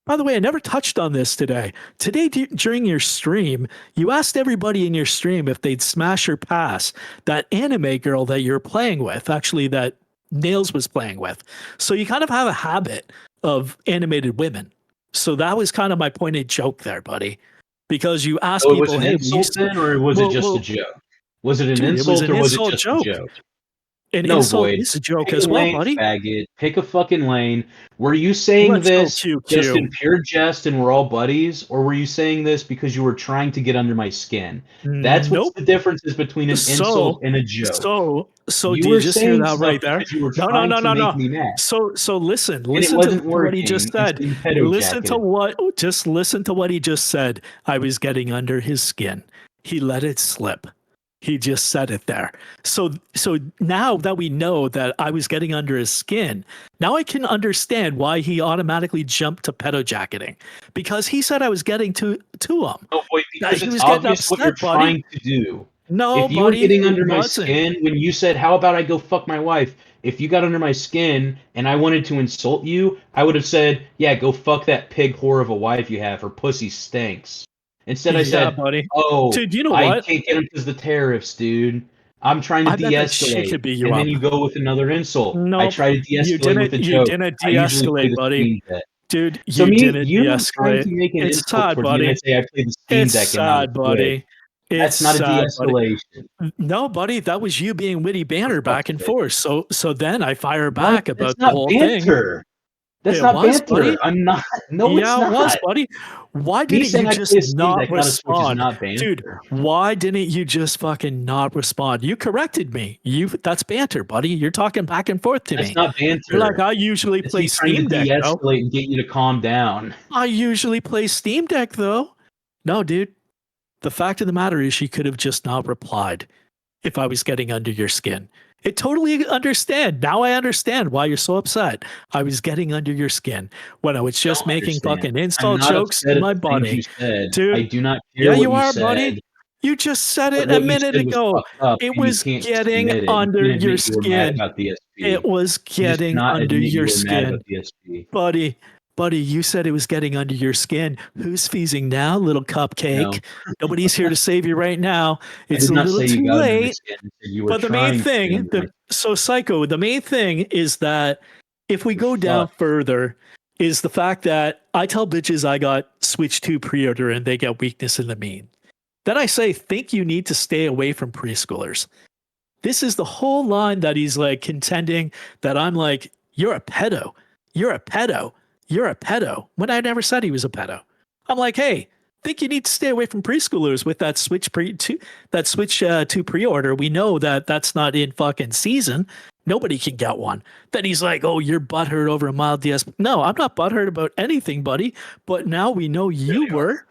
By the way, I never touched on this today. Today, during your stream, you asked everybody in your stream if they'd smash or pass that anime girl that you're playing with, actually that Nails was playing with. So you kind of have a habit of animated women. So that was kind of my pointed joke there, buddy. Because you asked people, was it an insult then, or was it just a joke? Was it an insult or was it just a joke? An insult is a joke as well, buddy. Faggot. Pick a fucking lane. Were you saying this just in pure jest and we're all buddies, or were you saying this because you were trying to get under my skin? That's what the difference is between an insult and a joke. So do you just hear that right there? No. So listen to what he just said. Listen to what he just said. I was getting under his skin. He let it slip. He just said it there. So now that we know that I was getting under his skin, now I can understand why he automatically jumped to pedo jacketing, because he said I was getting to him. No, boy, because it's obvious what you're trying to do. No, if you were getting under my skin when you said, "How about I go fuck my wife?" If you got under my skin and I wanted to insult you, I would have said, "Yeah, go fuck that pig whore of a wife you have. Her pussy stinks." Instead, I said, buddy. "Oh, dude, you know I what? can't get him because the tariffs, dude. I'm trying to de-escalate." And then you go with another insult. I try to de-escalate with a joke. You didn't de-escalate, buddy. Dude, you didn't de-escalate. It's sad, buddy. I say I play the Steam Deck. It's sad, buddy. That's not a de-escalation. No, buddy, that was you being witty banter back and forth. So then I fire back about the whole thing. That's not banter. Buddy. I'm not. No, it's not. It was, buddy. Why didn't you just not respond? Dude, why didn't you just fucking not respond? You corrected me. That's banter, buddy. You're talking back and forth to me. That's not banter. You're like, I usually play Steam Deck, de-escalate and get you to calm down. I usually play Steam Deck, though. No, dude. The fact of the matter is she could have just not replied. if I was getting under your skin. It totally understand. Now I understand why you're so upset. I was getting under your skin when I was just making fucking insult jokes in my body. Dude, I do not yeah, care what you are, said. buddy. You just said it But a what you minute said was ago. fucked up, It and you was can't getting admit it. under You can't your admit you were mad skin. about the SP. It was You just getting cannot under admit you your were mad skin. about the SP. Buddy, you said it was getting under your skin. Who's feasing now, little cupcake? No. Nobody's here to save you right now. It's did a not little say you too got under my late. skin. I said you were But the main trying to thing, get under so Psycho, the main thing is that if we go down further, is the fact that I tell bitches I got Switch 2 pre-order and they get weakness in the mean. Then I say, think you need to stay away from preschoolers. This is the whole line that he's like contending that I'm like, you're a pedo. You're a pedo. You're a pedo. When I never said he was a pedo. I'm like, hey, think you need to stay away from preschoolers with that Switch 2 pre-order. We know that that's not in fucking season. Nobody can get one. Then he's like, oh, you're butthurt over a mild DS. No, I'm not butthurt about anything, buddy. But now we know you were.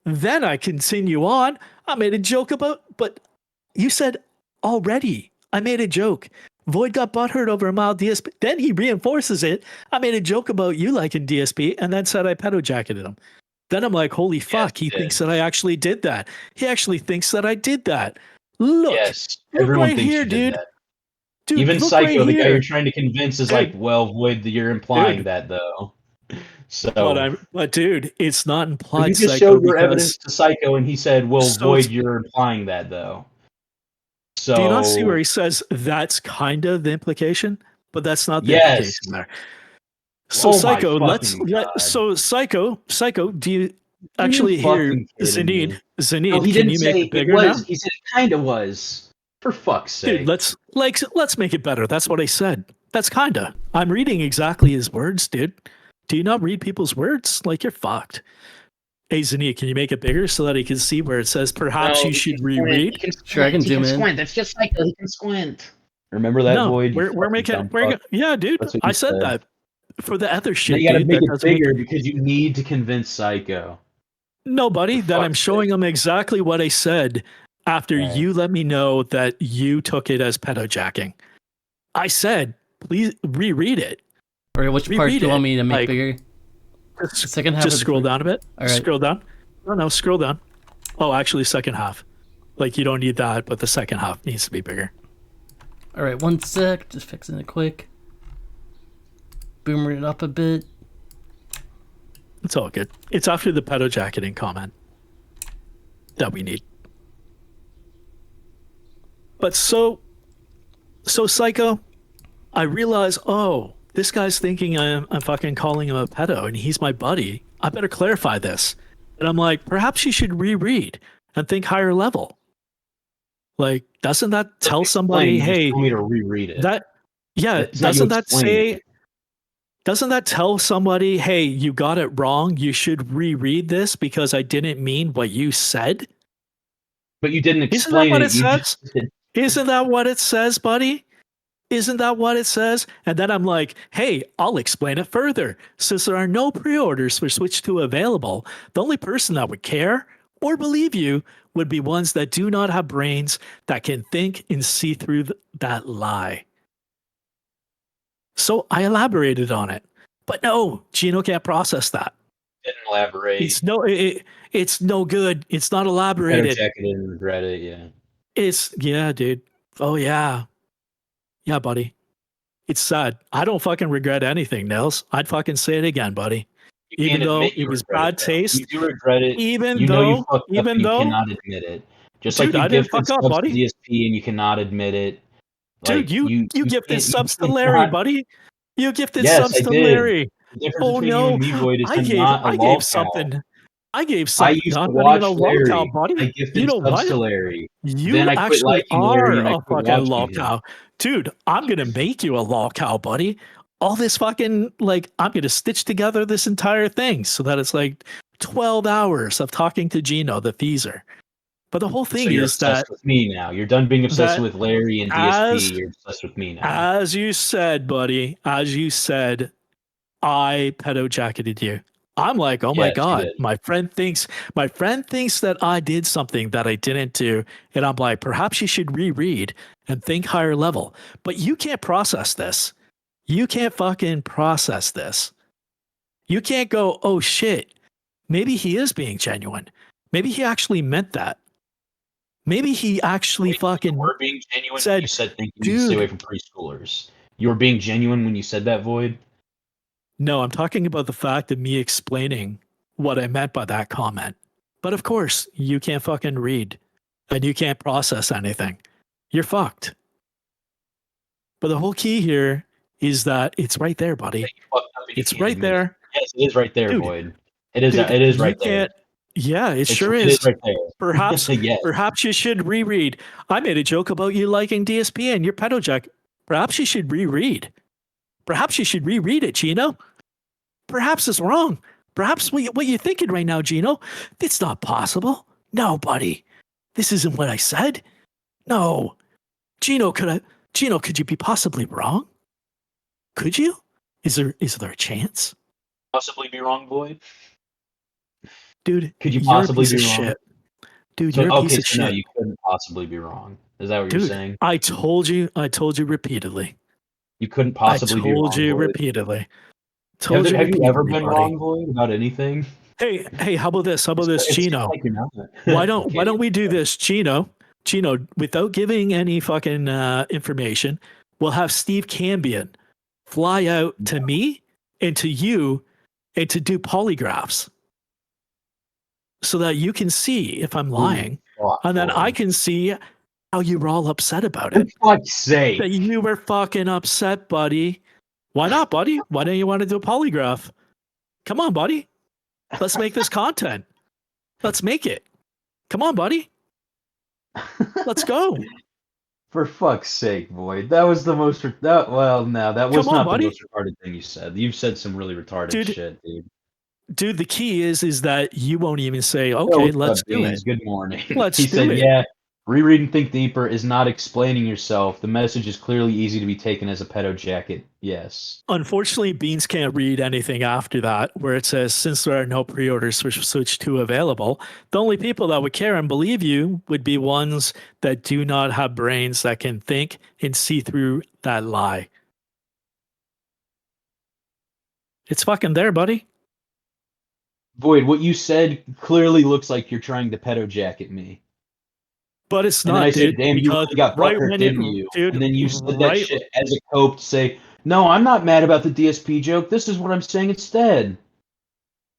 Then I continue on. I made a joke about, but you said already. I made a joke. Void got butthurt over a mild DSP. Then he reinforces it. I made a joke about you liking DSP and then said I pedo jacketed him. Then I'm like, holy fuck, he thinks that I actually did that. He actually thinks that I did that. Look, yes, look everyone right thinks here, you did dude. that. Dude, even look Psycho, right the guy here. you're trying to convince, is like, well, Void, you're implying that though. So, but dude, it's not implied. You just Psycho showed your evidence to Psycho, and he said, well, Void, you're implying that though. So, do you not see where he says that's kind of the implication, but that's not the implication there. So Psycho, Psycho, do you actually hear Zaneed? No, he can didn't you say make it bigger was. now? He said it kind of was. For fuck's sake. Dude, let's make it better. That's what I said. That's kinda. I'm reading exactly his words, dude. Do you not read people's words? Like, you're fucked. Hey, Zaneed, can you make it bigger so that he can see where it says perhaps you should reread? Sure, I can zoom in. Squint. That's just like he can squint. Remember that, Void? We're making. Yeah, dude. I said that for the other shit. You gotta dude, make it bigger because you need to convince Psycho. No, buddy. Then I'm showing him exactly what I said after you let me know that you took it as pedojacking. I said, please reread it. All right, which part do you want me to make bigger? The second half. Just scroll down a bit. All right. Scroll down. No, scroll down. Oh, actually, second half. Like, you don't need that, but the second half needs to be bigger. All right, one sec. Just fixing it quick. Boomer it up a bit. It's all good. It's after the pedojacketing comment that we need. But so Psycho, I realize, oh, this guy's thinking I'm fucking calling him a pedo, and he's my buddy. I better clarify this. And I'm like, perhaps you should reread and think higher level. Like, doesn't that tell somebody, hey, told me to reread it. Doesn't that tell somebody, hey, you got it wrong, you should reread this because I didn't mean what you said? But you didn't explain it. Isn't that what it says, buddy? Isn't that what it says? And then I'm like, hey, I'll explain it further. Since there are no pre-orders for Switch 2 available, the only person that would care or believe you would be ones that do not have brains that can think and see through that lie. So I elaborated on it. But no, Gino can't process that. Didn't elaborate. It's no good. It's not elaborated. Jacket and regret it, yeah. Yeah, dude. Oh yeah. Yeah, buddy. It's sad. I don't fucking regret anything, Nils. I'd fucking say it again, buddy. Even though it was bad taste. You do regret it. Even though you cannot admit it. Just dude, like you gifted subs buddy. to DSP and you cannot admit it. Dude, you gifted subs to Larry, buddy. You gifted subs to Larry. Oh no, I gave something. I gave something. Not even a lolcow, buddy. You know what? You actually are a fucking lolcow. Dude, I'm going to make you a lolcow, buddy. All this fucking, like, I'm going to stitch together this entire thing so that it's like 12 hours of talking to Gino, the Feezer. But the whole thing is that... with me now. You're done being obsessed with Larry and DSP. You're obsessed with me now. As you said, buddy, as you said, I pedo-jacketed you. I'm like, oh my Yes, you God, did. my friend thinks that I did something that I didn't do. And I'm like, perhaps you should reread and think higher level. But you can't process this. You can't fucking process this. You can't go, oh shit, maybe he is being genuine. Maybe he actually meant that. Maybe he actually fucking You were being genuine said, when you said think you need to stay away from preschoolers. You were being genuine when you said that, Void? No, I'm talking about the fact of me explaining what I meant by that comment. But of course, you can't fucking read and you can't process anything. You're fucked. But the whole key here is that it's right there, buddy. It's right there. Yes, it is right there, Dude, Void. It is. dude, It is you right there. can't. Yeah, it sure It is. is right there. Perhaps, Yes. perhaps you should reread. I made a joke about you liking DSP and your pedojack. Perhaps you should reread. Perhaps you should reread it, Gino. Perhaps it's wrong. Perhaps what you're thinking right now, Gino, it's not possible. No, buddy. This isn't what I said. No. Gino, could you be possibly wrong? Could you? Is there a chance? Possibly be wrong, Void? Dude, could you you're possibly a piece be of wrong? shit. Dude, So, you're a piece okay, of so shit. no, you couldn't possibly be wrong. Is that what Dude, you're saying? I told you repeatedly. You couldn't possibly be wrong. I told you Void. repeatedly. Have you ever repeatedly, been buddy. wrong, Void, about anything? Hey, how about this? How about this, It seems Gino? like you're not. Why don't we do this, Gino? Gino, without giving any fucking information, we'll have Steve Cambion fly out to me and to you and to do polygraphs so that you can see if I'm lying, and then I can see how you were all upset about it. For fuck's sake. That you were fucking upset, buddy. Why not, buddy? Why don't you want to do a polygraph? Come on, buddy. Let's make this content. Let's make it. Come on, buddy. Let's go. For fuck's sake, Void. That was the most. That was not buddy. the most retarded thing you said. You've said some really retarded shit, dude. Dude, the key is that you won't even say, okay, let's do it. Good morning. Let's he do said, it. yeah, reread and think deeper is not explaining yourself. The message is clearly easy to be taken as a pedo jacket. Yes. Unfortunately, Beans can't read anything after that, where it says, since there are no pre-orders for Switch 2 available, the only people that would care and believe you would be ones that do not have brains that can think and see through that lie. It's fucking there, buddy. Void, what you said clearly looks like you're trying to pedo jacket me. But it's And not, then I dude. said, damn, you really got butthurt, didn't you? Dude, and then you said that shit as a cope to say, no, I'm not mad about the DSP joke. This is what I'm saying instead.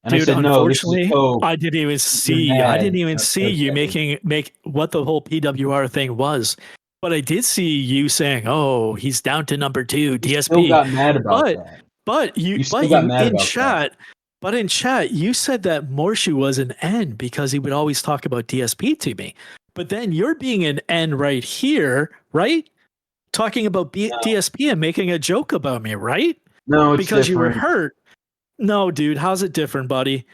And dude, I said, no, this is a cope. I didn't even see you make what the whole PWR thing was. But I did see you saying, "Oh, he's down to number 2 DSP." Still got mad about that. But you in chat, you said that Morshu was an N because he would always talk about DSP to me. But then you're being an N right here, right? Talking about DSP and making a joke about me, right? No, it's because different. you were hurt. No, dude, how's it different, buddy?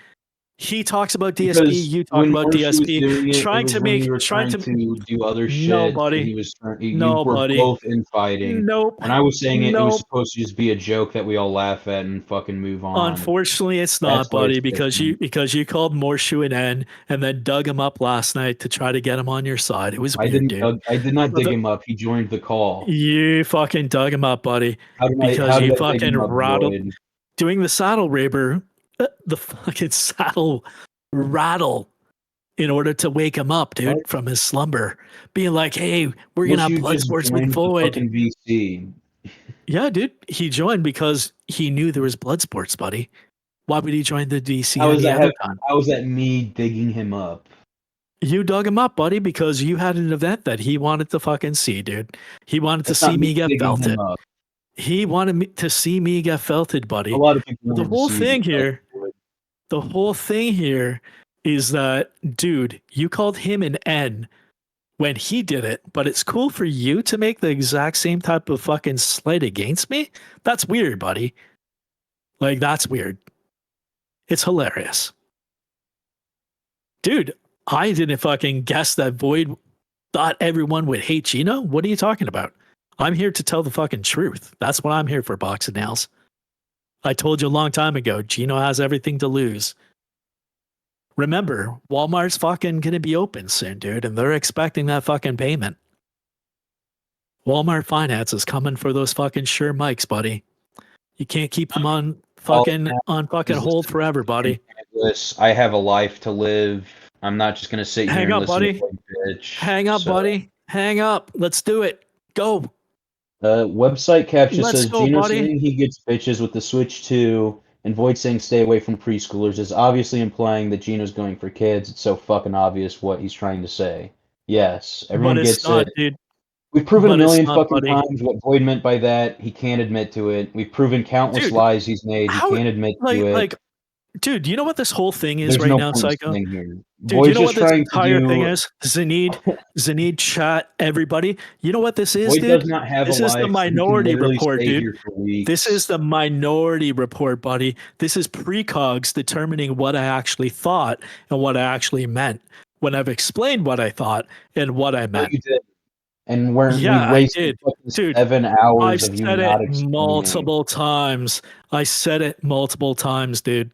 He talks about DSP, you talk about DSP, trying to do other shit. No, buddy. He was you were both infighting. Nope. When I was saying it was supposed to just be a joke that we all laugh at and fucking move on. Unfortunately, it's not, buddy, because you called Morshu an N and then dug him up last night to try to get him on your side. It was weird, dude. I did not dig him up. He joined the call. You fucking dug him up, buddy. Because you fucking rattled. Doing the saddle raber, the fucking saddle rattle in order to wake him up, dude, from his slumber. Being like, hey, we're going to have blood sports with Void. Yeah, dude. He joined because he knew there was blood sports, buddy. Why would he join the VC any other time? How was that me digging him up? You dug him up, buddy, because you had an event that he wanted to fucking see, dude. He wanted to see me get belted. He wanted to see me get felted, buddy. A lot of people. The whole thing here is that, dude, you called him an N when he did it, but it's cool for you to make the exact same type of fucking slight against me? That's weird, buddy. Like, that's weird. It's hilarious. Dude, I didn't fucking guess that Void thought everyone would hate Gino. What are you talking about? I'm here to tell the fucking truth. That's what I'm here for, Box and Nails. I told you a long time ago, Gino has everything to lose. Remember, Walmart's fucking gonna be open soon, dude, and they're expecting that fucking payment. Walmart Finance is coming for those fucking Shure mics, buddy. You can't keep them on fucking hold forever, buddy. I have a life to live. I'm not just gonna sit here and listen buddy. to a bitch. Hang up, buddy. Hang up. Let's do it. Go. Website capture Let's says go, Gino buddy. saying he gets bitches with the Switch 2 and Void saying stay away from preschoolers is obviously implying that Gino's going for kids. It's so fucking obvious what he's trying to say. Yes, everyone gets it. Dude. We've proven But a million it's not, fucking buddy. times what Void meant by that. He can't admit to it. We've proven countless Dude, lies he's made. He can't admit to it. Dude, you know what this whole thing is There's right no now, point in Psycho? sitting here. Dude, Void's you know just what this trying to entire do- thing is? Zaneed, chat, everybody. You know what this is, Void dude? does not have This a is the life. He can minority literally report, stay dude. here for weeks. This is the minority report, buddy. This is precogs determining what I actually thought and what I actually meant when I've explained what I thought and what I meant. You did. And Yeah, we wasted I did. fucking Dude, 7 hours I've of you said not it explaining. multiple times. I said it multiple times, dude.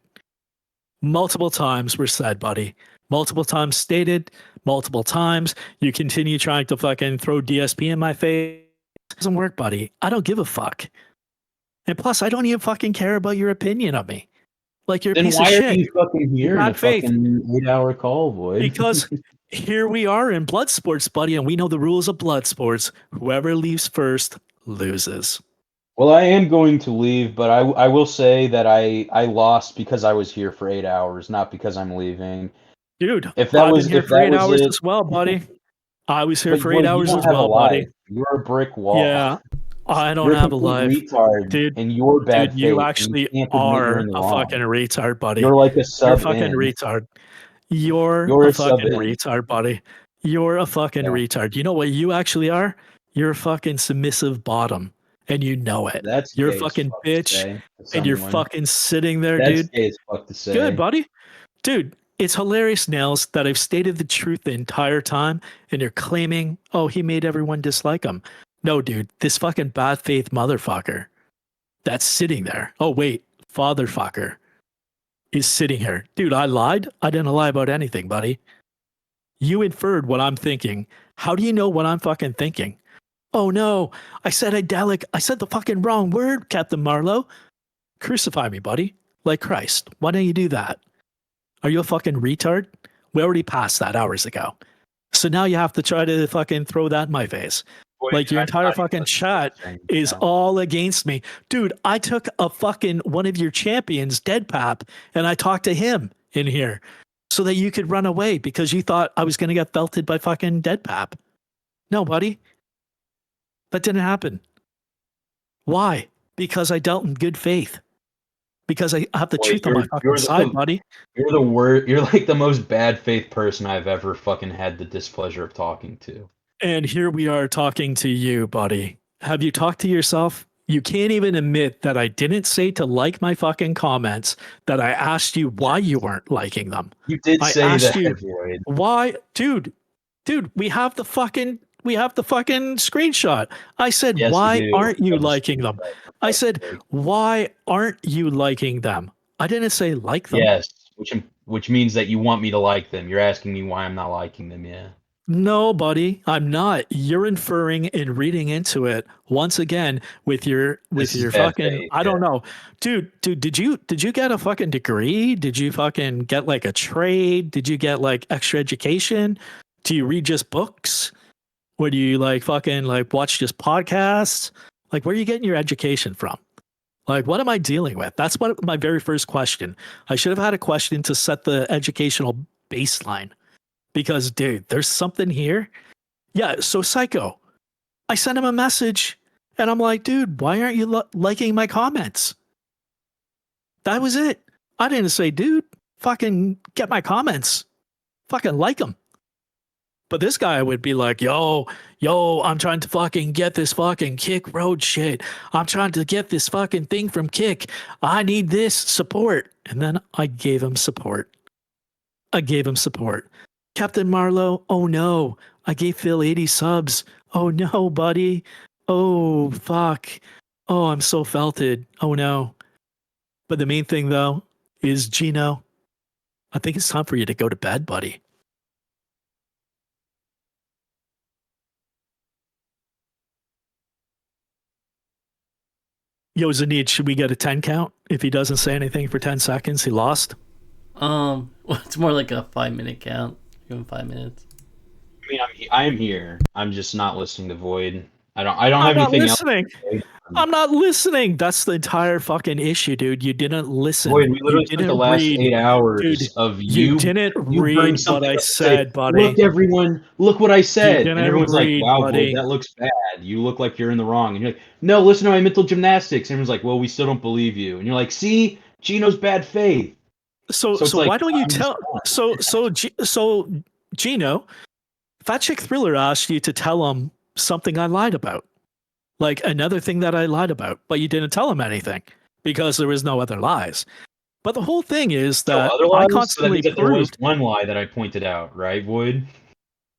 Multiple times were said, buddy. Multiple times stated, multiple times. You continue trying to fucking throw DSP in my face. It doesn't work, buddy. I don't give a fuck. And plus, I don't even fucking care about your opinion of me. Like you're a Then piece why of are shit. you fucking here in Bad a faith. fucking 8-hour call, Void? Because here we are in blood sports, buddy, and we know the rules of blood sports. Whoever leaves first loses. Well, I am going to leave, but I will say that I lost because I was here for 8 hours, not because I'm leaving. Dude, If that I've was been here if for that 8 was hours it, as well, buddy. I was here but for 8 Void, you hours don't as have a well, life. buddy. You're a brick wall. Yeah, I don't You're a have a complete life. retard, Dude, and you're bad dude, you faith, actually and you can't admit you're are in the a wrong. fucking retard, buddy. You're like a You're a sub fucking in. retard. You're You're a a fucking sub in. retard, buddy. You're a fucking retard. You know what you actually are? You're a fucking submissive bottom, and you know it. That's You're a gay as fucking fuck to bitch, say to and you're someone. fucking sitting there, That's dude. gay as fuck to say. Good, buddy. Dude, it's hilarious, Nails, that I've stated the truth the entire time, and you're claiming, oh, he made everyone dislike him. No, dude, this fucking bad faith motherfucker that's sitting there. Oh, wait, fatherfucker is sitting here. Dude, I lied? I didn't lie about anything, buddy. You inferred what I'm thinking. How do you know what I'm fucking thinking? Oh, no, I said idyllic. I said the fucking wrong word, Captain Marlowe. Crucify me, buddy. Like Christ. Why don't you do that? Are you a fucking retard? We already passed that hours ago. So now you have to try to fucking throw that in my face. Boy, Like your I'm entire not even fucking listening to chat what you're saying is now. all against me. Dude, I took a fucking one of your champions, Deadpap, and I talked to him in here so that you could run away because you thought I was going to get felted by fucking Deadpap. No, buddy. That didn't happen. Why? Because I dealt in good faith. Because I have the Boy, truth on my fucking side, buddy. You're the worst. You're like the most bad faith person I've ever fucking had the displeasure of talking to. And here we are talking to you, buddy. Have you talked to yourself? You can't even admit that I didn't say to like my fucking comments, that I asked you why you weren't liking them. You did I say asked that, you Void. why, dude, we have the fucking screenshot. I said, Yes, we why do. aren't you That was liking them? I said, why aren't you liking them? I didn't say like them. Yes, which means that you want me to like them. You're asking me why I'm not liking them. Yeah. No, buddy, I'm not. You're inferring and reading into it once again with your This is bad fucking faith, I don't know. Dude, did you get a fucking degree? Did you fucking get like a trade? Did you get like extra education? Do you read just books? Or do you like fucking like watch just podcasts? Like where are you getting your education from? Like what am I dealing with? That's what my very first question. I should have had a question to set the educational baseline. Because, dude, there's something here. Yeah, so Psycho, I sent him a message, and I'm like, dude, why aren't you liking my comments? That was it. I didn't say, dude, fucking get my comments. Fucking like them. But this guy would be like, yo, I'm trying to fucking get this fucking Kick Road shit. I'm trying to get this fucking thing from Kick. I need this support. And then I gave him support. Captain Marlowe, oh no, I gave Phil 80 subs. Oh no, buddy. Oh, fuck. Oh, I'm so felted. Oh no. But the main thing, though, is Gino, I think it's time for you to go to bed, buddy. Yo, Zaneed, should we get a 10 count? If he doesn't say anything for 10 seconds, he lost? Well, it's more like a 5-minute count. Give him 5 minutes. I mean, I am here. I'm just not listening to Void. I don't have anything listening. else. I'm not listening. That's the entire fucking issue, dude. You didn't listen. Void, we literally spent the last 8 hours of you didn't read what I said, buddy. Look, everyone, look what I said. And everyone's read, like, wow, buddy. Void, that looks bad. You look like you're in the wrong. And you're like, no, listen to my mental gymnastics. And everyone's like, well, we still don't believe you. And you're like, see, Gino's bad faith. So like, why don't you tell? So Gino, Fat Chick Thriller asked you to tell him something I lied about, like another thing that I lied about, but you didn't tell him anything because there was no other lies. But the whole thing is that I constantly proved there was one lie that I pointed out, right, Void?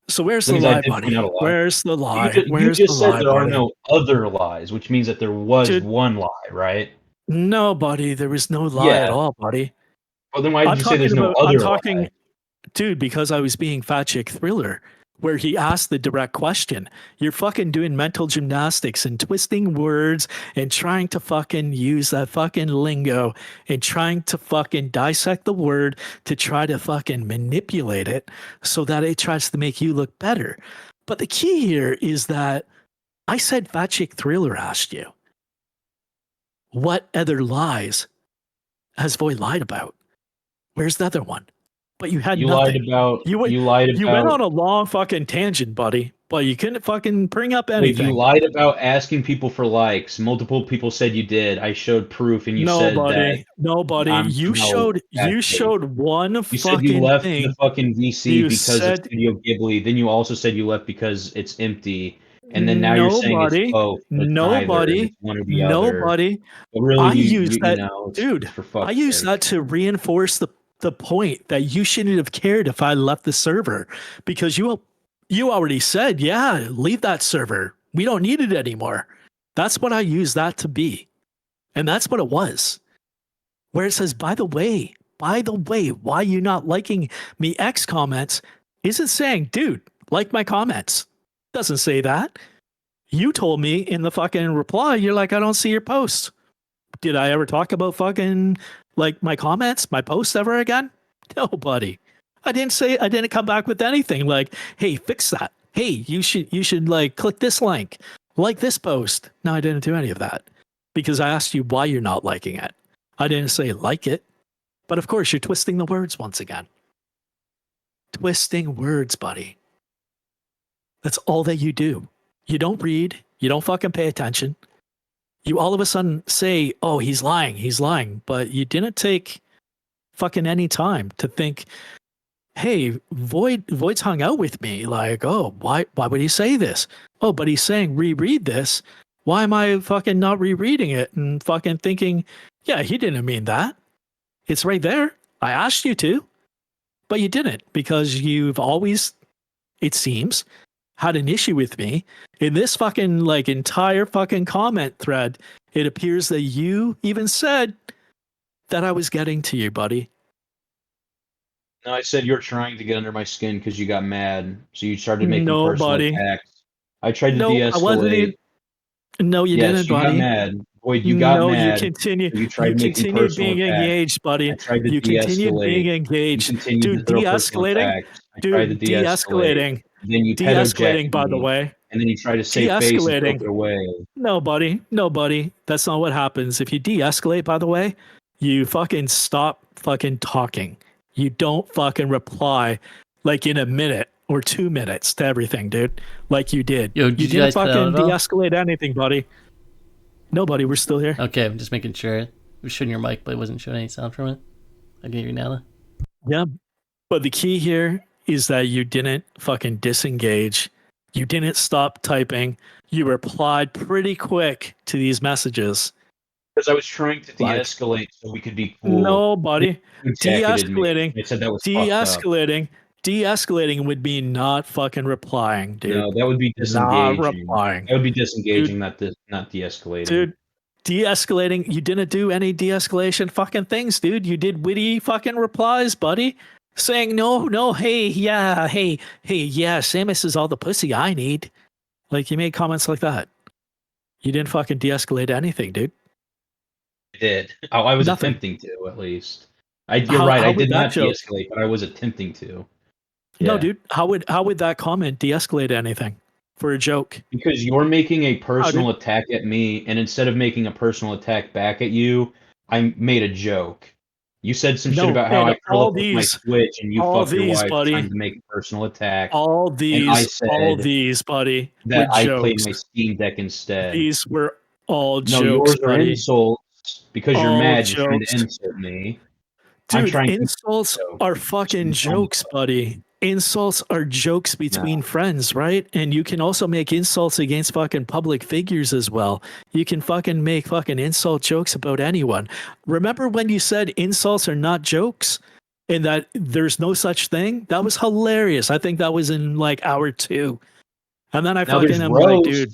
So where's the lie, buddy? Where's the lie? You just said there are no other lies, which means that there was one lie, right? No, buddy, there was no lie at all, buddy. Well, then why did you say there's no other lie? Dude, because I was being Fat Chick Thriller, where he asked the direct question. You're fucking doing mental gymnastics and twisting words and trying to fucking use that fucking lingo and trying to fucking dissect the word to try to fucking manipulate it so that it tries to make you look better. But the key here is that I said Fat Chick Thriller asked you, what other lies has Void lied about? Where's the other one? But you had nothing. You went on a long fucking tangent, buddy, but you couldn't fucking bring up anything. You lied about asking people for likes. Multiple people said you did. I showed proof, and you said that. Nobody. You showed one you fucking said you left thing. the fucking VC because it's Studio Ghibli. Then you also said you left because it's empty. And then now you're saying it's both. Nobody. One or the other. But really, I use that, dude. I use that to reinforce the point that you shouldn't have cared if I left the server, because you already said, yeah, leave that server. We don't need it anymore. That's what I use that to be. And that's what it was. Where it says, by the way, why you not liking me X comments isn't saying, dude, like my comments. Doesn't say that. You told me in the fucking reply, you're like, I don't see your posts. Did I ever talk about fucking like my comments, my posts ever again? No, buddy. I didn't come back with anything like, hey, fix that. Hey, you should like click this link, like this post. No, I didn't do any of that because I asked you why you're not liking it. I didn't say like it, but of course you're twisting the words once again. Twisting words, buddy. That's all that you do. You don't read. You don't fucking pay attention. You all of a sudden say, oh, he's lying. But you didn't take fucking any time to think, hey, Void's hung out with me. Like, oh, why would he say this? Oh, but he's saying reread this. Why am I fucking not rereading it and fucking thinking, yeah, he didn't mean that. It's right there. I asked you to, but you didn't because you've always, it seems, had an issue with me. In this fucking like entire fucking comment thread, it appears that you even said that I was getting to you, buddy. No, I said you're trying to get under my skin because you got mad. So you started making personal attacks. I tried to de-escalate. No, you didn't, buddy. You got mad. Boyd, you got mad. You continued being engaged, buddy. You continued being engaged. Dude, de-escalating. Dude, de-escalating. Then you de-escalating, by the way. And then you try to save face and take it away. No, buddy. That's not what happens. If you de-escalate, by the way, you fucking stop fucking talking. You don't fucking reply like in a minute or 2 minutes to everything, dude. Like you did. Yo, you didn't fucking de-escalate anything, buddy. No, buddy, we're still here. Okay, I'm just making sure. It was showing your mic, but it wasn't showing any sound from it. I can hear you now, though. Yeah, but the key here is that you didn't fucking disengage. You didn't stop typing. You replied pretty quick to these messages. Because I was trying to de-escalate so we could be cool. No, buddy. De-escalating. I said that was de-escalating would be not fucking replying, dude. No, that would be disengaging. Not replying. That would be disengaging, dude, not de-escalating. Dude, De-escalating. You didn't do any de-escalation fucking things, dude. You did witty fucking replies, buddy. Saying no, hey, yeah, Samus is all the pussy I need. Like, you made comments like that. You didn't fucking de-escalate anything, dude. I did. I was Nothing. attempting to, at least. You're right. I did not de-escalate, but I was attempting to. Yeah. No, dude. How would that comment de-escalate anything for a joke? Because you're making a personal attack at me, and instead of making a personal attack back at you, I made a joke. You said some shit about how I curl up with my Switch, and you fuck your wife trying to make a personal attack. All these, buddy. That I played my Steam Deck instead. These were all jokes, yours are buddy. Insults because you're mad. You're trying to insult me. Dude, insults are fucking jokes, buddy. Insults are jokes between friends, right? And you can also make insults against fucking public figures as well. You can fucking make fucking insult jokes about anyone. Remember when you said insults are not jokes and that there's no such thing? That was hilarious. I think that was in like hour 2. And then I fucking am like, dude.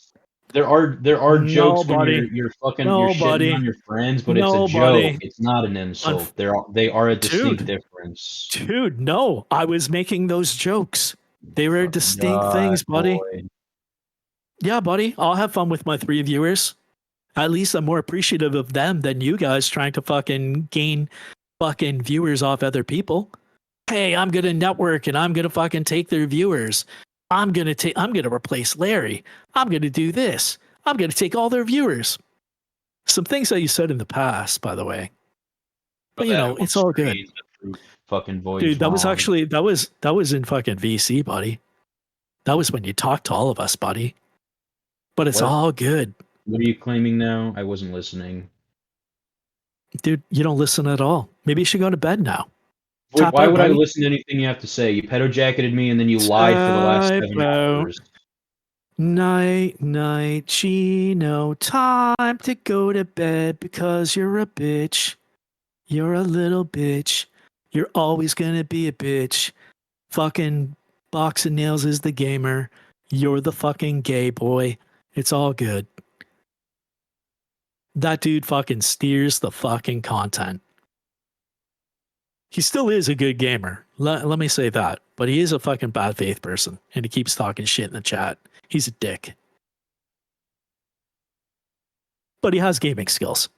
There are jokes when you're fucking you're shitting on your friends, but it's a joke. It's not an insult. They are a distinct difference. Dude, no. I was making those jokes. They were distinct things, buddy. Boy. Yeah, buddy. I'll have fun with my 3 viewers. At least I'm more appreciative of them than you guys trying to fucking gain fucking viewers off other people. Hey, I'm gonna network and I'm gonna fucking take their viewers. I'm gonna replace Larry. I'm gonna do this. I'm gonna take all their viewers. Some things that you said in the past, by the way. But you know, it's all good. Fucking voice. Dude, that was actually that was in fucking VC, buddy. That was when you talked to all of us, buddy. But it's all good. What are you claiming now? I wasn't listening. Dude, you don't listen at all. Maybe you should go to bed now. Why would I listen to anything you have to say? You pedo-jacketed me and then you lied for the last 7 hours. Night, Chino. Time to go to bed because you're a bitch. You're a little bitch. You're always gonna be a bitch. Fucking Box of Nails is the gamer. You're the fucking gay boy. It's all good. That dude fucking steers the fucking content. He still is a good gamer. Let me say that. But he is a fucking bad faith person. And he keeps talking shit in the chat. He's a dick. But he has gaming skills.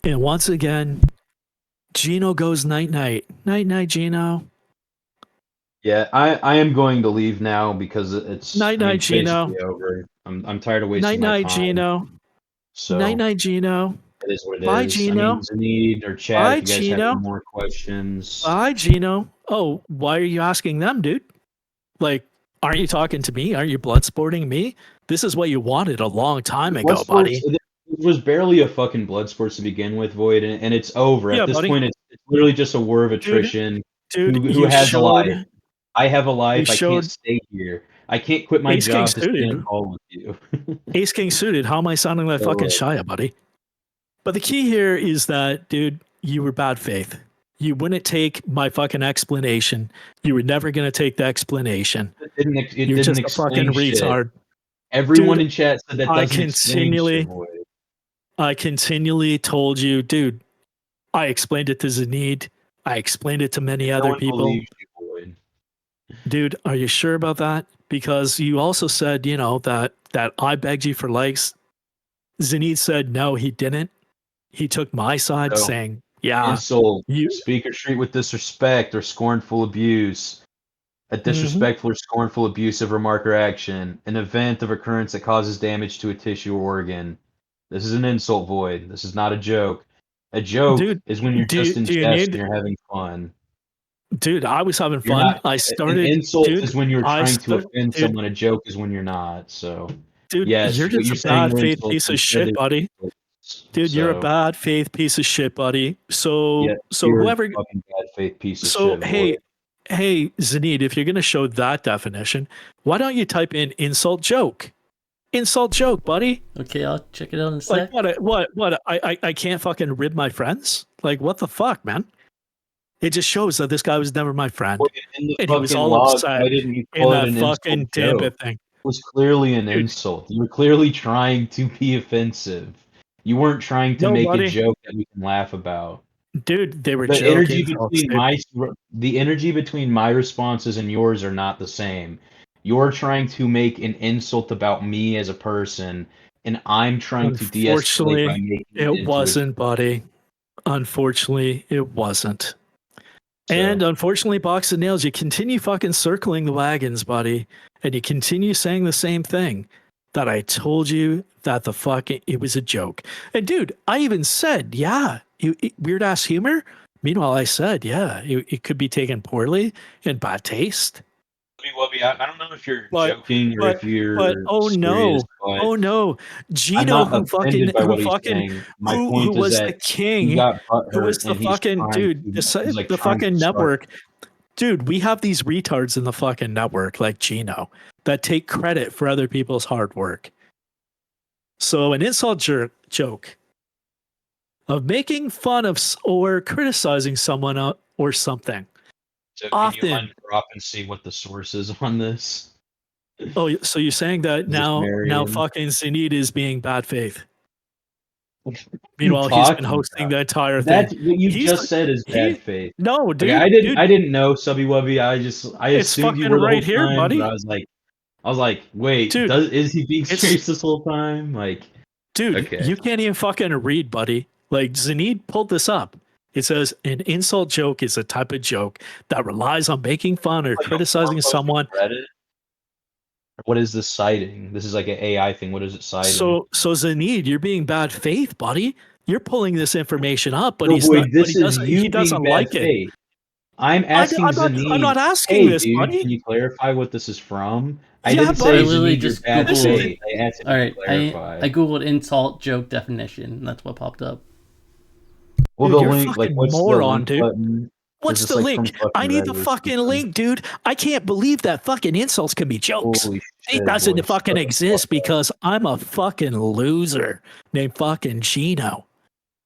And once again, Gino goes night-night. Night-night, Gino. Yeah, I am going to leave now because it's night-night, Gino. Over. I'm tired of wasting my time. Night-night, Gino. So night-night, Gino. It is what it Bye, is. Gino. I mean, zaneed or chat Bye, if you guys Gino. have more questions. Bye, Gino. Oh, why are you asking them, dude? Like, aren't you talking to me? Aren't you blood sporting me? This is what you wanted a long time ago, buddy. It was barely a fucking blood sports to begin with, Void, and it's over. At this point, it's literally just a war of attrition. Dude, who has a life? I have a life. I can't stay here. I can't quit my job to stay on call with you. Ace King suited. How am I sounding like fucking Shia, buddy? But the key here is that, dude, you were bad faith. You wouldn't take my fucking explanation. You were never going to take the explanation. You're just a fucking retard. Everyone in chat said that I continually told you, dude, I explained it to Zaneed. I explained it to many other people. Dude, are you sure about that? Because you also said, you know, that I begged you for likes. Zaneed said, no, he didn't. He took my side saying, yeah. Insult, speak or treat with disrespect or scornful abuse. A disrespectful or scornful abusive remark or action. An event of occurrence that causes damage to a tissue or organ. This is an insult, Void. This is not a joke. A joke is when you're just in jest and you're having fun. Dude, I was having fun. I started. An insult is when you're trying to offend someone. A joke is when you're not. So, dude, yes, you're just a bad faith piece of shit, buddy. Dude, you're a bad faith piece of shit, buddy. So, whoever. Fucking bad faith piece of shit. So, hey, Zaneed, if you're gonna show that definition, why don't you type in insult joke? Insult joke, buddy. Okay, I'll check it out in a sec. Like what? I can't fucking rib my friends? Like what the fuck, man? It just shows that this guy was never my friend. In the And he was fucking all log, upset why didn't you in call it that an fucking insult damn joke? thing. It was clearly an Dude. insult. You were clearly trying to be offensive. You weren't trying to make a joke that we can laugh about. Dude, they were The joking. energy between the energy between my responses and yours are not the same. You're trying to make an insult about me as a person, and I'm trying to de-escalate by making it wasn't, buddy. Unfortunately, it wasn't. And unfortunately, Box of Nails, you continue fucking circling the wagons, buddy, and you continue saying the same thing. That I told you that it was a joke. And dude, I even said, yeah, weird ass humor. Meanwhile, I said, yeah, it could be taken poorly and bad taste. I don't know if you're joking or if you're oh serious, no, Gino, who was the king, who was the fucking dude, the fucking network. Dude, we have these retards in the fucking network like Gino that take credit for other people's hard work. So an insult joke of making fun of or criticizing someone or something. So can you undrop and see what the source is on this? Oh, so you're saying that now fucking zaneed is being bad faith. Meanwhile, he's been hosting the entire thing. That's what you just said is bad faith. No, dude. Like, I didn't know Subby Wubby. I assumed you were the right whole here, time, buddy. but I was like, wait, dude, is he being serious this whole time? Like, dude, you can't even fucking read, buddy. Like, zaneed pulled this up. It says an insult joke is a type of joke that relies on making fun or criticizing someone. What is this citing? This is like an AI thing. What is it citing? So zaneed, you're being bad faith, buddy. You're pulling this information up, but he doesn't like it. I'm asking zaneed. I'm not asking this, dude, buddy. Can you clarify what this is from? I Yeah, didn't buddy. say I literally zaneed, just you're bad Googled faith. I asked All you right, to clarify. I googled insult joke definition, and that's what popped up. Well, Dude, the you're link, like, fucking what's moron, the link dude. button? What's the link? I need the fucking link, dude. I can't believe that fucking insults can be jokes. Holy It shit, doesn't boys. fucking exist because I'm a fucking loser named fucking Gino.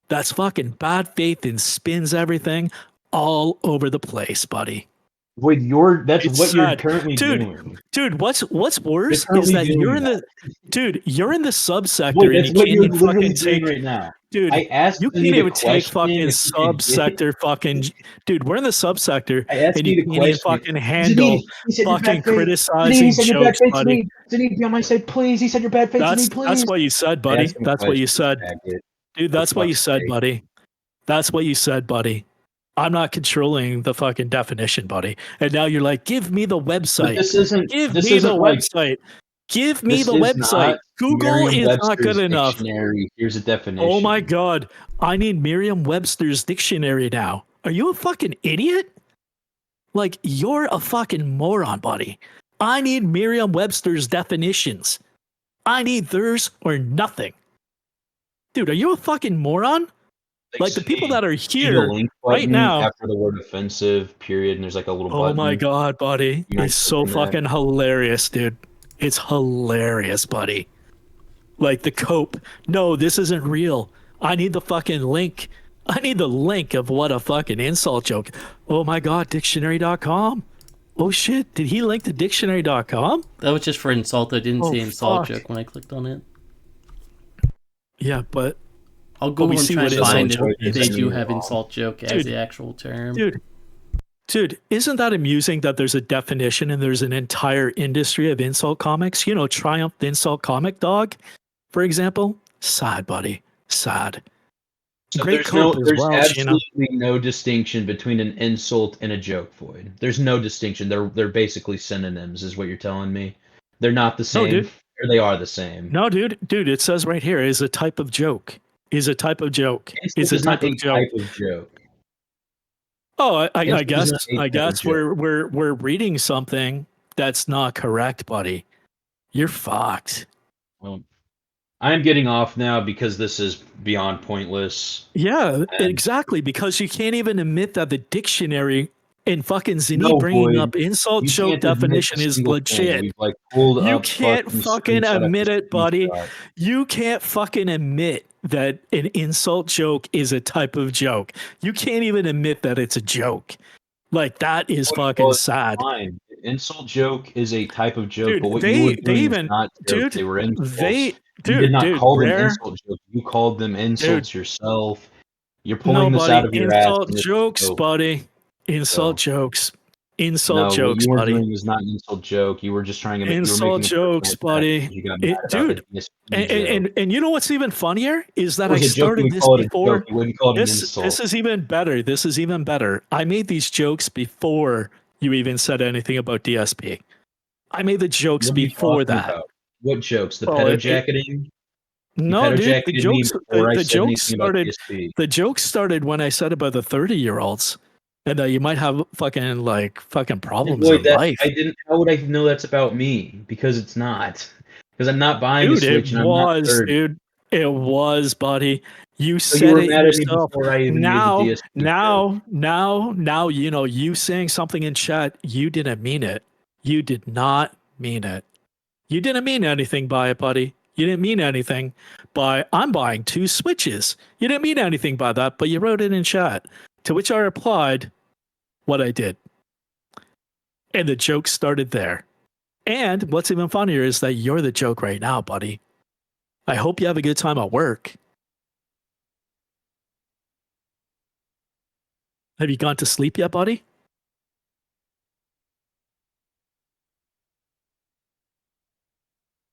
That's fucking bad faith and spins everything all over the place, buddy. Wait, that's It's what sad. you're currently doing. Dude, what's worse You're is that currently you're doing in the you're in the subsector Wait, and that's you what can't you're even literally fucking doing take right now. Dude, I asked you can't you even the take question fucking if you could get- subsector fucking dude, we're in the subsector I asked and you you the can't even question. fucking handle He said you're fucking bad faith. criticizing He said you're bad jokes, faith, buddy. Zaneed, be on my side, please. He said you're bad faith, Zaneed, please. That's what you said, buddy. Ask him That's what you said. questions, Dude, that's what you said, sake. buddy. That's what you said, buddy. I'm not controlling the fucking definition, buddy. And now you're like, give me the website. Give me the website. Give me the website. Google is not good enough. Dictionary. Here's a definition. Oh my god. I need Merriam-Webster's dictionary now. Are you a fucking idiot? Like, you're a fucking moron, buddy. I need Merriam-Webster's definitions. I need theirs or nothing. Dude, are you a fucking moron? Like the people that are here right now. After the word offensive, period, and there's like a little button. Oh my god, buddy. It's so fucking hilarious, dude. It's hilarious, buddy. Like the cope. No, this isn't real. I need the fucking link. I need the link of what a fucking insult joke. Oh my god, dictionary.com. Oh shit, did he link to dictionary.com? That was just for insult. I didn't see insult joke when I clicked on it. Yeah, but I'll Google and try to find if they do have wrong. insult joke as the actual term. Dude, isn't that amusing that there's a definition and there's an entire industry of insult comics? You know, Triumph the Insult Comic Dog, for example. Sad, buddy. Sad. So Great there's absolutely no distinction between an insult and a joke, Void. There's no distinction. They're basically synonyms, is what you're telling me. They're not the same, dude. Or they are the same. No, dude, it says right here is a type of joke. Is a type of joke. It's a type of joke. Oh, I guess we're reading something that's not correct, buddy. You're fucked. Well, I'm getting off now because this is beyond pointless. Yeah, exactly. Because you can't even admit that the dictionary And fucking Zaneed No, bringing Void. up insult You joke can't admit definition a is single legit. thing. We've like pulled You up can't fucking screenshot after admit it, buddy. screenshot. You can't fucking admit that an insult joke is a type of joke. You can't even admit that it's a joke. Like, that is fucking sad. Fine. Insult joke is a type of joke, Dude, but what they- you were they doing even- was not jokes. dude, They were insults. they- You dude, did not dude, call them Rare- insult jokes. You called them insults Dude. yourself. You're No, pulling this buddy. out of your ass. Insult and it's a jokes, joke. buddy. Insult jokes. Insult No, jokes, what you were buddy. doing was not an insult joke. You were just trying to make Insult jokes, buddy. You got It- mad about dude, it. Yes, you joke. and you know what's even funnier is that It I was a joke, started we this call it a before. joke. You wouldn't call it an This insult. is even better. This is even better. I made these jokes before you even said anything about DSP. I made the jokes What are you before talking that. about? What jokes? The Oh, pedo it- jacketing? No, dude, the jokes the jokes jokes started. The jokes started when I said about the 30-year-olds, and that you might have fucking problems in life. I didn't. How would I know that's about me? Because it's not. Because I'm not buying Dude, a Switch. it and I'm not was, 30. dude. It was, buddy. You So said you were it mad at me yourself. before I even Now, made the DSP now, you know, you saying something in chat, you didn't mean it. You did not mean it. You didn't mean anything by it, buddy. You didn't mean anything by I'm buying 2 Switches. You didn't mean anything by that, but you wrote it in chat. To which I replied what I did. And the joke started there. And what's even funnier is that you're the joke right now, buddy. I hope you have a good time at work. Have you gone to sleep yet, buddy?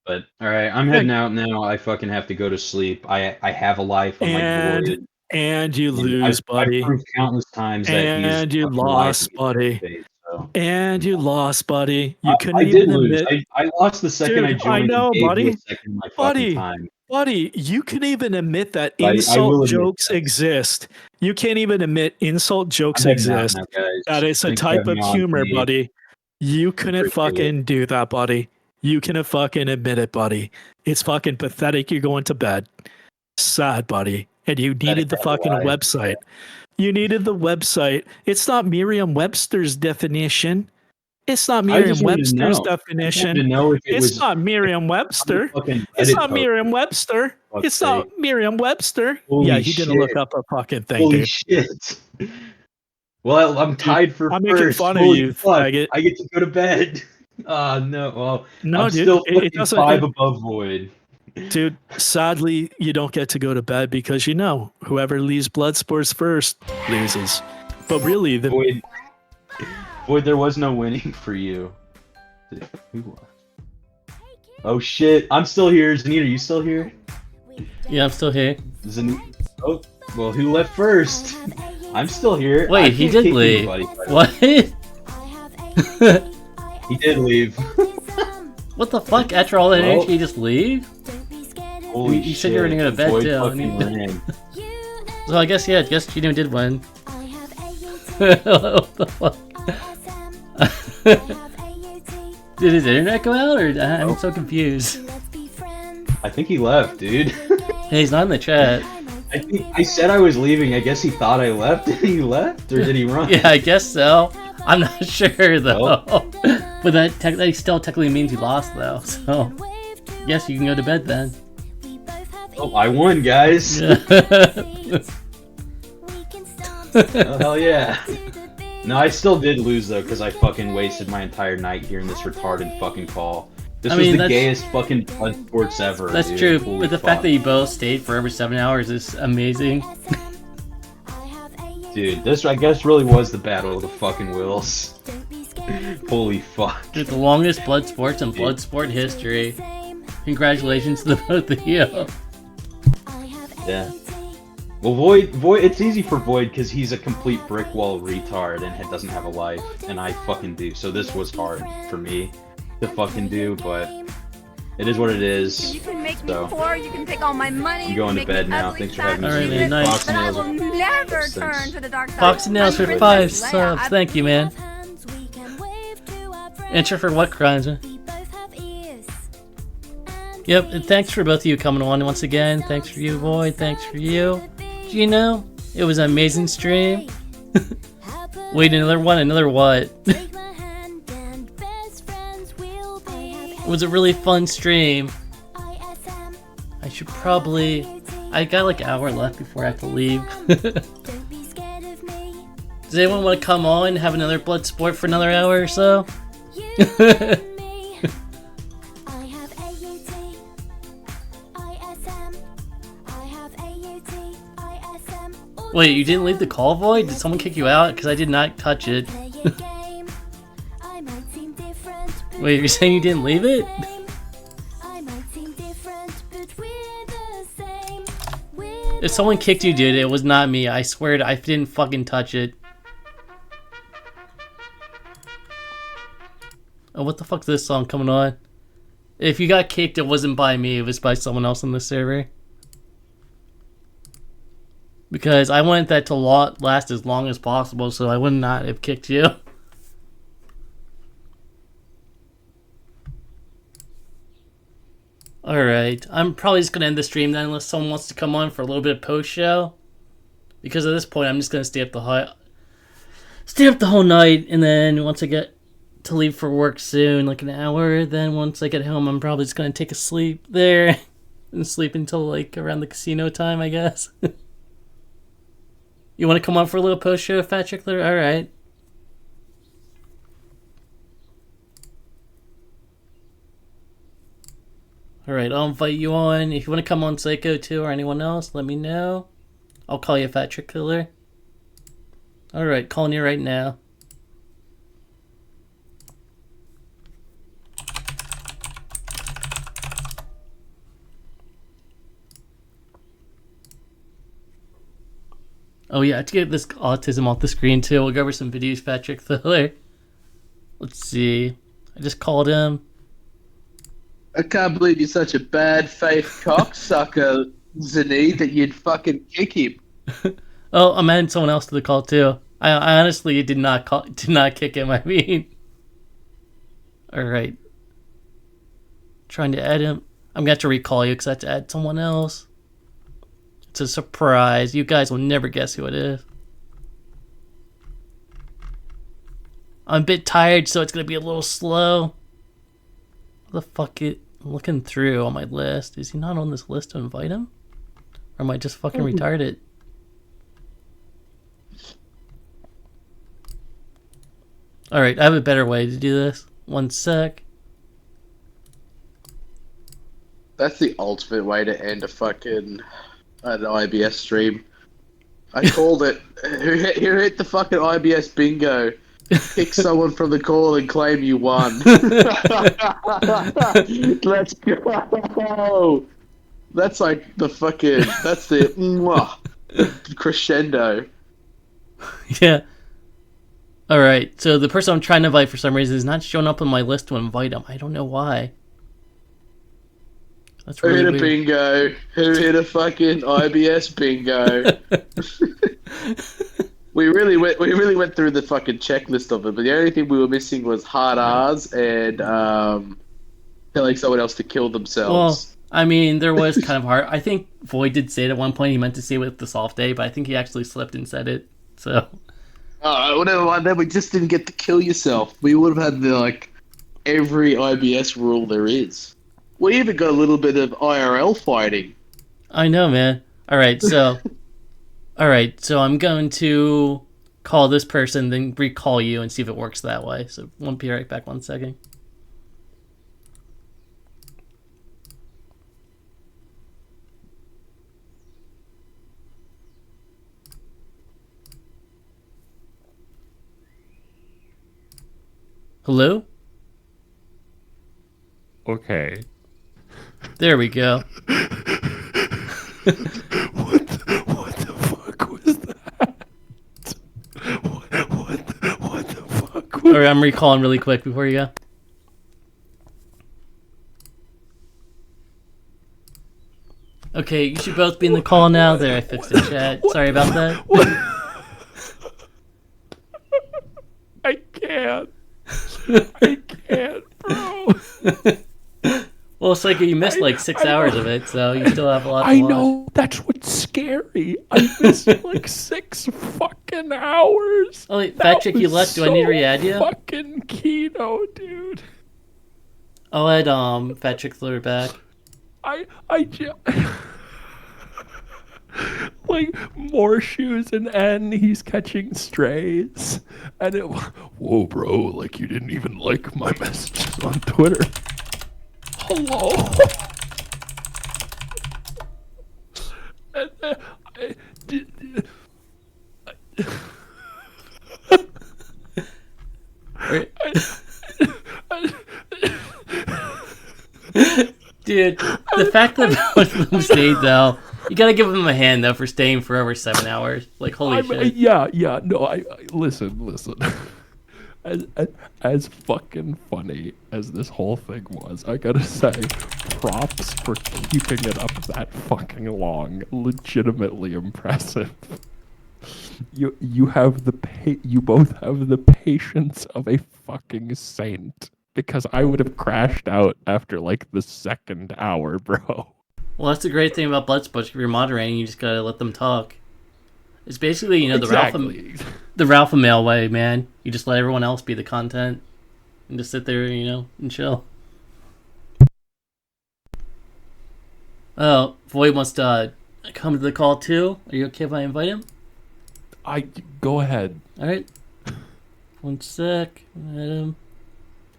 But all right, I'm heading out now. I fucking have to go to sleep. I have a life. I'm like void. And you lose, buddy. I've proved countless times that And you lost, buddy. And you lost, buddy. You couldn't I even did lose. admit. I lost the second I Dude, joined. I know, and gave buddy. you a second of my fucking Buddy, time. buddy, you can even admit that I will insult admit jokes exist. You can't even admit insult jokes I'm heading out exist. now, guys. That is a Thanks for type having of me on, humor, Zaneed. buddy. You couldn't Appreciate fucking do that, buddy. You couldn't fucking admit it, buddy. It's fucking pathetic. You're going to bed. Sad, buddy. And you needed the fucking website. You needed the website. It's not Merriam-Webster's definition. It's not Merriam-Webster's definition. It's not Merriam-Webster. It's not Merriam-Webster. It's not Merriam-Webster. Yeah, he didn't look up a fucking thing, Holy dude. shit. Well, I'm tied for I'm first. making fun of Holy you, fuck. faggot. I get to go to bed. No. Well, No, I'm dude, still it fucking doesn't- 5 it- above void. Dude, sadly, you don't get to go to bed because you know whoever leaves Bloodsports first loses. But really, the Void, there was no winning for you. Who was? Oh shit! I'm still here. Zaneed, are you still here? Yeah, I'm still here. Zaneed. Oh, well, who left first? I'm still here. I Wait, he can't did kick leave. anybody. What? He did leave. What the fuck? After all that Well, energy, you just leave? Holy you said you were gonna go to bed Void too. fucking ran. So I guess Gino did win. What the fuck? Did his internet go out, or I'm so confused? I think he left, dude. Hey, he's not in the chat. I said I was leaving. I guess he thought I left. Did he left, or did he run? Yeah, I guess so. I'm not sure though. But that still technically means you lost though. So, yes, you can go to bed then. Oh, I won, guys. Oh, hell yeah. No, I still did lose though, because I fucking wasted my entire night hearing this retarded fucking call. This was the gayest fucking Bloodsports ever. That's dude. true, Holy but the fuck. fact that you both stayed for over 7 hours is amazing. Dude, this I guess really was the battle of the fucking wills. Holy fuck. It's the longest Bloodsports in Bloodsport history. Congratulations to the both of you. Yeah. Well, Void, it's easy for Void because he's a complete brick wall retard and doesn't have a life, and I fucking do. So this was hard for me to fucking do, but it is what it is. You can make me So, poor, you can take all my money. I'm going you to can make bed me now. ugly, Thanks for fat, having me. All right, stupid, man, nice. Fox But I Nails will are- never Thanks. turn to the dark side. Fox and Nails for I'm 5 Princess Leia. subs. Thank you, man. Enter for what crimes? Yep, and thanks for both of you coming on once again. Thanks for you, Void. Thanks for you. Gino, it was an amazing stream. Wait, another one? Another what? It was a really fun stream. I should probably... I got like an hour left before I have to leave. Does anyone want to come on and have another blood sport for another hour or so? Wait, you didn't leave the call void? Did someone kick you out? Because I did not touch it. Wait, you're saying you didn't leave it? If someone kicked you, dude, it was not me. I swear I didn't fucking touch it. Oh, what the fuck's this song coming on? If you got kicked, it wasn't by me. It was by someone else on the server. Because I wanted that to last as long as possible, so I would not have kicked you. Alright, I'm probably just going to end the stream then unless someone wants to come on for a little bit of post-show. Because at this point, I'm just going to stay up the whole night, and then once I get to leave for work soon, like an hour, then once I get home, I'm probably just going to take a sleep there. And sleep until like around the casino time, I guess. You want to come on for a little post-show, Fat Chickler? Alright. Alright, I'll invite you on. If you want to come on Psycho too, or anyone else, let me know. I'll call you Fat Chickler. Alright, calling you right now. Oh yeah, to get this autism off the screen too, we'll go over some videos, Patrick Thiller. Let's see. I just called him. I can't believe you're such a bad faith cocksucker, Zaneed, that you'd fucking kick him. Oh, I'm adding someone else to the call too. I honestly did not kick him. I mean, all right. Trying to add him. I'm gonna have to recall you because I have to add someone else. It's a surprise. You guys will never guess who it is. I'm a bit tired, so it's gonna be a little slow. What the fuck I'm looking through on my list. Is he not on this list to invite him? Or am I just fucking retarded? Alright, I have a better way to do this. One sec. That's the ultimate way to end a fucking an IBS stream. I called it. Who hit the fucking IBS bingo? Pick someone from the call and claim you won. Let's go. That's like the fucking. That's the crescendo. Yeah. Alright, so the person I'm trying to invite for some reason is not showing up on my list to invite him. I don't know why. That's really Who hit a bingo? Who hit a fucking IBS bingo? We really went through the fucking checklist of it, but the only thing we were missing was hard R's and telling someone else to kill themselves. Well, I mean, there was kind of hard. I think Void did say it at one point. He meant to say it with the soft A, but I think he actually slipped and said it. So. Alright, whatever mind. Then we just didn't get to kill yourself. We would have had every IBS rule there is. We even got a little bit of IRL fighting. I know, man. Alright, so I'm going to call this person, then recall you and see if it works that way. So won't be right back 1 second. Hello? Okay. There we go. What the fuck was that? What the fuck was Alright, I'm recalling really quick before you go. Okay, you should both be in the call now. There, I fixed the chat. Sorry about that. I can't. I can't, bro. Well, it's like you missed 6 hours of it, so you still have a lot to watch. I know, that's what's scary. I missed 6 fucking fucking hours. Oh, wait, Fat Chick, you left. Do I need to re-add you? Fucking Kino, dude. I'll add Fat Chick Slur back. Like more shoes and N, he's catching strays, and whoa, bro! Like you didn't even like my messages on Twitter. Hello. Dude, the fact that both of them stayed though, you gotta give them a hand though for staying for over 7 hours. Like holy shit. Yeah. No, I listen. As fucking funny as this whole thing was, I gotta say, props for keeping it up that fucking long. Legitimately impressive. You both have the patience of a fucking saint. Because I would have crashed out after like the second hour, bro. Well, that's the great thing about Bloodsport. If you're moderating, you just gotta let them talk. It's basically, Exactly. the Ralph Mail way, man. You just let everyone else be the content and just sit there, and chill. Oh, Void wants to come to the call too. Are you okay if I invite him? Go ahead. All right. 1 sec. Let him.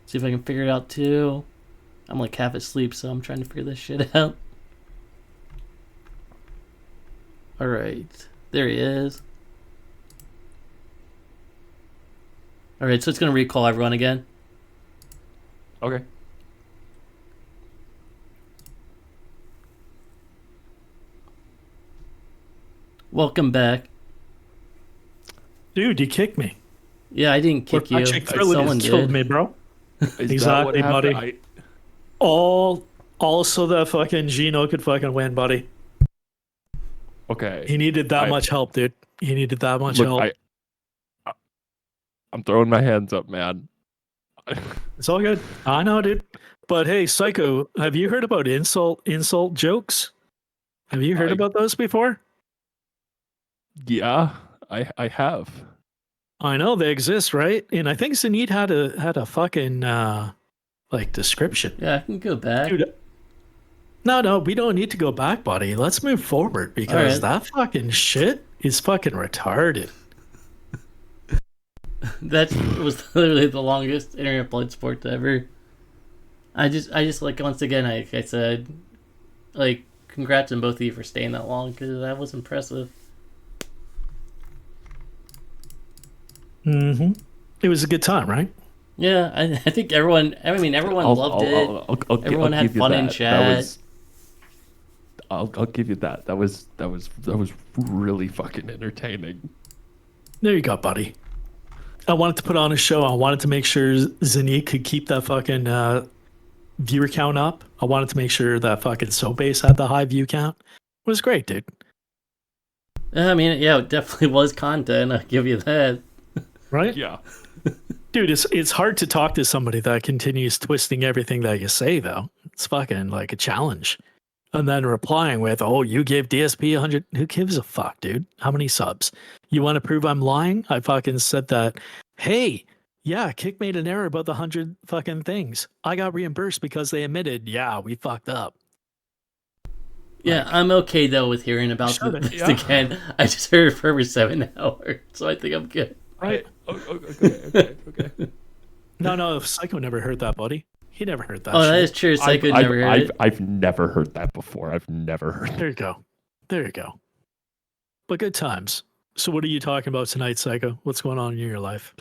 See if I can figure it out too. I'm like half asleep, so I'm trying to figure this shit out. Alright. There he is. Alright, so it's going to recall everyone again. Okay. Welcome back. Dude, you kicked me. Yeah, I didn't kick you. Someone killed me, bro. Exactly, buddy. Also the fucking Gino could fucking win, buddy. Okay. He needed that much help, dude. He needed that much help. I'm throwing my hands up, man. It's all good. I know, dude. But hey, Psycho, have you heard about insult jokes? Have you heard about those before? Yeah, I have. I know they exist, right? And I think Zaneed had a fucking description. Yeah, I can go back. Dude, no, we don't need to go back, buddy. Let's move forward because that fucking shit is fucking retarded. That was literally the longest internet Bloodsport ever. I just like once again, like I said, like congrats on both of you for staying that long because that was impressive. Mm-hmm. It was a good time, right? Yeah, I think everyone. I mean, everyone loved it. Everyone had fun in chat. I'll give you that. That was really fucking entertaining. There you go, buddy. I wanted to put on a show. I wanted to make sure Zaneed could keep that fucking viewer count up. I wanted to make sure that fucking Sobased had the high view count. It was great, dude. I mean, yeah, it definitely was content. I'll give you that. Right? Yeah. Dude, it's hard to talk to somebody that continues twisting everything that you say, though. It's fucking like a challenge. And then replying with, oh, you gave DSP 100. Who gives a fuck, dude? How many subs? You want to prove I'm lying? I fucking said that, hey, yeah, Kick made an error about the 100 fucking things. I got reimbursed because they admitted, yeah, we fucked up. Yeah, I'm okay, though, with hearing about this again. I just heard it for over 7 hours, so I think I'm good. Right. Okay. No, Psycho never heard that, buddy. He never heard that. Oh, that is true. Psycho never heard it. I've never heard that before. I've never heard. There you go. But good times. So, what are you talking about tonight, Psycho? What's going on in your life?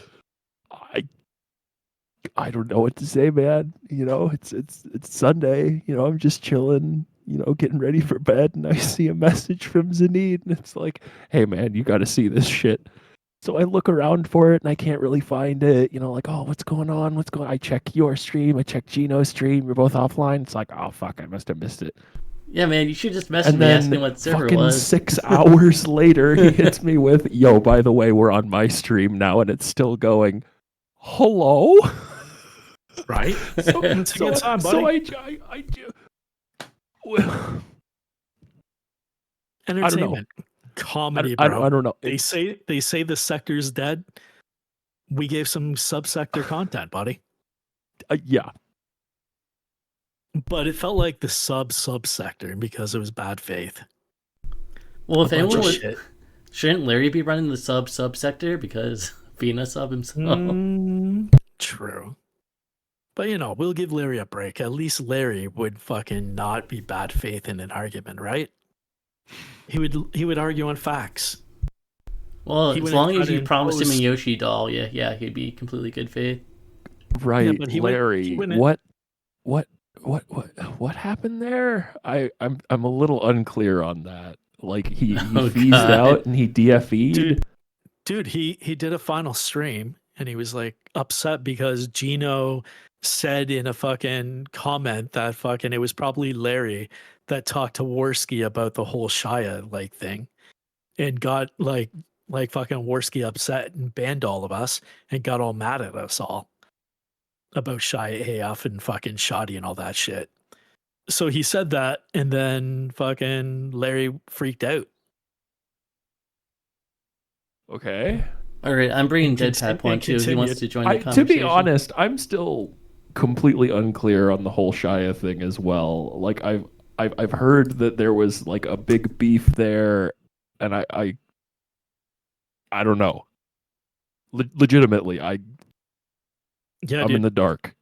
I don't know what to say, man. You know, it's Sunday. You know, I'm just chilling. You know, getting ready for bed, and I see a message from Zaneed, and it's like, "Hey, man, you got to see this shit." So I look around for it and I can't really find it. You know, like, oh, what's going on? I check your stream. I check Gino's stream. We're both offline. It's like, oh, fuck, I must have missed it. Yeah, man, you should just message me asking what server it was. 6 hours later, he hits me with, yo, by the way, we're on my stream now and it's still going. Hello? Right? So, it's a good time, buddy. So Entertainment. Comedy, I bro. don't know. They say the sector's dead. We gave some subsector content, buddy. Yeah. But it felt like the subsector because it was bad faith. Well, if anyone was, shouldn't Larry be running the subsector because Vina sub himself? True. But we'll give Larry a break. At least Larry would fucking not be bad faith in an argument, right? He would argue on facts. Well, as long as you promised him a Yoshi doll, yeah, he'd be completely good faith. Right, Yeah, but Larry. What happened there? I'm a little unclear on that. Like he phased out and he DFE'd. Dude, he did a final stream and he was like upset because Gino said in a fucking comment that fucking it was probably Larry that talked to Worski about the whole Shia like thing and got like fucking Worski upset and banned all of us and got all mad at us all about Shia AF and fucking Shoddy and all that shit. So he said that and then fucking Larry freaked out. Okay. All right, I'm bringing Deadpad Point too. He wants to join the conversation. To be honest, I'm still completely unclear on the whole Shia thing as well. Like I've heard that there was like a big beef there, and I don't know. Legitimately, I'm dude, in the dark.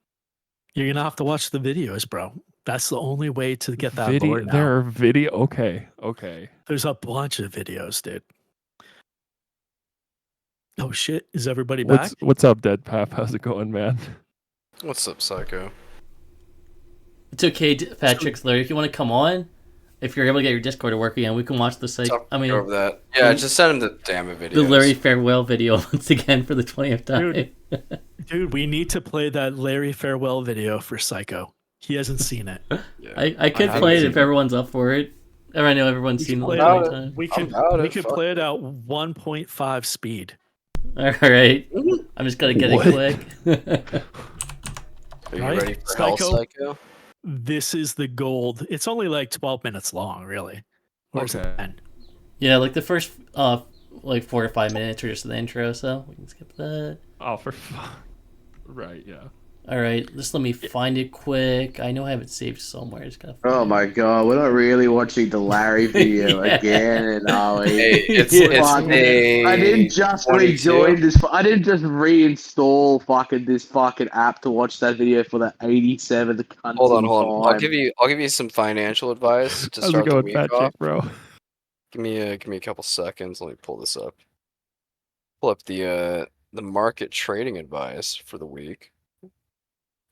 You're gonna have to watch the videos, bro. That's the only way to get that lore now. There are video. Okay. There's a bunch of videos, dude. Oh shit! Is everybody back? What's up, Deadpap? How's it going, man? What's up, Psycho? It's okay, Fat Chicks Larry. If you want to come on, if you're able to get your Discord to work again, we can watch the site. Over that. Yeah, just send him the damn video. The Larry farewell video once again for the 20th time. Dude, we need to play that Larry farewell video for Psycho. He hasn't seen it. Yeah. I could play it if everyone's up for it. I know everyone's seen it like 20 times. We could play it at 1.5 speed. All right, I'm just gonna get it quick. Are you ready for Psycho? This is the gold. It's only like 12 minutes long, really. Or is it 10? Yeah, like the first like 4 or 5 minutes are just the intro, so we can skip that. Oh, for fun. Right, yeah. All right, just let me find it quick. I know I have it saved somewhere. Just gotta oh my god, we're not really watching the Larry video again, are we? Hey, I didn't just rejoin this. I didn't just reinstall this fucking app to watch that video for the 87th. Hold on. I'll give you some financial advice to start the week off, bro. Give me a couple seconds. Let me pull this up. Pull up the market trading advice for the week.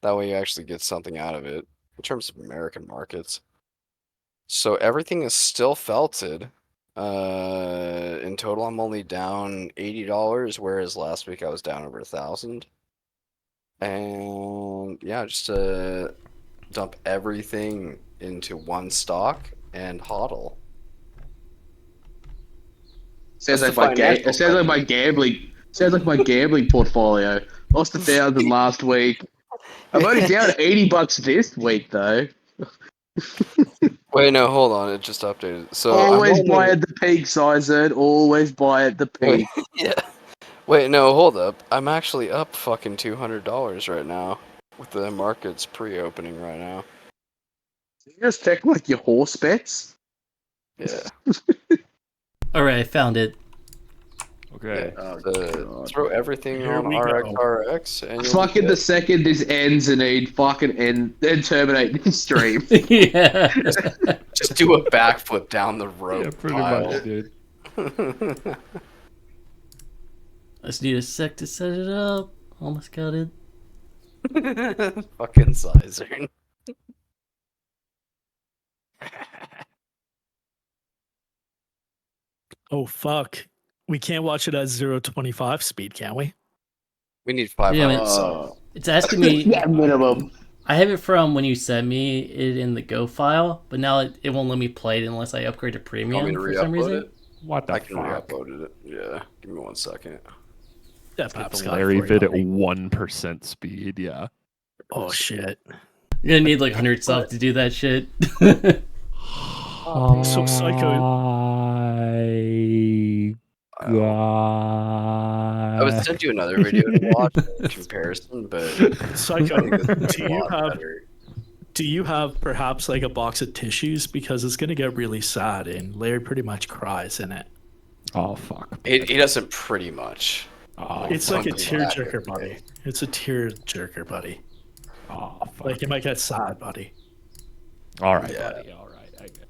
That way you actually get something out of it in terms of American markets. So everything is still felted. In total, I'm only down $80, whereas last week I was down over 1,000. And yeah, just dump everything into one stock and hodl. Sounds like my gambling portfolio. Lost 1,000 last week. I'm only down $80 this week though. Wait, no, hold on. It just updated. So always buy at the peak, Sizer. Always buy at the peak. Yeah. Wait, no, hold up. I'm actually up fucking $200 right now with the markets pre-opening right now. You just check like your horse bets. Yeah. All right, I found it. Okay. Throw everything on RXRX. And fucking the second this ends, Zaneed, fucking end and terminate this stream. Yeah. Just do a backflip down the rope. Yeah, pretty much, dude. I just need a sec to set it up. Almost got it. Fucking Sizer. Oh fuck. We can't watch it at 0.25 speed, can we? We need 500. It's asking me. Yeah, minimum. I have it from when you sent me it in the Go file, but now it won't let me play it unless I upgrade to premium for some reason. It? What the I can fuck? re-upload it. Yeah, give me 1 second. Larry vid at 1% speed, yeah. Oh shit. You're gonna need like 100 subs to do that shit. So Psycho. I would send you another video to watch in comparison, but Psycho, do you have perhaps like a box of tissues, because it's gonna get really sad and Larry pretty much cries in it. Oh fuck. He doesn't pretty much. It's like a tearjerker, buddy. It's a tearjerker, buddy. Oh fuck. Like you might get sad, buddy. All right, buddy. All right. I get it.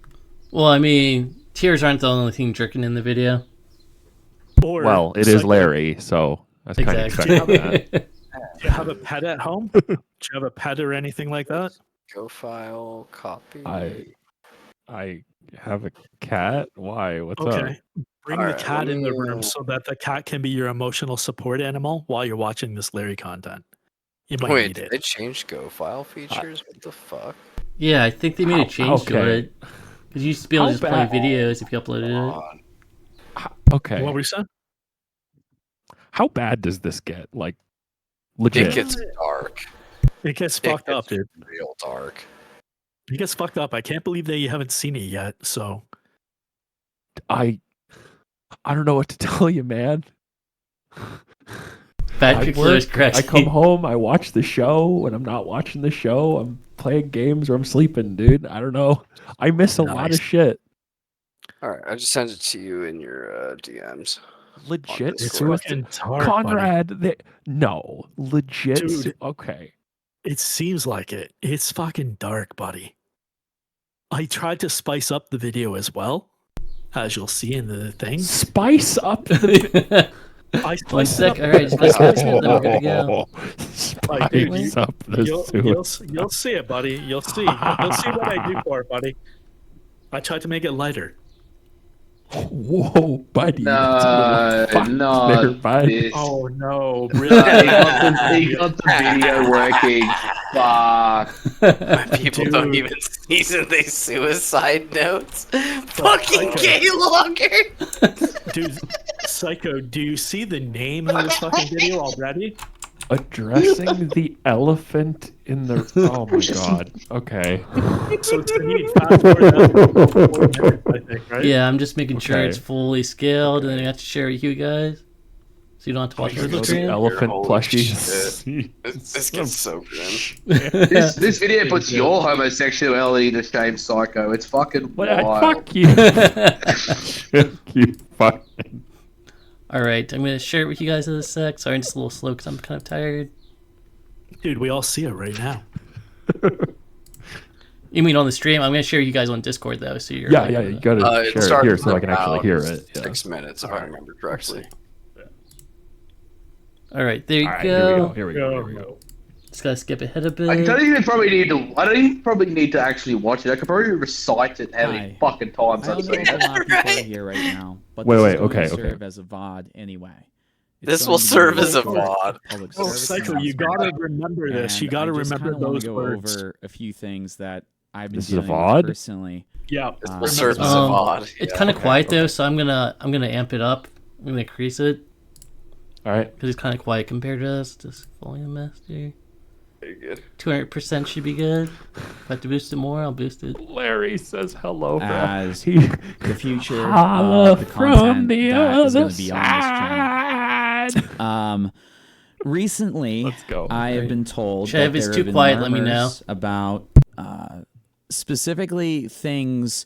Well, I mean, tears aren't the only thing jerking in the video. Or it is Larry, so that's kind of expecting that. Do you have a pet at home? Do you have a pet or anything like that? Go file copy. I have a cat. Why? What's up? Okay. Bring the cat in the room so that the cat can be your emotional support animal while you're watching this Larry content. You might Wait, need did it. they change Go file features? What the fuck? Yeah, I think they made a change to it. Because you used to be able to just play videos if you uploaded it. Okay. What were you saying? How bad does this get? Like, legit. It gets dark. It gets fucked up, dude. Real dark. It gets fucked up. I can't believe that you haven't seen it yet. So I don't know what to tell you, man. Bad pictures, I come home, I watch the show. When I'm not watching the show, I'm playing games or I'm sleeping, dude. I don't know. I miss a lot of shit. All right, I just sent it to you in your DMs. Legit, it's fucking dark, Conrad. No, legit. Dude. Okay. it seems like it. It's fucking dark, buddy. I tried to spice up the video as well, as you'll see in the thing. Spice up the I One spiced sec. it All right, just let's spice it up, then we're good to go. Like, dude, Spice up the you'll see it, buddy. You'll see. You'll see what I do for it, buddy. I tried to make it lighter. Whoa, buddy. No, not this. Oh no, He really? he got the video working. Fuck. People don't even season these suicide notes. Fucking gay logger. Dude, Psycho, do you see the name of this fucking video already? Addressing the elephant in the. Oh my god. Okay. So Zaneed, fast forward that 4 minutes, I think, right? Yeah, I'm just making sure Okay. it's fully scaled, and then I have to share it with you guys, so you don't have to watch the The screen. elephant Holy plushies. This gets so grim. This video puts your homosexuality to shame, Psycho. It's fucking wild. Fuck you. You fucking. All right, I'm gonna share it with you guys in a sec. Sorry, I'm just a little slow because I'm kind of tired. Dude, we all see it right now. You mean on the stream? I'm gonna share you guys on Discord though, so you're Yeah, you gotta It share it started here so I can actually about hear it. Yeah. 6 minutes, if I remember correctly. All right, there you All right, go. here we go. Just gotta skip ahead a bit. I don't even probably need to. I don't even probably need to actually watch it. I could probably recite it how many Hi. fucking times I I've don't know seen if a it. lot of people are here right now, but Wait, this wait, is going okay, to serve okay. as a VOD anyway. It's This going will to be serve as a public VOD. Oh, service Psycho, you gotta announcement. remember this. And You gotta I just remember kinda wanna those go words. over a few things that I've been This is a dealing with VOD? personally. Yeah, This will serve as a Um, VOD. It's Yeah, kind of okay. quiet though, so I'm gonna amp it up. I'm gonna increase it All right. because it's kind of quiet compared to us. Just volume master. Very good. 200% should be good. If I have to boost it more, I'll boost it. Larry says hello, bro. As He- the future Holla of the from content the that is going other to be on this channel. Recently, Let's go. I have been told Chev, that it's there too have been quiet, let me know. murmurs about specifically things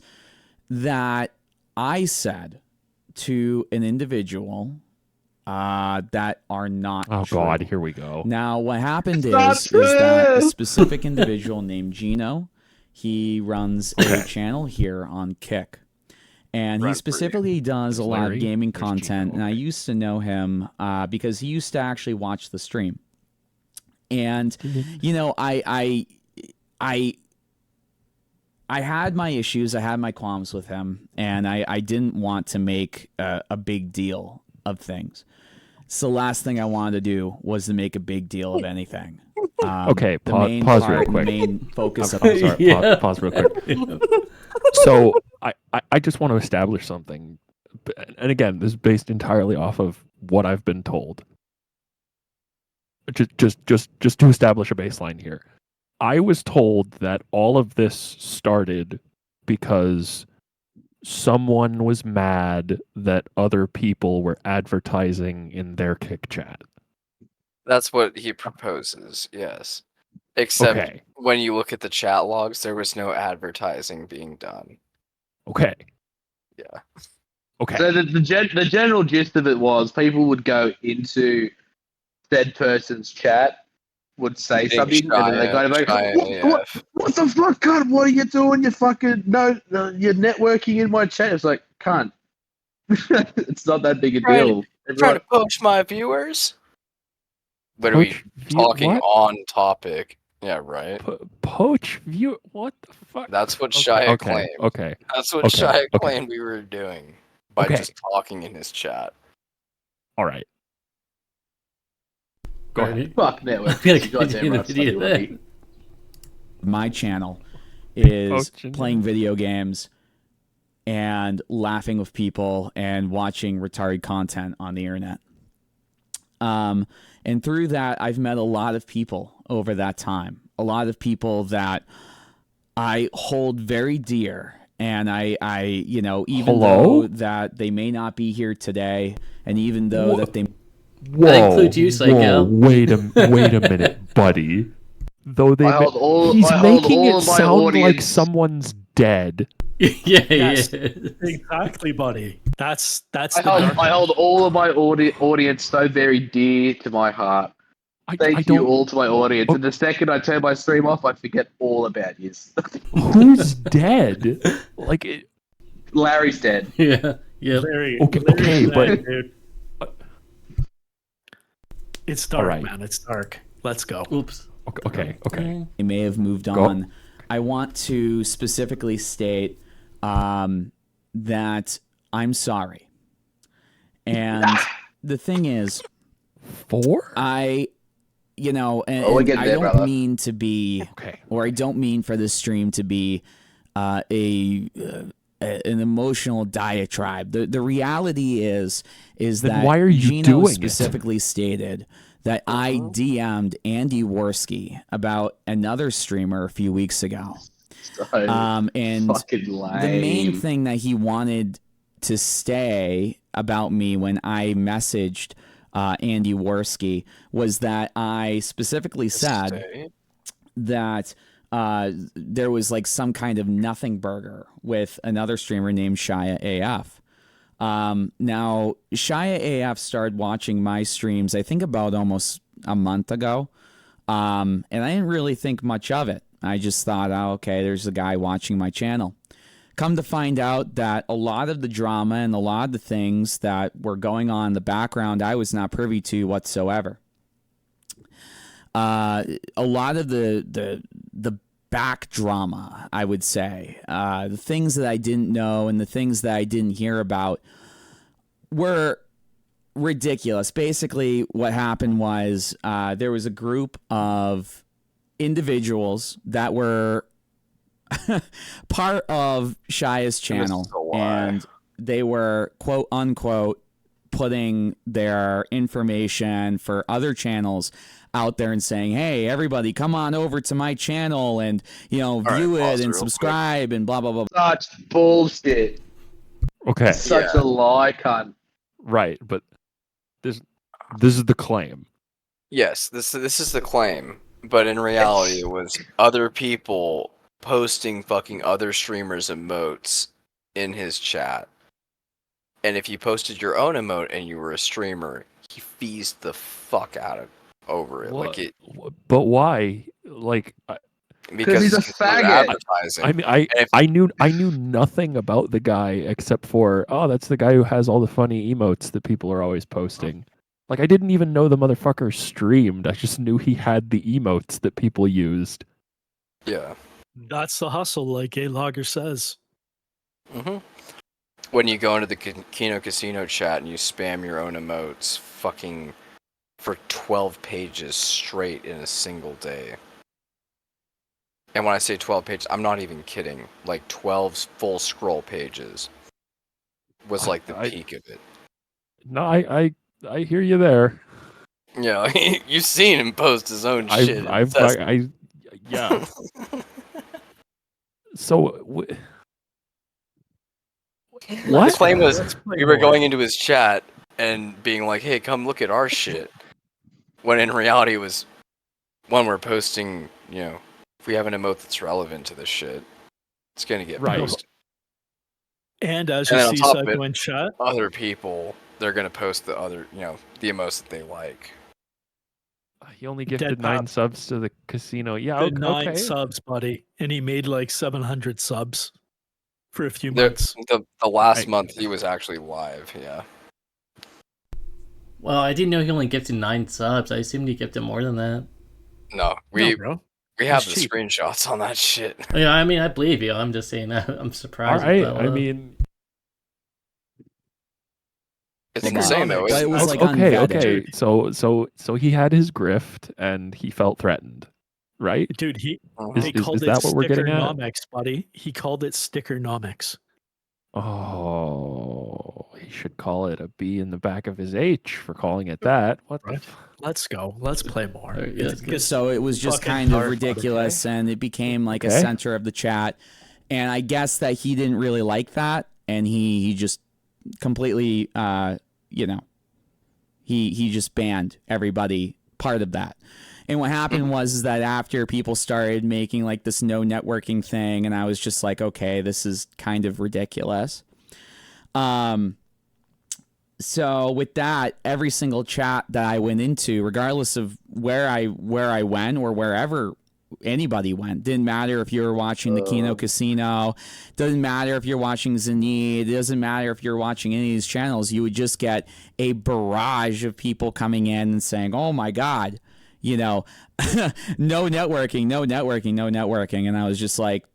that I said to an individual that are not Oh true. god, here we go. Now, what happened not is that a true. specific individual named Gino, he runs a channel here on Kick. And he Right, specifically does a There's lot Larry, of gaming there's content, Gino, and I okay. used to know him because he used to actually watch the stream. And you know, I had my issues, I had my qualms with him, and I didn't want to make a big deal of things. So the last thing I wanted to do was to make a big deal of anything. Okay, the pause main real part, quick. The main focus of I'm sorry, Yeah. pause real quick. So I just want to establish something, and again, this is based entirely off of what I've been told. Just to establish a baseline here. I was told that all of this started because someone was mad that other people were advertising in their kick chat. That's what he proposes, yes. Except when you look at the chat logs, there was no advertising being done. Okay. Yeah. Okay. So the general gist of it was people would go into said person's chat, would say something, and then they go like, what the fuck, cunt? What are you doing? You fucking you're networking in my chat. It's like, cunt. It's not that big a deal. Trying to poach my viewers? But are we talking on topic? Yeah, right. Poach view? What the fuck? That's what Shia claimed. Okay. That's what Shia claimed we were doing by just talking in his chat. All right. Go ahead. Fuck network. My channel is playing video games and laughing with people and watching retarded content on the internet. And through that, I've met a lot of people over that time. A lot of people that I hold very dear. And I even though that they may not be here today, and even though that they... That includes you, Psycho. Wait a minute, buddy. Though he's making it sound like someone's dead. Yes, exactly, buddy. That's. I hold all of my audience so very dear to my heart. Thank you all to my audience. And the second I turn my stream off, I forget all about you. Who's dead? Larry's dead. Yeah. Okay, but it's dark, man. It's dark. Let's go. Oops. Okay. They may have moved on. I want to specifically state that I'm sorry. And the thing is, I don't mean to be, or I don't mean for this stream to be an emotional diatribe. The reality is that why are you Gino doing specifically stated that I DM'd Andy Worski about another streamer a few weeks ago. And the main thing that he wanted to say about me when I messaged Andy Worski was that I specifically said that there was like some kind of nothing burger with another streamer named Shia AF. Now, Shia AF started watching my streams, I think about almost a month ago. And I didn't really think much of it. I just thought, oh, okay, there's a guy watching my channel. Come to find out that a lot of the drama and a lot of the things that were going on in the background, I was not privy to whatsoever. A lot of the back drama, I would say, the things that I didn't know and the things that I didn't hear about were ridiculous. Basically, what happened was there was a group of individuals that were part of Shia's channel, and they were, quote unquote, putting their information for other channels out there and saying, hey, everybody, come on over to my channel and, view it and subscribe and blah, blah, blah. Such bullshit. Okay. Such a lie, cunt. Right, but this is the claim. Yes, this is the claim, but in reality, it was other people posting fucking other streamers' emotes in his chat. And if you posted your own emote and you were a streamer, he feased the fuck out of over it. But why? Because he's a faggot. Advertising. I knew nothing about the guy except for, oh, that's the guy who has all the funny emotes that people are always posting. I didn't even know the motherfucker streamed. I just knew he had the emotes that people used. Yeah. That's the hustle, like A-Logger says. Mm-hmm. When you go into the Kino Casino chat and you spam your own emotes fucking for 12 pages straight in a single day. And when I say 12 pages, I'm not even kidding. 12 full scroll pages was the peak of it. No, I hear you there. Yeah, you've seen him post his own shit. Yeah. So The claim was we were going into his chat and being like, "Hey, come look at our shit," when in reality it was when we're posting, if we have an emote that's relevant to this shit, it's gonna get posted. And as you see Psycho in chat, other people, they're gonna post the other, the emotes that they like. He only gifted 9 subs to the casino. Yeah, okay. 9 subs, buddy, and he made like 700 subs for a few months. The last month he was actually live. Yeah. Well, I didn't know he only gifted 9 subs. I assumed he gifted more than that. No, we have the screenshots on that shit. Yeah, I mean, I believe you. I'm just saying that I'm surprised. All right, I mean, it's insane though. It was like okay. So he had his grift and he felt threatened, right? Dude, they called it what we're getting at? Stickernomics, buddy. He called it Stickernomics. Oh, he should call it a B in the back of his H for calling it that. What the? Let's go. Let's play more. So it was just kind of ridiculous, and it became like a center of the chat. And I guess that he didn't really like that, and he just completely, he just banned everybody part of that. And what happened was that after people started making like this no networking thing, and I was just like, okay, this is kind of ridiculous. So with that, every single chat that I went into, regardless of where I went or wherever anybody went, didn't matter if you were watching the Kino Casino, doesn't matter if you're watching Zaneed, it doesn't matter if you're watching any of these channels, you would just get a barrage of people coming in and saying, oh my God, no networking, no networking, no networking. And I was just like,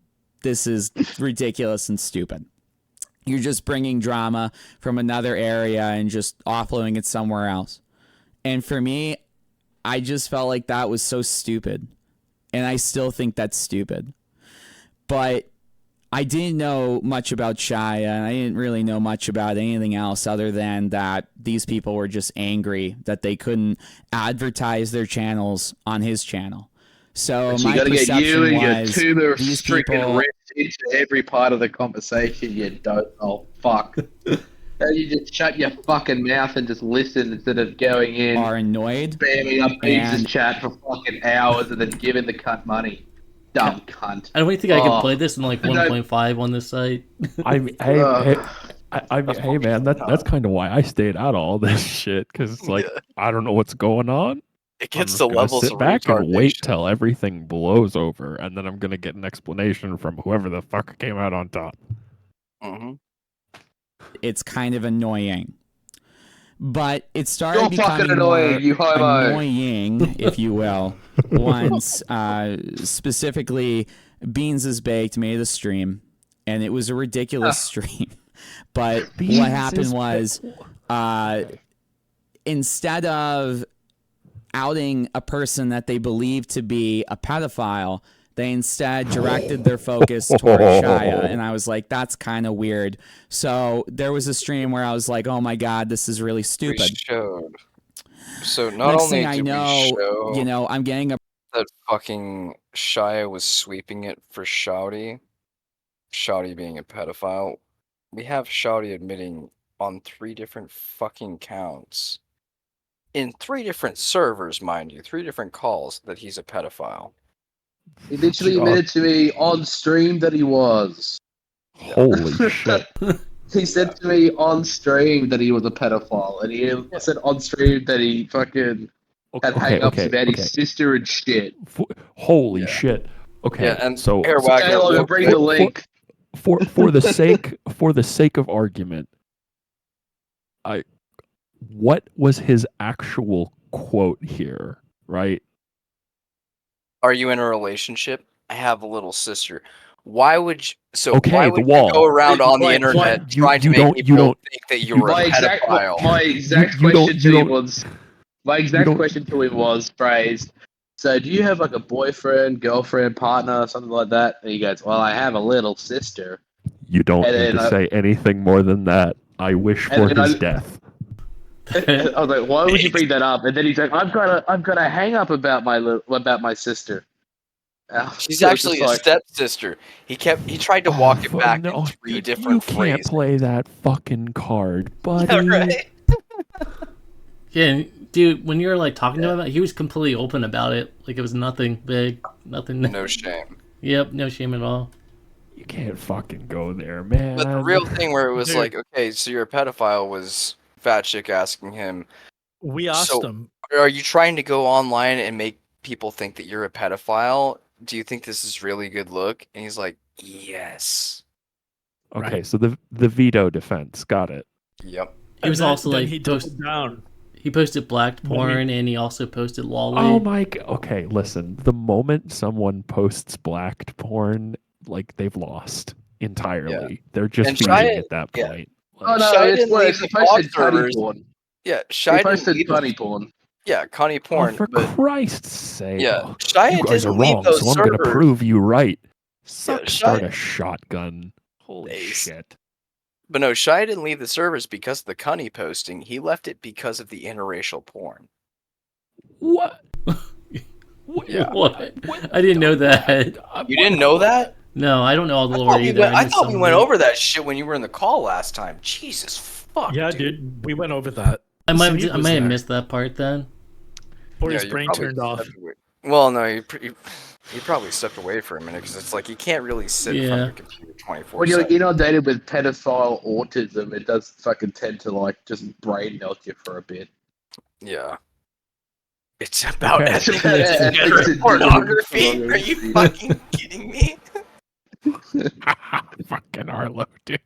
this is ridiculous and stupid. You're just bringing drama from another area and just offloading it somewhere else. And for me, I just felt like that was so stupid. And I still think that's stupid. But I didn't know much about Shia, and I didn't really know much about anything else other than that these people were just angry that they couldn't advertise their channels on his channel. So my perception was two more these freaking people ripped into every part of the conversation. You don't. Oh fuck! And you just shut your fucking mouth and just listen instead of going in. Are annoyed, spamming up Beans' chat for fucking hours and then giving the cunt money. Dumb cunt. I don't think I can play this in like 1.5 on this site. I mean, hey man, that's kind of why I stayed out of all this shit, because it's like I don't know what's going on. It gets to levels sit back and wait till everything blows over, and then I'm gonna get an explanation from whoever the fuck came out on top. It's kind of annoying, but it started You're becoming annoying, you homo. annoying, if you will, once specifically Beans is Baked made a stream, and it was a ridiculous stream. But what happened was, instead of outing a person that they believed to be a pedophile, they instead directed their focus towards Shia, and I was like, that's kind of weird. So there was a stream where I was like, oh my God, this is really stupid. So not Next only thing I know, I'm getting a that fucking Shia was sweeping it for Shouty being a pedophile. We have Shouty admitting on 3 different fucking counts, in 3 different servers, mind you, 3 different calls, that he's a pedophile. He literally admitted to me on stream that he was. Holy shit. He said to me on stream that he was a pedophile, and he said on stream that he fucking had hang-ups about his sister and shit. Holy shit. Okay, yeah, and so bring the link. For the sake of argument, what was his actual quote here, right? Are you in a relationship? I have a little sister. Why would you, why would the wall. You go around on the internet trying to make people think that you're a pedophile? My exact question to him was phrased, so do you have like a boyfriend, girlfriend, partner, something like that? And he goes, well, I have a little sister. You don't need to say anything more than that. I wish for his death. I was like, why would you bring that up? And then he's like, I've got a hang up about my sister. She's So it's actually just a like- stepsister. He tried to walk it back in 3 different You can't phrases. play that fucking card, buddy. Yeah, right. Yeah, dude, when you were like talking to him, he was completely open about it. Like it was nothing big, nothing. No shame. Yep, no shame at all. You can't fucking go there, man. But the real thing where it was Dude. like, okay, so you're a pedophile was Fat Chick asking him. We asked So, him. Are you trying to go online and make people think that you're a pedophile? Do you think this is really good look? And he's like, yes. Okay, so the veto defense, got it. Yep. He was also then like he doubled down. He posted black When porn and he also posted lolly. Oh my okay, listen. The moment someone posts blacked porn, like they've lost entirely. They're just And feeding Shia- at that yeah. point. Oh no, Shia it's didn't worse. leave He the posted blog cunny servers. porn. Yeah, He Shia didn't posted leave cunny porn. Yeah, Connie Oh, porn. for but Christ's sake. yeah, Oh, Shia you guys are didn't leave wrong, those so I'm gonna servers. prove you right. Suck Yeah, start Shia- a shotgun. Holy Ace. shit. But no, Shia didn't leave the servers because of the Cunny posting. He left it because of the interracial porn. What? Yeah. What? I didn't know that. You didn't know that? No, I don't know all the I lore thought we either. went, I knew thought we some went of it. over that shit when you were in the call last time. Jesus fuck. Yeah, dude. we went over that. I might Zaneed have was there. missed that part then. Or his you brain probably turned off. stepped away- Well, no, he probably stepped away for a minute because it's like you can't really sit in front of a computer 24/7. When you're inundated with pedophile autism, it does fucking tend to like just brain melt you for a bit. Yeah. It's about Okay. ethnic Yeah, it's pornography. Are you fucking kidding me? Fucking Arlo, dude.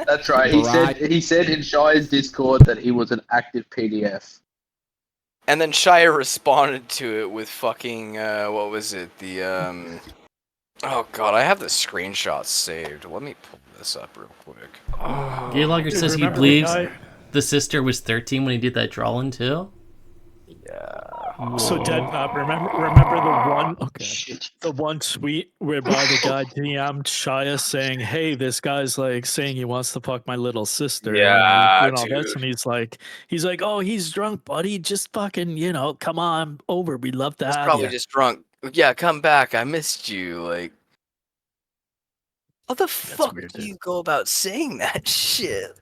That's right. Right. He said in Shire's Discord that he was an active PDF. And then Shia responded to it with fucking what was it? The oh god, I have the screenshots saved. Let me pull this up real quick. Gaylogger Dude, says he remember the believes guy- the sister was 13 when he did that drawing too. Yeah. So Dead Pop, remember the one tweet whereby the guy DM'd Shia saying, "Hey, this guy's like saying he wants to fuck my little sister." Yeah, and all this, dude. and he's like, "Oh, he's drunk, buddy. Just fucking, come on over. We'd love to He's have probably you." just drunk. Yeah, come back. I missed you. Like, how the fuck weird, do dude. you go about saying that shit?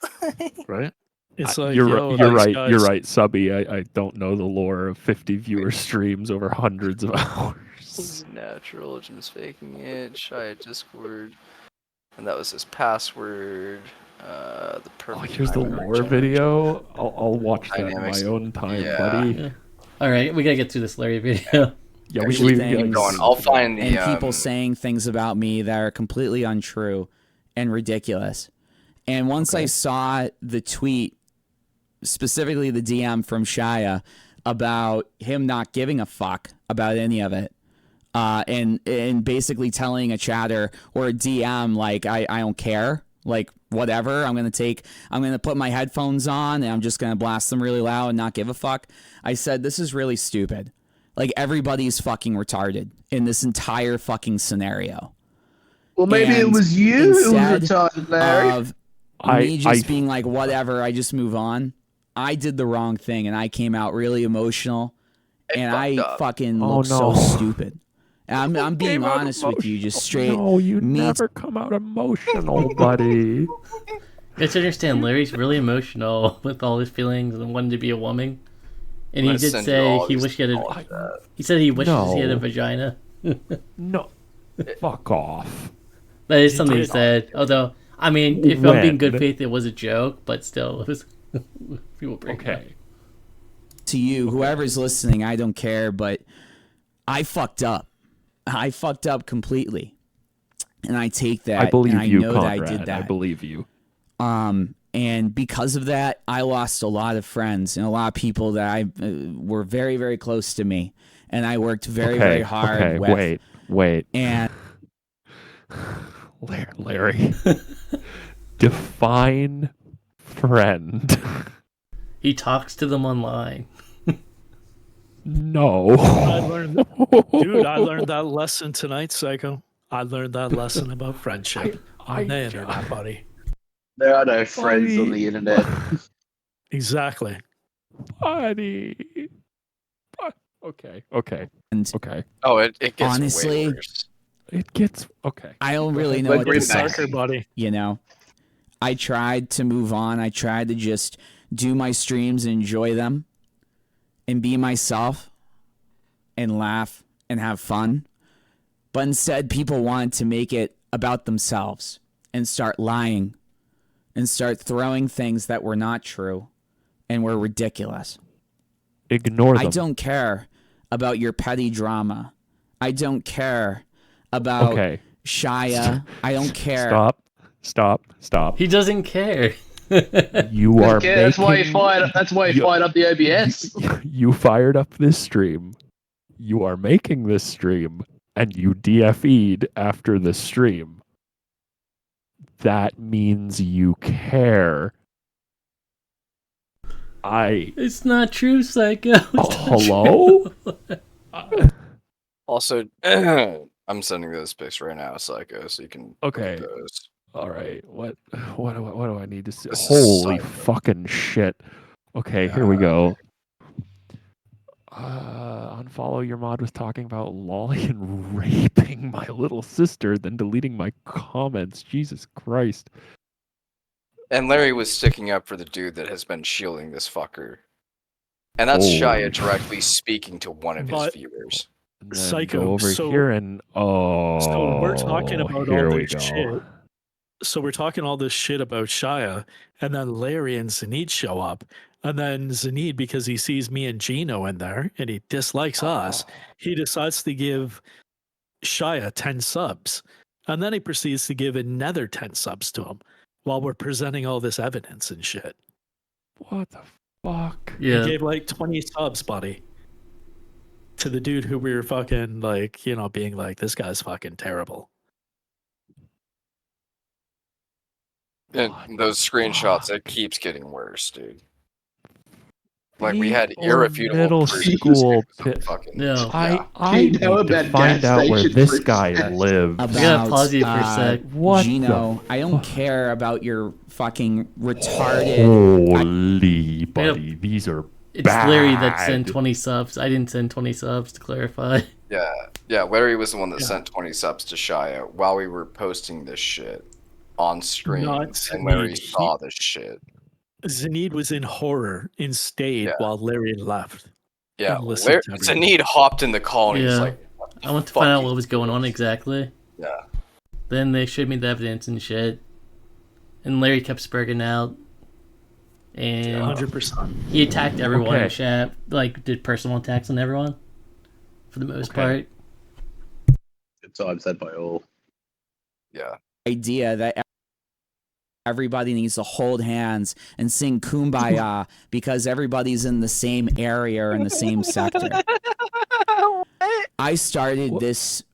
Right? It's like you're yo, you're these right. You're guys- right, Subby. I don't know the lore of 50 viewer streams over hundreds of hours. Natural, Jim's faking it. Shy Discord, and that was his password. The Oh, perfect. here's the primary lore generation. video. I'll watch that in Dynamics. my own time, Yeah. buddy. Yeah. All right, we gotta get through this Larry video. Yeah, Actually, we things- Going. I'll find the and people saying things about me that are completely untrue and ridiculous. And once I saw the tweet, specifically the DM from Shia, about him not giving a fuck about any of it, and basically telling a chatter or a DM like I don't care, like whatever, I'm gonna put my headphones on and I'm just gonna blast them really loud and not give a fuck. I said this is really stupid. Like everybody's fucking retarded in this entire fucking scenario. Well, maybe it And was you who was instead retarded, Larry. of me just being like, whatever, I just move on. I did the wrong thing and I came out really emotional and I fucking look so stupid. And I'm being honest with you, just straight. No, you me never come out emotional, buddy. You have to understand, Larry's really emotional with all his feelings and wanting to be a woman. And he I'm gonna did send you say all he these wished he had knowledge a. that. He said he wishes he had a No. vagina. No, fuck off. That is something he said. Although, I mean, if I'm being good When? faith, it was a joke, but still, it was. People break it up. Okay. to you, whoever's listening, I don't care, but I fucked up. I fucked up completely. And I take that. I believe and I you, know Conrad. that I did that. I believe you. And because of that, I lost a lot of friends and a lot of people that I were very, very close to me. And I worked very, very hard Okay, with. wait. And Larry. Define friend. He talks to them online. No. I learned that lesson tonight, Psycho. I learned that lesson about friendship on the internet, buddy. There are no friends on the internet. Exactly. Buddy. Okay. And Oh, it gets honestly, way worse. It gets okay. I don't really know what to say. Sucker, buddy. You know, I tried to move on. I tried to just do my streams and enjoy them and be myself and laugh and have fun. But instead, people wanted to make it about themselves and start lying and start throwing things that were not true and were ridiculous. Ignore them. I don't care about your petty drama. I don't care about Shia. I don't care. Stop. He doesn't care. You are Okay, that's why you fired up the OBS. You fired up this stream. You are making this stream, and you DFE'd after the stream. That means you care. It's not true, Psycho. Hello? Also, I'm sending those pics right now, Psycho, so you can look at those. All right. What do I need to see? Holy fucking shit. Okay, here we go. Unfollow your mod was talking about lolly and raping my little sister, then deleting my comments. Jesus Christ. And Larry was sticking up for the dude that has been shielding this fucker. And that's Shia directly speaking to one of his viewers. Psycho. Over here and so we're talking about all this shit. So we're talking all this shit about Shia, and then Larry and Zaneed show up. And then Zaneed, because he sees me and Gino in there and he dislikes us, he decides to give Shia 10 subs. And then he proceeds to give another 10 subs to him while we're presenting all this evidence and shit. What the fuck? Yeah. He gave like 20 subs, buddy, to the dude who we were fucking like, you know, being like, this guy's fucking terrible. And those screenshots, it keeps getting worse, dude. Like we had irrefutable middle school fucking. No. I need to find out where this guy lives. I gotta pause you for a sec. What Gino, I don't care about your fucking retarded. Holy buddy, these are It's bad. Larry that sent 20 subs. I didn't send 20 subs, to clarify. Yeah, Larry was the one that sent 20 subs to Shia while we were posting this shit on stream. And Larry saw this shit. Zaneed was in horror and stayed while Larry left. Yeah, Zaneed hopped in the call and he's like, I want to find out what was going on exactly. Yeah. Then they showed me the evidence and shit. And Larry kept spurging out. And 100%. He attacked everyone in chat, like did personal attacks on everyone for the most part. Good time said by all. Yeah. Idea that everybody needs to hold hands and sing Kumbaya because everybody's in the same area or in the same sector. I started this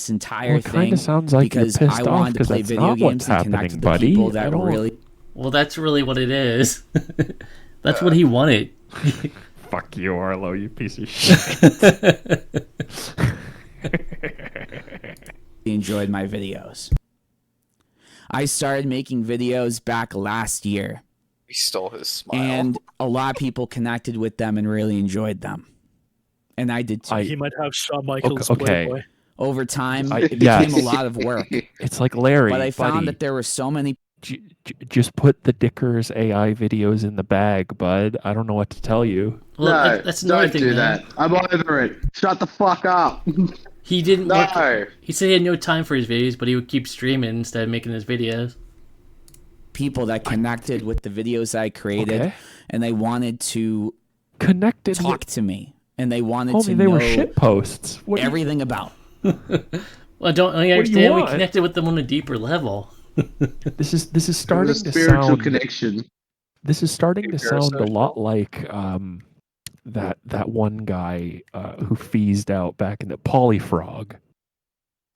entire thing sounds like because you're pissed I wanted to play video games and connect with the people that really. Well, that's really what it is. That's what he wanted. Fuck you, Arlo, you piece of shit. Enjoyed my videos. I started making videos back last year. We stole his smile. And a lot of people connected with them and really enjoyed them. And I did too. He might have Shawn Michaels. Playboy. Over time, it became a lot of work. It's like Larry. But I found that there were so many. Just put the Dickers AI videos in the bag, bud. I don't know what to tell you. Well, no, that's another don't thing, do man. that. I'm over it. Shut the fuck up. He didn't. No. He said he had no time for his videos, but he would keep streaming instead of making his videos. People that connected with the videos I created, and they wanted to talk to me, and they wanted to they know were shit posts. Everything about. Well, don't you understand? We connected with them on a deeper level. This is starting to sound connection. This is starting to sound a lot like that one guy who phased out back in the Polyfrog.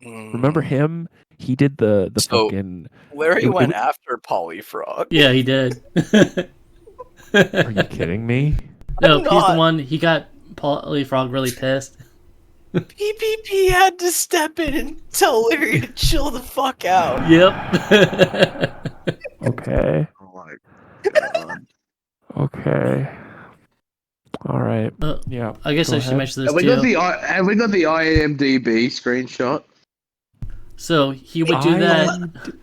Remember him? He did the fucking. Larry went after Polyfrog. Yeah, he did. Are you kidding me? No, he's the one. He got Polyfrog really pissed. PPP had to step in and tell Larry to chill the fuck out. Yep. Okay. Oh my god. Okay. All right. Yeah. I guess go I should ahead. mention this Have we too. got the IMDb screenshot? So he would do that.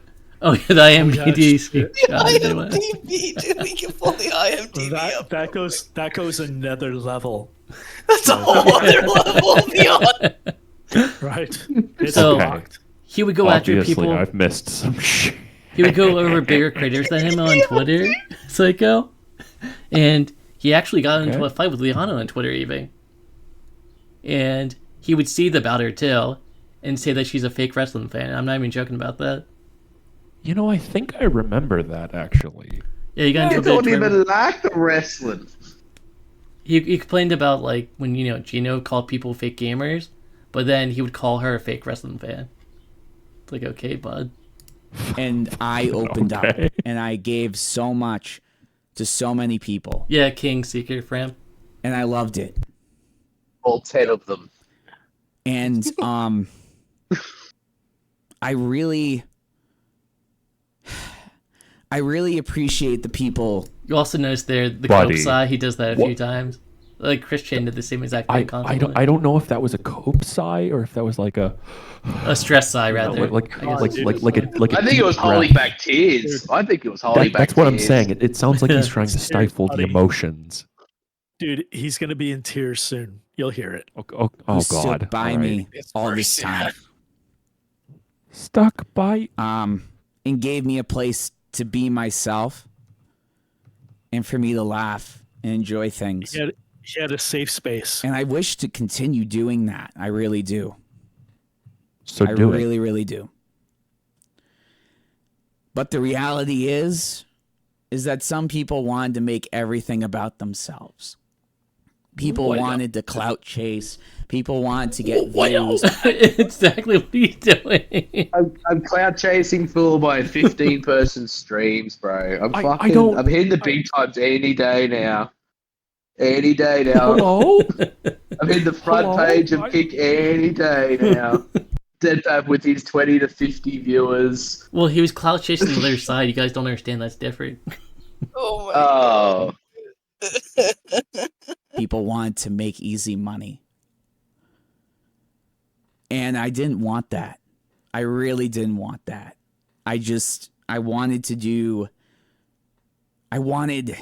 Oh, yeah, the IMDb screenshot. IMDb, dude, we can pull the IMDb up. That goes another level. That's a whole other level beyond. Right. So Okay. he would go after Obviously, people. I've missed some shit. He would go over bigger creators than him on Twitter, Psycho. And he actually got into a fight with Liana on Twitter even. And he would seethe about her too and say that she's a fake wrestling fan. I'm not even joking about that. You know, I think I remember that actually. Yeah, he got I into a don't bit of even like the wrestling. He complained about like when Gino called people fake gamers, but then he would call her a fake wrestling fan. It's like, okay, bud. And I opened up and I gave so much to so many people. Yeah, King Seeker for him. And I loved it. All 10 of them. And I really appreciate the people. You also notice there the Buddy. cope sigh. He does that a few times. Like Christian did the same exact thing. I don't know if that was a cope sigh or if that was like a stress sigh rather. like a I think deep it was holding breath. back tears. I think it was holding back That's what I'm tears. saying. It sounds like he's trying to stifle the buddy. emotions. Dude, he's gonna be in tears soon. You'll hear it. Oh Who God! stood by All me right. all this time. Stuck by. And gave me a place to be myself, and for me to laugh and enjoy things. He had a safe space. And I wish to continue doing that. I really do. So I do it. really, really do. But the reality is that some people wanted to make everything about themselves. People wanted to clout chase. People wanted to get views. Exactly what he's doing. I'm cloud chasing for my 15-person streams, bro. I'm hitting the big times any day now. Any day now. Hello? I'm in the front page of Kick any day now. Deadpan with his 20 to 50 viewers. Well, he was cloud chasing the other side. You guys don't understand. That's different. Oh my People wanted to make easy money. And I didn't want that. I really didn't want that. I wanted to do... I wanted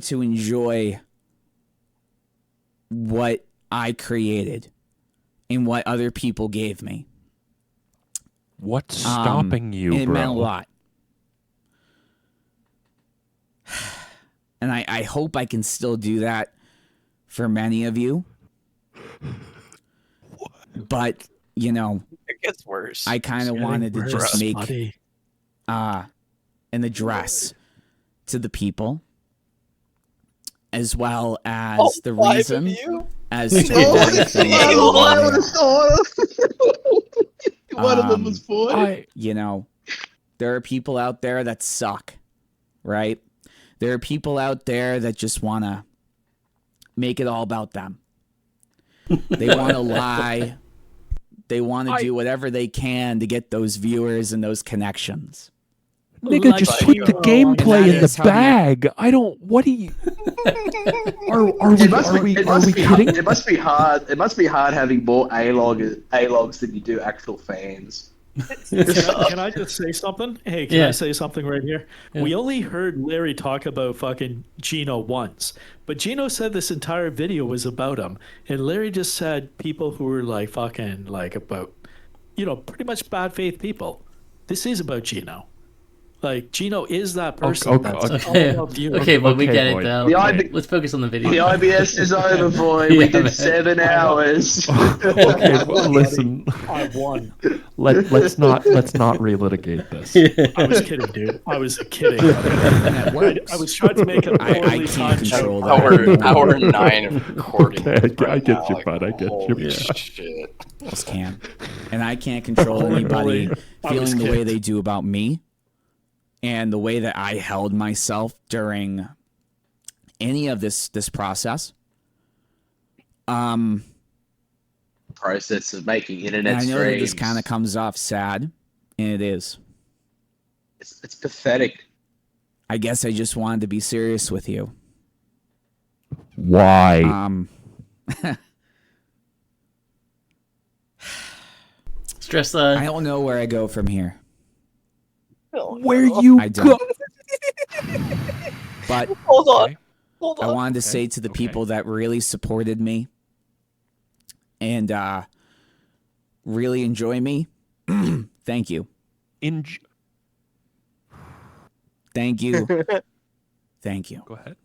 to enjoy what I created and what other people gave me. What's stopping you, and it bro? meant a lot. And I hope I can still do that for many of you. But, it gets worse. I kind of wanted to just make buddy. an address to the people, as well as the reason as to everything. One of them was 40. There are people out there that suck, right? There are people out there that just want to make it all about them. They want to lie. They want to do whatever they can to get those viewers and those connections. Nigga, just put the gameplay in the bag. I don't. What do you? Are we kidding? It must be hard. It must be hard having more A-logs than you do actual fans. Can I just say something? Hey, can Yeah. I say something right here? Yeah. We only heard Larry talk about fucking Gino once, but Gino said this entire video was about him, and Larry just said people who were like fucking like about, pretty much bad faith people. This is about Gino. Like Gino is that person. That's all about you. Okay, but we get it though. The Let's focus on the video. The IBS is over, boy. We did 7 hours. Okay, well, listen. I won. Let's not relitigate this. I was kidding, dude. I was kidding. I was trying to make it. I can't control that. Hour 9 of recording. Okay, I get you, bud. I get you. Holy shit. Just can't. And I can't control anybody feeling the way they do about me. And the way that I held myself during any of this process. Process of making internet I know streams. that this kind of comes off sad, and it is. It's pathetic. I guess I just wanted to be serious with you. Why? Stress. I don't know where I go from here. Where you I go? don't. But Hold on. Hold I on. wanted to say to the people that really supported me and really enjoy me, thank you. Thank you. Thank you. Go ahead.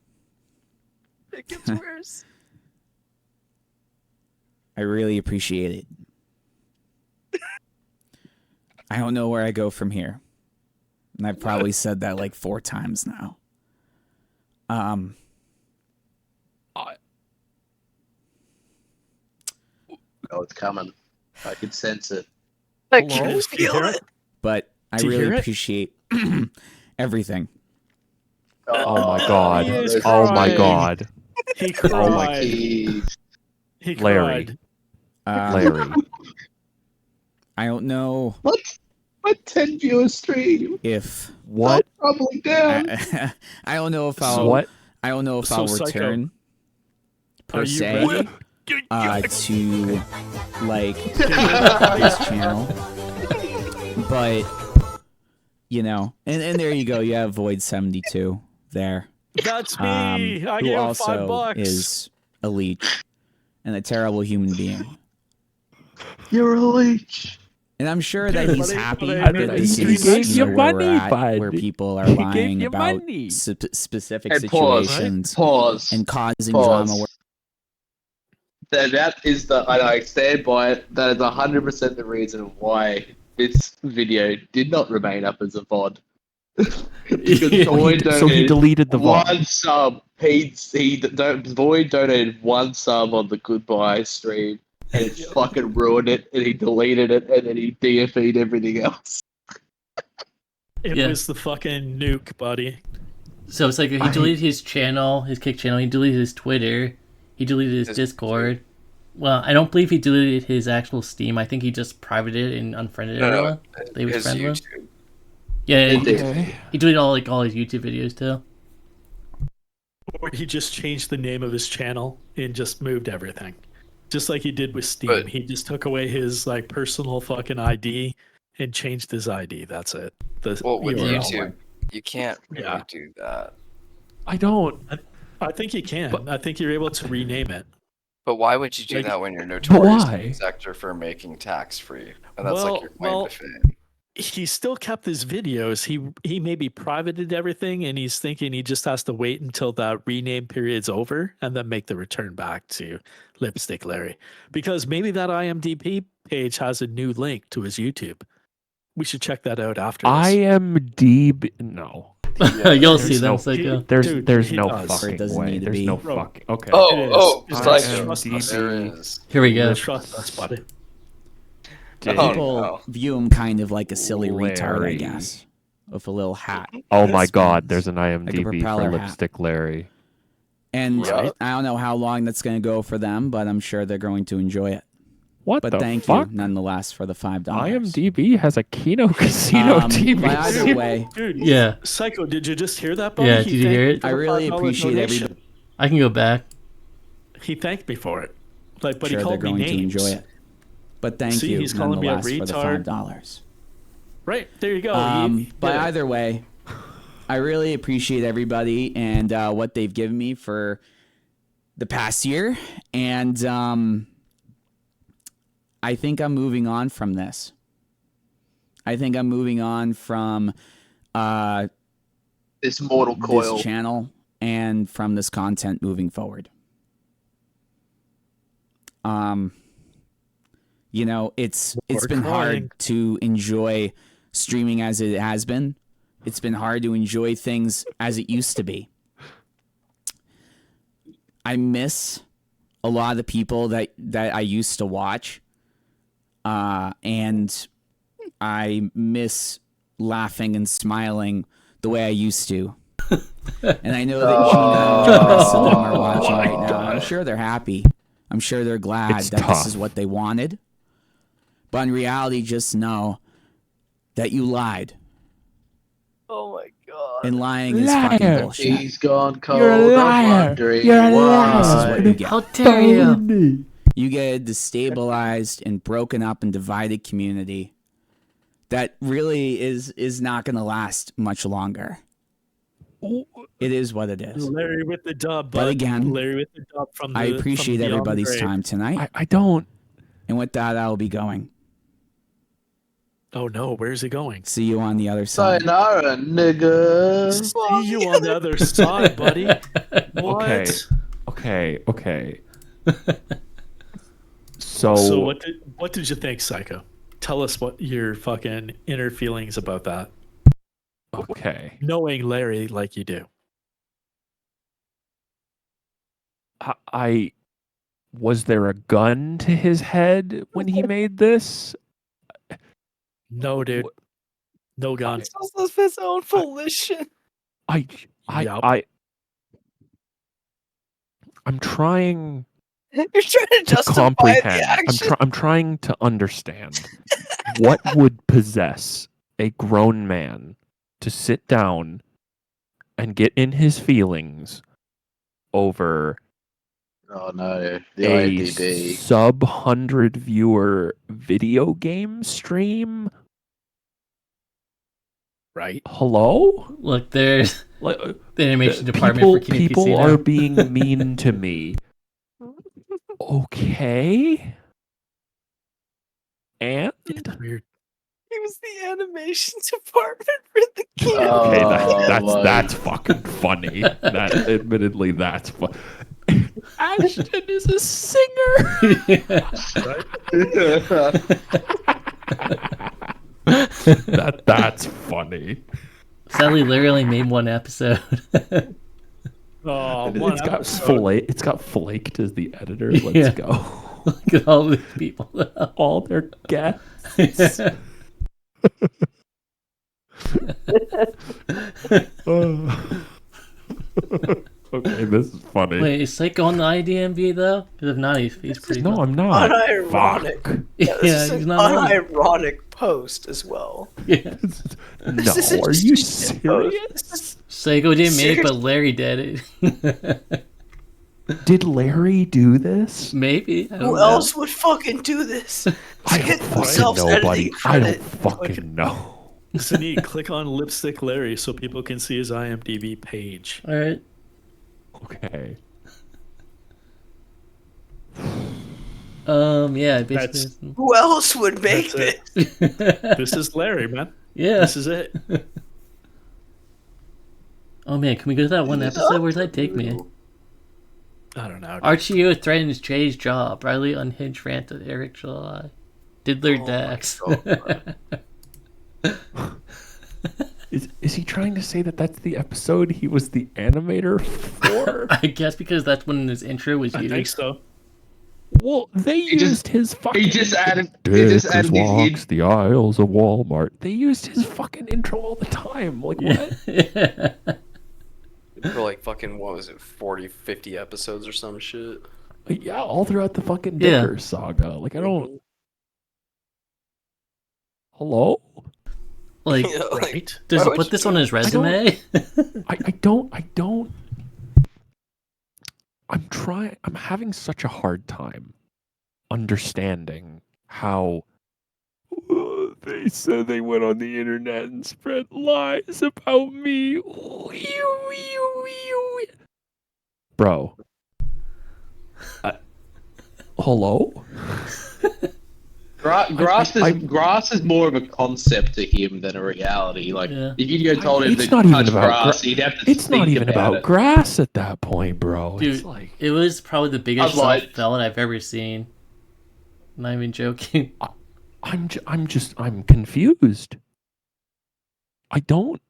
It gets worse. I really appreciate it. I don't know where I go from here. And I've probably said that like 4 times now. Oh, it's coming. I can sense it. I can feel it. But I Do you really hear it? appreciate everything. Oh my god. He is Oh my crying. god. He Oh my cried. He Larry. cried. Larry. I don't know What? My 10 viewer stream. if What? Probably down. I don't know if I'll What? I don't know if So I'll Psycho, return per Are you se ready? to like this channel. But you know, and there you go, you have v0id72 there. That's me. I who gave him also $5. is a leech and a terrible human being. You're a leech. And I'm sure that he's happy but that I this mean, is he gave you know, you where we're money, at, bud. where people are He gave lying you about money. specific Hey, pause, situations Pause. and causing Pause. drama. That is the, and I stand by it, that is 100% the reason why this video did not remain up as a VOD. Because Void donated So he deleted the VOD. one sub. Void donated one sub on the goodbye stream, and it fucking ruined it, and he deleted it, and then he DFE'd everything else. It Yeah. was the fucking nuke, buddy. So it's like he deleted his channel, his Kick channel. He deleted his Twitter. He deleted his Discord. Well, I don't believe he deleted his actual Steam. I think he just privated and unfriended everyone that he was his friends with. YouTube. Yeah, Okay. he deleted all his YouTube videos too. Or he just changed the name of his channel and just moved everything. Just like he did with Steam. But- He just took away his like personal fucking ID and changed his ID. That's it. Well, with URL. YouTube, you can't really Yeah. do that. I don't. I think you can. I think you're able to rename it. But why would you do Like- that when you're notorious why? in the sector for making tax free? And that's Well- like your claim well, to fame. He still kept his videos. He maybe privated everything, and he's thinking he just has to wait until that rename period's over and then make the return back to Lipstick Larry. Because maybe that IMDb page has a new link to his YouTube. We should check that out after this. IMDb. No. You'll see There's them, no, Psycho. there's he no does. It fucking doesn't way. need to There's be. no Bro. fucking. Okay. It is. It's like Trust us. there is. Here we go. Trust us, buddy. People no. view him kind of like a silly retard, I Larry. guess, with a little hat. Oh my That god, spins. there's an IMDb propeller for hat. Lipstick Larry. And Right. I don't know how long that's going to go for them, but I'm sure they're going to enjoy it. What But the thank fuck? you, nonetheless, for the $5. IMDb has a Kino Casino TV. But either way, Dude, Yeah. Psycho, did you just hear that, buddy? Yeah, He did you hear thanked me it? for I the really $5 appreciate donation. everybody. I can go back. He thanked me for it. Like, but Sure, he they're called me going names. to enjoy it. But thank See, you, he's calling me a nonetheless, for the retard. $5. Right there, you go. But yeah. either way, I really appreciate everybody and what they've given me for the past year, and I think I'm moving on from this. I think I'm moving on from This mortal coil. this channel and from this content moving forward. You know, it's been hard to enjoy streaming as it has been. It's been hard to enjoy things as it used to be. I miss a lot of the people that I used to watch. And I miss laughing and smiling the way I used to. And I know that Gina and the rest of them are watching right now. I'm sure they're happy. I'm sure they're glad It's that tough. this is what they wanted. But in reality, just know that you lied. Oh my And lying is fucking bullshit. He's gone cold. You're a I'm liar. wondering You're a why. This is what you get. How dare you? You get a destabilized and broken up and divided community that really is not going to last much longer. It is what it is. Larry with the dub. But again, Larry with the dub from the, I appreciate from everybody's time tonight. I don't. And with that, I'll be going. Oh no, where's he going? See you on the other side. Sayonara, nigga. See you on the other side, buddy. What? Okay. So what did you think, Psycho? Tell us what your fucking inner feelings about that. Okay. Knowing Larry like you do. I was there a gun to his head when he made this? No, dude. No gun. This was his own volition. I'm trying You're trying to justify comprehend. the action. I'm trying to understand what would possess a grown man to sit down and get in his feelings over Oh no, the a IMDb. sub-100 viewer video game stream. Right. Hello? Look, there's Like, the animation department for Kino people PC are now. being mean to me. Okay. And Weird. He was the animation department for the game. okay, Oh, that's fucking funny. That admittedly, that's fun. Ashton is a singer. That's funny. Sadly, Larry only made one episode. Oh, It's got Flaked as the editor. Let's Yeah. go. Look at all these people. All their guests. Okay, this is funny. Wait, is Psycho on the IDMB though? Because if not, he's pretty. No, cool. I'm not. Unironic. Fuck. Yeah, this Yeah, is he's an not on it. unironic post as well. Yeah. No, isn't are just you a shit post. serious? Psycho didn't make it, but Larry did it. Did Larry do this? Maybe. I don't Who know. else would fucking do this? I Get don't themselves fucking know, buddy. editing I don't credit. fucking know. Zaneed, click on Lipstick Larry so people can see his IMDb page. All right. Okay. Yeah, basically. Who else would make That's this? This is Larry, man. Yeah. This is it. Oh man, can we go to that one episode? Where'd that take me? I don't know. RTO threatens Jay's job. Riley unhinged rant at Eric July. Diddler Dax. Is he trying to say that that's the episode he was the animator for? I guess because that's when his intro was I used. think so. Well, they used his fucking. He just added. He Dick just added walks the aisles of Walmart. They used his fucking intro all the time. Like what? Yeah. For like fucking, what was it, 40, 50 episodes or some shit? Yeah, all throughout the fucking Yeah. Dicker saga. Like I don't. Hello? Like, Right? does Why he would put you this do on his resume? I don't. I'm having such a hard time understanding how they said they went on the internet and spread lies about me. Bro. Hello? Grass is more of a concept to him than a reality. Like Yeah. if you go told him It's to not even touch about grass, he'd have to. It's not think even about it. grass at that point, bro. Dude, It's like it was probably the biggest I'm like- self-felon I've ever seen. Not even joking. I'm confused. I don't.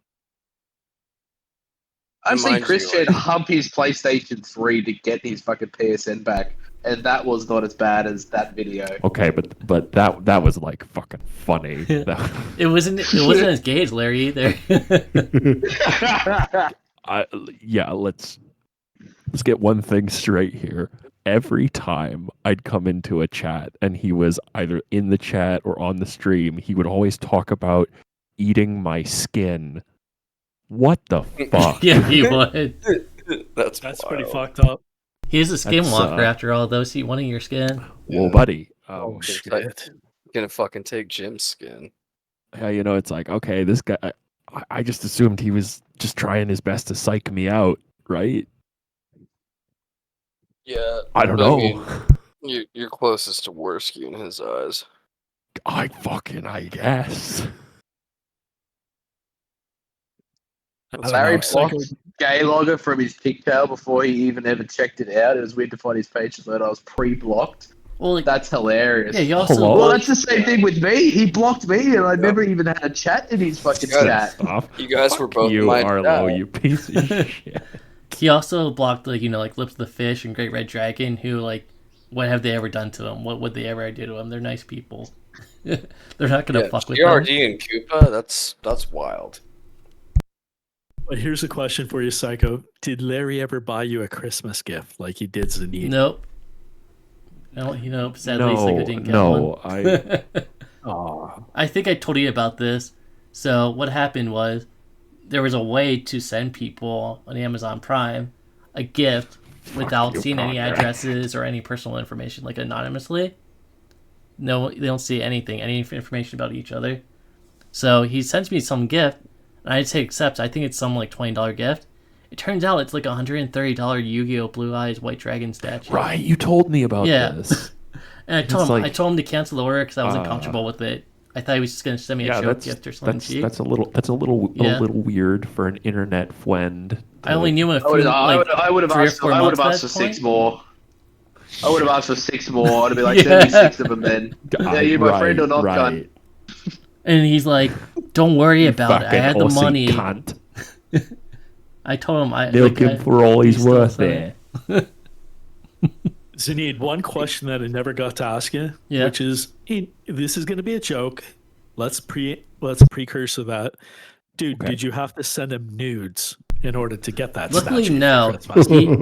I've seen Reminds Chris you, Chan like- hump his PlayStation 3 to get his fucking PSN back, and that was not as bad as that video. Okay, but that was like fucking funny. That- It wasn't as gay as Larry either. yeah, let's get one thing straight here. Every time I'd come into a chat and he was either in the chat or on the stream, he would always talk about eating my skin What the fuck? Yeah, he would. That's pretty fucked up. He's a That's, skinwalker after all, though. So you wanting your skin? Whoa, buddy. Oh It's shit! like, gonna fucking take Jim's skin. Yeah, you know, it's like, okay, this guy. I just assumed he was just trying his best to psych me out, right? Yeah. I don't but know. mean, you're closest to Worski in his eyes. I guess. Larry blocked Gay Logger from his TikTok before he even ever checked it out. It was weird to find his page that I was pre-blocked. Well, like, that's hilarious. Yeah, you also. Well, that's the same thing with me. He blocked me, and I never even had a chat in his fucking chat. You guys were both You my Arlo, dad. you piece of shit. He also blocked, like, you know, like Lips of the Fish and Great Red Dragon, who, like, what have they ever done to him? What would they ever do to him? They're nice people. They're not gonna fuck with GRD them. and Koopa, that's wild. But here's a question for you, Psycho. Did Larry ever buy you a Christmas gift like he did Zaneed? Nope. No, you know, sadly, Psycho didn't get one. I think I told you about this. So what happened was there was a way to send people on Amazon Prime a gift without seeing any addresses or any personal information, like anonymously. No, they don't see anything, any information about each other. So he sends me some gift, and I say accept. I think it's some like $20 gift. It turns out it's like a $130 Yu-Gi-Oh! Blue Eyes White Dragon statue. Right, you told me about this. And I told him to cancel the order because I wasn't comfortable with it. I thought he was just going to send me a joke gift or something cheap. That's a little weird for an internet friend. I only knew him a few, I would have asked for 6 more. I would have asked for 6 more. I'd be like, send me 6 of them then. Are you my friend or not, cunt? And he's like, don't worry about it. I had the money. Cunt. I told him milk him for all he's worth there. Zaneed, one question that I never got to ask you, which is, this is going to be a joke. Let's precursor that. Dude, did you have to send him nudes in order to get that Luckily, statue? no.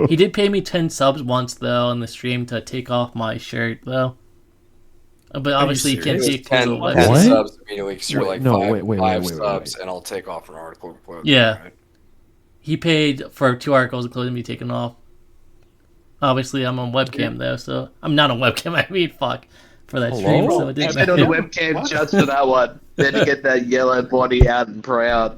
He did pay me 10 subs once, though, on the stream to take off my shirt, though. But obviously, you can't take 10 subs immediately because you're like five subs, and I'll take off an article of clothing. Yeah. Right? He paid for 2 articles of clothing to be taken off. Obviously, I'm on webcam, though, so... I'm not on webcam, I mean, fuck. For that stream, so it didn't matter. On the webcam just for that one. Then to get that yellow body out and proud.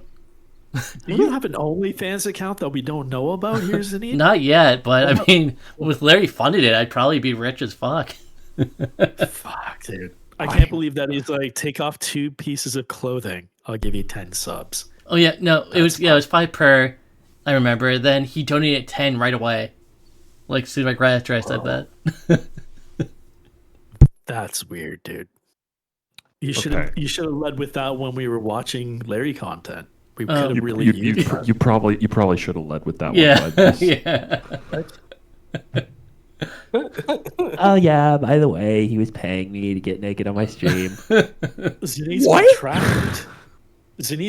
Do you have an OnlyFans account that we don't know about here, Zaneed? Not yet, but I mean, with Larry funded it, I'd probably be rich as fuck. Fuck, dude. I can't believe that he's like, take off 2 pieces of clothing. I'll give you 10 subs. Oh yeah, no, it was 5 per. I remember. Then he donated 10 right away. Like, soon right after I said that. That's weird, dude. You should have led with that when we were watching Larry content. We could have really used that. You probably should have led with that one. Oh yeah, by the way, he was paying me to get naked on my stream. Zaneed's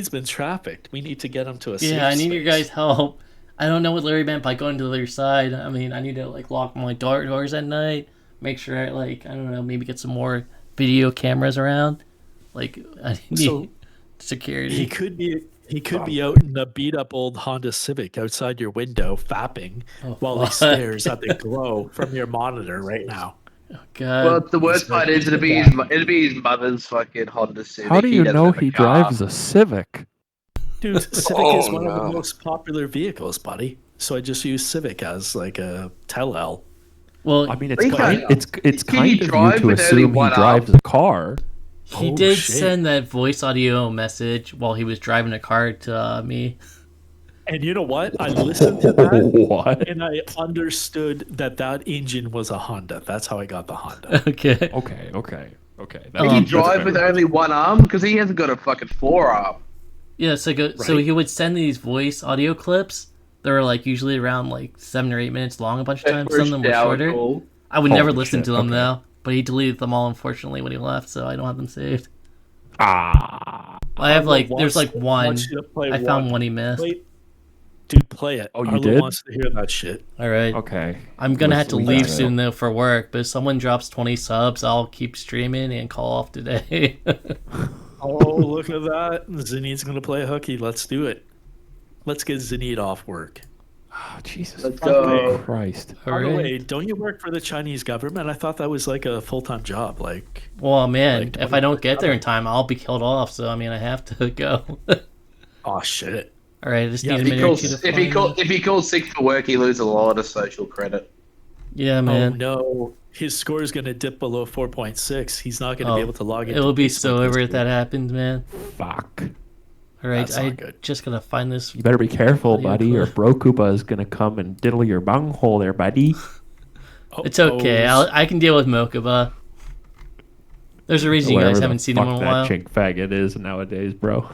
been trafficked. We need to get him to a safe I need space. your guys' help. I don't know what Larry meant by going to the other side. I mean, I need to like lock my doors at night. Make sure I don't know, maybe get some more video cameras around. Like, I need security. He could be out in a beat up old Honda Civic outside your window fapping while he stares at the glow from your monitor right now. Oh, God. Well, the worst part is it'd be his mother's fucking Honda Civic. How do you know he drives a Civic? Dude, Civic is one of the most popular vehicles, buddy. So I just use Civic as like a tell-all. Well, I mean, it's kind of you to assume he drives a car. He did send that voice audio message while he was driving a car to me. And you know what? I listened to that, and I understood that engine was a Honda. That's how I got the Honda. Okay. Did he drive with only one arm? Because he hasn't got a fucking forearm. Yeah, so he would send these voice audio clips. They were like usually around like 7 or 8 minutes long a bunch of times. Some of them were shorter. Cool. I would never listen to them though, but he deleted them all unfortunately when he left, so I don't have them saved. I have there's like one. I found one he missed. Dude, play it. Oh, you Arlo did? wants to hear that shit. All right. Okay. I'm gonna have to leave soon though for work, but if someone drops 20 subs, I'll keep streaming and call off today. Oh, look at that. Zaneed's gonna play hooky. Let's do it. Let's get Zaneed off work. Oh, Jesus Let's go. Christ. By the way, don't you work for the Chinese government? I thought that was like a full-time job. Like, well, man, like if I don't get there in time, I'll be killed off. So I mean, I have to go. Oh shit! All right, I just Yeah, need a minute or two to if he calls sick for work, he loses a lot of social credit. Yeah, man. Oh no, his score is gonna dip below 4.6. He's not gonna be able to log in. It'll be so over if that happens, man. Fuck. All right, That's I not good. just gotta find this. You better be careful, audio buddy, or clip. Bro Koopa is gonna come and diddle your bunghole there, buddy. It's okay. I can deal with Mokuba. There's a reason you guys haven't seen him in a while. That chink faggot is nowadays, bro.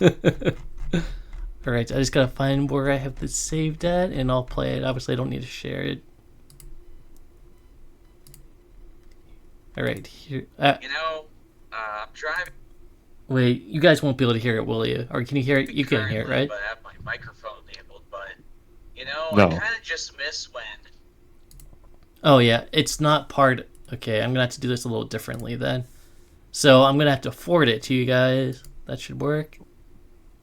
All right, I just gotta find where I have this saved at, and I'll play it. Obviously, I don't need to share it. All right, here. I'm driving. Wait, you guys won't be able to hear it, will you? Or can you hear it? You can hear it, right? But I have my microphone enabled, but No. I kind of just miss when. Oh yeah, it's not part. Okay, I'm gonna have to do this a little differently then. So I'm gonna have to forward it to you guys. That should work.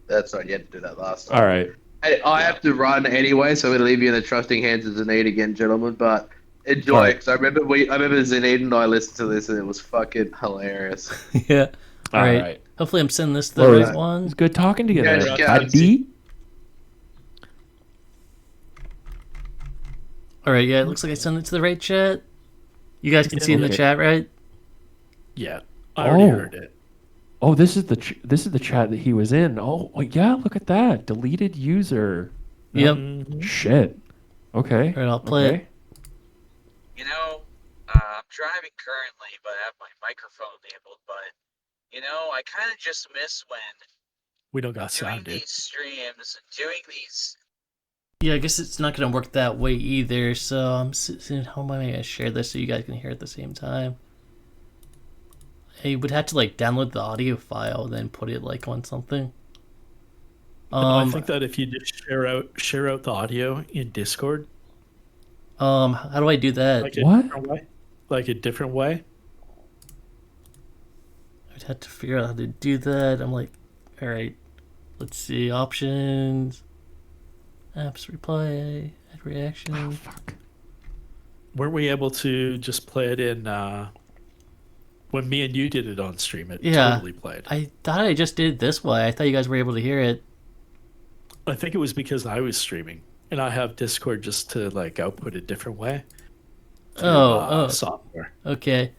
That's right. You had to do that last time. All right. I have to run anyway, so I'm gonna leave you in the trusting hands of Zaneed again, gentlemen. But enjoy it, because I remember Zaneed and I listened to this, and it was fucking hilarious. Yeah. All right. right. Hopefully, I'm sending this to the right one. It's good talking to you, Yes, there, guys. buddy. All right. Yeah, it looks like I sent it to the right chat. You guys can see in the Okay. chat, right? Yeah, I already heard it. Oh, this is the chat that he was in. Oh, yeah, look at that. Deleted user. Yep. Shit. Okay. All right, I'll play it. I'm driving currently, but I have my microphone enabled. But I kind of just miss when We don't got doing sound, dude. these streams and doing these. Yeah, I guess it's not gonna work that way either. So I'm seeing how am I gonna share this so you guys can hear it at the same time. I would have to like download the audio file, then put it like on something. I think that if you just share out the audio in Discord. How do I do that? Like different way? Like a different way? I'd have to figure out how to do that. I'm like, all right, let's see options, apps, replay, add reaction. Oh, fuck. Weren't we able to just play it in when me and you did it on stream? It totally played. I thought I just did it this way. I thought you guys were able to hear it. I think it was because I was streaming and I have Discord just to like output a different way. To, software. Okay.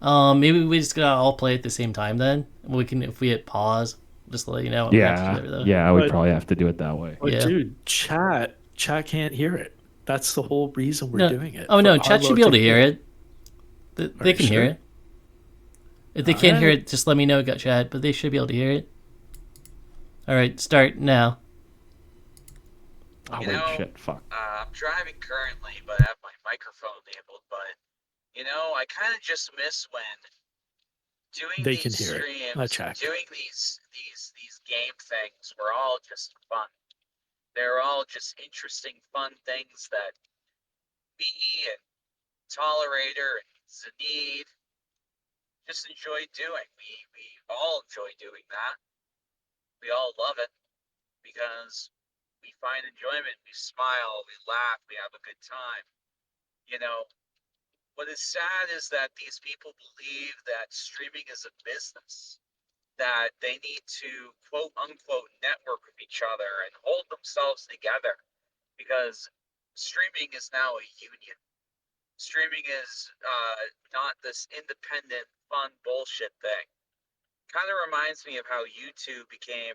Maybe we just gotta all play at the same time then. We can, if we hit pause, just let you know. Yeah, I would probably have to do it that way. But dude, chat can't hear it. That's the whole reason we're doing it. Oh no, chat should be able to hear it. They can hear it. If they can't hear it, just let me know, got chat, but they should be able to hear it. All right, start now. Oh, wait, shit, fuck. I'm driving currently, but I have my microphone enabled. But I kind of just miss when doing They these can hear it. streams, I checked. doing these game things were all just fun. They're all just interesting, fun things that me and Tolerator and Zaneed just enjoy doing. We all enjoy doing that. We all love it because we find enjoyment, we smile, we laugh, we have a good time. What is sad is that these people believe that streaming is a business, that they need to quote unquote network with each other and hold themselves together because streaming is now a union. Streaming is not this independent, fun bullshit thing. Kind of reminds me of how YouTube became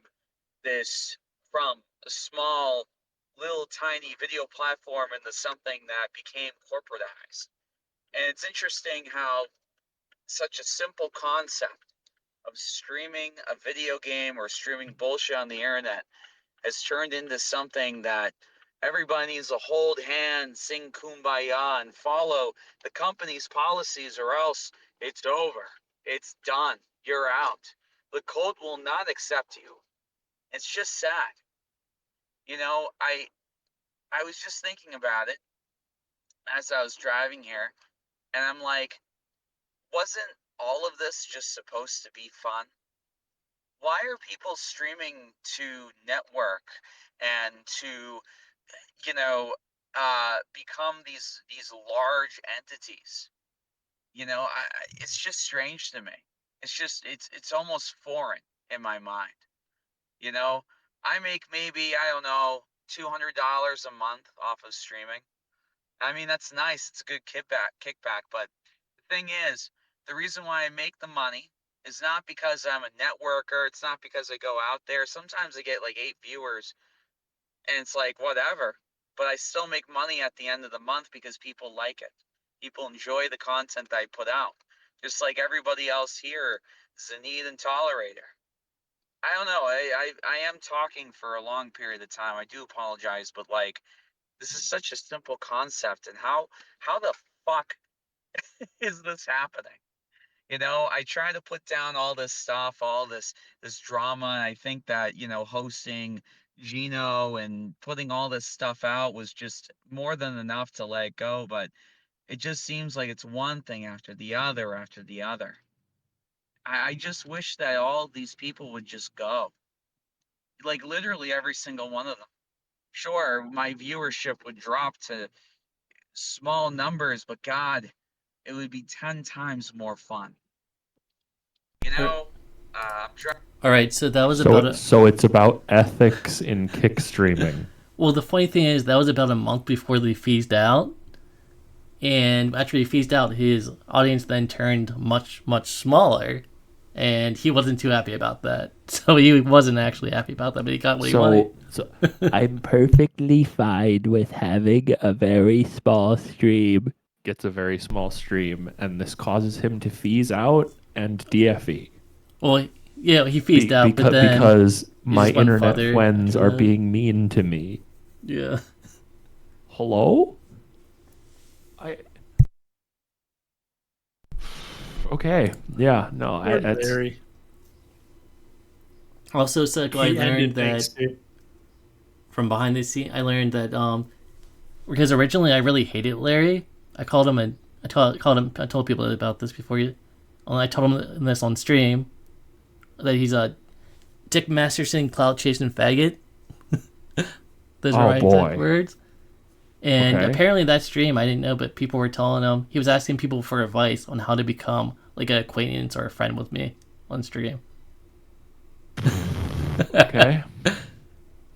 this from a small, little tiny video platform into something that became corporatized. And it's interesting how such a simple concept of streaming a video game or streaming bullshit on the internet has turned into something that everybody needs to hold hands, sing kumbaya, and follow the company's policies, or else it's over. It's done. You're out. The cult will not accept you. It's just sad. I was just thinking about it as I was driving here, and I'm like, wasn't all of this just supposed to be fun? why are people streaming to network and to, you know, become these large entities? You know, it's just strange to me. It's almost foreign in my mind. You know, I make maybe, I don't know, $200 a month off of streaming. I mean, that's nice. It's a good kickback. But the thing is, the reason why I make the money is not because I'm a networker. It's not because I go out there. Sometimes I get like 8 viewers and it's like, whatever. But I still make money at the end of the month because people like it. People enjoy the content that I put out. Just like everybody else here, Zaneed and Tolerator. I don't know. I am talking for a long period of time. I do apologize, but like, this is such a simple concept, and how the fuck is this happening? You know, I try to put down all this stuff, all this drama, and I think that, you know, hosting Gino and putting all this stuff out was just more than enough to let go, but it just seems like it's one thing after the other after the other. I just wish that all these people would just go. Like literally every single one of them. Sure, my viewership would drop to small numbers, but God, it would be 10 times more fun. You know, All right, so that was So it's about ethics in kick streaming. Well, the funny thing is that was about a month before they phased out, and after he phased out, his audience then turned much smaller, and he wasn't too happy about that. So he wasn't actually happy about that, but he got what he wanted. So I'm perfectly fine with having a very small stream. Gets a very small stream, and this causes him to phase out and DFE. Well, yeah, he phased out, but then because my internet friends are being mean to me. Yeah. Hello? Okay. Yeah. No. Also, so I learned that from behind the scene. I learned that because originally I really hated Larry. I called him I told people about this before you. I told him this on stream that he's a Dick Masterson, clout chasing faggot. Those are my exact words. And apparently that stream, I didn't know, but people were telling him, he was asking people for advice on how to become like an acquaintance or a friend with me on stream. Okay.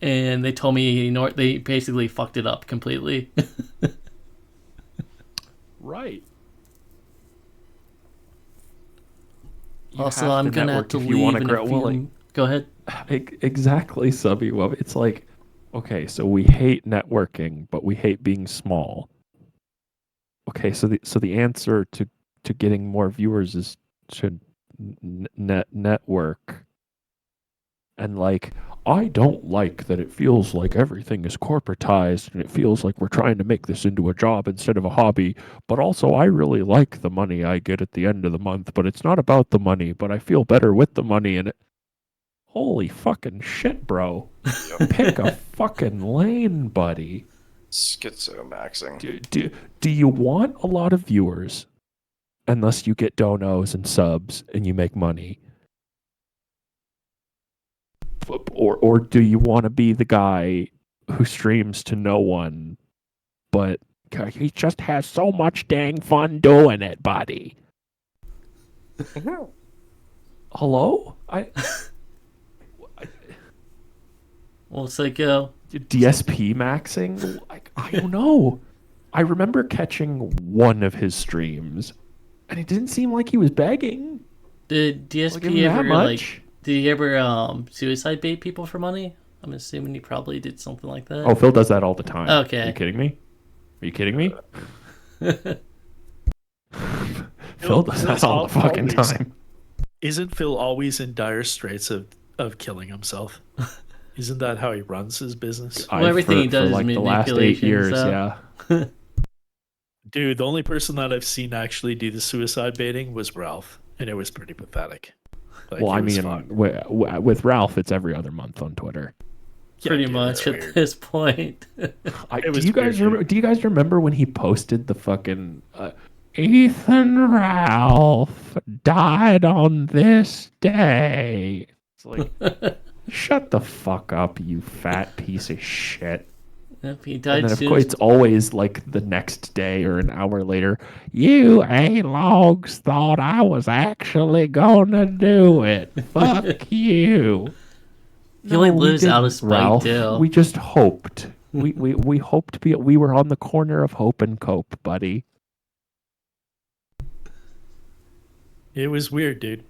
And they told me, they basically fucked it up completely. Right. Also, I'm going to have to leave in a few... Go ahead. Exactly, Subby. Well, it's like, okay, so we hate networking, but we hate being small. Okay, so the answer to getting more viewers is to network. And like, I don't like that it feels like everything is corporatized and it feels like we're trying to make this into a job instead of a hobby. But also, I really like the money I get at the end of the month, but it's not about the money, but I feel better with the money in it. Holy fucking shit, bro. Pick a fucking lane, buddy. Schizo-maxing. Do you want a lot of viewers unless you get donos and subs and you make money? Or do you want to be the guy who streams to no one, but he just has so much dang fun doing it, buddy? Hello? Well, it's like, DSP maxing? I don't know. I remember catching one of his streams, and it didn't seem like he was begging. Did DSP ever, did he ever suicide bait people for money? I'm assuming he probably did something like that. Oh, Phil does that all the time. Okay. Are you kidding me? Are you kidding me? Phil does that all the fucking time. Isn't Phil always in dire straits of killing himself? Isn't that how he runs his business? Well, everything he does is like the last 8 years, yeah. Dude, the only person that I've seen actually do the suicide baiting was Ralph, and it was pretty pathetic. Like, well, I mean, with Ralph, it's every other month on Twitter. Pretty much at this point. Do you guys remember when he posted the fucking Ethan Ralph died on this day? It's like, shut the fuck up, you fat piece of shit. If he died And then, of soon. course, it's always like the next day or an hour later. You A-logs thought I was actually gonna do it. Fuck you. He only we lives out of didn't, spite, Ralph. too. We just hoped. We hoped. We were on the corner of hope and cope, buddy. It was weird, dude.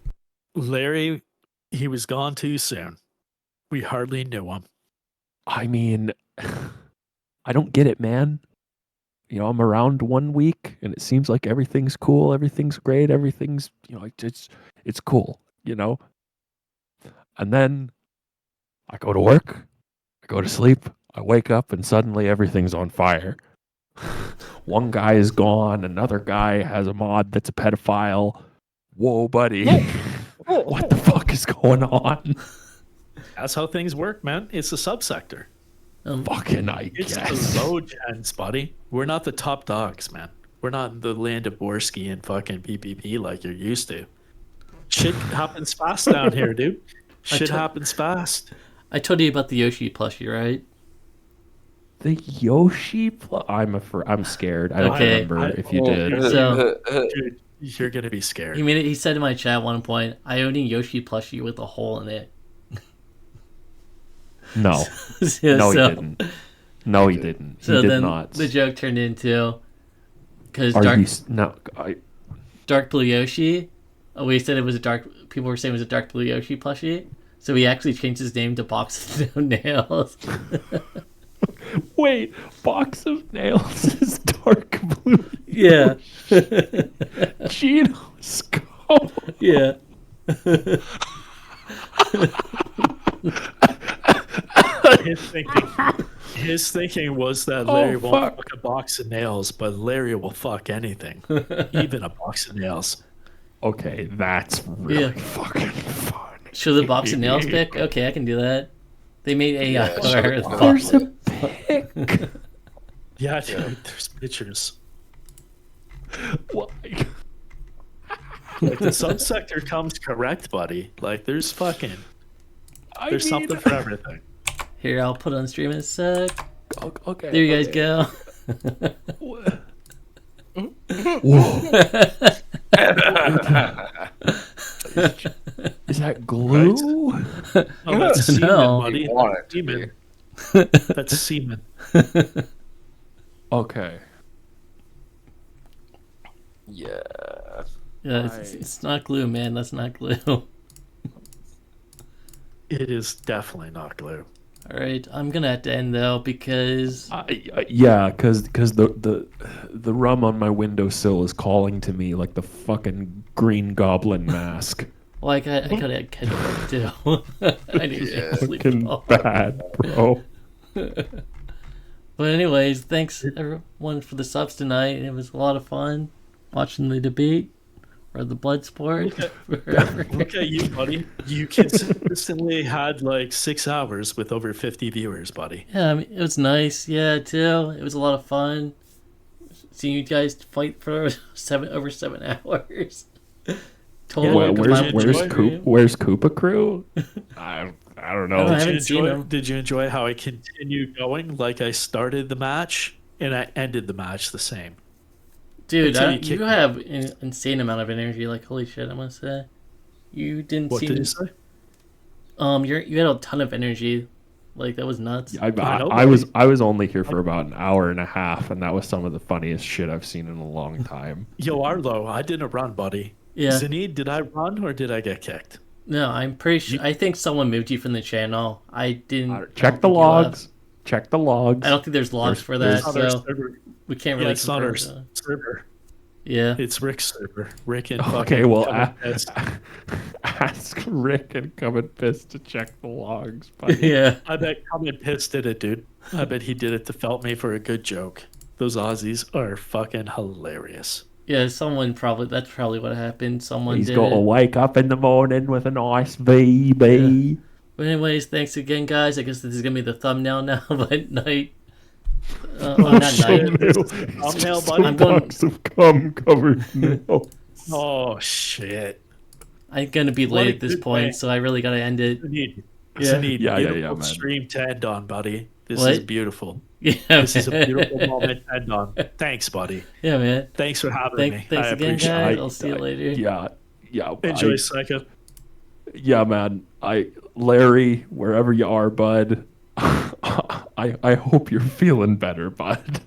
Larry, he was gone too soon. We hardly knew him. I mean, I don't get it, man. You know, I'm around 1 week, and it seems like everything's cool, everything's great, everything's, you know, it's cool, you know. And then I go to work, I go to sleep, I wake up, and suddenly everything's on fire. One guy is gone, another guy has a mod that's a pedophile. Whoa, buddy. What the fuck is going on? That's how things work, man. It's a subsector. Fucking I It's guess. the low gens, buddy. We're not the top dogs, man. We're not in the land of Borsky and fucking PPP like you're used to. Shit happens fast down here, dude. Shit happens fast. I told you about the Yoshi plushie, right? The Yoshi I'm scared. I don't remember if you did. So, dude, you're gonna be scared. He said in my chat at one point, I own a Yoshi plushie with a hole in it. No. No, he didn't. No, he didn't. So he did then not. the joke turned into because Dark Blue Yoshi. We said it was a dark. People were saying it was a Dark Blue Yoshi plushie. So he actually changed his name to Box of No Nails. Wait, Box of Nails is dark blue. Yeah. Gino Skull. Yeah. His thinking was that Larry won't fuck a box of nails, but Larry will fuck anything, even a box of nails. Okay, that's really fucking fun. Show the box of nails pic? Okay, I can do that. They made AI for the There's a box. pic. Yeah, dude, there's pictures. Why? Like the subsector comes correct, buddy. Like there's fucking, there's something for everything. Here, I'll put on stream in a sec. Okay. There you guys go. Whoa. Is that glue? Right? Oh, that's semen, No. buddy. Want That's it semen. That's semen. Okay. Yeah. Yeah, it's not glue, man. That's not glue. It is definitely not glue. All right, I'm gonna have to end though because Yeah, because the rum on my windowsill is calling to me like the fucking Green Goblin mask. well, I gotta get to work too. I need to sleep. Fucking bad, bro. But anyways, thanks everyone for the subs tonight. It was a lot of fun watching the debate or the blood sport. Look at you, buddy. You consistently had like 6 hours with over 50 viewers, buddy. Yeah, I mean, it was nice. Yeah, too. It was a lot of fun seeing you guys fight for over 7 hours. Totally. Where's Koopa Crew? I don't know. I haven't seen him. Did you enjoy how I continued going? Like I started the match and I ended the match the same. Dude, you have an insane amount of energy. Like, holy shit, I must say. You didn't What seem... did you say? You had a ton of energy. Like, that was nuts. I was only here for about an hour and a half, and that was some of the funniest shit I've seen in a long time. Yo, Arlo, I didn't run, buddy. Yeah. Zaneed, did I run or did I get kicked? No, I'm pretty sure. I think someone moved you from the channel. I didn't. Check the logs. Check the logs. I don't think there's logs for that, so we can't really. It's not our server. Yeah, it's Rick's server. Rick and okay, well, ask Rick and Come and Piss to check the logs. Buddy. Yeah, I bet Come and Piss did it, dude. I bet he did it to felt me for a good joke. Those Aussies are fucking hilarious. Yeah, that's probably what happened. He's got to wake up in the morning with a nice VB. Yeah. But anyways, thanks again, guys. I guess this is gonna be the thumbnail now, but night. Not night. Thumbnail, buddy. Box of cum covered nails. Oh shit. I'm gonna be late at this point, so I really gotta end it. Zaneed, Yeah, beautiful man. stream to end on, buddy. This What? is beautiful. Yeah, this is a man. beautiful moment to end on. Thanks, buddy. Yeah, man. Thanks for having me. Thanks I again, appreciate guys. it. I'll see you later. Yeah. Enjoy, Psycho. Yeah, man. Larry, wherever you are, bud. I hope you're feeling better, bud.